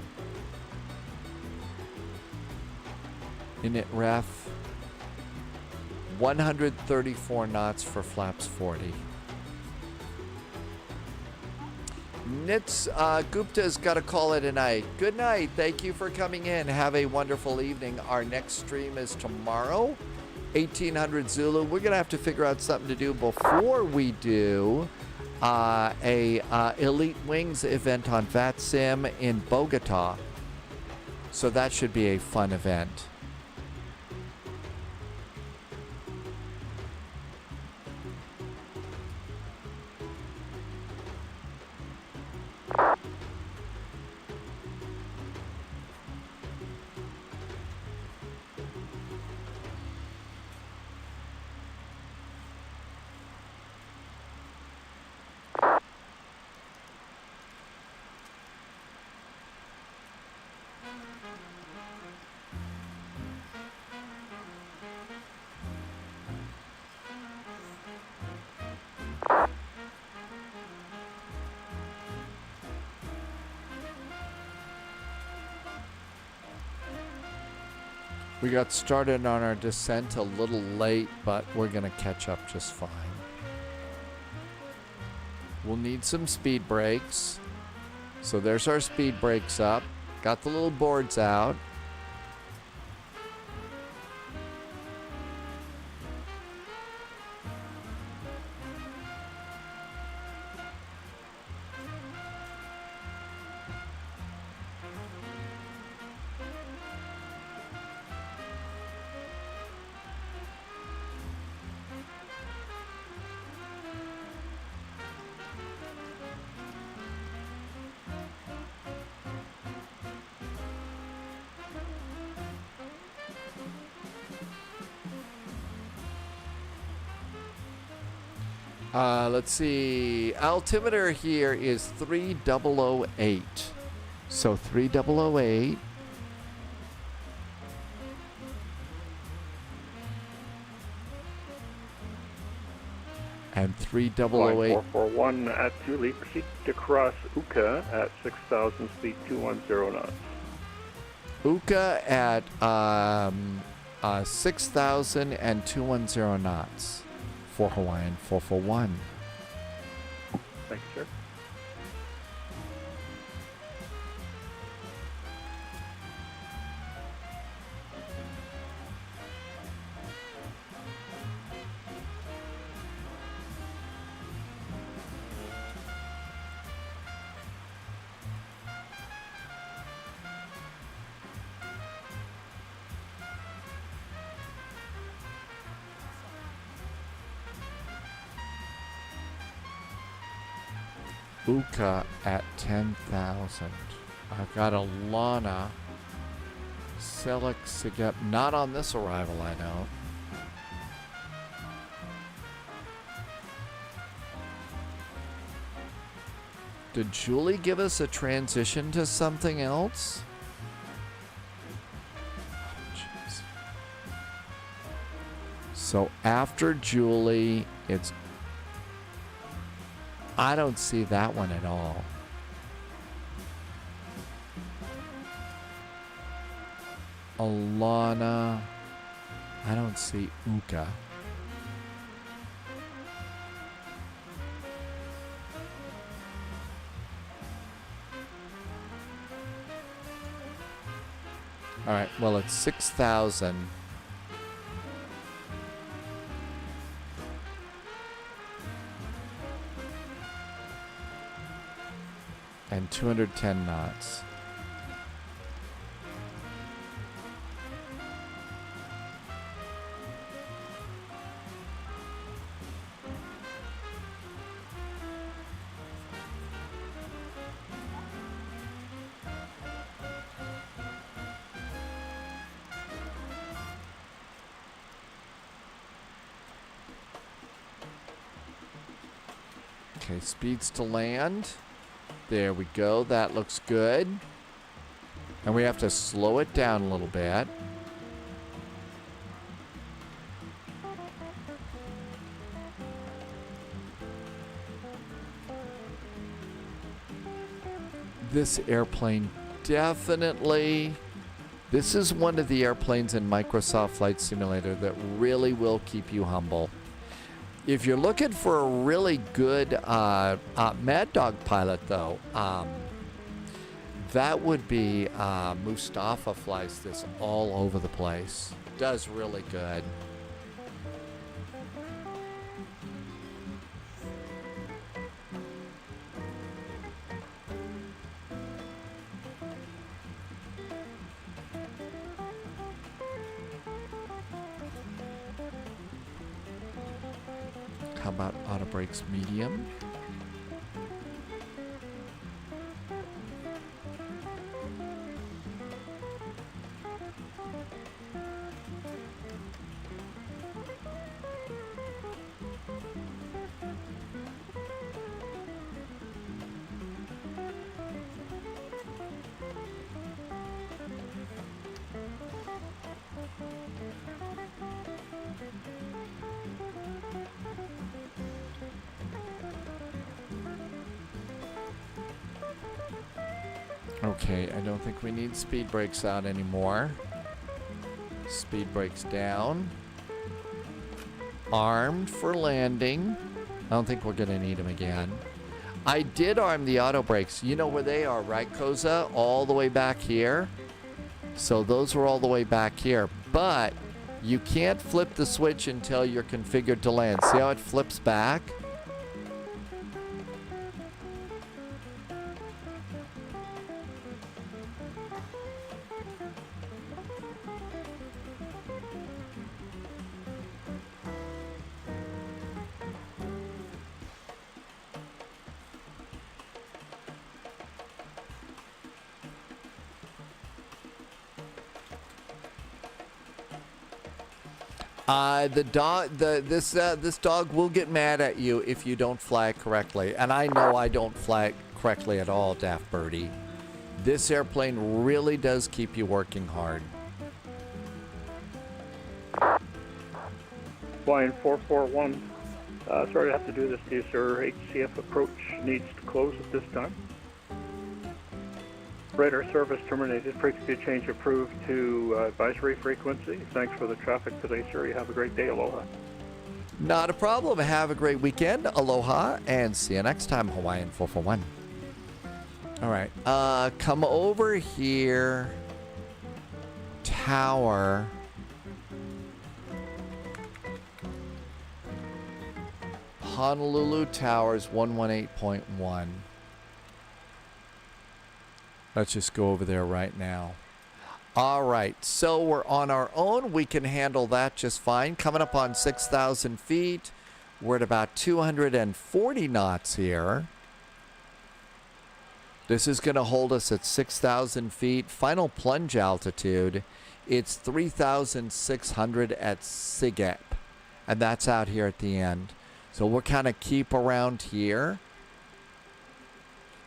Init ref. 134 knots for flaps 40. Nits Gupta's got to call it a night. Good night. Thank you for coming in. Have a wonderful evening. Our next stream is tomorrow, 1800 Zulu. We're going to have to figure out something to do before we do a Elite Wings event on VATSIM in Bogota. So that should be a fun event. We got started on our descent a little late, but we're going to catch up just fine. We'll need some speed brakes. So there's our speed brakes up. Got the little boards out. Let's see. Altimeter here is 3008. So 3008. And 3008. 441 at Julie. Proceed to cross Uka at 6,000 speed 210 knots. Uka at 6,000 and 210 knots for Hawaiian 441. Thank you, sir. Uka at 10,000. I've got a Lana. Select Sigep. Not on this arrival, I don't. Did Julie give us a transition to something else? Oh, jeez. So after Julie, it's... I don't see that one at all. Alana. I don't see Uka. All right, well, it's 6,000. And 210 knots. Okay, speeds to land. There we go. That looks good. And we have to slow it down a little bit. This airplane definitely... This is one of the airplanes in Microsoft Flight Simulator that really will keep you humble. If you're looking for a really good Mad Dog pilot, though, that would be Mustafa. Flies this all over the place. Does really good. How about auto brakes medium? Okay, I don't think we need speed brakes out anymore. Speed brakes down. Armed for landing. I don't think we're gonna need them again. I did arm the auto brakes. You know where they are, right, Koza? All the way back here. So those were all the way back here. But you can't flip the switch until you're configured to land. See how it flips back? This dog will get mad at you if you don't fly correctly. And I know I don't fly correctly at all, Daft Birdie. This airplane really does keep you working hard. Flyin 441. Sorry to have to do this to you, sir. HCF approach needs to close at this time. Radar service terminated. Frequency change approved to advisory frequency. Thanks for the traffic today, sir. You have a great day. Aloha. Not a problem. Have a great weekend. Aloha. And see you next time, Hawaiian 441. All right. Come over here. Tower. Honolulu Towers 118.1. Let's just go over there right now. All right, so we're on our own. We can handle that just fine. Coming up on 6,000 feet. We're at about 240 knots here. This is going to hold us at 6,000 feet. Final plunge altitude, it's 3,600 at SIGEP. And that's out here at the end. So we'll kind of keep around here.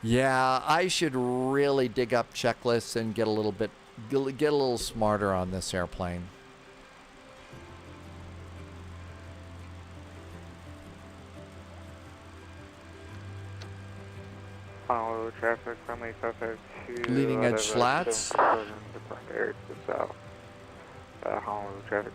Yeah, I should really dig up checklists and get a little smarter on this airplane. Honolulu traffic, runway 552. Leading edge slats. Air to the south. Honolulu traffic.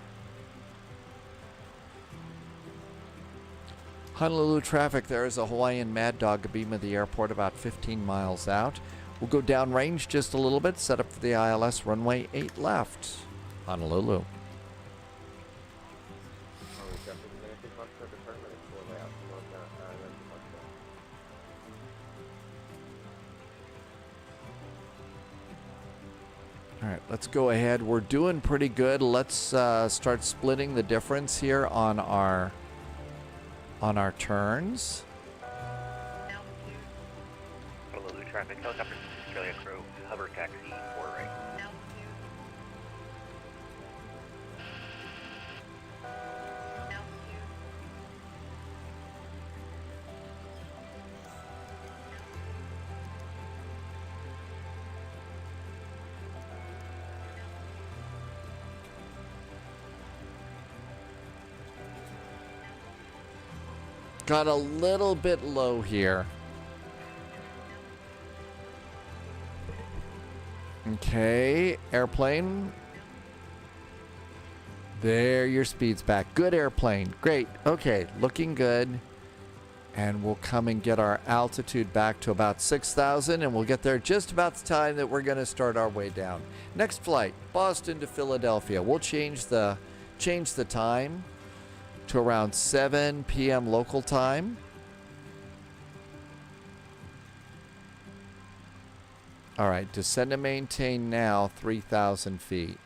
Honolulu traffic, there is a Hawaiian Mad Dog abeam of the airport about 15 miles out. We'll go downrange just a little bit, set up for the ILS runway 8 left. Honolulu. All right, let's go ahead. We're doing pretty good. Let's start splitting the difference here on our turns. Honolulu traffic, helicopter Australia crew, hover taxi 4 right. Got a little bit low here. Okay, airplane. There, your speed's back. Good airplane. Great. Okay, looking good. And we'll come and get our altitude back to about 6,000, and we'll get there just about the time that we're going to start our way down. Next flight, Boston to Philadelphia. We'll change the time to around 7 p.m. local time. All right, descend and maintain now 3,000 feet.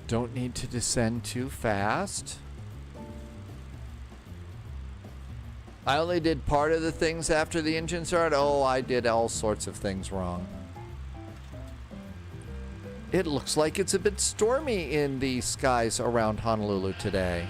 Don't need to descend too fast. I only did part of the things after the engine started. Oh, I did all sorts of things wrong. It looks like it's a bit stormy in the skies around Honolulu today.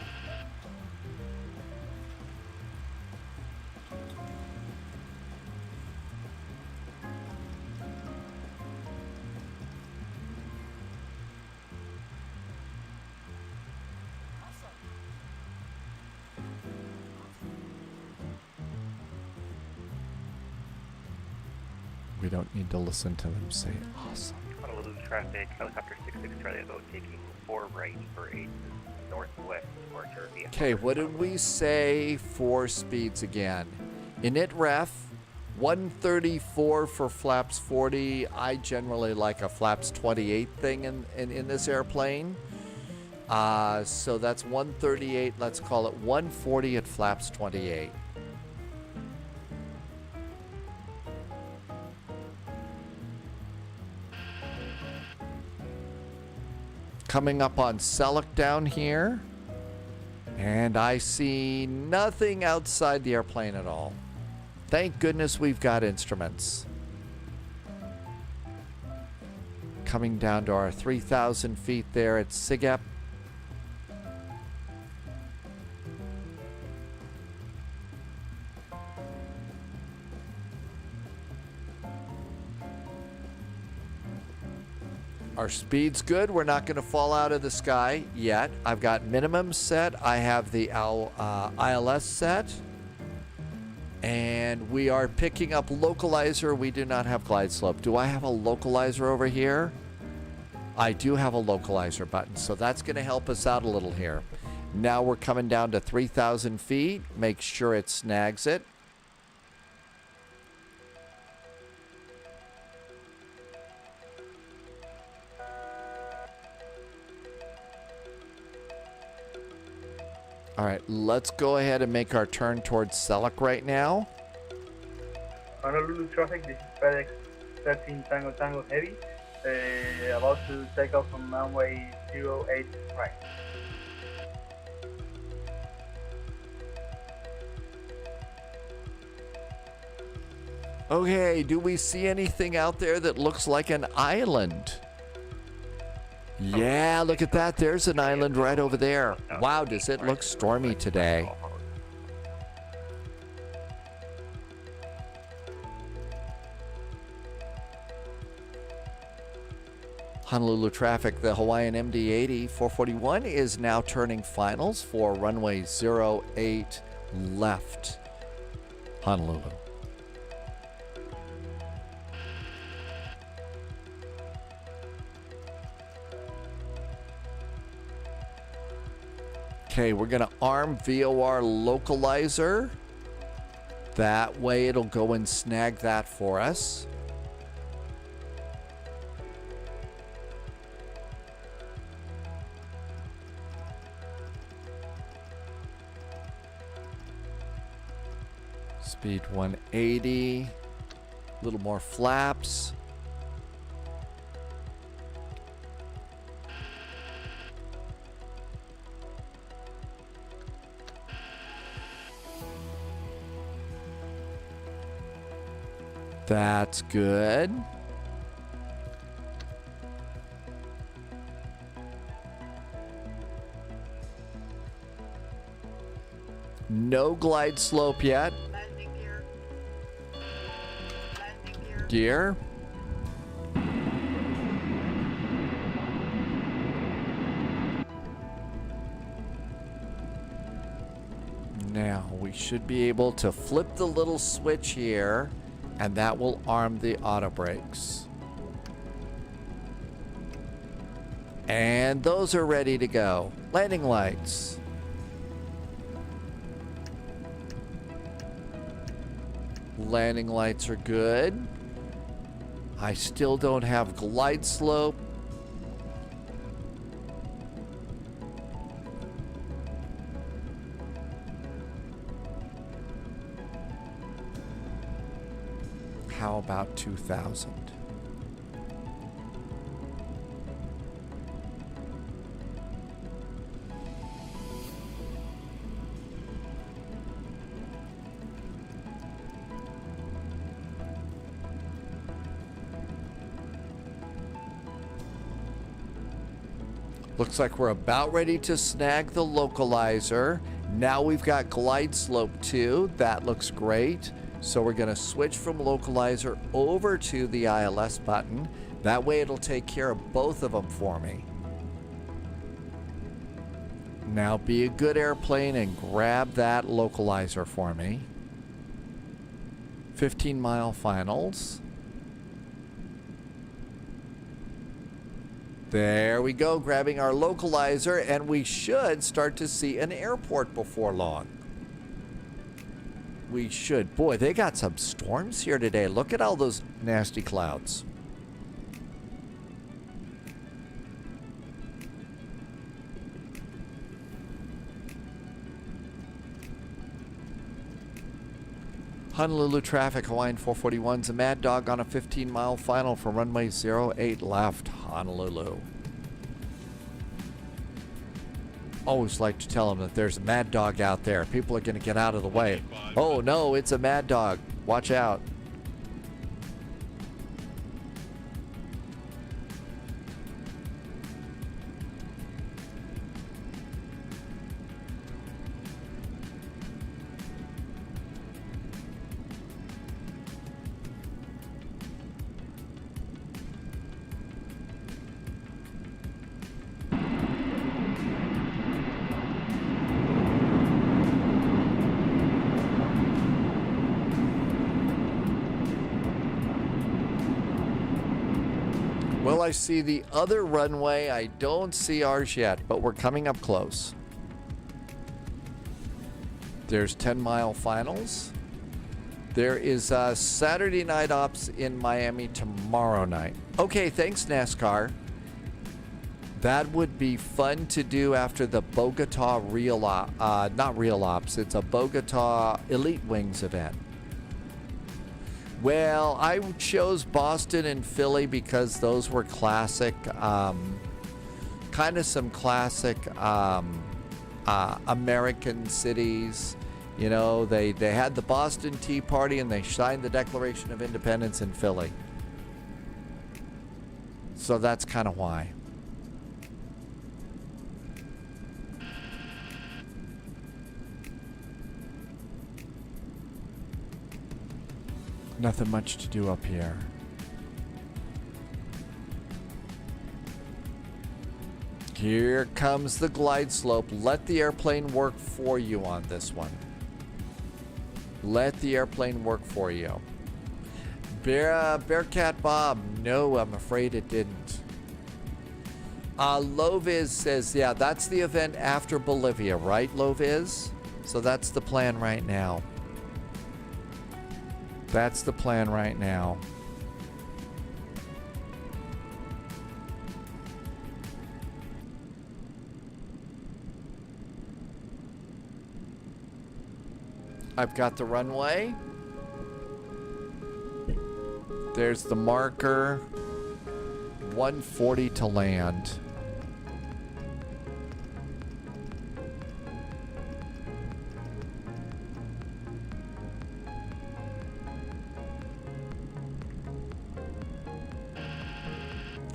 We don't need to listen to them say awesome. Honolulu traffic, helicopter 66 Charlie Echo taking 4 right for 8 northwest departure via. Okay, what did we say for speeds again? Init ref, 134 for flaps 40. I generally like a flaps 28 thing in this airplane. So that's 138. Let's call it 140 at flaps 28. Coming up on Selleck down here. And I see nothing outside the airplane at all. Thank goodness we've got instruments. Coming down to our 3,000 feet there at SIGEP. Our speed's good. We're not going to fall out of the sky yet. I've got minimum set. I have the ILS set. And we are picking up localizer. We do not have glide slope. Do I have a localizer over here? I do have a localizer button, so that's going to help us out a little here. Now we're coming down to 3,000 feet. Make sure it snags it. All right, let's go ahead and make our turn towards Selleck right now. Honolulu traffic, this is FedEx 13 Tango Tango Heavy, about to take off from runway 08 right. Okay, do we see anything out there that looks like an island? Yeah, look at that. There's an island right over there. Wow, does it look stormy today? Honolulu traffic, the Hawaiian MD-80 441 is now turning finals for runway 08 left, Honolulu. Okay, we're going to arm VOR localizer. That way it'll go and snag that for us. Speed 180. A little more flaps. That's good. No glide slope yet. Gear. Now we should be able to flip the little switch here, and that will arm the auto brakes. And those are ready to go. Landing lights. Landing lights are good. I still don't have glide slope. How about 2,000? Looks like we're about ready to snag the localizer. Now we've got glide slope too. That looks great. So we're going to switch from localizer over to the ILS button. That way it'll take care of both of them for me. Now be a good airplane and grab that localizer for me. 15-mile finals. There we go, grabbing our localizer, and we should start to see an airport before long. We should. Boy, they got some storms here today. Look at all those nasty clouds. Honolulu traffic, Hawaiian 441's a Mad Dog on a 15-mile final for runway 08 left, Honolulu. Always like to tell them that there's a Mad Dog out there. People are going to get out of the way. Oh no, it's a Mad Dog. Watch out. Well, I see the other runway. I don't see ours yet, but we're coming up close. There's 10-mile finals. There is Saturday night ops in Miami tomorrow night. Okay, thanks, NASCAR. That would be fun to do after the Bogota not Real Ops. It's a Bogota Elite Wings event. Well, I chose Boston and Philly because those were classic, kind of some classic American cities. You know, they had the Boston Tea Party and they signed the Declaration of Independence in Philly. So that's kind of why. Nothing much to do up here. Here comes the glide slope. Let the airplane work for you on this one. Let the airplane work for you. Bearcat Bob, no, I'm afraid it didn't. Loviz says, yeah, that's the event after Bolivia, right, Loviz? So that's the plan right now. That's the plan right now. I've got the runway. There's the marker. 140 to land.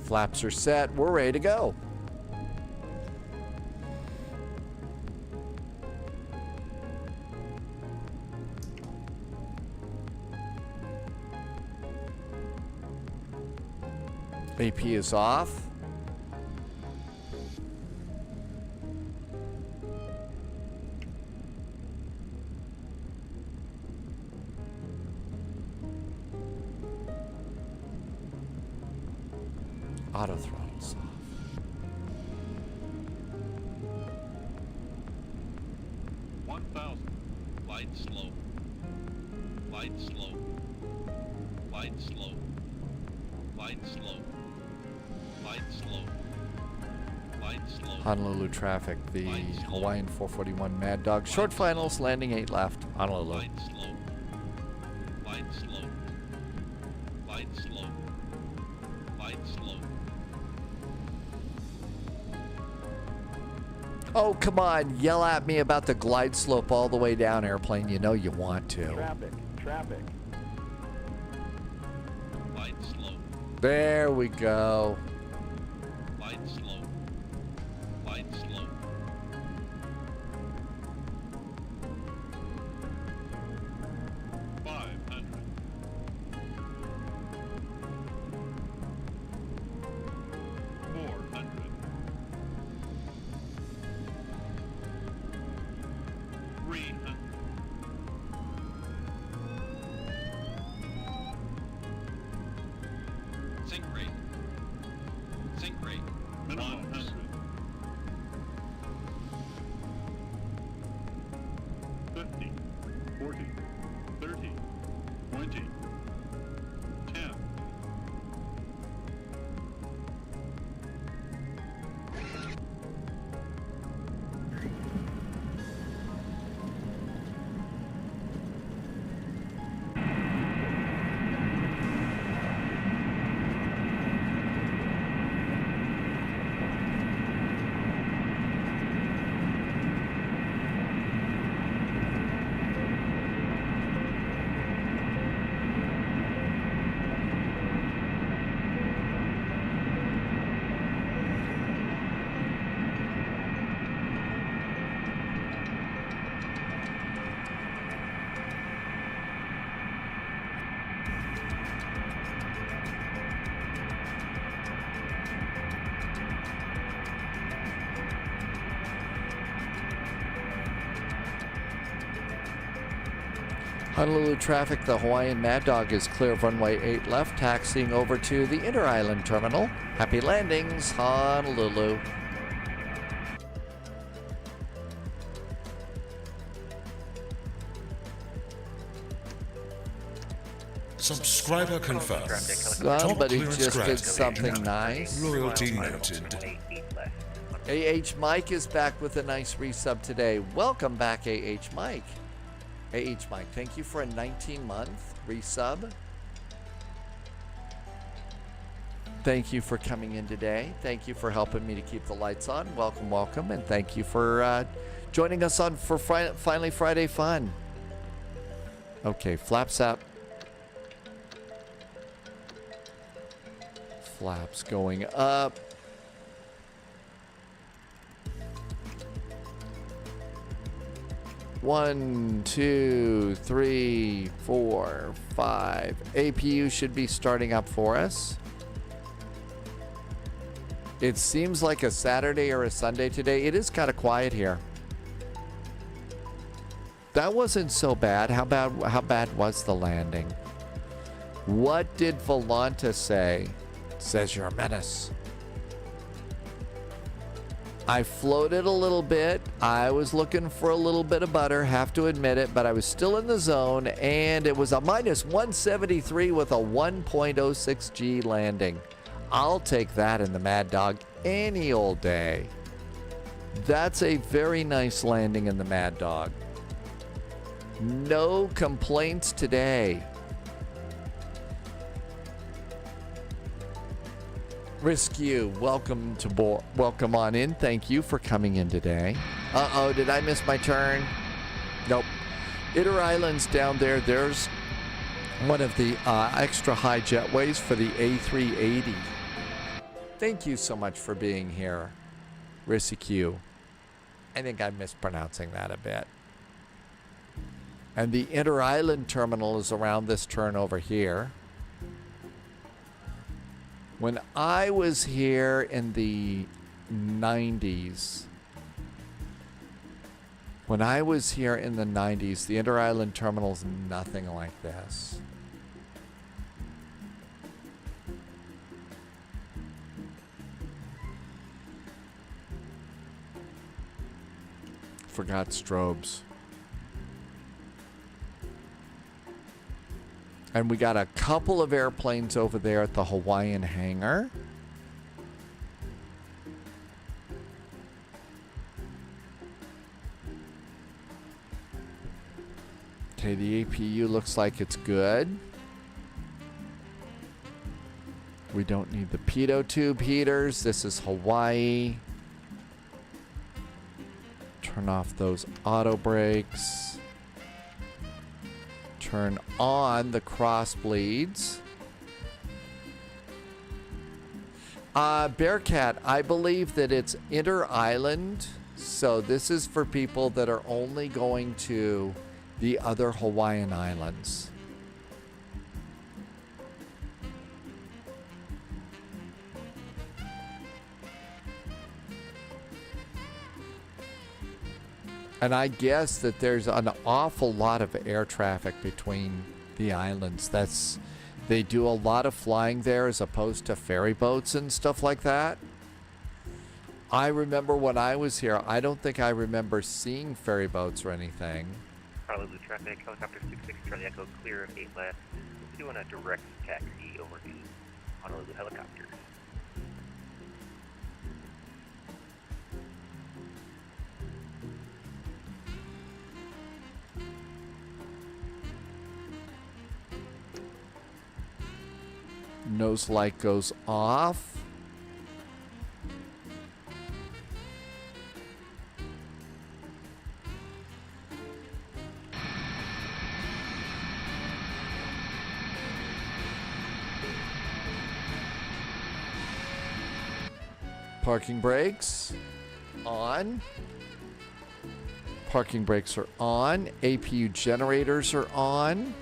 Flaps are set. We're ready to go. AP is off. Auto throttle's off. Light slow. Light slow. Light slow. Light slow. Light slow. Light slow. Honolulu traffic, the Hawaiian 441 Mad Dog. Short finals, landing 8 left. Honolulu. Light slow. Light slow. Light slow. Light slow. Oh, come on. Yell at me about the glide slope all the way down, airplane. You know you want to. Traffic. Light slow. There we go. Light slow. Light slow. Sink rate. Sink rate. Minimum 100. 50, 40, 30, 20, 10. Honolulu traffic, the Hawaiian Mad Dog is clear of runway 8 left, taxiing over to the Inter-Island Terminal. Happy landings, Honolulu. Subscriber confirmed. Top Somebody clearance just did granted. something nice. Loyalty noted. Mike is back with a nice resub today. Welcome back, Mike. Mike, thank you for a 19-month resub. Thank you for coming in today. Thank you for helping me to keep the lights on. Welcome, welcome, and thank you for joining us on for Finally Friday Fun. Okay, flaps up. Flaps going up. One, two, three, 4, 5. APU should be starting up for us. It seems like a Saturday or a Sunday today. It is kind of quiet here. That wasn't so bad. How bad was the landing? What did Volanta say? Says you're a menace. I floated a little bit. I was looking for a little bit of butter, have to admit it, but I was still in the zone, and it was a minus 173 with a 1.06 G landing. I'll take that in the Mad Dog any old day. That's a very nice landing in the Mad Dog. No complaints today. Rescue, welcome on in. Thank you for coming in today. Uh-oh, did I miss my turn? Nope. Itter Islands down there. There's one of the extra high jetways for the A380. Thank you so much for being here, Rescue. I think I'm mispronouncing that a bit. And the Inter-Island terminal is around this turn over here. When I was here in the 90s, the Inter-Island terminal's nothing like this. Forgot strobes. And we got a couple of airplanes over there at the Hawaiian hangar. Okay, the APU looks like it's good. We don't need the pitot tube heaters. This is Hawaii. Turn off those auto brakes. Turn on the cross bleeds. Bearcat, I believe that it's inter-island. So this is for people that are only going to the other Hawaiian islands. And I guess that there's an awful lot of air traffic between the islands. They do a lot of flying there as opposed to ferry boats and stuff like that. I remember when I was here, I don't think I remember seeing ferry boats or anything. Honolulu traffic, helicopter 66 Charlie Echo, clear of 8 left. Doing a direct taxi over to Honolulu helicopters. Nose light goes off. Parking brakes on. Parking brakes are on. APU generators are on.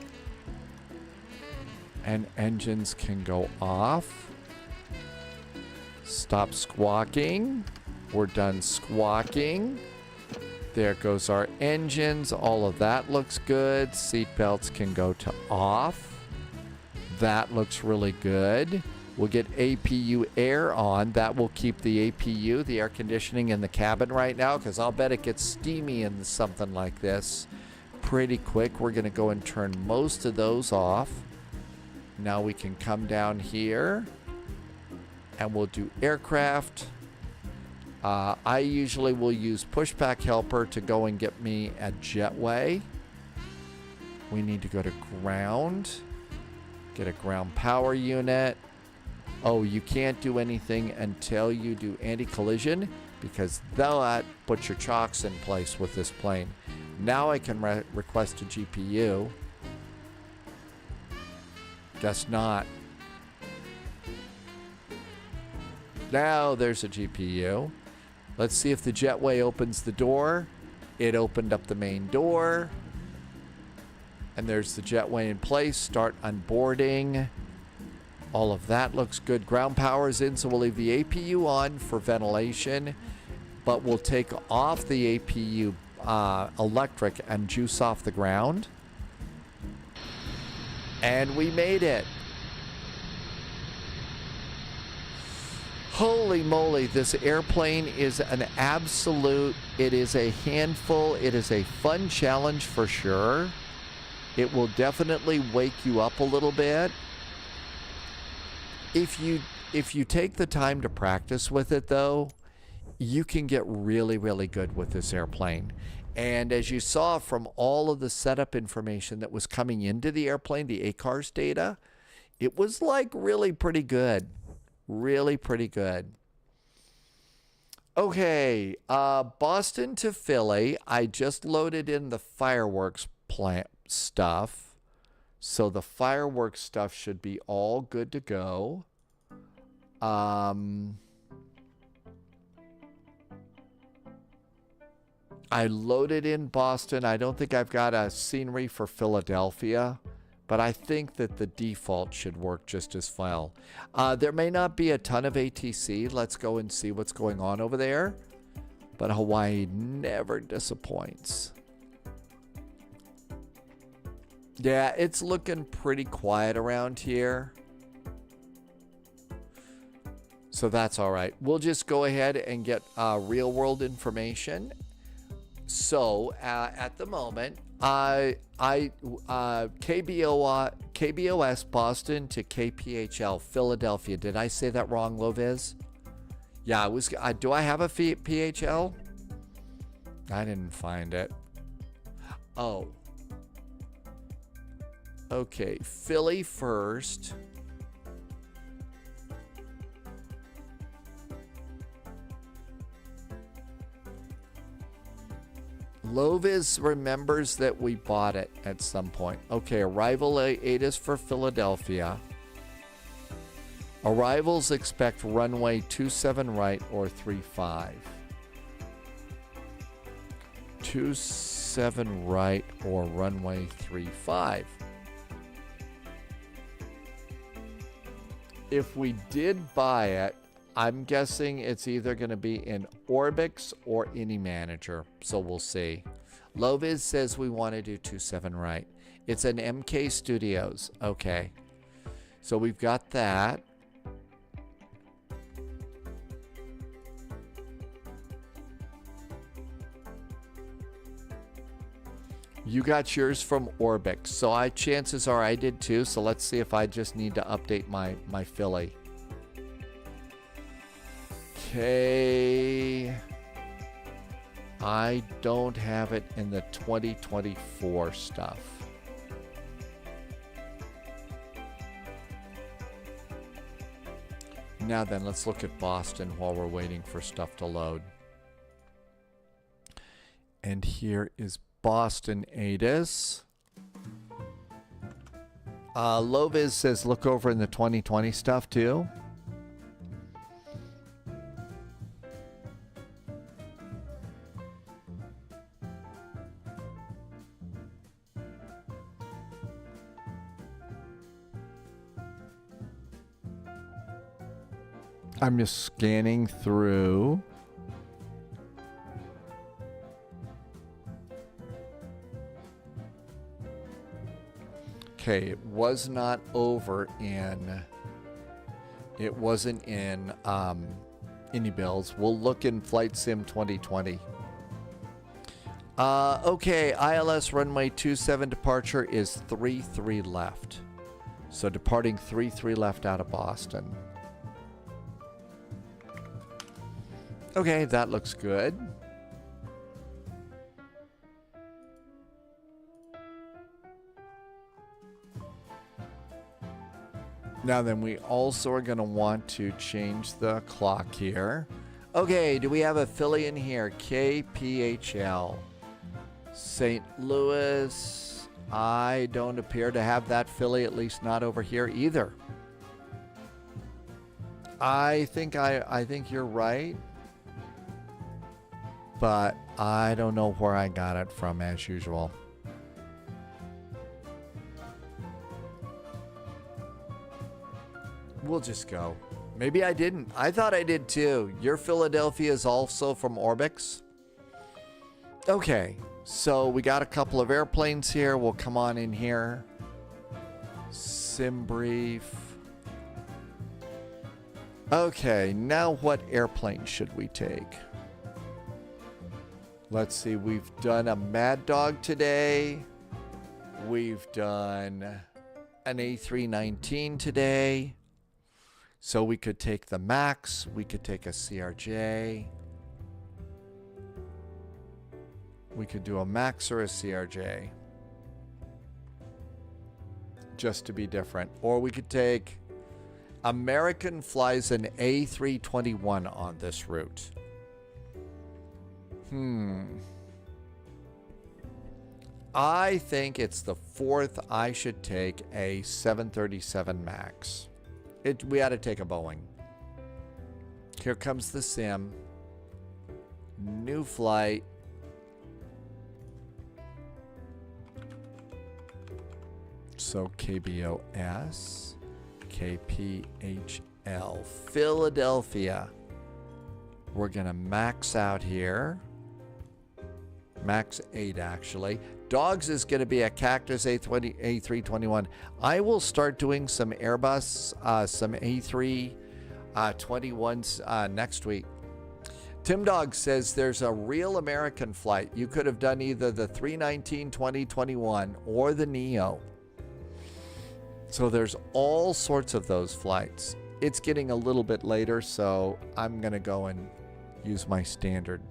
And engines can go off. Stop squawking. We're done squawking. There goes our engines. All of that looks good. Seat belts can go to off. That looks really good. We'll get APU air on. That will keep the APU, the air conditioning, in the cabin right now, because I'll bet it gets steamy in something like this pretty quick. We're going to go and turn most of those off. Now we can come down here and we'll do aircraft. I usually will use pushback helper to go and get me a jetway. We need to go to ground. Get a ground power unit. Oh, you can't do anything until you do anti-collision because that puts your chocks in place with this plane. Now I can request a GPU. Guess not. Now there's a GPU. Let's see if the jetway opens the door. It opened up the main door. And there's the jetway in place. Start unboarding. All of that looks good. Ground power is in, so we'll leave the APU on for ventilation. But we'll take off the APU electric and juice off the ground. And we made it. Holy moly, this airplane is an absolute, it is a handful. It is a fun challenge for sure. It will definitely wake you up a little bit. If you take the time to practice with it though, you can get really, really good with this airplane. And as you saw from all of the setup information that was coming into the airplane, the ACARS data, it was like really pretty good. Really pretty good. Okay, Boston to Philly. I just loaded in the fireworks plant stuff. So the fireworks stuff should be all good to go. I loaded in Boston. I don't think I've got a scenery for Philadelphia, but I think that the default should work just as well. There may not be a ton of ATC. Let's go and see what's going on over there. But Hawaii never disappoints. Yeah, it's looking pretty quiet around here. So that's all right. We'll just go ahead and get real world information. So at the moment, KBOS Boston to KPHL Philadelphia. Did I say that wrong, Loviz? Yeah, it was. Do I have a PHL? I didn't find it. Oh. Okay, Philly first. Loviz remembers that we bought it at some point. Okay, arrival ATIS for Philadelphia. Arrivals expect runway 27 right or 35. 27 right or runway 35. If we did buy it, I'm guessing it's either going to be in Orbix or Any Manager, so we'll see. Loviz says we want to do 27 right. It's an MK Studios. Okay. So we've got that. You got yours from Orbix. So chances are I did too. So let's see if I just need to update my Philly. Okay. I don't have it in the 2024 stuff. Now then, let's look at Boston while we're waiting for stuff to load. And here is Boston ATIS. Loviz says look over in the 2020 stuff too. I'm just scanning through. Okay, it was not over in. It wasn't in any bills. We'll look in Flight Sim 2020. Okay, ILS runway 27 departure is 33 left. So departing 3-3 left out of Boston. Okay, that looks good. Now then, we also are going to want to change the clock here. Okay, do we have a Flyin here? KPHL. St. Louis. I don't appear to have that Philly, at least not over here either. I think you're right. But I don't know where I got it from as usual. We'll just go. Maybe I didn't. I thought I did too. Your Philadelphia is also from Orbix. Okay, so we got a couple of airplanes here. We'll come on in here. Sim brief. Okay, now what airplane should we take? Let's see, we've done a Mad Dog today. We've done an A319 today. So we could take the Max, we could take a CRJ. We could do a Max or a CRJ. Just to be different. Or we could take, American flies an A321 on this route. I think it's the fourth I should take a 737 Max. We ought to take a Boeing. Here comes the sim. New flight. So KBOS, KPHL, Philadelphia. We're going to max out here. Max 8, actually. Dogs is going to be a Cactus A321. I will start doing some Airbus, some A321s next week. Tim Dog says there's a real American flight. You could have done either the 319-2021 or the Neo. So there's all sorts of those flights. It's getting a little bit later, so I'm going to go and use my standard.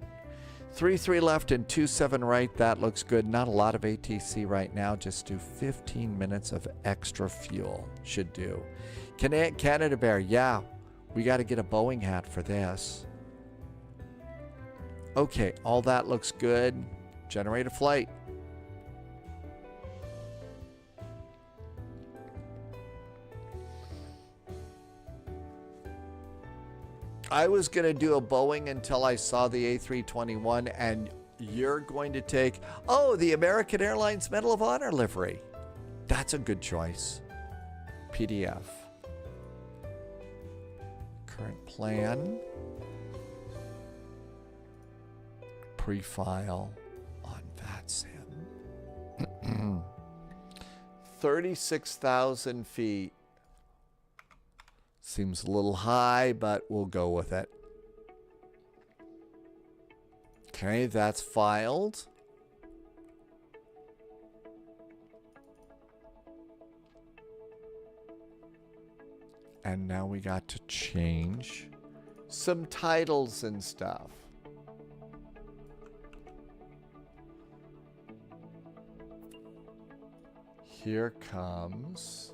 3-3 left and 2-7 right. That looks good. Not a lot of ATC right now. Just do 15 minutes of extra fuel. Should do. Canada Bear. Yeah, we got to get a Boeing hat for this. Okay, all that looks good. Generate a flight. I was going to do a Boeing until I saw the A321, and you're going to take, oh, the American Airlines Medal of Honor livery. That's a good choice. PDF. Current plan. Pre-file on VATSIM. 36,000 feet. Seems a little high, but we'll go with it. Okay, that's filed. And now we got to change some titles and stuff. Here comes...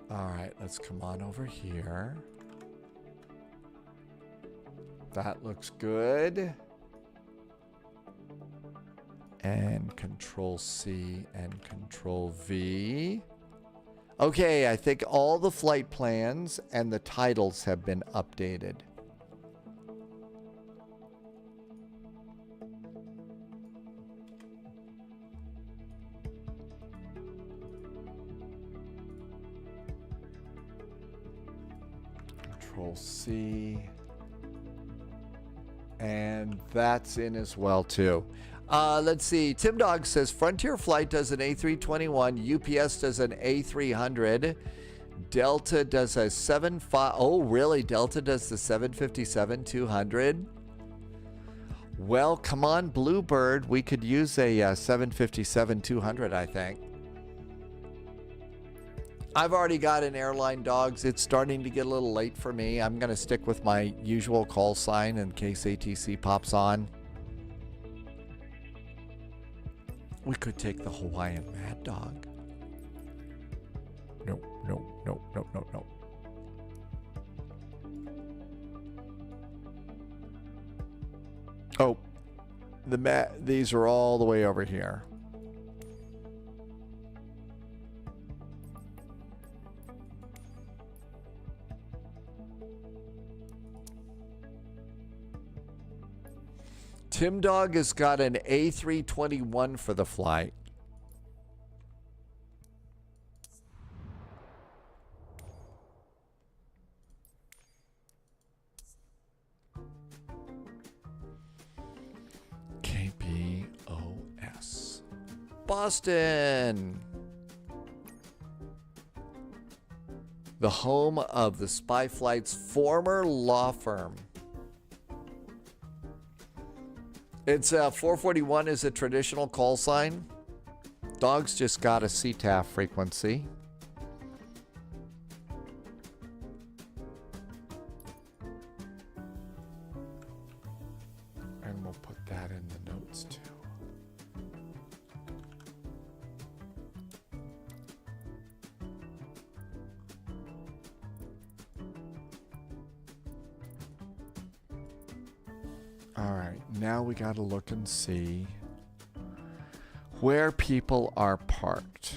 All right, let's come on over here. That looks good. And Control C and Control V. Okay, I think all the flight plans and the titles have been updated. Control C. And that's in as well too. Let's see. Tim Dog says Frontier Flight does an A321. UPS does an A300. Delta does a 75. Oh, really? Delta does the 757-200? Well, come on, Bluebird. We could use a 757-200, I think. I've already got an airline, dogs. It's starting to get a little late for me. I'm going to stick with my usual call sign in case ATC pops on. We could take the Hawaiian Mad Dog. No, no, no, no, no, no. Oh, these are all the way over here. Tim Dog has got an A321 for the flight. KBOS. Boston. The home of the Spy Flight's former law firm. It's 441 is a traditional call sign. Dogs just got a CTAF frequency. And we'll put that in the notes too. All right, now we got to look and see where people are parked.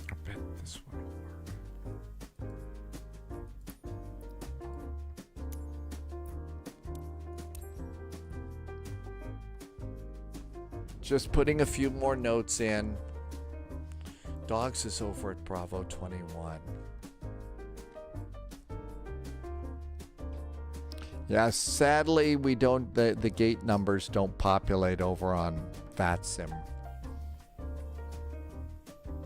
I bet this one will work. Just putting a few more notes in. Dogs is over at Bravo 21. Yeah, sadly, we don't. The gate numbers don't populate over on VATSIM.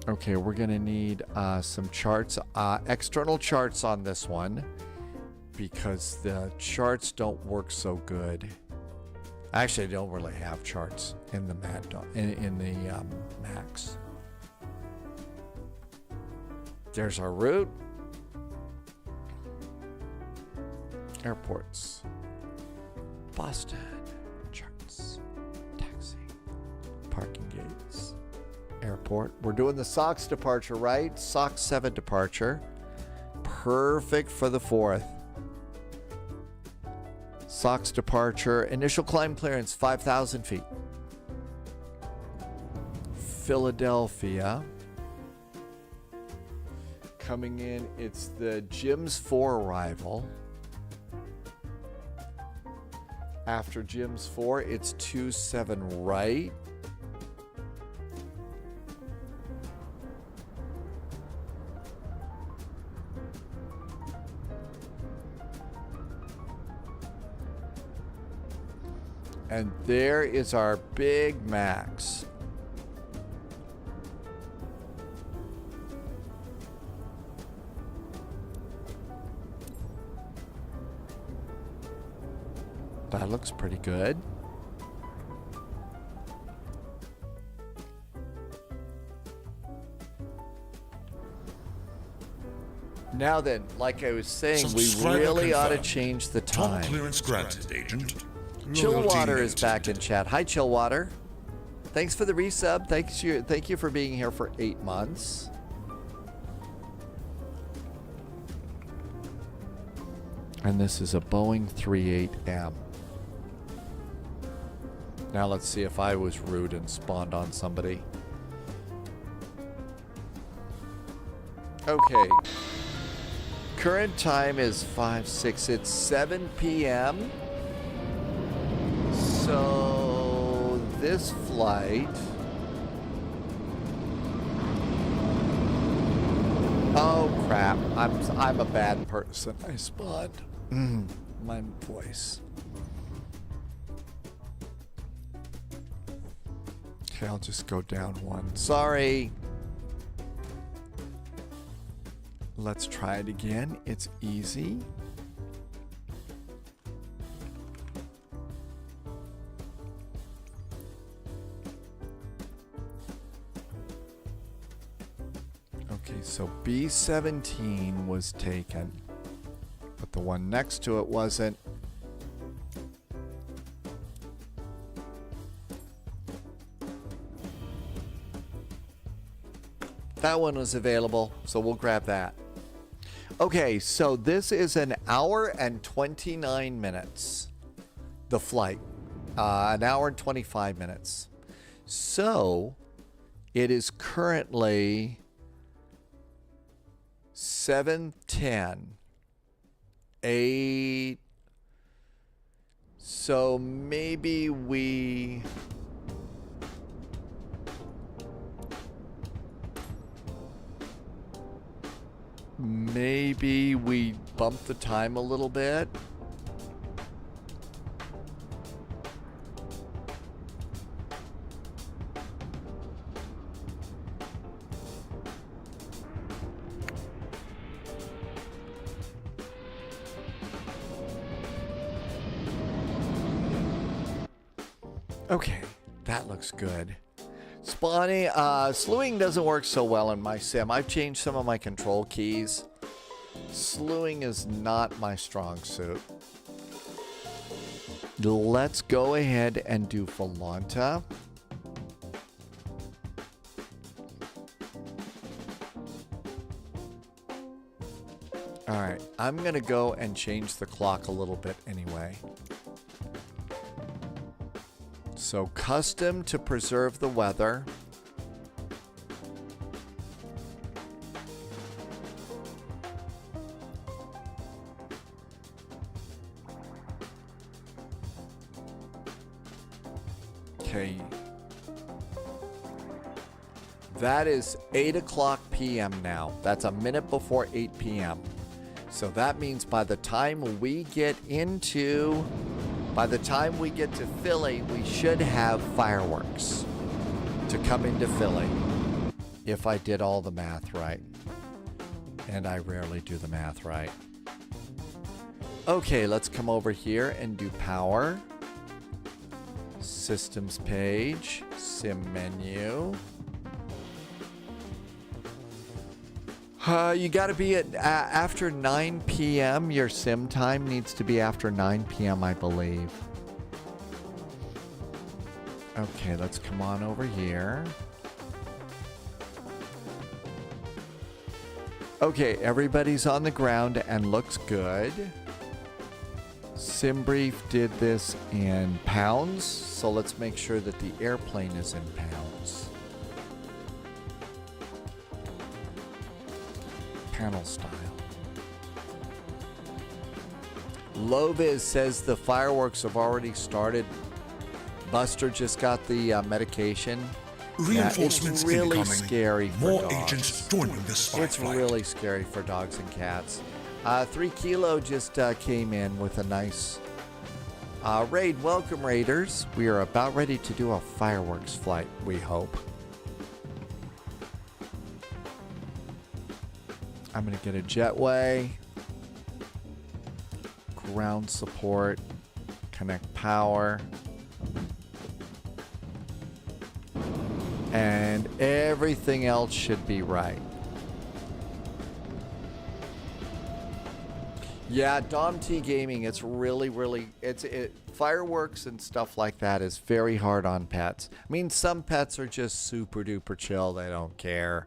Okay, we're gonna need some charts, external charts on this one, because the charts don't work so good. Actually, I don't really have charts in the Max. There's our route. Airports. Boston. Charts. Taxi. Parking gates. Airport. We're doing the SOX departure, right? SOX 7 departure. Perfect for the 4th. SOX departure. Initial climb clearance, 5,000 feet. Philadelphia. Coming in, it's the Jim's 4 arrival. After Jim's 4, it's 27 right. And there is our Big Max. That looks pretty good. Now then, like I was saying, we really ought to change the time. Tom clearance granted, Agent. Chillwater is back in chat. Hi, Chillwater. Thanks for the resub. Thank you for being here for 8 months. And this is a Boeing 38M. Now let's see if I was rude and spawned on somebody. Okay. Current time is 5:06. It's 7 p.m. So this flight. Oh crap! I'm a bad person. I spawned. My voice. Okay, I'll just go down one. Sorry. Let's try it again. It's easy. Okay, so B-17 was taken, but the one next to it wasn't. That one was available, so we'll grab that. Okay, so this is an hour and 29 minutes, the flight. An hour and 25 minutes. So it is currently 7:10, 8. So maybe we... Maybe we bump the time a little bit. Okay, that looks good. Spawning, slewing doesn't work so well in my sim. I've changed some of my control keys. Slewing is not my strong suit. Let's go ahead and do Volanta. Alright, I'm going to go and change the clock a little bit anyway. So custom to preserve the weather. Okay. That is 8 o'clock p.m. now. That's a minute before 8 p.m. So that means by the time we get to Philly, we should have fireworks to come into Philly. If I did all the math right. And I rarely do the math right. Okay, let's come over here and do power. Systems page. Sim menu. You got to be at after 9 p.m. Your sim time needs to be after 9 p.m. I believe. Okay, let's come on over here. Okay, everybody's on the ground and looks good. SimBrief did this in pounds, so let's make sure that the airplane is in pounds. Panel style. Loviz says the fireworks have already started. Buster just got the medication. Reinforcements it's really incoming. Scary for More dogs. agents joining the spy It's flight. really scary for dogs and cats. 3 Kilo just came in with a nice raid. Welcome, Raiders. We are about ready to do a fireworks flight, we hope. I'm going to get a jetway. Ground support. Connect power. And everything else should be right. Yeah, Dom T Gaming, it's really, fireworks and stuff like that is very hard on pets. I mean, some pets are just super duper chill. They don't care.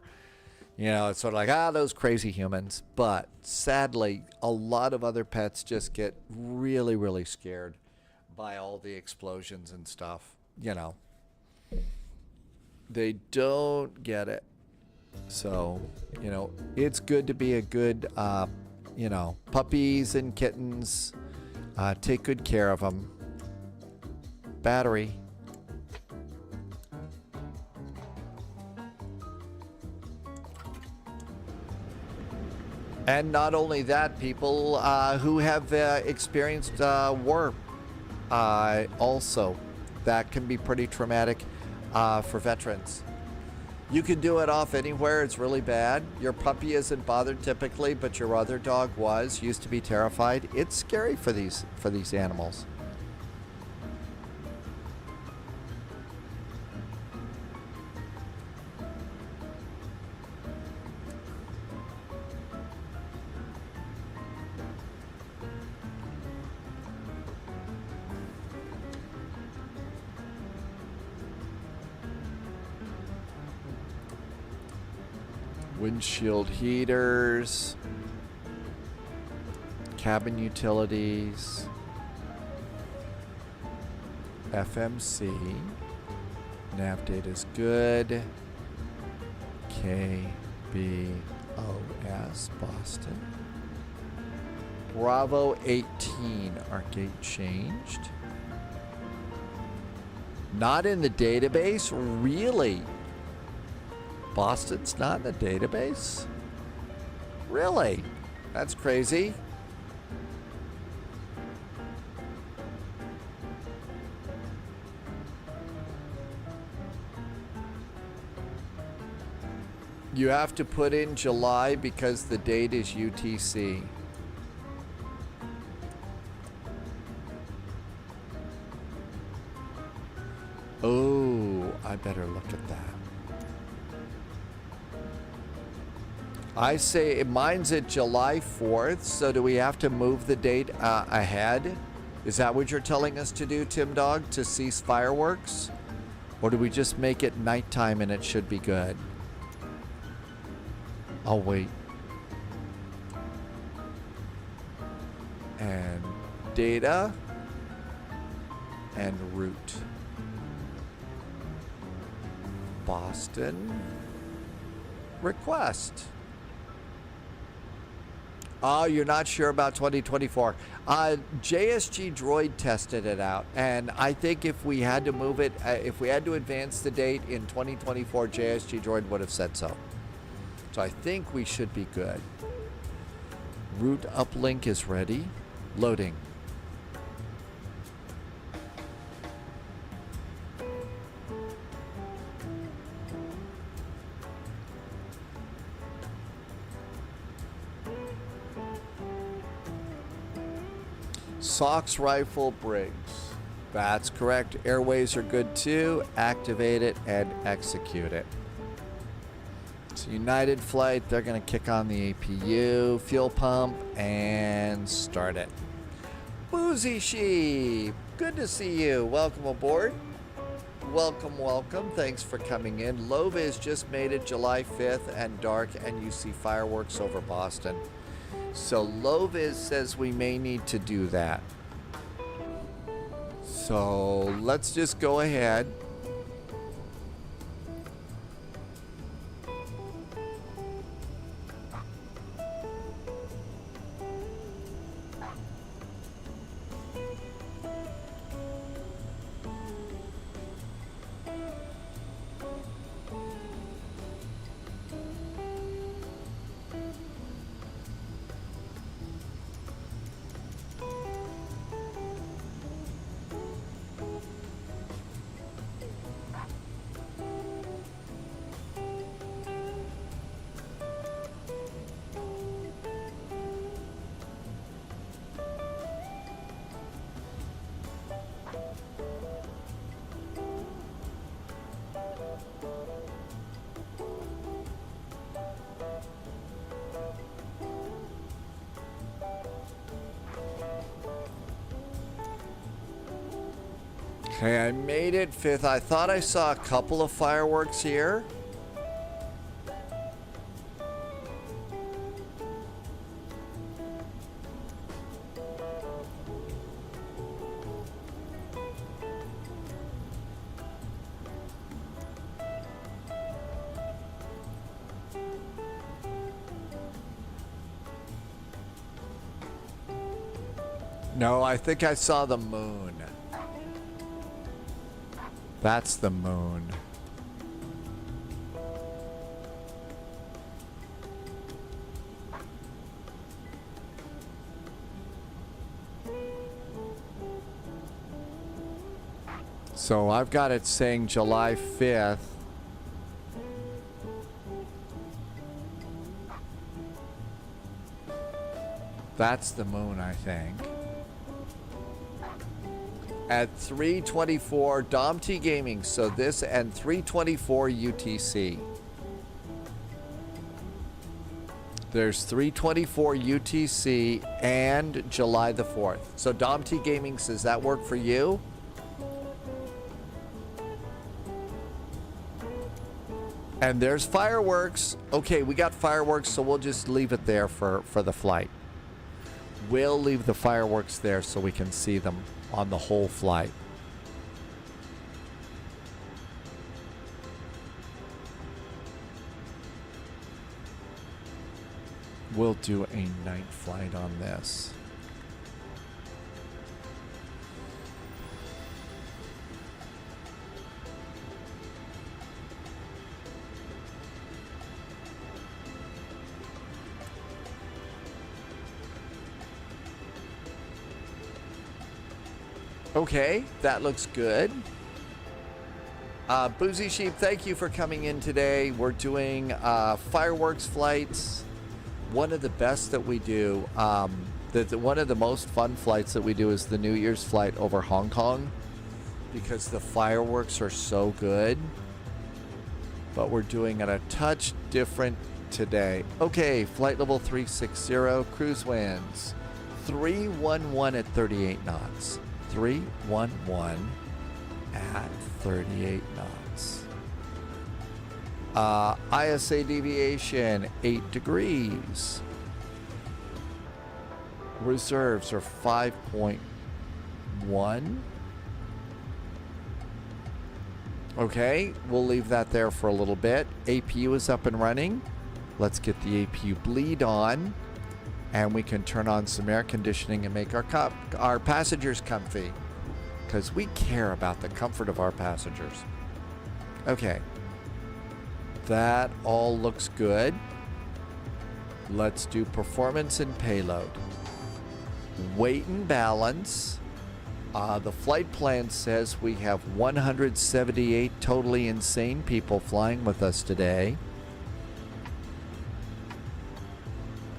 You know, it's sort of like, those crazy humans. But sadly, a lot of other pets just get really scared by all the explosions and stuff. You know, they don't get it. So, you know, it's good to be a good, you know, puppies and kittens. Take good care of them. Battery. And not only that, people who have experienced war also. That can be pretty traumatic. for veterans. You can do it off anywhere. It's really bad. Your puppy isn't bothered typically, but your other dog used to be terrified. It's scary for these animals. Windshield heaters, cabin utilities, FMC, nav data is good, KBOS, Boston, Bravo 18, our gate changed. Not in the database? Really? Boston's not in the database? Really? That's crazy. You have to put in July because the date is UTC. Oh, I better look at that. I say mine's at July 4th, so do we have to move the date ahead? Is that what you're telling us to do, Tim Dog, to cease fireworks? Or do we just make it nighttime and it should be good? I'll wait. And data and route. Boston. Request. Oh, you're not sure about 2024. JSG Droid tested it out, and I think if we had to move it, if we had to advance the date in 2024, JSG Droid would have said so. So I think we should be good. Route uplink is ready. Loading. Sox rifle Briggs. That's correct. Airways are good too. Activate it and execute it. So United Flight, they're going to kick on the APU, fuel pump, and start it. Boozy Sheep, good to see you. Welcome aboard. Welcome, welcome. Thanks for coming in. Loviz just made it July 5th and dark, and you see fireworks over Boston. So Loviz says we may need to do that. So let's just go ahead. Okay, I made it 5th. I thought I saw a couple of fireworks here. No, I think I saw the moon. That's the moon. So I've got it saying July 5th. That's the moon, I think. At 3:24 Dom T Gaming. So this and 3:24 UTC. There's 3:24 UTC and July the 4th. So Dom T Gaming says that work for you? And there's fireworks. Okay, we got fireworks, so we'll just leave it there for the flight. We'll leave the fireworks there so we can see them on the whole flight. We'll do a night flight on this. Okay, that looks good. Boozy Sheep, thank you for coming in today. We're doing fireworks flights. One of the best that we do, one of the most fun flights that we do is the New Year's flight over Hong Kong because the fireworks are so good. But we're doing it a touch different today. Okay, flight level 360, cruise winds 311 at 38 knots. 311 at 38 knots. ISA deviation 8 degrees. Reserves are 5.1. Okay, we'll leave that there for a little bit. APU is up and running. Let's get the APU bleed on. And we can turn on some air conditioning and make our passengers comfy. Because we care about the comfort of our passengers. Okay. That all looks good. Let's do performance and payload. Weight and balance. The flight plan says we have 178 totally insane people flying with us today.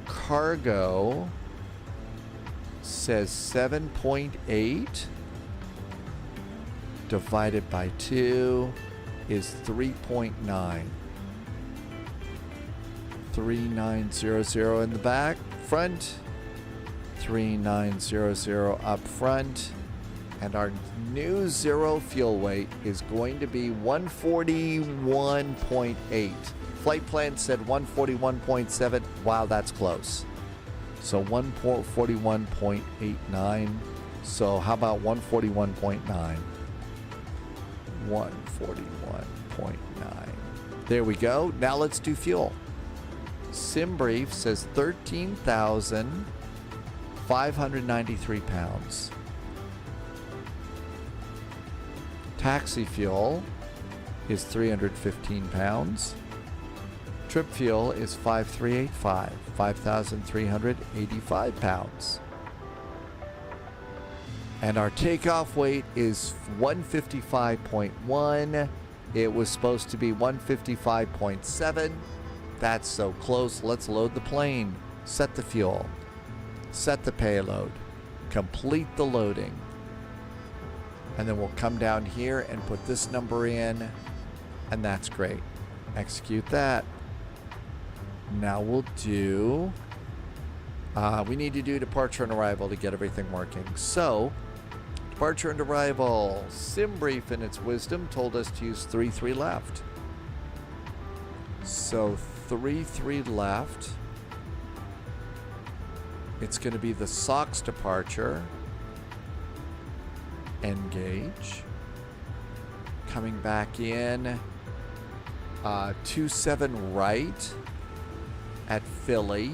Cargo says 7.8 divided by 2 is 3.9. 3900 in the back, front, 3900 up front, and our new zero fuel weight is going to be 141.8. Flight plan said 141.7. Wow, that's close. So 141.89. So how about 141.9? 141.9. There we go. Now let's do fuel. Sim brief says 13,593 pounds. Taxi fuel is 315 pounds. Trip fuel is 5385, 5,385 pounds. And our takeoff weight is 155.1. It was supposed to be 155.7. That's so close. Let's load the plane. Set the fuel. Set the payload. Complete the loading. And then we'll come down here and put this number in. And that's great. Execute that. Now we'll do... we need to do departure and arrival to get everything working. So, departure and arrival. Sim brief in its wisdom told us to use 33 left. So 33 left. It's going to be the SOX departure. Engage. Coming back in. 27 right at Philly.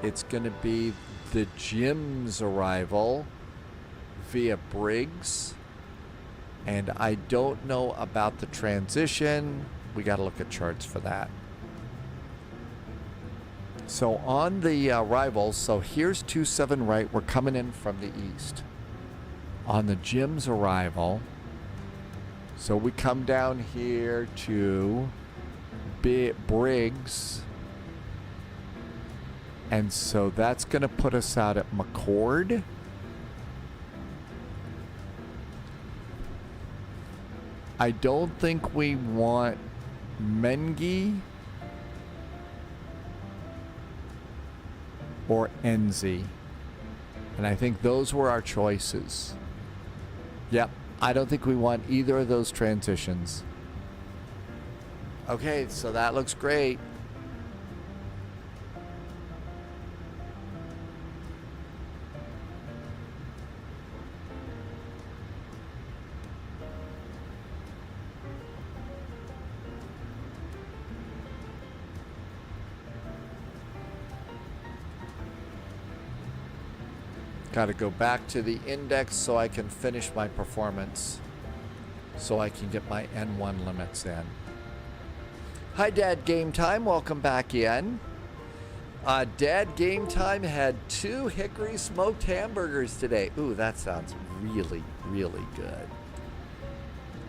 It's going to be the Jim's arrival via Briggs. And I don't know about the transition. We got to look at charts for that. So on the arrival, so here's 27 right. We're coming in from the east. on the Jim's arrival. So we come down here to Briggs. And so that's going to put us out at McCord. I don't think we want Mengi or Enzi. And I think those were our choices. Yep, I don't think we want either of those transitions. Okay, so that looks great. Got to go back to the index so I can finish my performance, so I can get my N1 limits in. Hi, Dad Game Time. Welcome back in. Dad Game Time had 2 hickory smoked hamburgers today. Ooh, that sounds really, really good.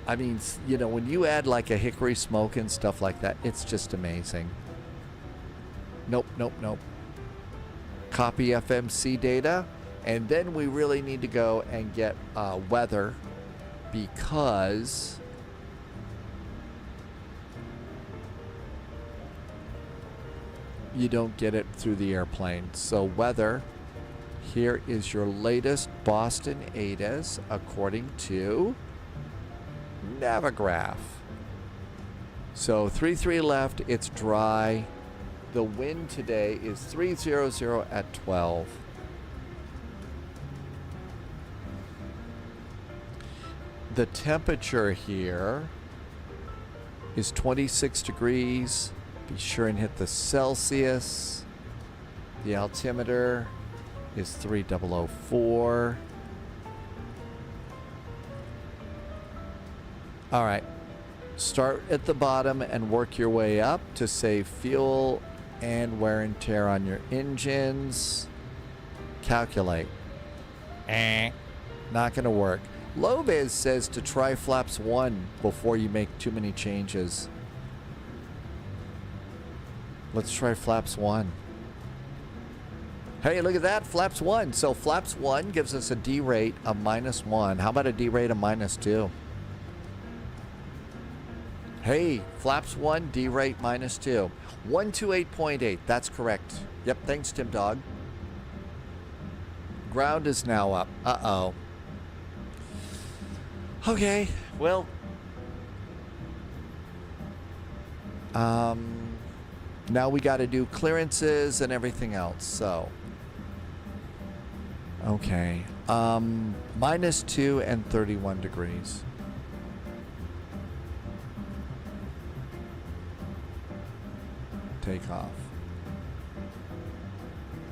I mean, you know, when you add like a hickory smoke and stuff like that, it's just amazing. Nope, nope, nope. Copy FMC data. And then we really need to go and get weather, because you don't get it through the airplane. So weather, here is your latest Boston ADAS according to Navigraph. So 33 left, it's dry. The wind today is 300 at 12. The temperature here is 26 degrees. Be sure and hit the Celsius. The altimeter is 3004. All right. Start at the bottom and work your way up to save fuel and wear and tear on your engines. Calculate. Not going to work. Loviz says to try flaps 1 before you make too many changes. Let's try flaps 1. Hey, look at that, flaps 1. So flaps 1 gives us a D rate of -1. How about a D rate of -2? Hey, flaps 1, D rate -2. 128.8, that's correct. Yep, thanks, Tim Dog. Ground is now up. Uh-oh. Okay, well, now we got to do clearances and everything else, so. Okay, -2 and 31 degrees. Takeoff.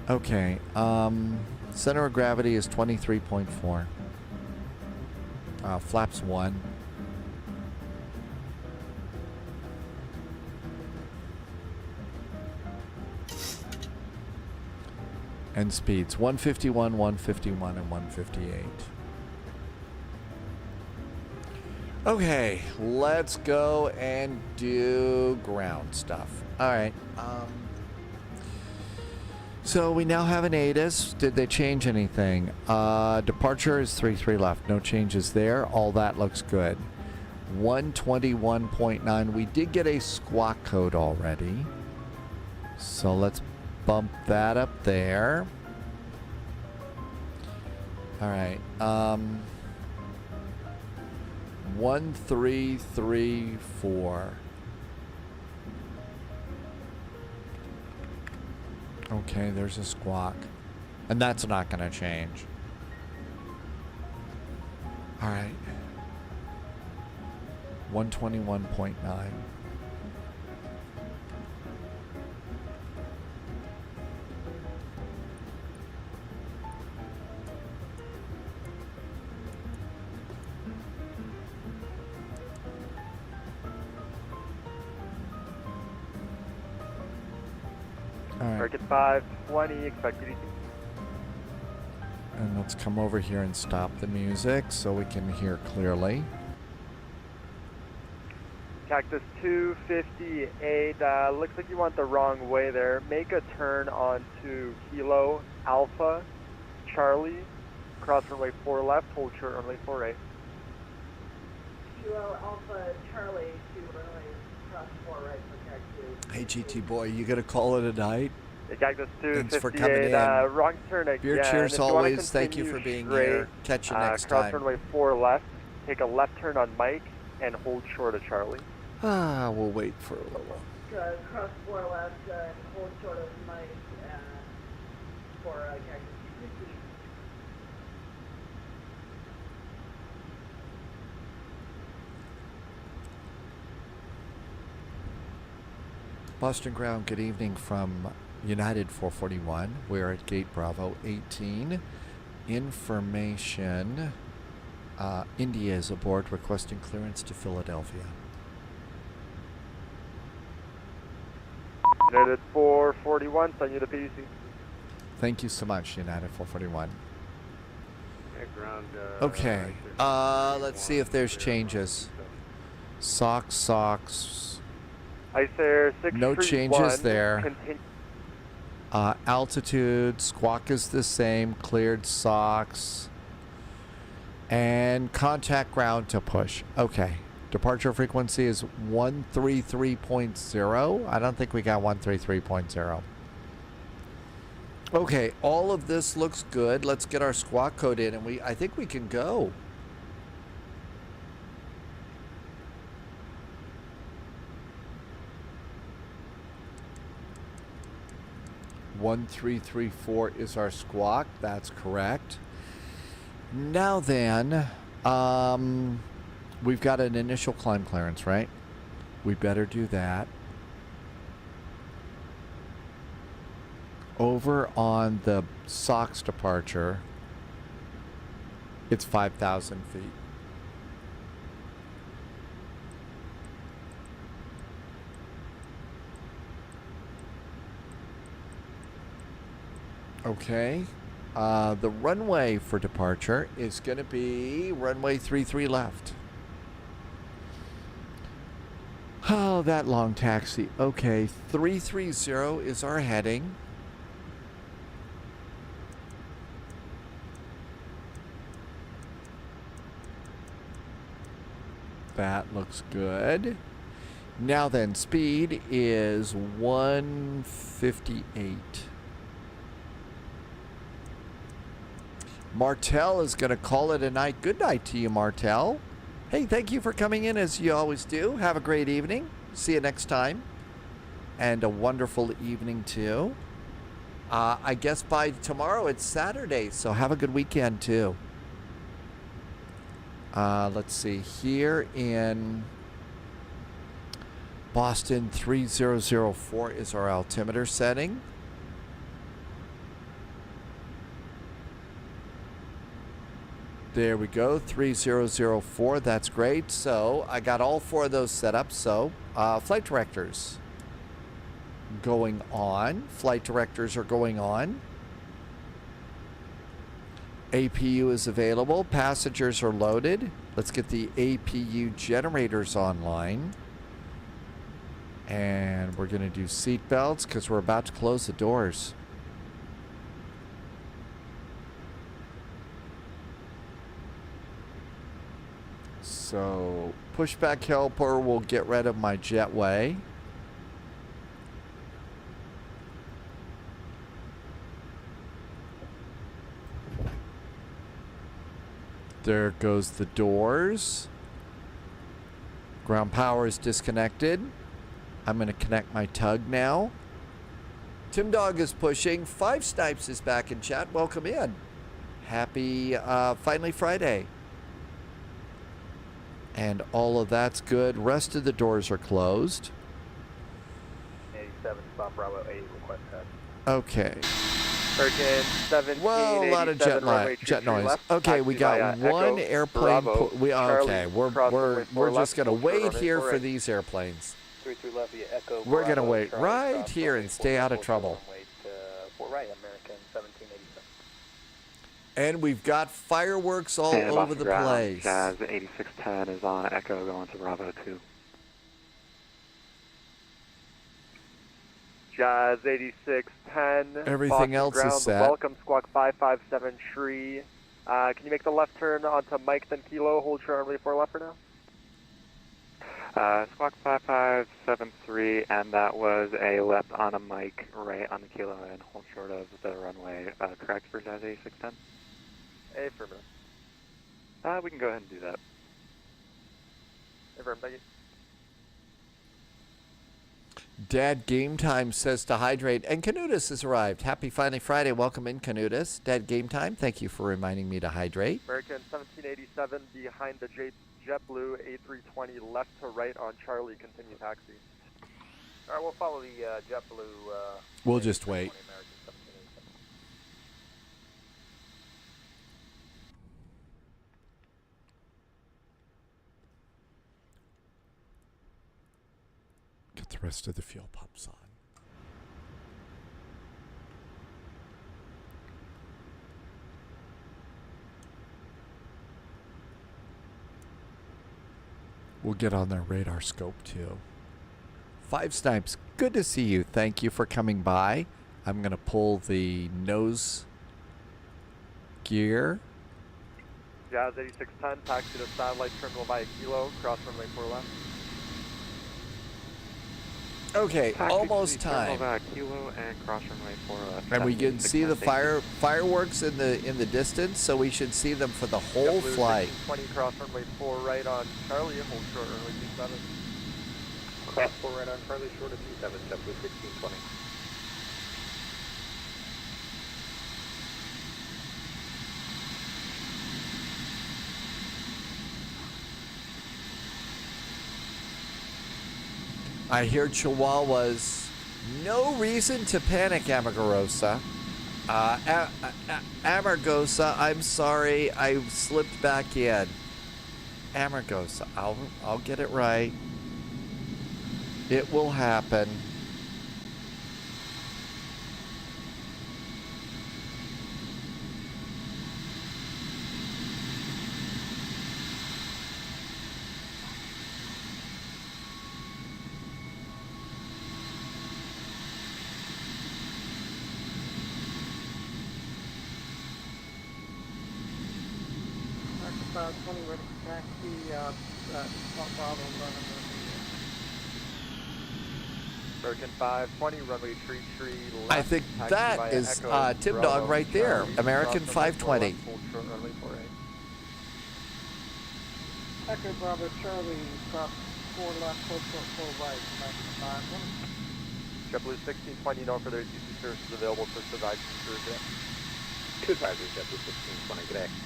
Okay, center of gravity is 23.4. Flaps 1. And speeds 151, 151, and 158. Okay, let's go and do ground stuff. All right. So we now have an ATIS. Did they change anything? Departure is 33 left. No changes there. All that looks good. 121.9. We did get a squawk code already. So let's bump that up there. All right. 1334. Okay, there's a squawk. And that's not going to change. All right. 121.9. Target 520, expected easy. And let's come over here and stop the music so we can hear clearly. Cactus 258, looks like you went the wrong way there. Make a turn onto Kilo Alpha Charlie, cross runway 4 left, hold short runway 48. Kilo Alpha Charlie to runway cross 4 right for Cactus. Hey, GT boy, you gonna call it a night? Cactus 258, Thanks for coming in. Wrong turn again. Beer cheers If you wanna always. Thank you for continue being straight, here. Catch you next cross time. runway 4 left, take a left turn on Mike, and hold short of Charlie. We'll wait for a little. Cross 4 left and hold short of Mike for Cactus 250. Boston Ground, good evening from United 441. We're at Gate Bravo 18. Information. India is aboard requesting clearance to Philadelphia. United 441, send you to PDC. Thank you so much, United 441. Ground, Okay, let's see if there's changes. Socks. Ice Air 631. No changes there. Continue. Altitude, squawk is the same, cleared socks. And contact ground to push. Okay. Departure frequency is 133.0. I don't think we got 133.0. Okay, all of this looks good. Let's get our squawk code in, and I think we can go. (1334) is our squawk. That's correct. Now then, we've got an initial climb clearance, right? We better do that. Over on the SOX departure, it's 5,000 feet. Okay. The runway for departure is going to be runway 33 left. Oh, that long taxi. Okay, 330 is our heading. That looks good. Now then, speed is 158. Martel is going to call it a night. Good night to you, Martel. Hey, thank you for coming in as you always do. Have a great evening. See you next time. And a wonderful evening, too. I guess by tomorrow it's Saturday, so have a good weekend, too. Let's see. Here in Boston, 3004 is our altimeter setting. There we go, 3004, that's great. So I got all 4 of those set up. So flight directors going on. Flight directors are going on. APU is available. Passengers are loaded. Let's get the APU generators online. And we're going to do seat belts because we're about to close the doors. So, pushback helper will get rid of my jetway. There goes the doors. Ground power is disconnected. I'm going to connect my tug now. Tim Dog is pushing. 5 Snipes is back in chat. Welcome in. Happy finally Friday. And all of that's good. Rest of the doors are closed. 87, stop Bravo 8, request head. Okay. Virgin 17, Whoa, a lot of jet noise. Left, Okay, we got one Echo, airplane. Bravo, Okay, we're just gonna wait left, here four for right. these airplanes. 33 left via Echo. We're gonna Bravo, wait Charlie, right cross here runway and stay out of 44, trouble. Wait 4 right, American 1787. And we've got fireworks all and over the ground, place. Jazz 8610 is on Echo going to Bravo 2. Jazz 8610. Everything Boston else is ground, set. Welcome, Squawk 557 Shree. Can you make the left turn onto Mike, then Kilo? Hold short runway 4 left for now. Squawk 5573, and that was a left on a mic right on the Kilo and hold short of the runway. Correct for Jazz 8610? Affirmative. We can go ahead and do that. Affirmative, thank you. Dad Game Time says to hydrate, and Canutus has arrived. Happy Finally Friday. Welcome in, Canutus. Dad Game Time, thank you for reminding me to hydrate. American 1787 behind the JetBlue A320 left to right on Charlie. Continue taxi. All right, we'll follow the JetBlue. We'll just wait. American 1787. Get the rest of the fuel pumps on. We'll get on their radar scope too. Five Snipes, good to see you. Thank you for coming by. I'm going to pull the nose gear. Jazz 8610, taxi to satellite terminal via Kilo, cross runway 4 left. Okay, Taxi almost to the terminal time. via Kilo and cross runway 4 left. And we can see the fireworks in the distance, so we should see them for the whole JetBlue flight. 20 cross runway 4 right on Charlie, hold short runway 27. Cross 4 right on Charlie, short of 27, JetBlue 1620. I hear Chihuahuas. No reason to panic, Amagosa. Amargosa, I'm sorry, I slipped back in. Amargosa, I'll get it right. It will happen. About 20 ready for taxi, Bravo 11. American 520, runway 33 left. I think taxi that via is Echo, Tim Bravo, Dog right there. Charlie, American cross runway 4 520. left, hold short runway 48. Echo Bravo Charlie, cross 4 left, hold short 4 right, American 520. JetBlue 1620, no further ATC services available, push the advisory through there. Two advisors, JetBlue 1620, good day.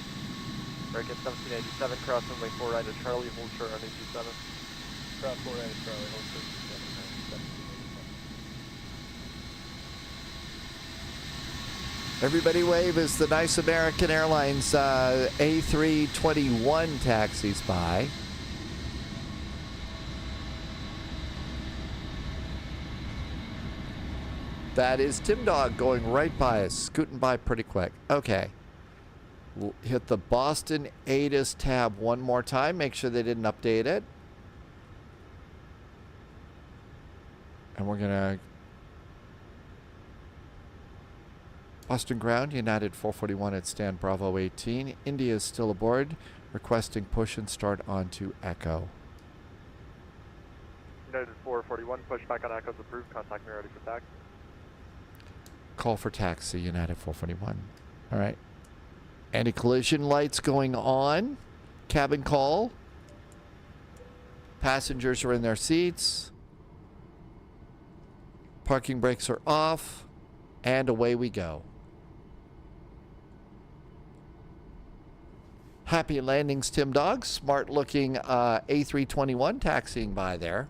American 1787, cross runway 4 right to Charlie, hold short runway 27. Cross 4 right to Charlie, hold short 27, 1787. Everybody wave as the nice American Airlines A321 taxis by. That is Tim Dog going right by us, scooting by pretty quick. Okay. We'll hit the Boston ATIS tab one more time. Make sure they didn't update it. And we're going to... Boston ground, United 441 at stand Bravo 18. India is still aboard, requesting push and start onto Echo. United 441, push back on Echo's approved, contact me ready for taxi. Call for taxi, United 441. All right. Anti-collision lights going on. Cabin call. Passengers are in their seats. Parking brakes are off. And away we go. Happy landings, Tim Dog. Smart looking A321 taxiing by there.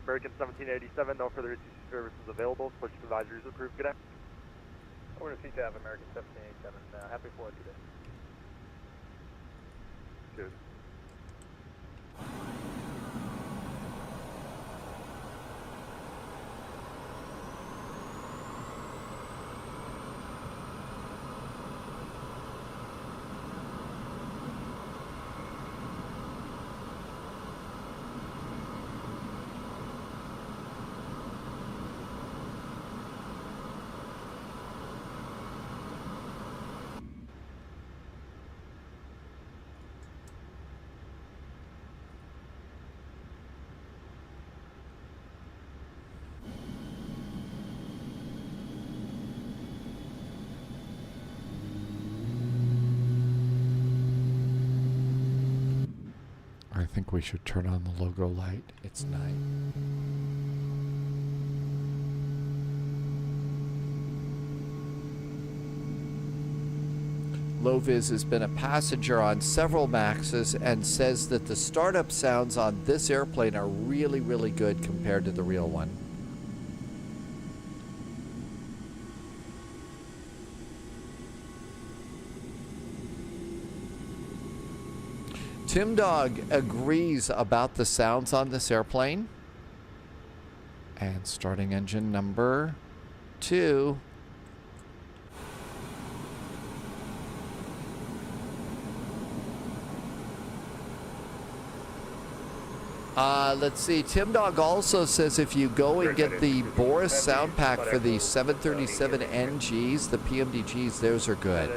American 1787, no further ATC services available, push advisories approved, good day. Over to CTAV, American 1787, happy flight today. Good. think we should turn on the logo light. It's night. Loviz has been a passenger on several Maxes and says that the startup sounds on this airplane are really, really good compared to the real one. Tim Dog agrees about the sounds on this airplane. And starting engine number 2. Let's see. Tim Dog also says if you go and get the Boris sound pack for the 737 NGs, the PMDGs, those are good.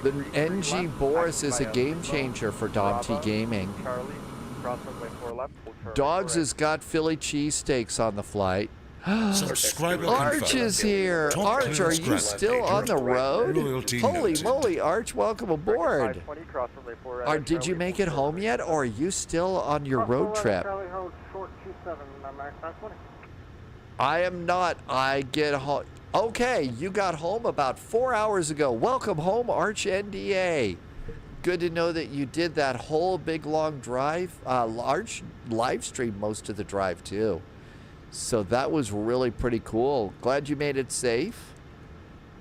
The NG Boris is a game changer for Dom T Gaming. Dogs has got Philly cheesesteaks on the flight. Arch is here. Arch, are you still on the road? Holy moly, Arch, welcome aboard. Did you make it home yet, or are you still on your road trip? I am not. I get home. Okay, you got home about 4 hours ago. Welcome home, Arch NDA. Good to know that you did that whole big long drive. Arch live streamed most of the drive too. So that was really pretty cool. Glad you made it safe.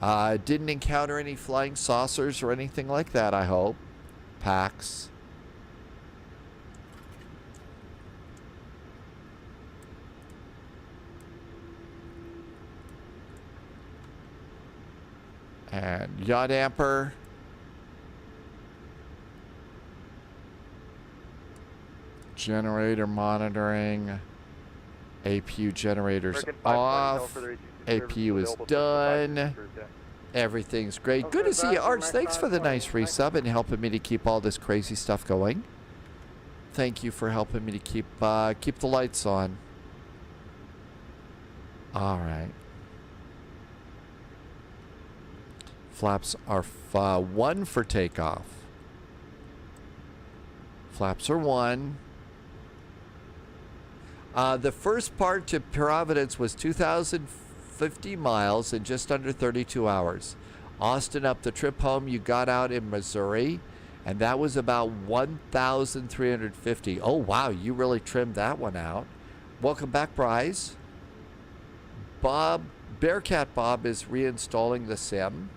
Didn't encounter any flying saucers or anything like that, I hope. Pax. And yacht amper. Generator monitoring. APU generators off. APU is done. Everything's great. Good to see you, Arch. Thanks for the nice resub and helping me to keep all this crazy stuff going. Thank you for helping me to keep the lights on. All right. Flaps are 1 for takeoff. Flaps are 1. The first part to Providence was 2,050 miles in just under 32 hours. Austin up the trip home, you got out in Missouri, and that was about 1,350. Oh, wow, you really trimmed that one out. Welcome back, Bryce. Bearcat Bob is reinstalling the sim.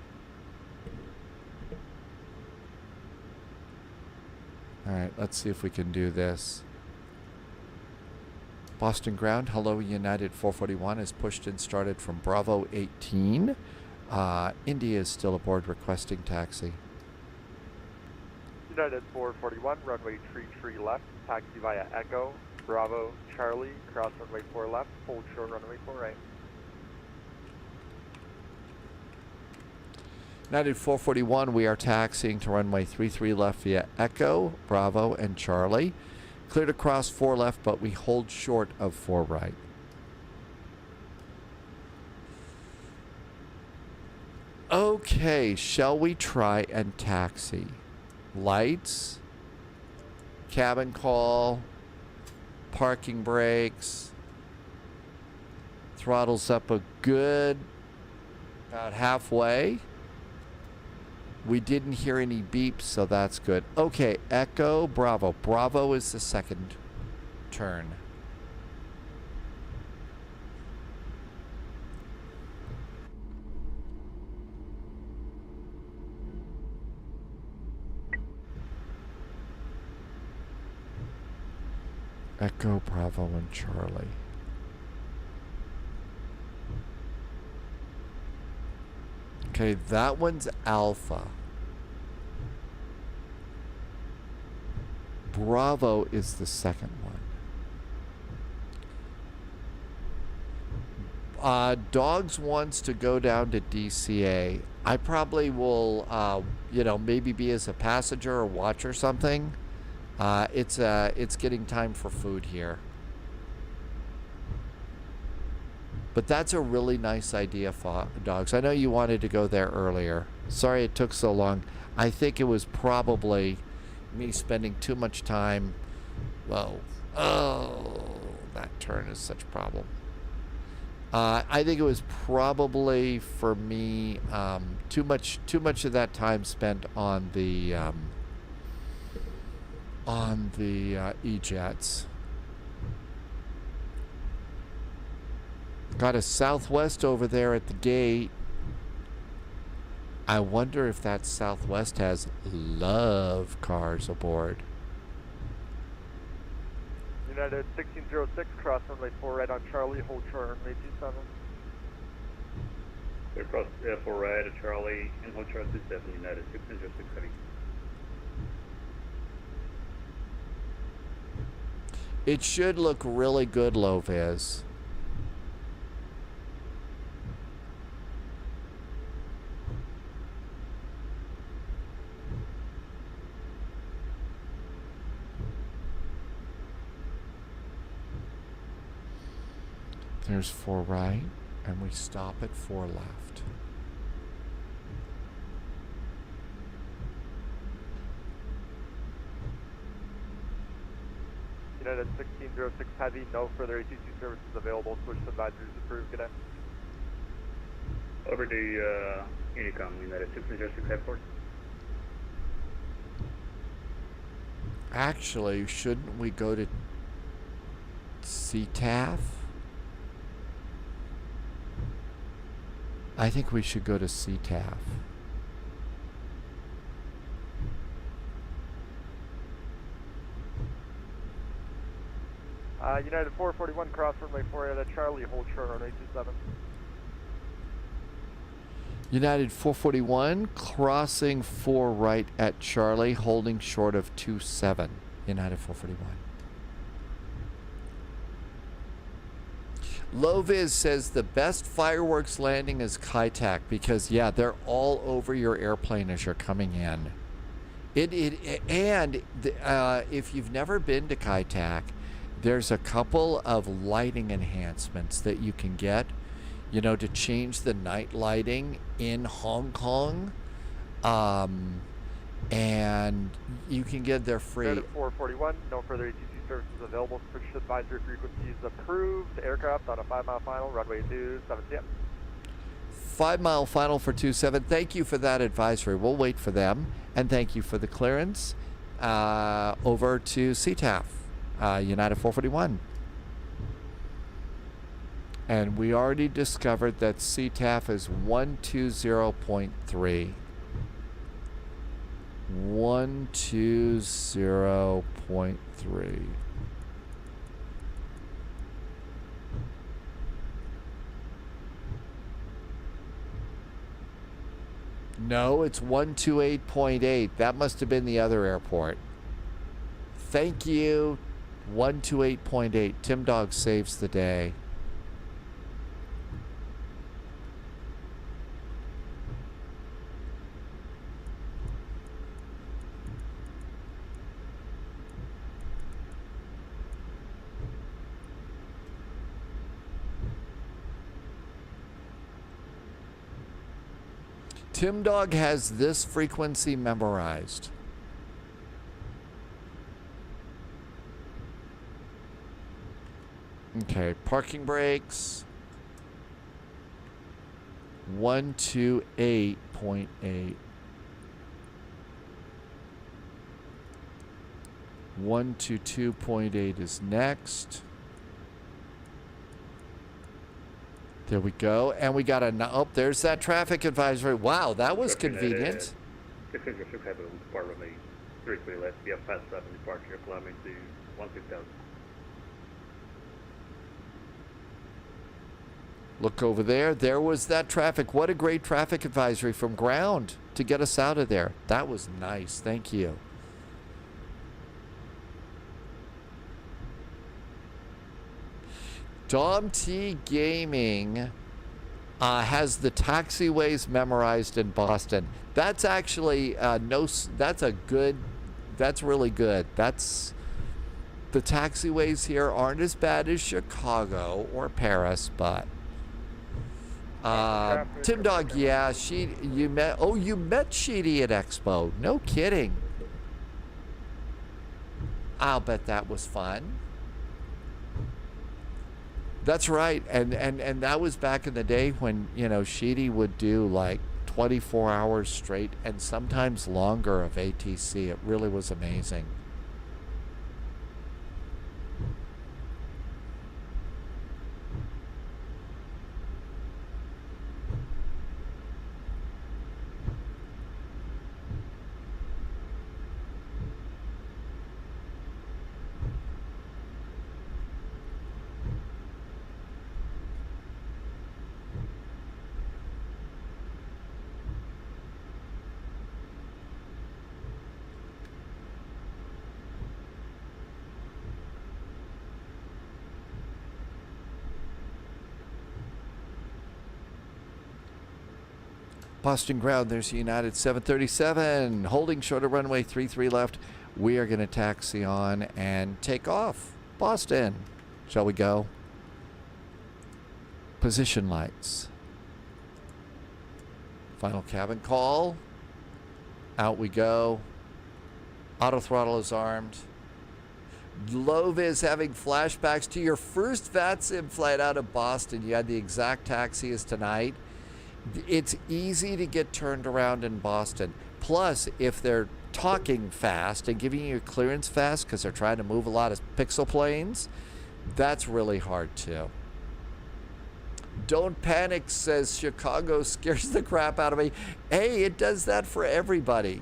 All right, let's see if we can do this. Boston ground, hello, United 441 is pushed and started from Bravo 18. India is still aboard requesting taxi. United 441, runway 33 left, taxi via Echo, Bravo, Charlie, cross runway 4 left, hold short runway 4 right. United 441, we are taxiing to runway 33 left via Echo, Bravo, and Charlie. Cleared across 4 left, but we hold short of 4 right. Okay, shall we try and taxi? Lights, cabin call, parking brakes, throttles up a good about halfway. We didn't hear any beeps, so that's good. Okay, Echo, Bravo. Bravo is the second turn. Echo, Bravo, and Charlie. Okay, that one's Alpha. Bravo is the second one. Dogs wants to go down to DCA. I probably will, maybe be as a passenger or watch or something. It's getting time for food here. But that's a really nice idea, Dogs. I know you wanted to go there earlier. Sorry it took so long. I think it was probably, me spending too much time. Whoa. Oh, that turn is such a problem. I think it was probably for me too much of that time spent on the E-jets. Got a Southwest over there at the gate. I wonder if that Southwest has love cars aboard. United 1606, cross runway 4 right on Charlie, hold short runway 27. Clear cross 4 right at Charlie, and hold short 27, United 1606 heavy. It should look really good, low vis. There's 4 right, and we stop at 4 left. United 1606 heavy, no further ATC services available. Switch to advisories approved. Good day. Over to Unicom, United 1606 headport. Actually, shouldn't we go to CTAF? I think we should go to CTAF. United 441, cross runway 4 at Charlie, hold short runway 27. United 441, crossing 4 right at Charlie, holding short of 27. United 441. Loviz says the best fireworks landing is Kitech because, yeah, they're all over your airplane as you're coming in. If you've never been to Kitech, there's a couple of lighting enhancements that you can get, you know, to change the night lighting in Hong Kong. And you can get their free. United 441, no further ATC services available. Switch to advisory frequencies approved. Aircraft on a 5-mile final, runway 27 CM. 5-mile final for 27. Thank you for that advisory. We'll wait for them. And thank you for the clearance. Over to CTAF, United 441. And we already discovered that CTAF is 120.3. 120.3. No, it's 128.8. That must have been the other airport. Thank you. 128.8. Tim Dog saves the day. Tim Dog has this frequency memorized. Okay, parking brakes. 128.8. 122.8 is next. There we go. And we got a... Oh, there's that traffic advisory. Wow, that was convenient. 606 have a department me 3 left. We have past 7 departure climbing to 16,000. Look over there. There was that traffic. What a great traffic advisory from ground to get us out of there. That was nice. Thank you. Dom T Gaming has the taxiways memorized in Boston. That's actually that's really good. That's the taxiways here aren't as bad as Chicago or Paris, but Tim Dog, yeah, you met Sheedy at Expo. No kidding. I'll bet that was fun. That's right. And that was back in the day when, you know, Sheedy would do like 24 hours straight and sometimes longer of ATC. It really was amazing. Boston ground, there's United 737, holding short of runway 33 left. We are going to taxi on and take off. Boston, shall we go? Position lights. Final cabin call. Out we go. Auto throttle is armed. Low vis having flashbacks to your first VATSIM flight out of Boston. You had the exact taxi as tonight. It's easy to get turned around in Boston. Plus, if they're talking fast and giving you clearance fast because they're trying to move a lot of pixel planes, that's really hard too. Don't panic, says Chicago, scares the crap out of me. Hey, it does that for everybody.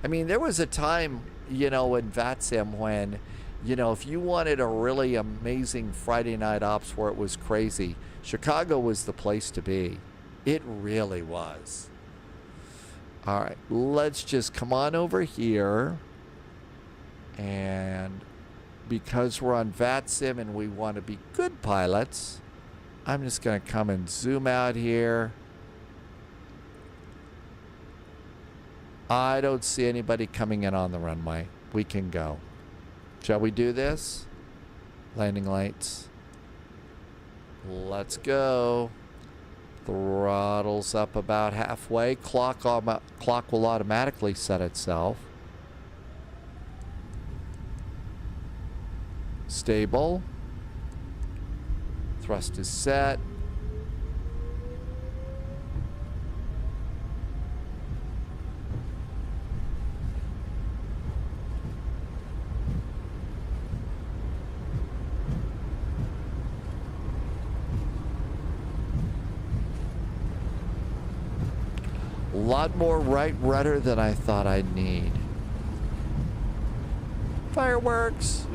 I mean, there was a time, you know, in VATSIM when, you know, if you wanted a really amazing Friday night ops where it was crazy, Chicago was the place to be. It really was. All right, let's just come on over here. And because we're on VATSIM and we want to be good pilots, I'm just going to come and zoom out here. I don't see anybody coming in on the runway. We can go. Shall we do this? Landing lights. Let's go. Throttle's up about halfway. Clock will automatically set itself. Stable. Thrust is set. A lot more right rudder than I thought I'd need. Fireworks.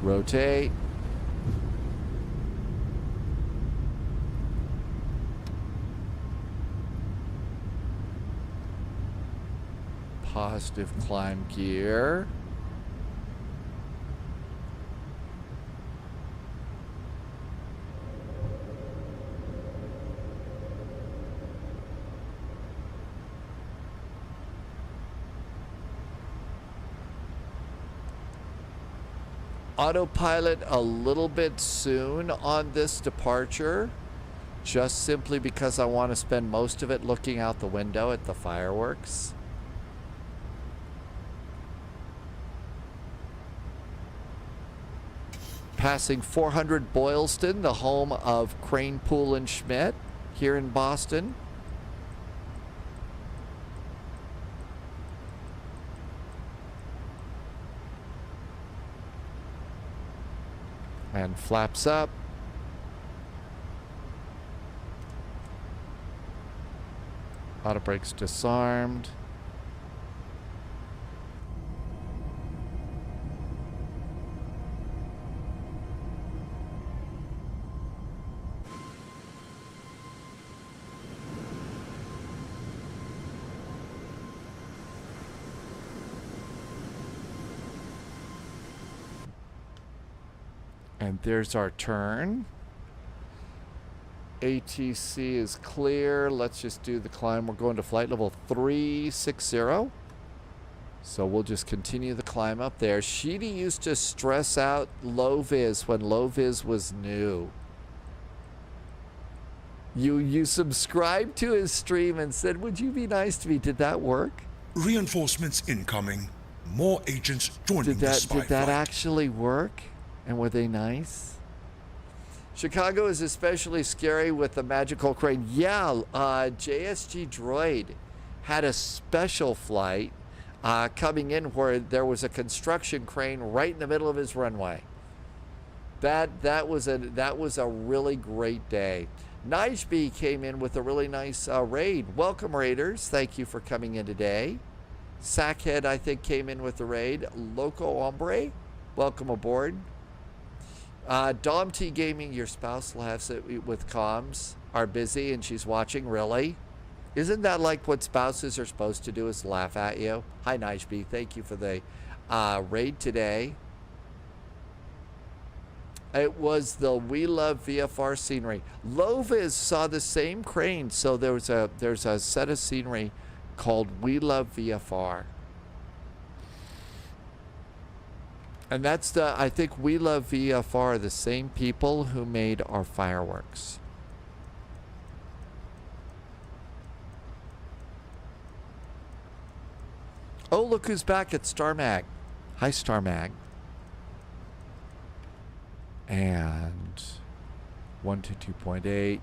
Rotate. Positive climb gear. Autopilot a little bit soon on this departure, just simply because I want to spend most of it looking out the window at the fireworks. Passing 400 Boylston, the home of Crane, Pool and Schmidt here in Boston. And flaps up. Auto brakes disarmed. And there's our turn. ATC is clear. Let's just do the climb. We're going to flight level 360. So we'll just continue the climb up there. Sheedy used to stress out low vis when low vis was new. You subscribed to his stream and said, would you be nice to me? Did that work? Reinforcements incoming. more agents joining Did the that spy did that flight. actually work? And were they nice? Chicago is especially scary with the magical crane. Yeah, JSG Droid had a special flight coming in where there was a construction crane right in the middle of his runway. That was a really great day. Nijby came in with a really nice raid. Welcome, Raiders. Thank you for coming in today. Sackhead, I think, came in with the raid. Loco Hombre, welcome aboard. Dom T Gaming, your spouse laughs at with comms, are busy and she's watching. Really? Isn't that like what spouses are supposed to do, is laugh at you? Hi, Nijby. Thank you for the raid today. It was the We Love VFR scenery. Lovis saw the same crane, so there's a set of scenery called We Love VFR. And that's I think We Love VFR are the same people who made our fireworks. Oh, look who's back at Star Mag. Hi, Star Mag. And 122.8.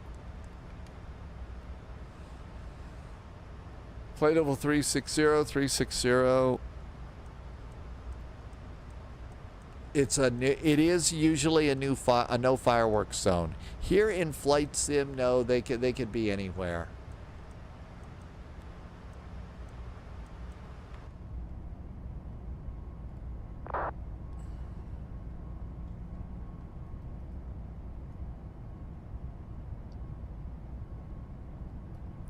Flight level 360, 360. It is usually a no fireworks zone. Here in Flight Sim, no, they could be anywhere.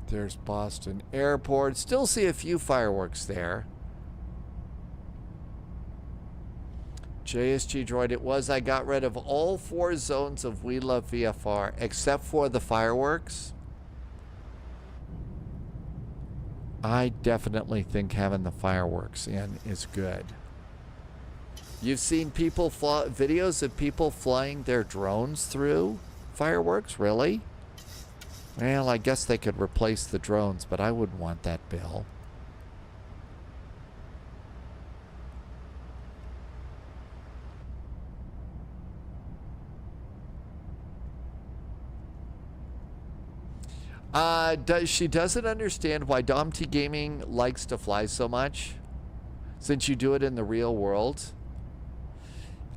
There's Boston Airport. Still see a few fireworks there. JSG Droid, it was. I got rid of all 4 zones of We Love VFR, except for the fireworks. I definitely think having the fireworks in is good. You've seen people videos of people flying their drones through fireworks? Really? Well, I guess they could replace the drones, but I wouldn't want that bill. She doesn't understand why Dom T Gaming likes to fly so much, since you do it in the real world.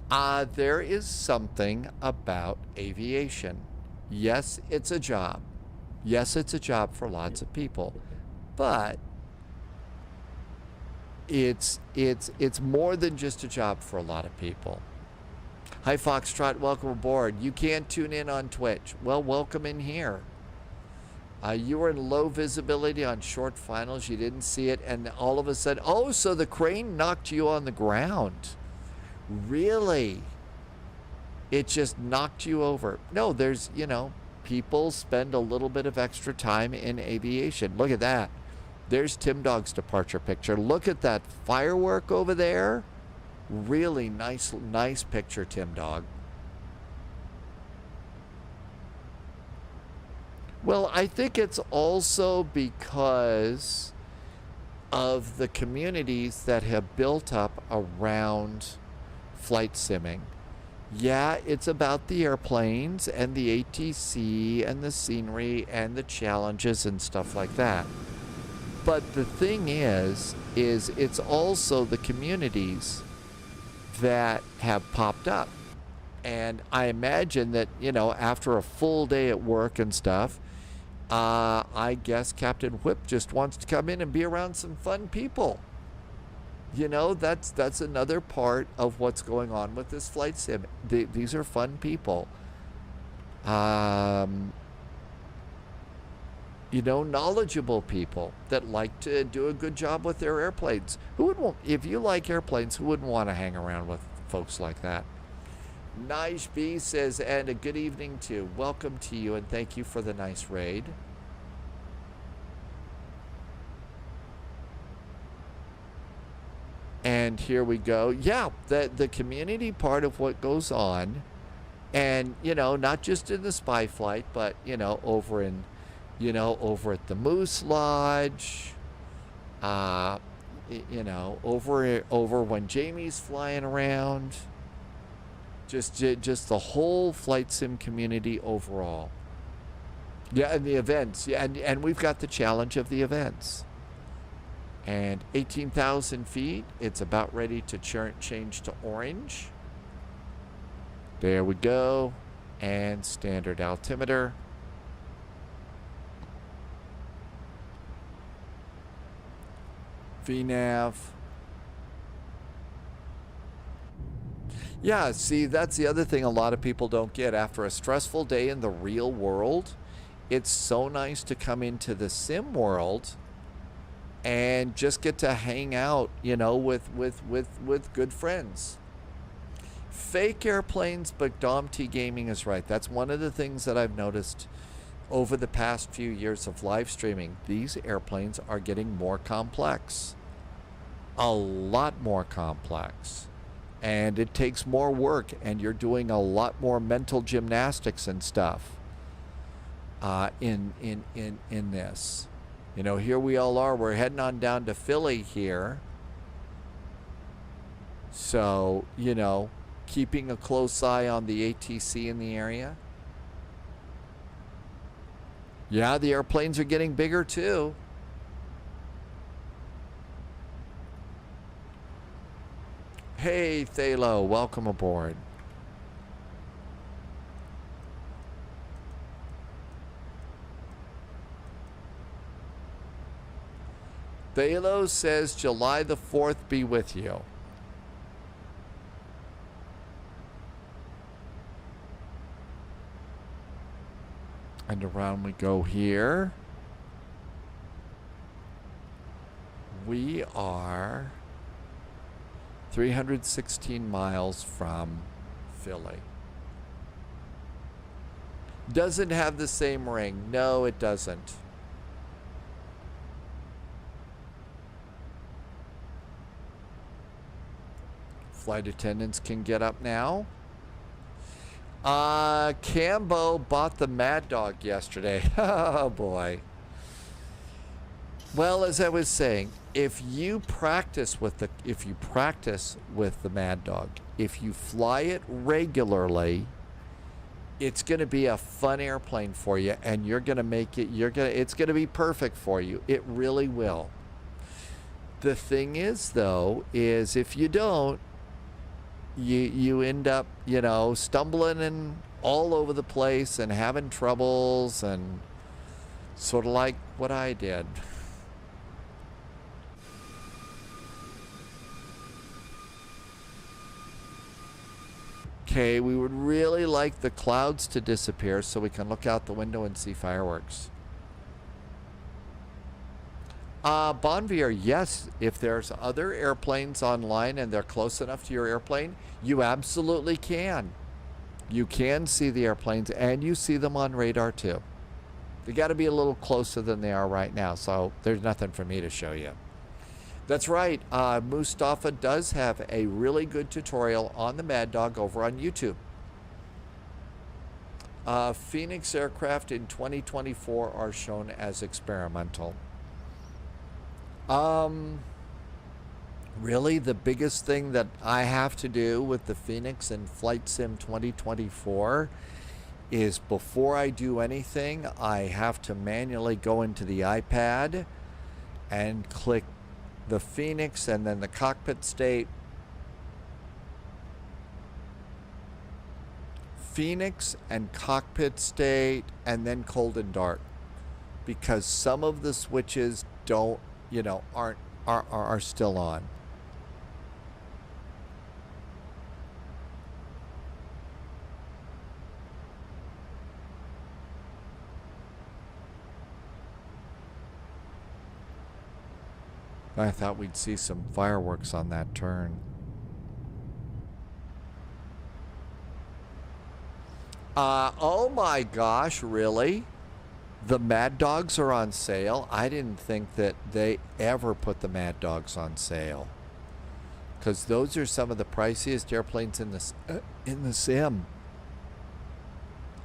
There is something about aviation. Yes, it's a job. Yes, it's a job for lots of people, but it's more than just a job for a lot of people. Hi, Foxtrot, welcome aboard. You can't tune in on Twitch. Well, welcome in here. You were in low visibility on short finals. You didn't see it, and all of a sudden, oh, so the crane knocked you on the ground. Really? It just knocked you over. No, there's, people spend a little bit of extra time in aviation. Look at that. There's Tim Dog's departure picture. Look at that firework over there. Really nice picture, Tim Dog. Well, I think it's also because of the communities that have built up around flight simming. Yeah, it's about the airplanes and the ATC and the scenery and the challenges and stuff like that. But the thing is it's also the communities that have popped up. And I imagine that, after a full day at work and stuff, I guess Captain Whip just wants to come in and be around some fun people. That's another part of what's going on with this flight sim. These are fun people. Knowledgeable people that like to do a good job with their airplanes. If you like airplanes, who wouldn't want to hang around with folks like that? Nige B says, and a good evening too. Welcome to you, and thank you for the nice raid. And here we go. Yeah, the community part of what goes on, and not just in the spy flight, but over at the Moose Lodge, you know, over when Jamie's flying around. Just the whole flight sim community overall. Yeah, and the events. Yeah, and we've got the challenge of the events. And 18,000 feet, it's about ready to change to orange. There we go. And standard altimeter. VNAV. Yeah, see, that's the other thing a lot of people don't get. After a stressful day in the real world, it's so nice to come into the sim world and just get to hang out, you know, with good friends. Fake airplanes, but Dom T Gaming is right. That's one of the things that I've noticed over the past few years of live streaming. These airplanes are getting more complex. A lot more complex. And it takes more work, and you're doing a lot more mental gymnastics and stuff in this. You know, here we all are. We're heading on down to Philly here. So, you know, keeping a close eye on the ATC in the area. Yeah, the airplanes are getting bigger too. Hey, Thalo, welcome aboard. Thalo says July the 4th be with you. And around we go here. We are 316 miles from Philly. Doesn't have the same ring. No, it doesn't. Flight attendants can get up now. Cambo bought the Mad Dog yesterday. Oh boy. Well, as I was saying, if you practice with the Mad Dog, if you fly it regularly, it's going to be a fun airplane for you, and you're going to make it. It's going to be perfect for you. It really will. The thing is, though, is if you don't, you end up, you know, stumbling and all over the place and having troubles, and sort of like what I did. Okay, we would really like the clouds to disappear so we can look out the window and see fireworks. Bonvier, yes, if there's other airplanes online and they're close enough to your airplane, you absolutely can. You can see the airplanes, and you see them on radar too. They got to be a little closer than they are right now, so there's nothing for me to show you. That's right, Mustafa does have a really good tutorial on the Mad Dog over on YouTube. Phoenix aircraft in 2024 are shown as experimental. Really, the biggest thing that I have to do with the Phoenix and Flight Sim 2024 is before I do anything, I have to manually go into the iPad and click the Phoenix and then the cockpit state. Phoenix and cockpit state and then cold and dark, because some of the switches don't, you know, are still on. I thought we'd see some fireworks on that turn. Oh my gosh, really? The Mad Dogs are on sale? I didn't think that they ever put the Mad Dogs on sale, because those are some of the priciest airplanes in the sim.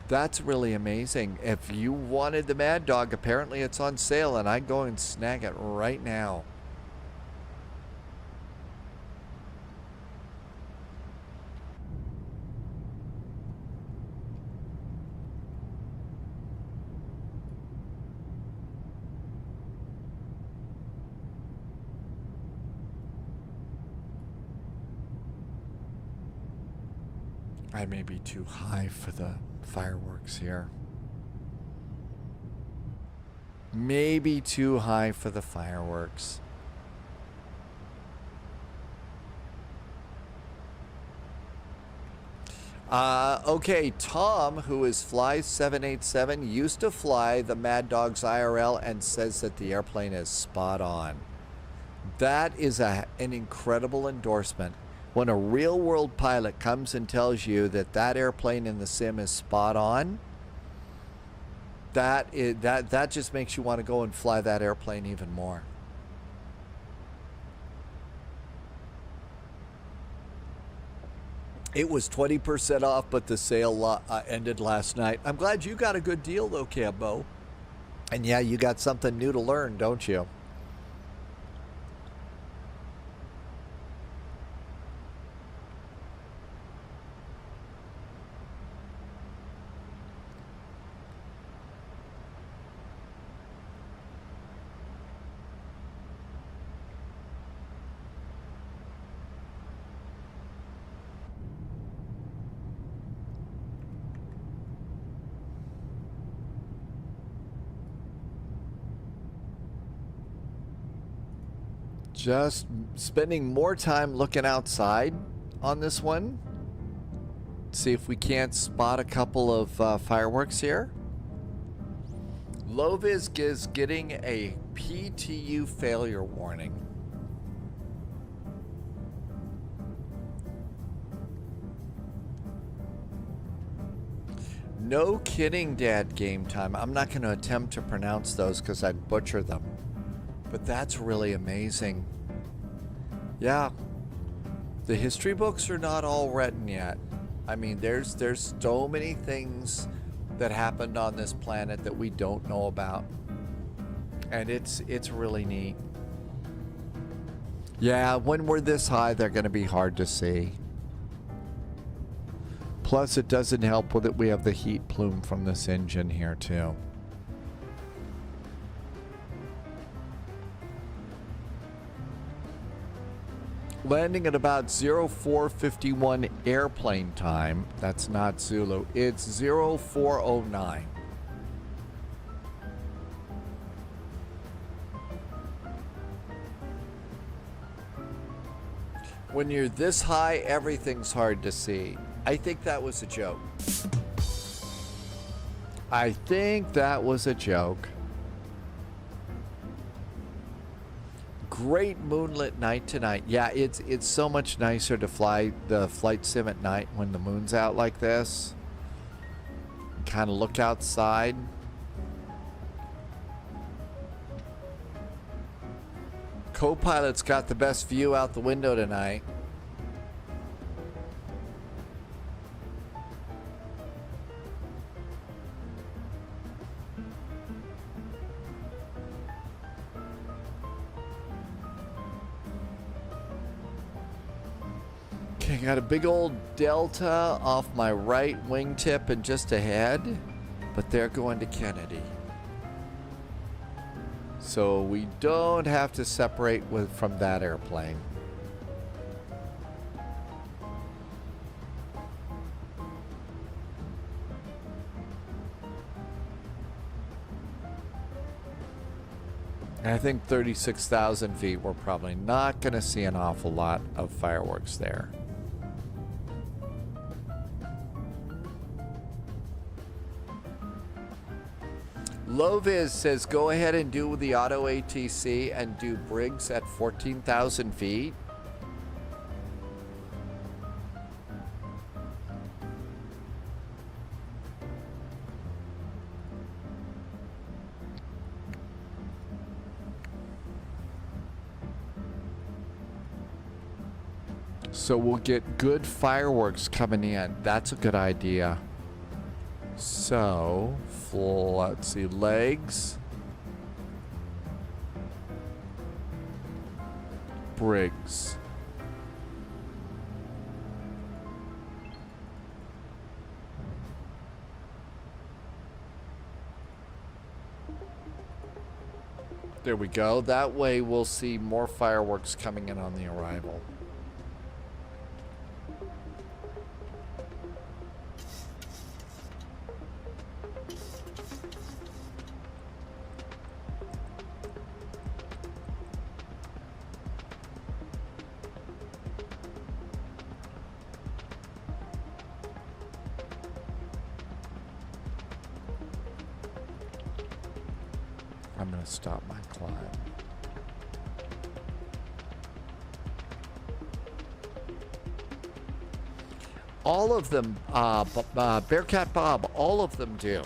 That's really amazing. If you wanted the Mad Dog, apparently it's on sale, and I'd go and snag it right now. I may be too high for the fireworks here. Maybe too high for the fireworks. Okay, Tom, who is Fly 787, used to fly the Mad Dogs IRL and says that the airplane is spot on. That is an incredible endorsement. When a real-world pilot comes and tells you that that airplane in the sim is spot on, that just makes you want to go and fly that airplane even more. It was 20% off, but the sale ended last night. I'm glad you got a good deal, though, Cambo. And yeah, you got something new to learn, don't you? Just spending more time looking outside on this one. See if we can't spot a couple of fireworks here. Loviz is getting a PTU failure warning. No kidding, Dad. Game time. I'm not going to attempt to pronounce those because I'd butcher them. But that's really amazing. Yeah. The history books are not all written yet. I mean, there's so many things that happened on this planet that we don't know about. And it's really neat. Yeah, when we're this high, they're going to be hard to see. Plus, it doesn't help with it. We have the heat plume from this engine here, too. Landing at about 0451 airplane time. That's not Zulu. It's 0409. When you're this high, everything's hard to see. I think that was a joke. I think that was a joke. Great moonlit night tonight. Yeah, it's so much nicer to fly the flight sim at night when the moon's out like this. Kind of look outside. Co-pilot's got the best view out the window tonight. Got a big old delta off my right wingtip and just ahead, but they're going to Kennedy. So we don't have to separate from that airplane. And I think 36,000 feet, we're probably not going to see an awful lot of fireworks there. Loviz says, go ahead and do the auto ATC and do Briggs at 14,000 feet. So we'll get good fireworks coming in. That's a good idea. So, let's see, legs, Briggs. There we go. That way we'll see more fireworks coming in on the arrival. I'm going to stop my climb. All of them, Bearcat Bob, all of them do.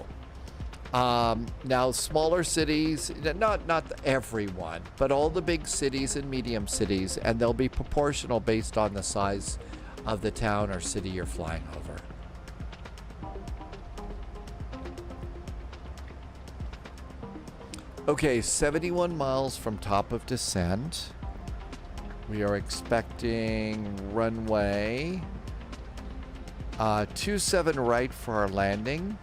Now, smaller cities, not everyone, but all the big cities and medium cities, and they'll be proportional based on the size of the town or city you're flying over. Okay, 71 miles from top of descent. We are expecting runway 27 right for our landing.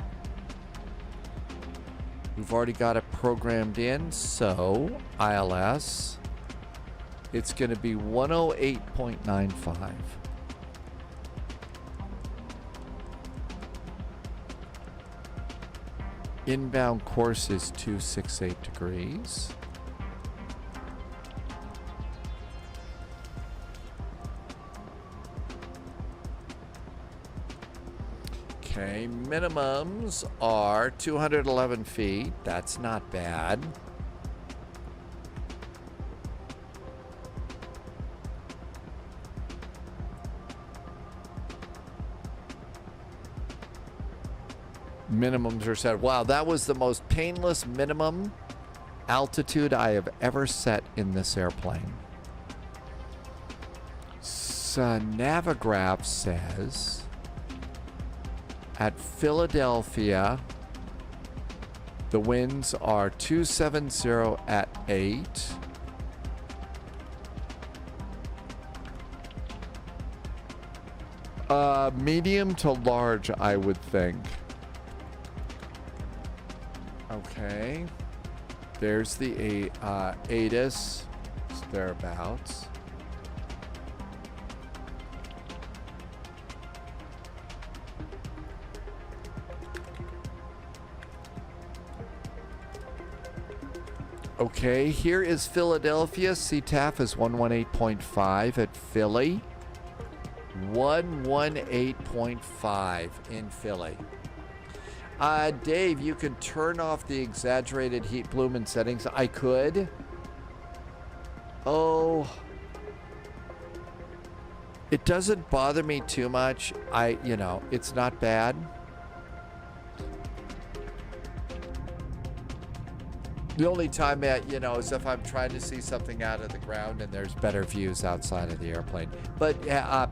We've already got it programmed in, so ILS, it's going to be 108.95. Inbound course is 268 degrees. Okay, minimums are 211 feet. That's not bad. Minimums are set. Wow, that was the most painless minimum altitude I have ever set in this airplane. So Navigraph says at Philadelphia, the winds are 270 at 8. Medium to large, I would think. Okay. There's the ATIS. It's thereabouts. Okay, here is Philadelphia. CTAF is 118.5 at Philly. 118.5 in Philly. Dave, you can turn off the exaggerated heat bloom and settings. I could. Oh. It doesn't bother me too much. It's not bad. The only time is if I'm trying to see something out of the ground and there's better views outside of the airplane. But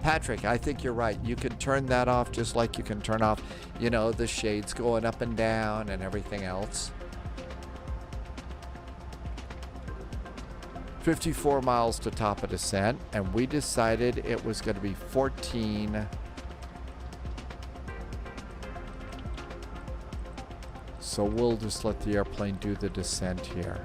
Patrick, I think you're right. You can turn that off just like you can turn off, the shades going up and down and everything else. 54 miles to top of descent, and we decided it was going to be 14. So we'll just let the airplane do the descent here.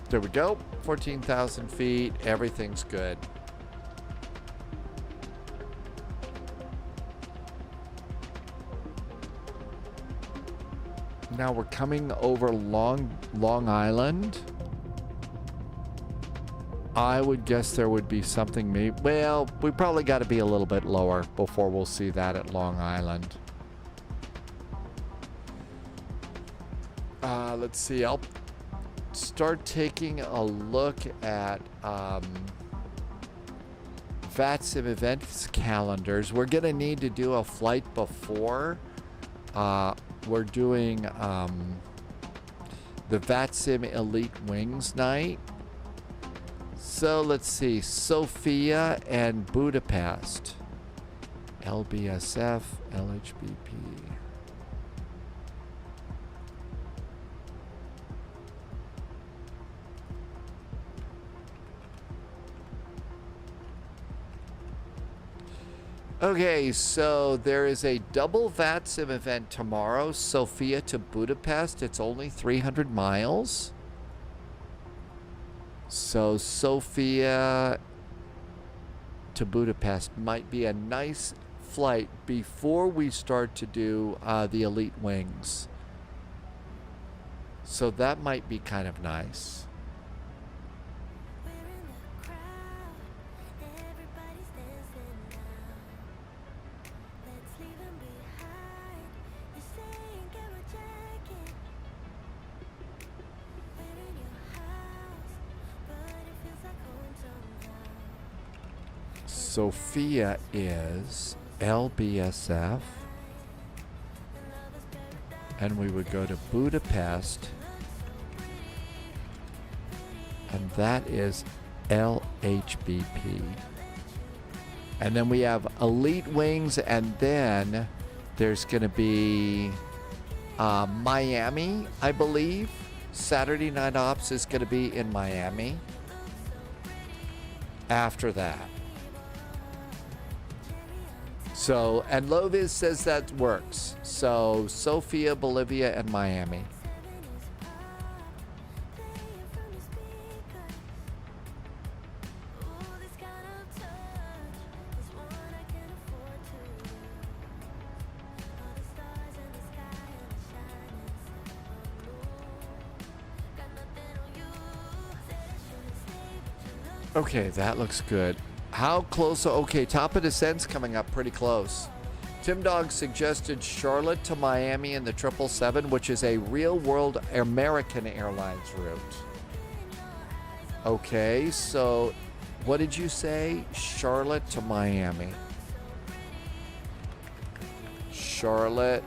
There we go. 14,000 feet. Everything's good. Now we're coming over Long Island. I would guess there would be something well, we probably got to be a little bit lower before we'll see that at Long Island. Let's see. I'll start taking a look at VATSIM events calendars. We're going to need to do a flight before. We're doing the VATSIM Elite Wings night. So let's see, Sofia and Budapest. LBSF, LHBP. Okay, so there is a double VATSIM event tomorrow, Sofia to Budapest. It's only 300 miles. So Sofia to Budapest might be a nice flight before we start to do the Elite Wings. So that might be kind of nice. Sofia is LBSF. And we would go to Budapest. And that is LHBP. And then we have Elite Wings, and then there's going to be Miami, I believe. Saturday Night Ops is going to be in Miami after that. So, and Loviz says that works. So, Sofia, Bolivia, and Miami. Okay, that looks good. How close? Okay, top of descent's coming up pretty close. Tim Dog suggested Charlotte to Miami in the 777, which is a real-world American Airlines route. Okay, so what did you say? Charlotte to Miami. Charlotte,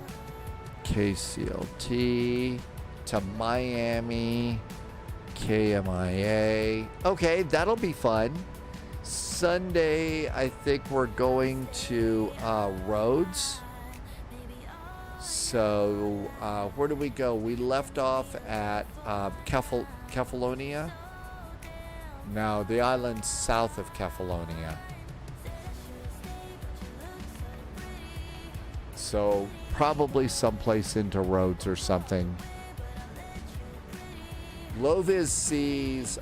KCLT to Miami, KMIA. Okay, that'll be fun. Sunday, I think we're going to Rhodes. So, where do we go? We left off at Kefalonia. No, the island south of Kefalonia. So, probably someplace into Rhodes or something. Loviz sees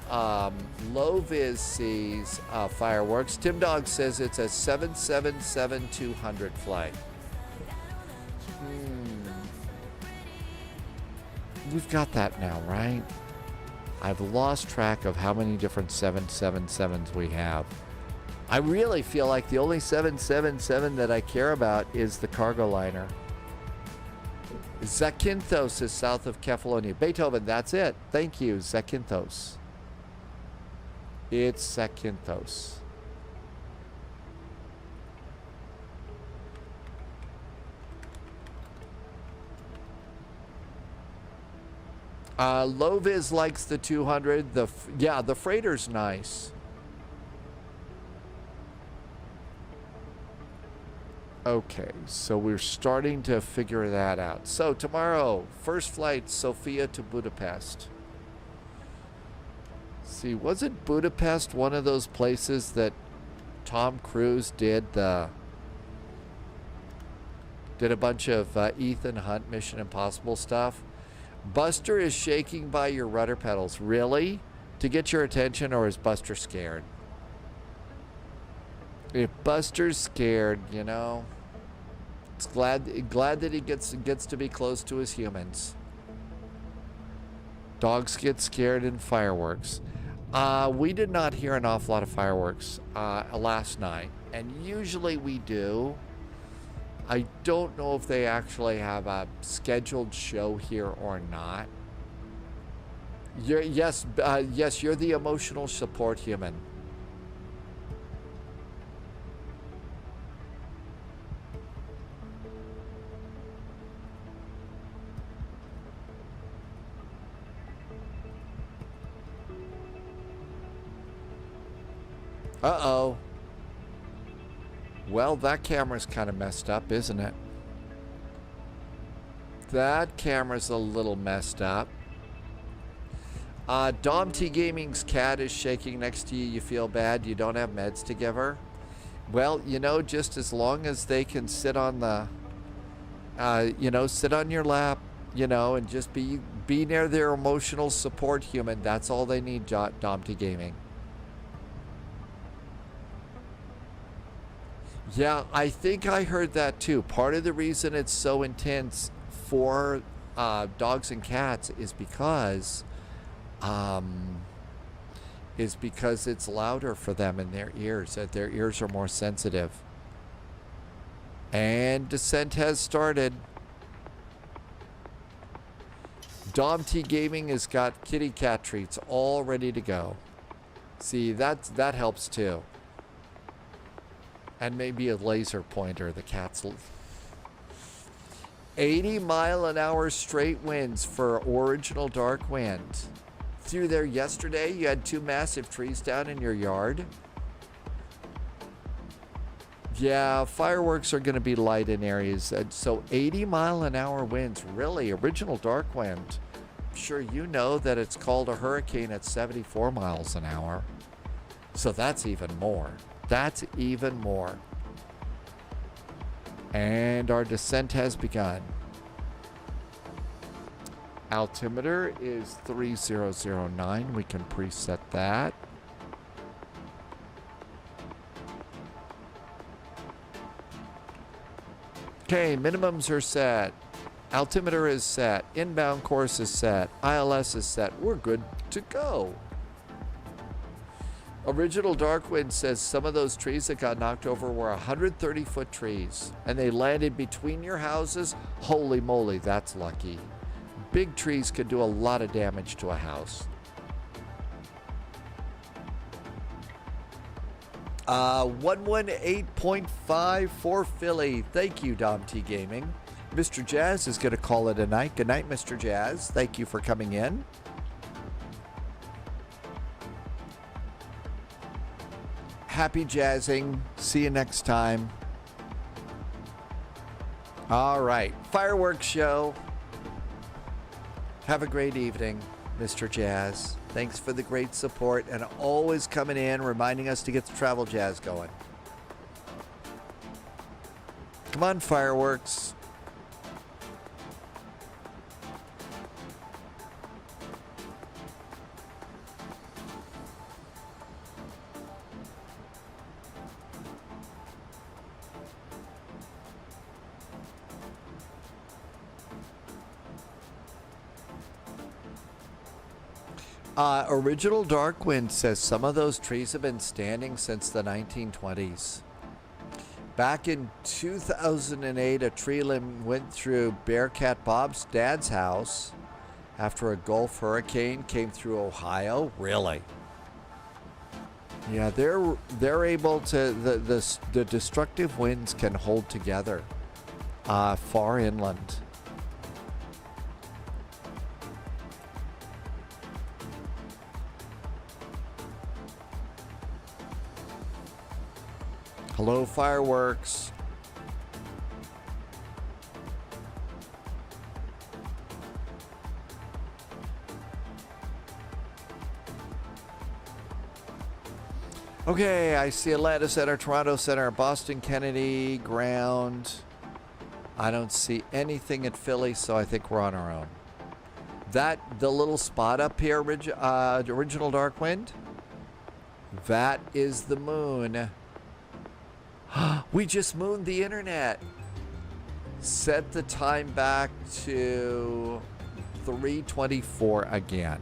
fireworks. Tim Dog says it's a 777-200 flight. We've got that now, right? I've lost track of how many different 777s we have. I really feel like the only 777 that I care about is the cargo liner. Zakynthos is south of Kefalonia. Beethoven, that's it. Thank you, Zakynthos. It's Zakynthos. Loviz likes the 200. The freighter's nice. Okay, so we're starting to figure that out. So tomorrow, first flight, Sofia to Budapest. See, wasn't Budapest one of those places that Tom Cruise did a bunch of Ethan Hunt Mission Impossible stuff? Buster is shaking by your rudder pedals. Really? To get your attention, or is Buster scared? If Buster's scared, you know, it's glad that he gets to be close to his humans. Dogs get scared in fireworks. We did not hear an awful lot of fireworks last night, and usually we do. I don't know if they actually have a scheduled show here or not. Yes, you're the emotional support human. Uh-oh. Well, that camera's kind of messed up, isn't it? That camera's a little messed up. Dom T Gaming's cat is shaking next to you. You feel bad. You don't have meds to give her. Well, you know, just as long as they can sit on the, sit on your lap, and just be near their emotional support human. That's all they need, Dom T Gaming. Yeah, I think I heard that too. Part of the reason it's so intense for dogs and cats is because it's louder for them in their ears. That their ears are more sensitive. And descent has started. Dom T Gaming has got kitty cat treats all ready to go. See, that helps too. And maybe a laser pointer. The cat's 80-mile-an-hour straight winds for original dark wind. Through there yesterday, you had 2 massive trees down in your yard. Yeah, fireworks are going to be light in areas. So 80-mile-an-hour winds, really, original dark wind. I'm sure you know that it's called a hurricane at 74 miles an hour. So that's even more. That's even more. And our descent has begun. Altimeter is 3009. We can preset that. Okay, minimums are set. Altimeter is set. Inbound course is set. ILS is set. We're good to go. Original Darkwind says some of those trees that got knocked over were 130-foot trees, and they landed between your houses. Holy moly, that's lucky. Big trees could do a lot of damage to a house. 118.5 for Philly. Thank you, Dom T Gaming. Mr. Jazz is going to call it a night. Good night, Mr. Jazz. Thank you for coming in. Happy jazzing. See you next time. All right. Fireworks show. Have a great evening, Mr. Jazz. Thanks for the great support and always coming in, reminding us to get the travel jazz going. Come on, fireworks. Original Darkwind says some of those trees have been standing since the 1920s. Back in 2008, a tree limb went through Bearcat Bob's dad's house after a Gulf hurricane came through Ohio. Really? Yeah, they're able to, the destructive winds can hold together far inland. Hello, fireworks. Okay, I see Atlanta Center, Toronto Center, Boston Kennedy, ground. I don't see anything at Philly, so I think we're on our own. The little spot up here, original Darkwind, that is the moon. We just mooned the internet. Set the time back to 3:24 again.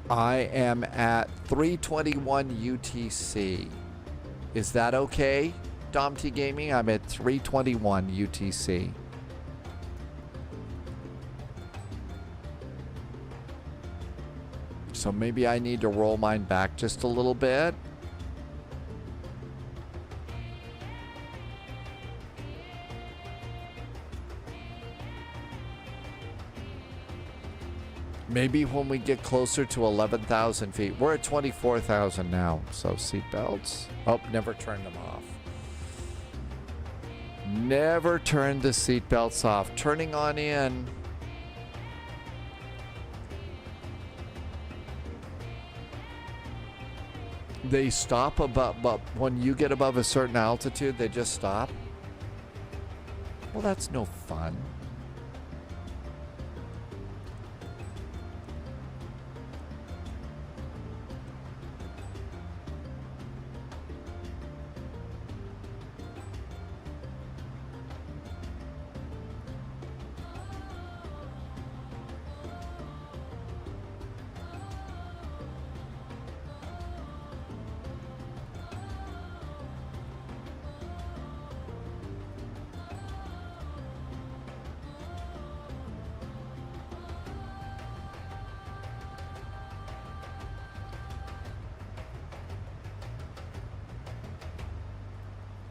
I am at 3:21 UTC. Is that okay, Dom T Gaming? I'm at 3:21 UTC. So maybe I need to roll mine back just a little bit. Maybe when we get closer to 11,000 feet. We're at 24,000 now. So seatbelts. Oh, never turned them off. Never turned the seatbelts off. Turning on in. They stop above, but when you get above a certain altitude, they just stop. Well, that's no fun.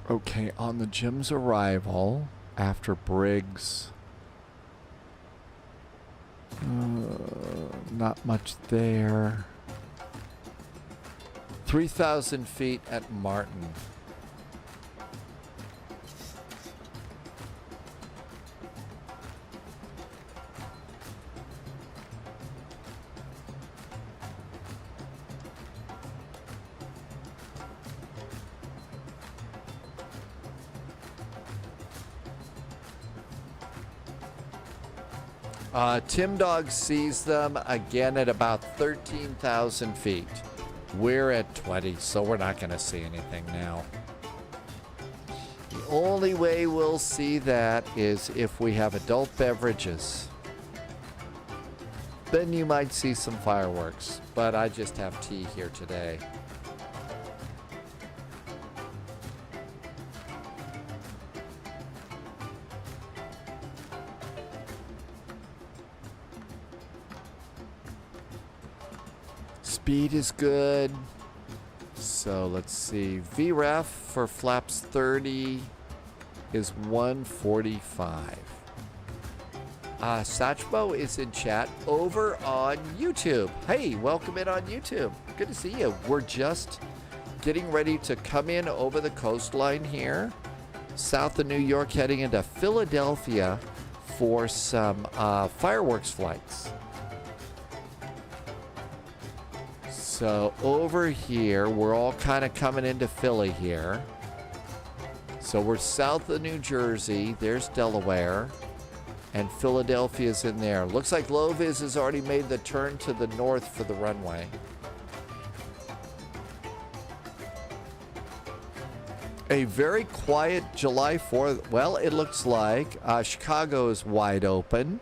Okay, on the Jim's arrival after Briggs, not much there. 3,000 feet at Martin. Tim Dog sees them again at about 13,000 feet. We're at 20, so we're not going to see anything now. The only way we'll see that is if we have adult beverages. Then you might see some fireworks, but I just have tea here today. Speed is good. So let's see. VREF for flaps 30 is 145. Satchmo is in chat over on YouTube. Hey, welcome in on YouTube. Good to see you. We're just getting ready to come in over the coastline here, south of New York, heading into Philadelphia for some fireworks flights. So over here, we're all kind of coming into Philly here. So we're south of New Jersey. There's Delaware. And Philadelphia's in there. Looks like Low-Vis has already made the turn to the north for the runway. A very quiet July 4th. Well, it looks like Chicago is wide open.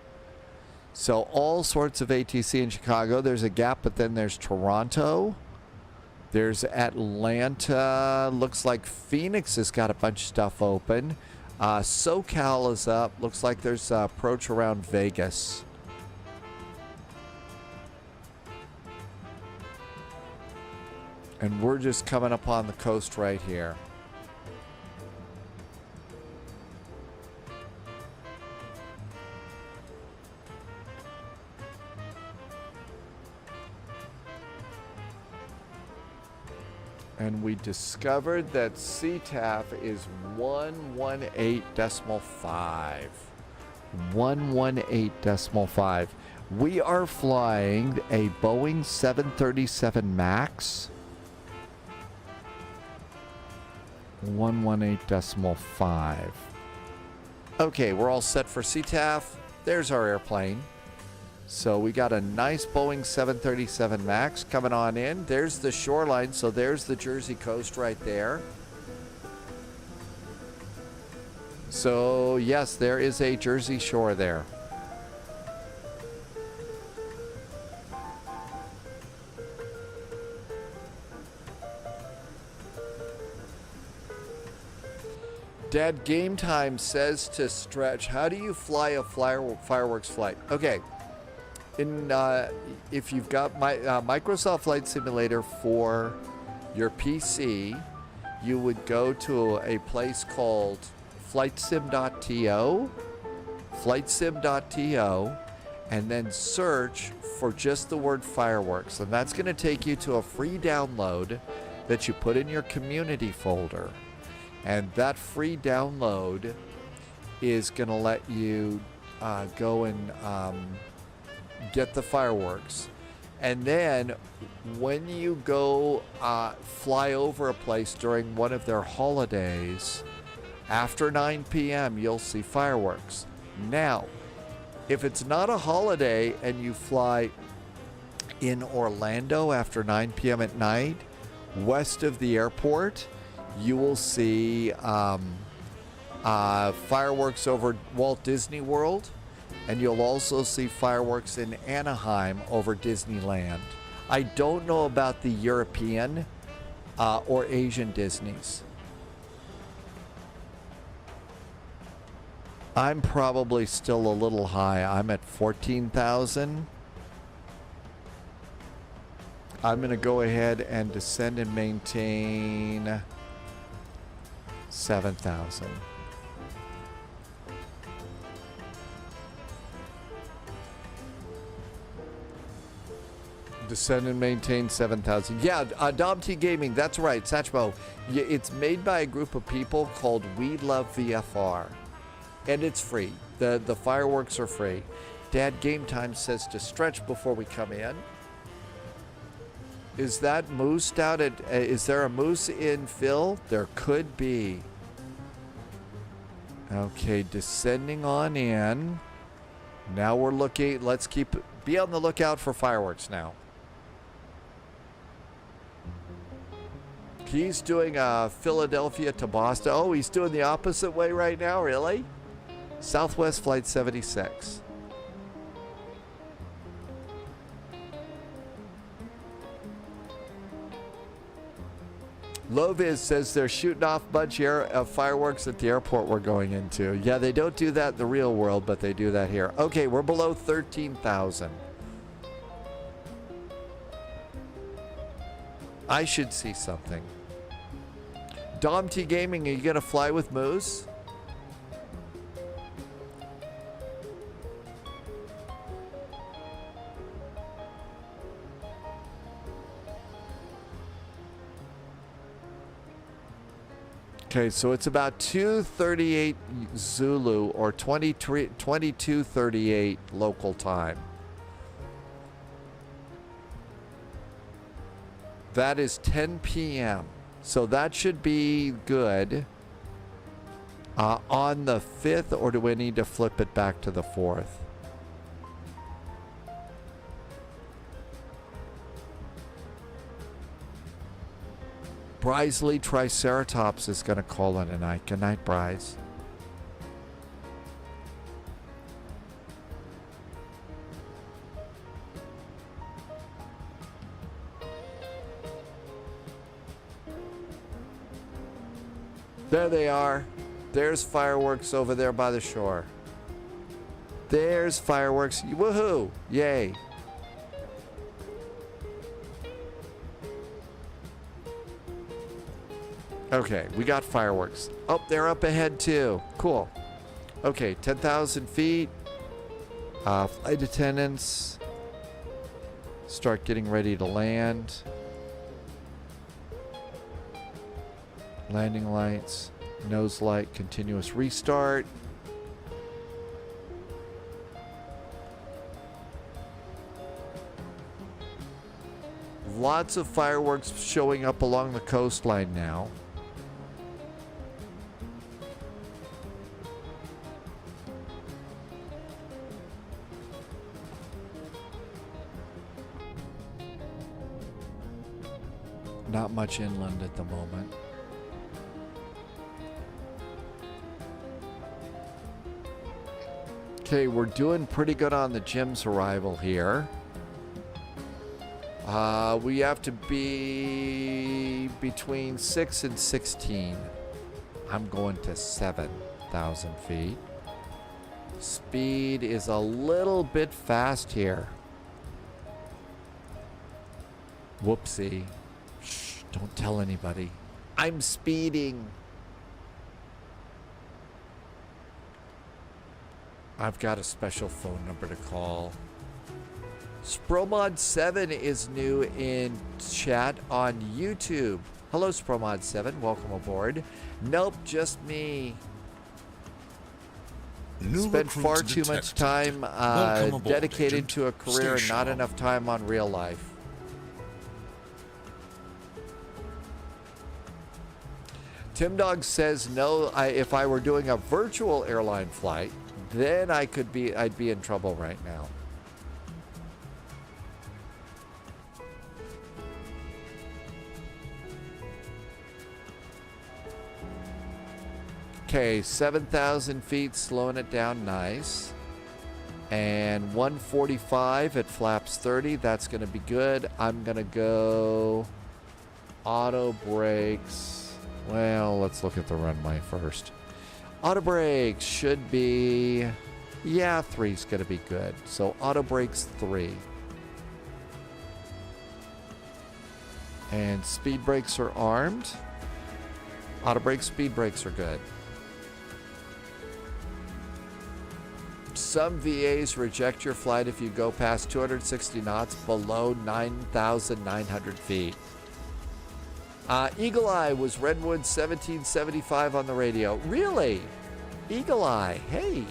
So all sorts of ATC in Chicago. There's a gap, but then there's Toronto. There's Atlanta. Looks like Phoenix has got a bunch of stuff open. SoCal is up. Looks like there's approach around Vegas. And we're just coming up on the coast right here. And we discovered that CTAF is 118.5. 118.5. We are flying a Boeing 737 MAX. 118.5. Okay, we're all set for CTAF. There's our airplane. So we got a nice Boeing 737 MAX coming on in. There's the shoreline, so there's the Jersey coast right there. So yes, there is a Jersey shore there. Dad Game Time says to Stretch, how do you fly a fireworks flight? Okay. If you've got Microsoft Flight Simulator for your PC, you would go to a place called flightsim.to, and then search for just the word fireworks. And that's going to take you to a free download that you put in your community folder. And that free download is going to let you go and get the fireworks. And then when you go fly over a place during one of their holidays, after 9 p.m. you'll see fireworks. Now, if it's not a holiday and you fly in Orlando after 9 p.m. at night, west of the airport, you will see fireworks over Walt Disney World. And you'll also see fireworks in Anaheim over Disneyland. I don't know about the European or Asian Disneys. I'm probably still a little high. I'm at 14,000. I'm going to go ahead and descend and maintain 7,000. Descend and maintain 7,000. Yeah, Dom T Gaming, that's right, Satchmo. It's made by a group of people called We Love VFR. And it's free. The fireworks are free. Dad Game Time says to stretch before we come in. Is that moose down at... is there a moose in Phil? There could be. Okay, descending on in. Now we're looking... Let's be on the lookout for fireworks now. He's doing Philadelphia to Boston. Oh, he's doing the opposite way right now, really? Southwest Flight 76. Loviz says they're shooting off a bunch of fireworks at the airport we're going into. Yeah, they don't do that in the real world, but they do that here. Okay, we're below 13,000. I should see something. Dom T Gaming, are you going to fly with Moose? Okay, so it's about 2:38 Zulu or 22:38 local time. That is 10 p.m. So that should be good on the 5th, or do we need to flip it back to the 4th? Brisley Triceratops is going to call in tonight. Good night, Bryce. There they are. There's fireworks over there by the shore. There's fireworks. Woohoo! Yay. Okay, we got fireworks. Oh, they're up ahead too. Cool. Okay, 10,000 feet. Flight attendants. Start getting ready to land. Landing lights. Nose light. Continuous restart. Lots of fireworks showing up along the coastline now. Not much inland at the moment. Okay, we're doing pretty good on the Jim's arrival here. We have to be between 6 and 16. I'm going to 7,000 feet. Speed is a little bit fast here. Whoopsie. Shh, don't tell anybody. I'm speeding. I've got a special phone number to call. Spromod7 is new in chat on YouTube. Hello, Spromod7. Welcome aboard. Nope, just me. Spent far too much time dedicated to a career and not enough time on real life. Tim Dog says no. If I were doing a virtual airline flight, then I'd be in trouble right now. Okay, 7,000 feet, slowing it down nice. And 145 at flaps 30, that's going to be good. I'm going to go auto brakes. Well, let's look at the runway first. Auto brakes should be, yeah, 3's going to be good. So auto brakes 3. And speed brakes are armed. Auto brakes, speed brakes are good. Some VAs reject your flight if you go past 260 knots below 9,900 feet. Eagle Eye was Redwood 1775 on the radio. Really? Eagle Eye. Hey,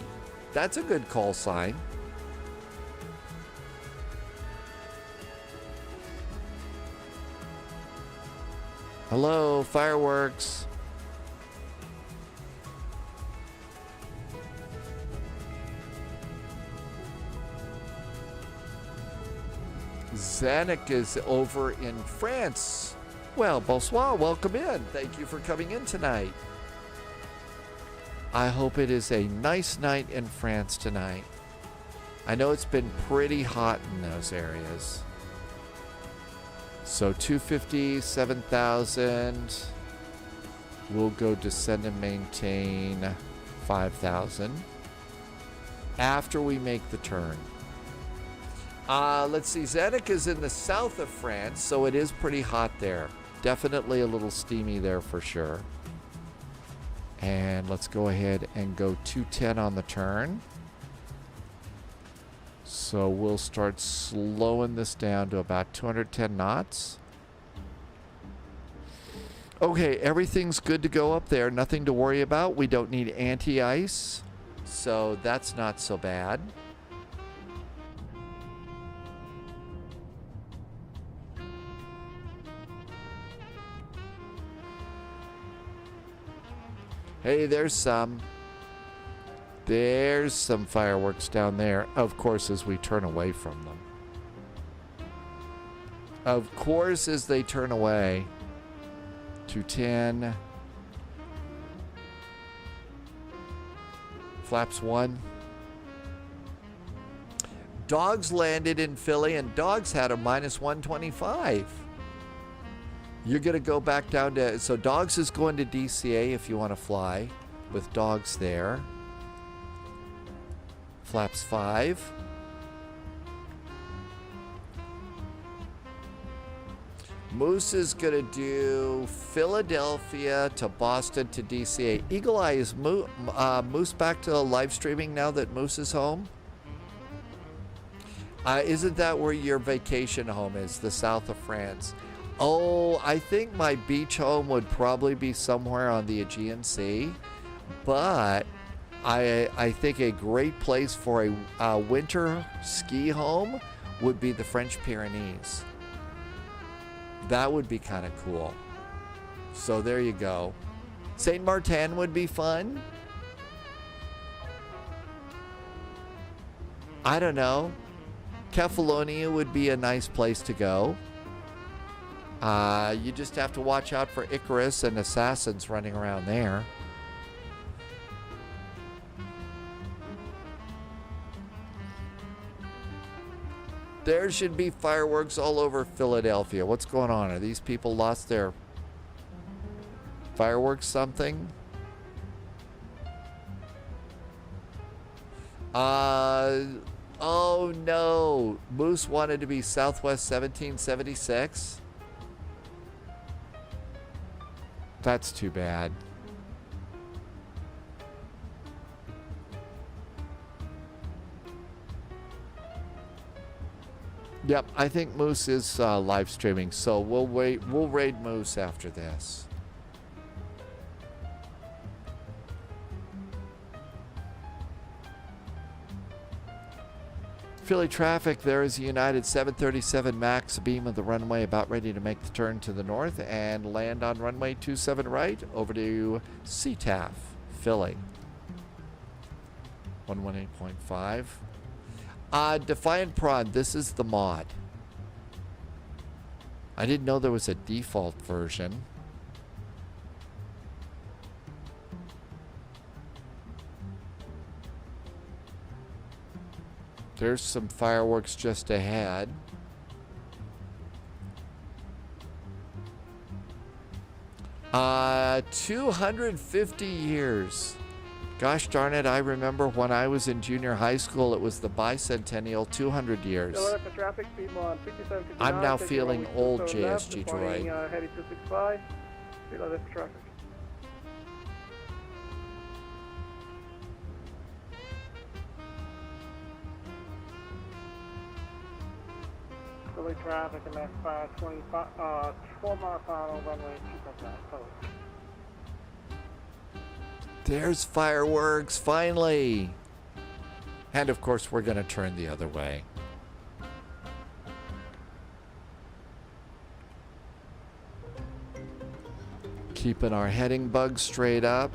that's a good call sign. Hello, fireworks. Zanuck is over in France. Well, bonsoir, welcome in. Thank you for coming in tonight. I hope it is a nice night in France tonight. I know it's been pretty hot in those areas. So 250, 7,000. We'll go descend and maintain 5,000 after we make the turn. Let's see, Zanuck is in the south of France, so it is pretty hot there. Definitely a little steamy there for sure. And let's go ahead and go 210 on the turn. So we'll start slowing this down to about 210 knots. Okay, everything's good to go up there. Nothing to worry about. We don't need anti-ice, so that's not so bad. Hey, there's some fireworks down there, of course, as we turn away from them. Of course, as they turn away. 210. Flaps 1. Dogs landed in Philly, and Dogs had a minus 125. You're going to go back down to... So Dogs is going to DCA if you want to fly with Dogs there. Flaps 5. Moose is going to do Philadelphia to Boston to DCA. Eagle Eye, is Moose back to live streaming now that Moose is home? Isn't that where your vacation home is, the south of France? Oh, I think my beach home would probably be somewhere on the Aegean Sea, but I think a great place for a winter ski home would be the French Pyrenees. That would be kind of cool. So there you go. Saint Martin would be fun. I don't know. Kefalonia would be a nice place to go. You just have to watch out for Icarus and assassins running around there. There should be fireworks all over Philadelphia. What's going on? Are these people lost their fireworks something? Oh no. Moose wanted to be Southwest 1776. That's too bad. Yep, I think Moose is live streaming, so we'll wait. We'll raid Moose after this. Philly traffic, there is a United 737 MAX beam of the runway about ready to make the turn to the north and land on runway 27 right over to CTAF, Philly. 118.5. Defiant Prawn, this is the mod. I didn't know there was a default version. There's some fireworks just ahead. Uh, 250 years. Gosh darn it, I remember when I was in junior high school, it was the bicentennial, 200 years. I'm now feeling old, JSG Droid. Heading 265, left traffic. Philly traffic, and that's 525, 12 mile final, runway 259, close. There's fireworks, finally. And of course, we're going to turn the other way. Keeping our heading bug straight up.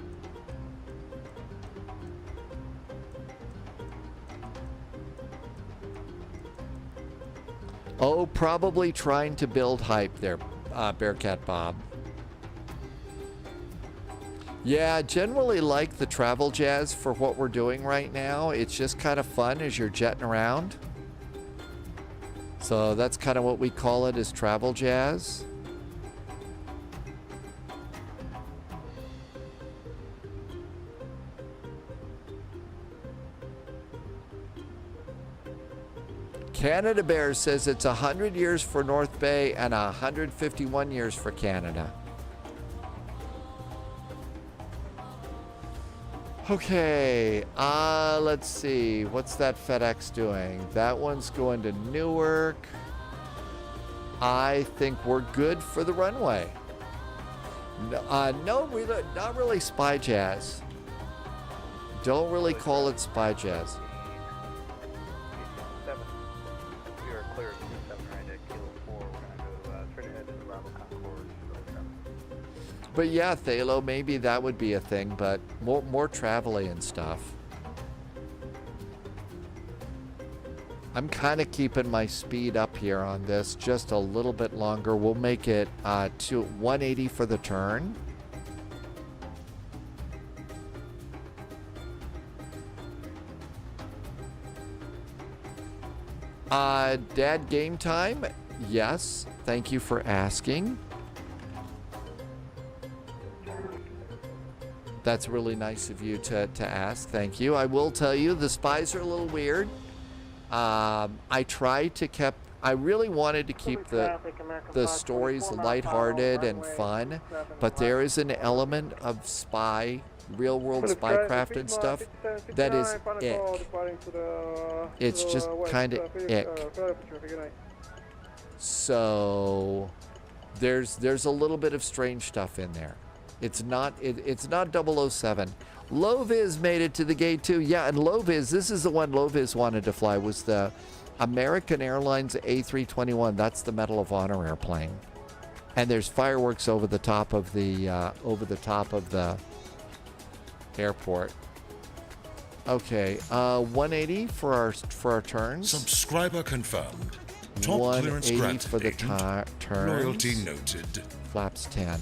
Oh, probably trying to build hype there, Bearcat Bob. Yeah, generally like the travel jazz for what we're doing right now. It's just kind of fun as you're jetting around. So that's kind of what we call it, is travel jazz. Canada Bear says it's 100 years for North Bay and 151 years for Canada. Okay, let's see. What's that FedEx doing? That one's going to Newark. I think we're good for the runway. No, not really spy jazz. Don't really call it spy jazz. We are clear of 27 right at Kilo 4. We're going to go straight ahead to the Bravo Concord. But yeah, Thalo, maybe that would be a thing, but more travel-y and stuff. I'm kind of keeping my speed up here on this just a little bit longer. We'll make it to 180 for the turn. Dad, game time? Yes, thank you for asking. That's really nice of you to ask. Thank you. I will tell you, the spies are a little weird. I really wanted to keep the stories lighthearted and fun, but there is an element of spy, real world spycraft and stuff that is ick. It's just kind of ick. So there's a little bit of strange stuff in there. It's not 007. Loviz made it to the gate too. Yeah, and Loviz, this is the one Loviz wanted to fly, was the American Airlines A321. That's the Medal of Honor airplane. And there's fireworks over the top of the airport. Okay, 180 for our turns. Subscriber confirmed. Top clearance 180 granted, for the agent. turns. Loyalty noted. Flaps 10.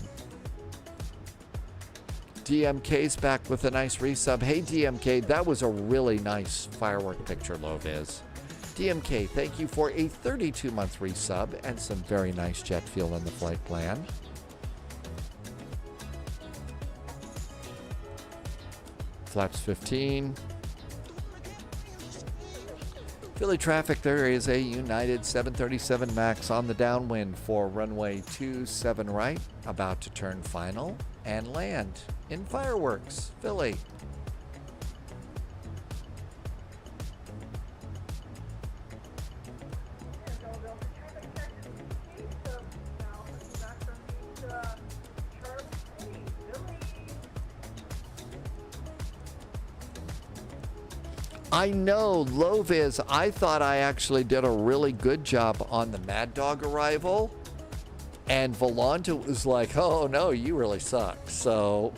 DMK's back with a nice resub. Hey DMK, that was a really nice firework picture, Loviz. DMK, thank you for a 32-month resub and some very nice jet fuel in the flight plan. Flaps 15. Philly traffic, there is a United 737 MAX on the downwind for runway 27 right, about to turn final and land in fireworks, Philly. I know, Loviz, I thought I actually did a really good job on the Mad Dog arrival. And Volanta was like, oh, no, you really suck. So,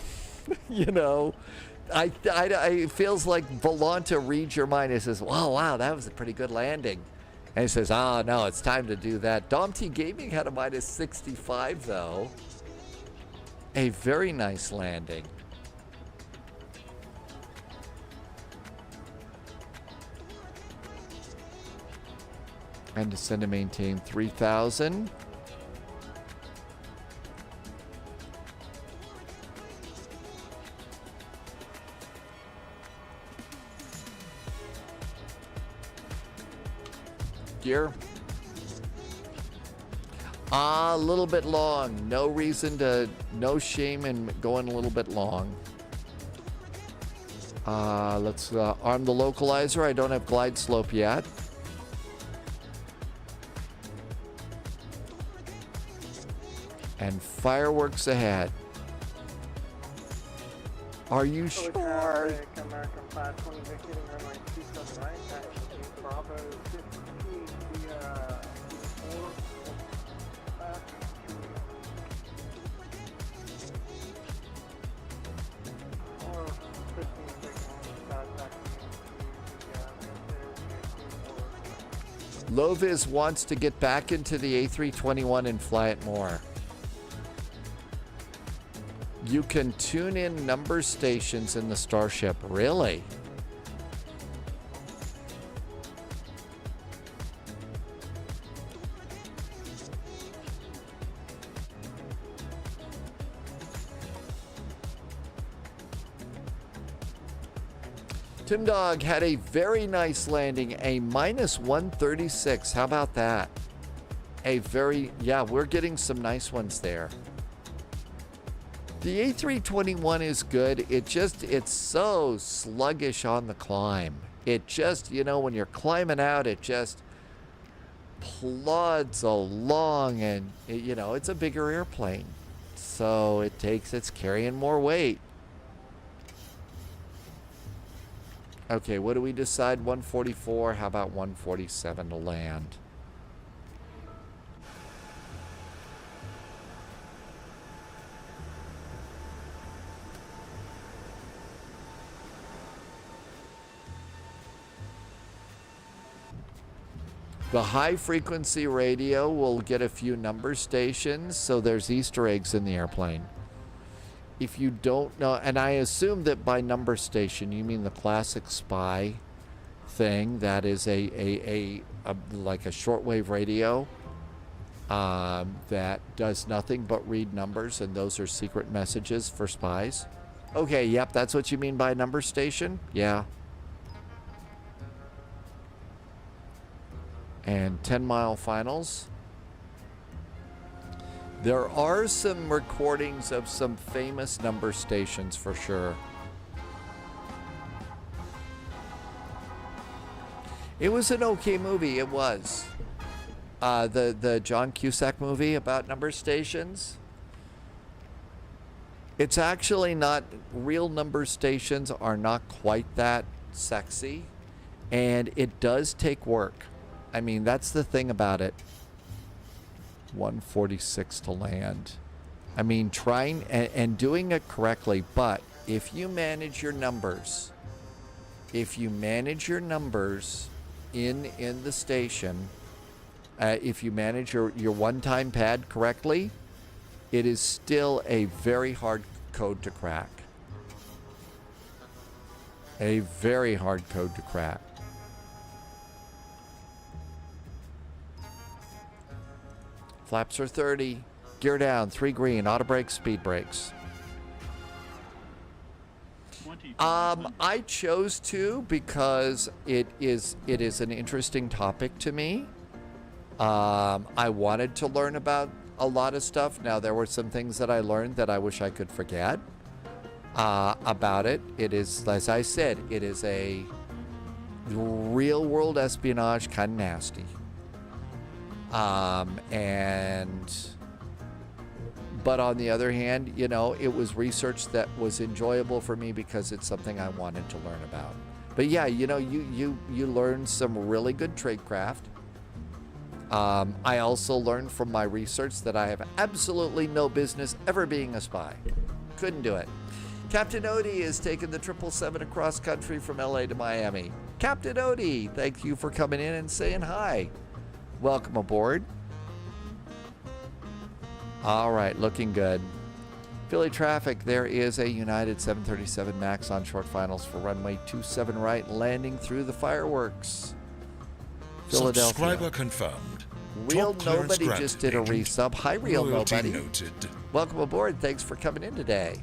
you know, it feels like Volanta reads your mind and says, oh, wow, that was a pretty good landing. And he says, oh, no, it's time to do that. Dom T Gaming had a minus 65, though. A very nice landing. And descend to maintain 3,000. Gear. A little bit long. No shame in going a little bit long. Let's arm the localizer. I don't have glide slope yet. And fireworks ahead. Are you sure? American 520 vacating runway 27 right, taxi Bravo 53 via 4 or 15 Loviz wants to get back into the A321 and fly it more. You can tune in number stations in the Starship. Really? Tim Dog had a very nice landing, a -136. How about that? Yeah, we're getting some nice ones there. The A321 is good. It's so sluggish on the climb. It just, when you're climbing out, it just plods along, and it's a bigger airplane. So it's carrying more weight. Okay, what do we decide? 144. How about 147 to land? The high frequency radio will get a few number stations, so there's Easter eggs in the airplane. If you don't know, and I assume that by number station you mean the classic spy thing, that is a like a shortwave radio that does nothing but read numbers, and those are secret messages for spies. Okay, yep, that's what you mean by number station? Yeah. And 10-mile finals. There are some recordings of some famous number stations for sure. It was an okay movie, it was. The John Cusack movie about number stations. It's actually not, real number stations are not quite that sexy, and it does take work. I mean, that's the thing about it. 146 to land. I mean, trying and doing it correctly, but if you manage your numbers, in the station, if you manage your one-time pad correctly, it is still a very hard code to crack. A very hard code to crack. Flaps are 30. Gear down. 3 green. Auto brakes. Speed brakes. I chose to because it is an interesting topic to me. I wanted to learn about a lot of stuff. Now, there were some things that I learned that I wish I could forget about it. It is, as I said, it is a real world espionage, kind of nasty. But on the other hand, it was research that was enjoyable for me because it's something I wanted to learn about. But yeah, you learn some really good tradecraft. I also learned from my research that I have absolutely no business ever being a spy. Couldn't do it. Captain Odie has taken the 777 across country from LA to Miami. Captain Odie, thank you for coming in and saying hi. Welcome aboard. All right, looking good. Philly traffic, there is a United 737 MAX on short finals for runway 27 right, landing through the fireworks. Philadelphia. Subscriber confirmed. Real Top clearance Nobody granted, just did a agent. resub. Hi, Real Loyalty Nobody. noted. Welcome aboard. Thanks for coming in today.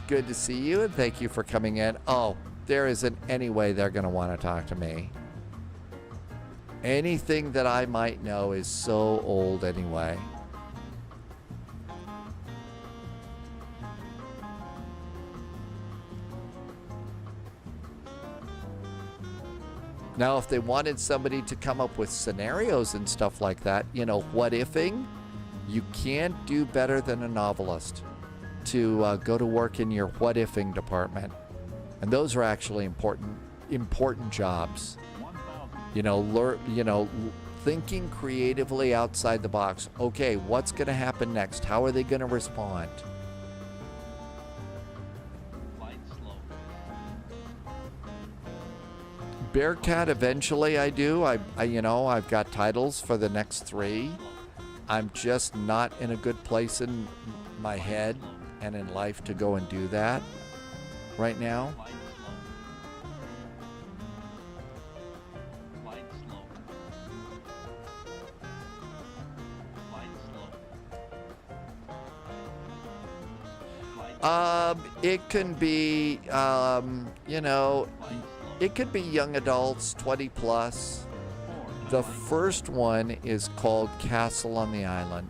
Good to see you, and thank you for coming in. Oh, there isn't any way they're going to want to talk to me. Anything that I might know is so old anyway. Now, if they wanted somebody to come up with scenarios and stuff like that, what ifing, You can't do better than a novelist to go to work in your what-ifing department. And those are actually important jobs. Thinking creatively outside the box. Okay, what's going to happen next? How are they going to respond? Bearcat, eventually I do. I've got titles for the next 3. I'm just not in a good place in my head and in life to go and do that right now. It can be, it could be young adults, 20 plus. The first one is called Castle on the Island.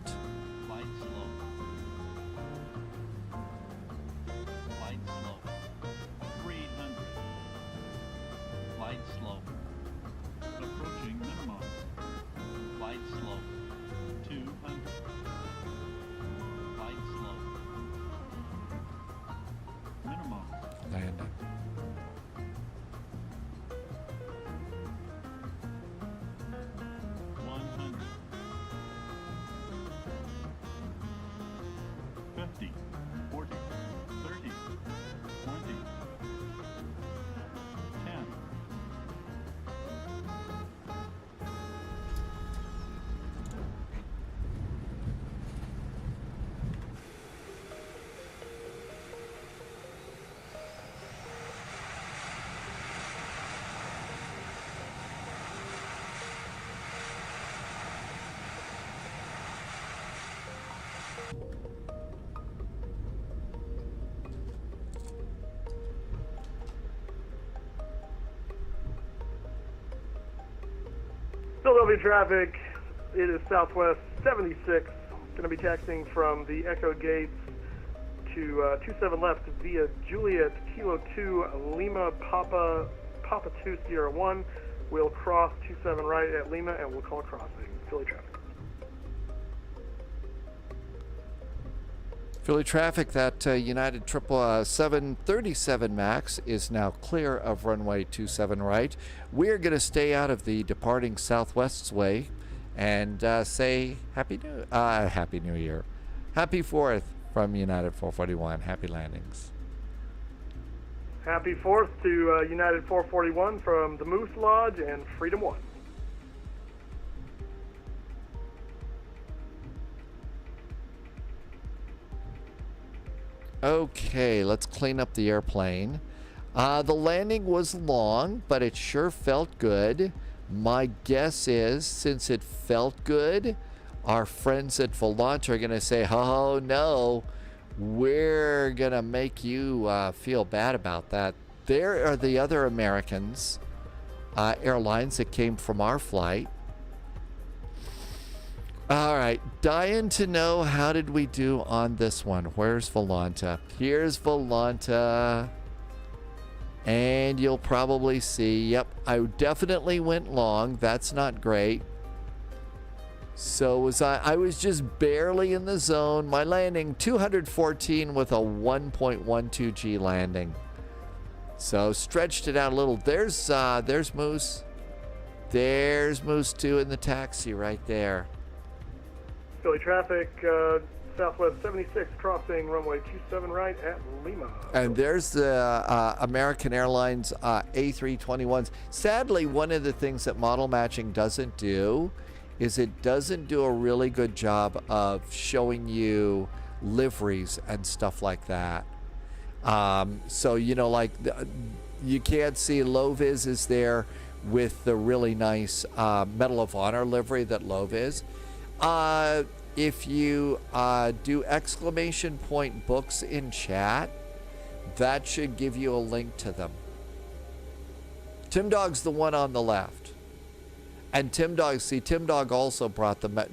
Approaching minimum. Flight slow. 200. Flight slow. Minimum. Landing. Philadelphia traffic, it is Southwest 76, going to be taxiing from the Echo Gates to 27 left via Juliet Kilo 2 Lima Papa 2 Sierra 1. We'll cross 27 right at Lima and we'll call crossing. Philly traffic. Philly traffic, that United 737 MAX is now clear of runway 27 right. We're going to stay out of the departing Southwest's way and say Happy New Year. Happy 4th from United 441. Happy landings. Happy 4th to United 441 from the Moose Lodge and Freedom 1. Okay, let's clean up the airplane. The landing was long, but it sure felt good. My guess is, since it felt good, our friends at Volant are going to say, oh no, we're going to make you feel bad about that. There are the other Americans, airlines that came from our flight. All right, dying to know, how did we do on this one? Where's Volanta? Here's Volanta. And you'll probably see, yep, I definitely went long. That's not great. So was I was just barely in the zone. My landing, 214 with a 1.12 G landing. So stretched it out a little. There's Moose. There's Moose 2 in the taxi right there. Philly traffic, Southwest 76, crossing runway 27 right at Lima. And there's the American Airlines A321s. Sadly, one of the things that model matching doesn't do is it doesn't do a really good job of showing you liveries and stuff like that. So, like you can't see Low-Vis is there with the really nice Medal of Honor livery that Low-Vis. If you do exclamation point books in chat, that should give you a link to them. Tim Dog's the one on the left. And Tim Dog also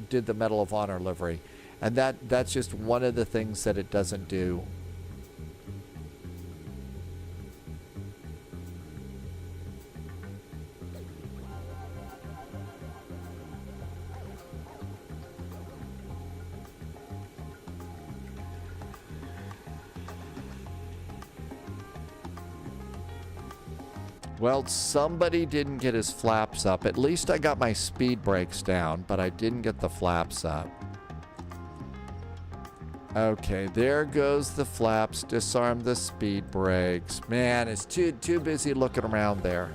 did the Medal of Honor livery. And that's just one of the things that it doesn't do. Well, somebody didn't get his flaps up. At least I got my speed brakes down, but I didn't get the flaps up. Okay, there goes the flaps. Disarm the speed brakes. Man, it's too busy looking around there.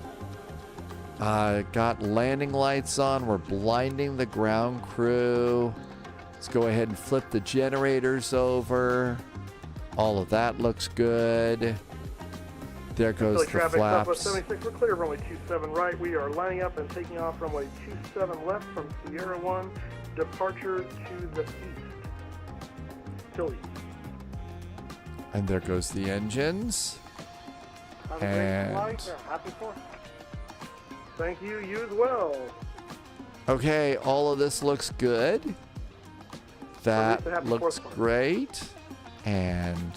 Got landing lights on. We're blinding the ground crew. Let's go ahead and flip the generators over. All of that looks good. There goes the traffic, flaps. Southwest 76, we're clear of runway 27 right. We are lining up and taking off runway 27 left from Sierra 1, departure to the east. Philly. And there goes the engines. And Happy 4th. Thank you, you as well. okay, all of this looks good. That happy looks 4th. great. And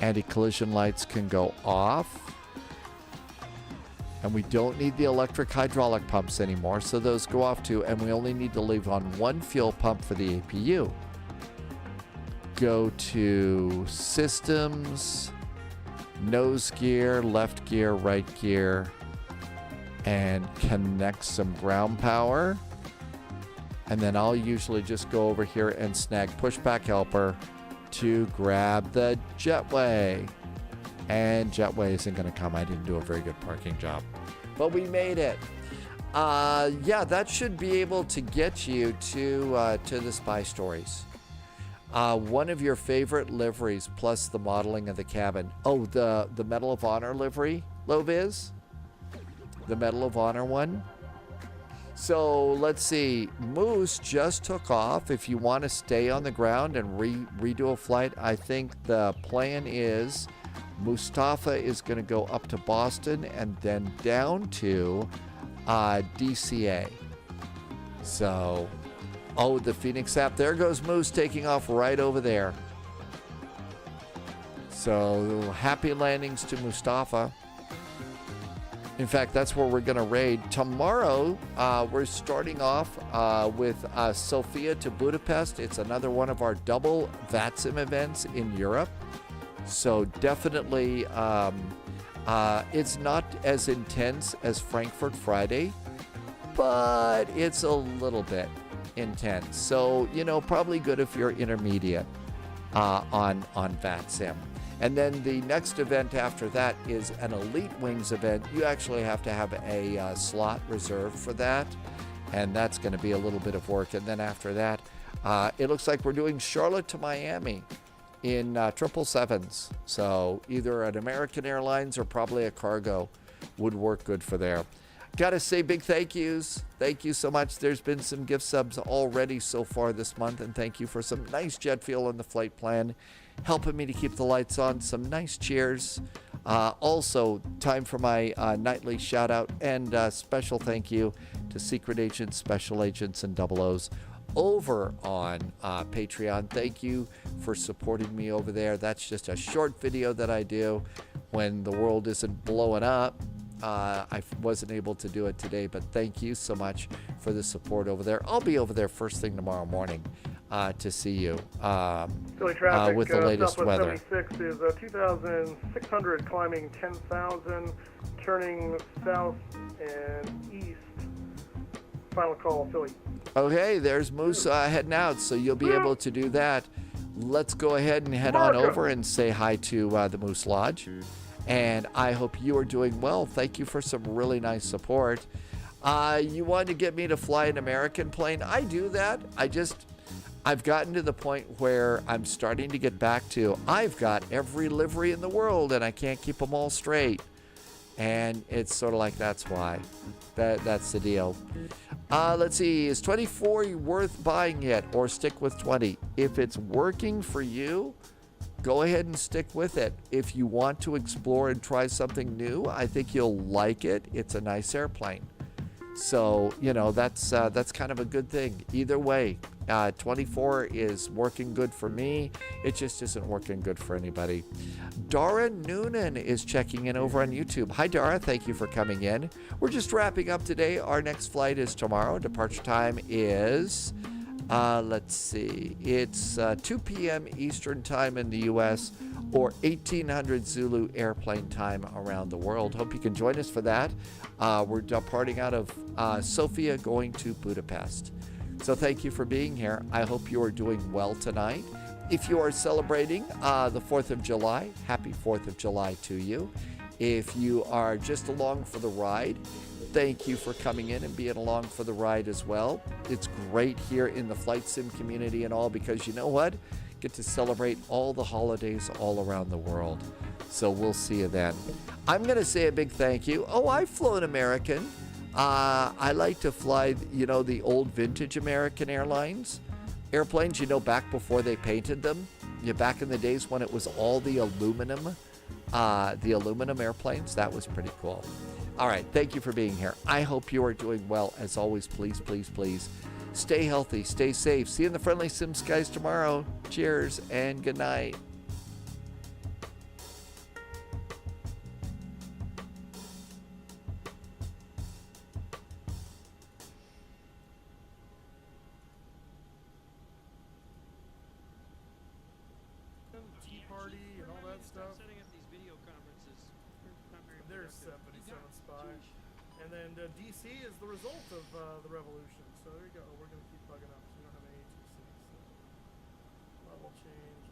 anti-collision lights can go off. And we don't need the electric hydraulic pumps anymore, so those go off too. And we only need to leave on one fuel pump for the APU. Go to systems, nose gear, left gear, right gear, and connect some ground power. And then I'll usually just go over here and snag pushback helper to grab the jetway. And jetway isn't going to come. I didn't do a very good parking job. But we made it. Yeah, that should be able to get you to the spy stories. One of your favorite liveries plus the modeling of the cabin. Oh, the Medal of Honor livery, Loviz? The Medal of Honor one? So let's see. Moose just took off. If you want to stay on the ground and redo a flight, I think the plan is Mustafa is going to go up to Boston and then down to DCA. So, oh, the Phoenix app. There goes Moose taking off right over there. So, happy landings to Mustafa. In fact, that's where we're going to raid. Tomorrow, we're starting off with Sofia to Budapest. It's another one of our double VATSIM events in Europe. So definitely, it's not as intense as Frankfurt Friday, but it's a little bit intense. So, you know, probably good if you're intermediate on VATSIM. And then the next event after that is an Elite Wings event. You actually have to have a slot reserved for that, and that's going to be a little bit of work. And then after that, it looks like we're doing Charlotte to Miami in 777s. So either an American Airlines or probably a cargo would work good for there. Gotta say big thank yous. Thank you so much. There's been some gift subs already so far this month, and thank you for some nice jet fuel on the flight plan, helping me to keep the lights on. Some nice cheers. Also, time for my nightly shout out and special thank you to secret agents, special agents, and double O's over on Patreon. Thank you for supporting me over there. That's just a short video that I do when the world isn't blowing up. I wasn't able to do it today, but thank you so much for the support over there. I'll be over there first thing tomorrow morning to see you Philly traffic, with the latest weather. 76 is 2,600 climbing 10,000, turning south and east. Final call, Philly. Okay, there's Moose heading out, so you'll be able to do that. Let's go ahead and head on over and say hi to the Moose Lodge. And I hope you are doing well. Thank you for some really nice support. You want to get me to fly an American plane? I do that. I've gotten to the point where I'm starting to get back to, I've got every livery in the world and I can't keep them all straight. And it's sort of like, that's why. That's the deal. Let's see, is 24 worth buying yet, or stick with 20? If it's working for you, go ahead and stick with it. If you want to explore and try something new, I think you'll like it. It's a nice airplane. So, you know, that's kind of a good thing. Either way, 24 is working good for me. It just isn't working good for anybody. Dara Noonan is checking in over on YouTube. Hi, Dara. Thank you for coming in. We're just wrapping up today. Our next flight is tomorrow. Departure time is Let's see. It's 2 p.m. Eastern Time in the U.S. or 1800 Zulu airplane time around the world. Hope you can join us for that. We're departing out of Sofia, going to Budapest. So thank you for being here. I hope you are doing well tonight. If you are celebrating the 4th of July, happy 4th of July to you. If you are just along for the ride, thank you for coming in and being along for the ride as well. It's great here in the flight sim community and all, because you know what? Get to celebrate all the holidays all around the world. So we'll see you then. I'm going to say a big thank you. Oh, I've flown American. I like to fly, you know, the old vintage American Airlines airplanes, you know, back before they painted them. Back in the days when it was all the aluminum airplanes. That was pretty cool. All right, thank you for being here. I hope you are doing well. As always, please, please, please stay healthy, stay safe. See you in the friendly sim skies tomorrow. Cheers and good night. Tea party and all that stuff. Setting up these video conferences. There's 77 Spy. And then DC is the result of the revolution. So there you go. We're going to keep plugging up. So we don't have any ATC. So level change.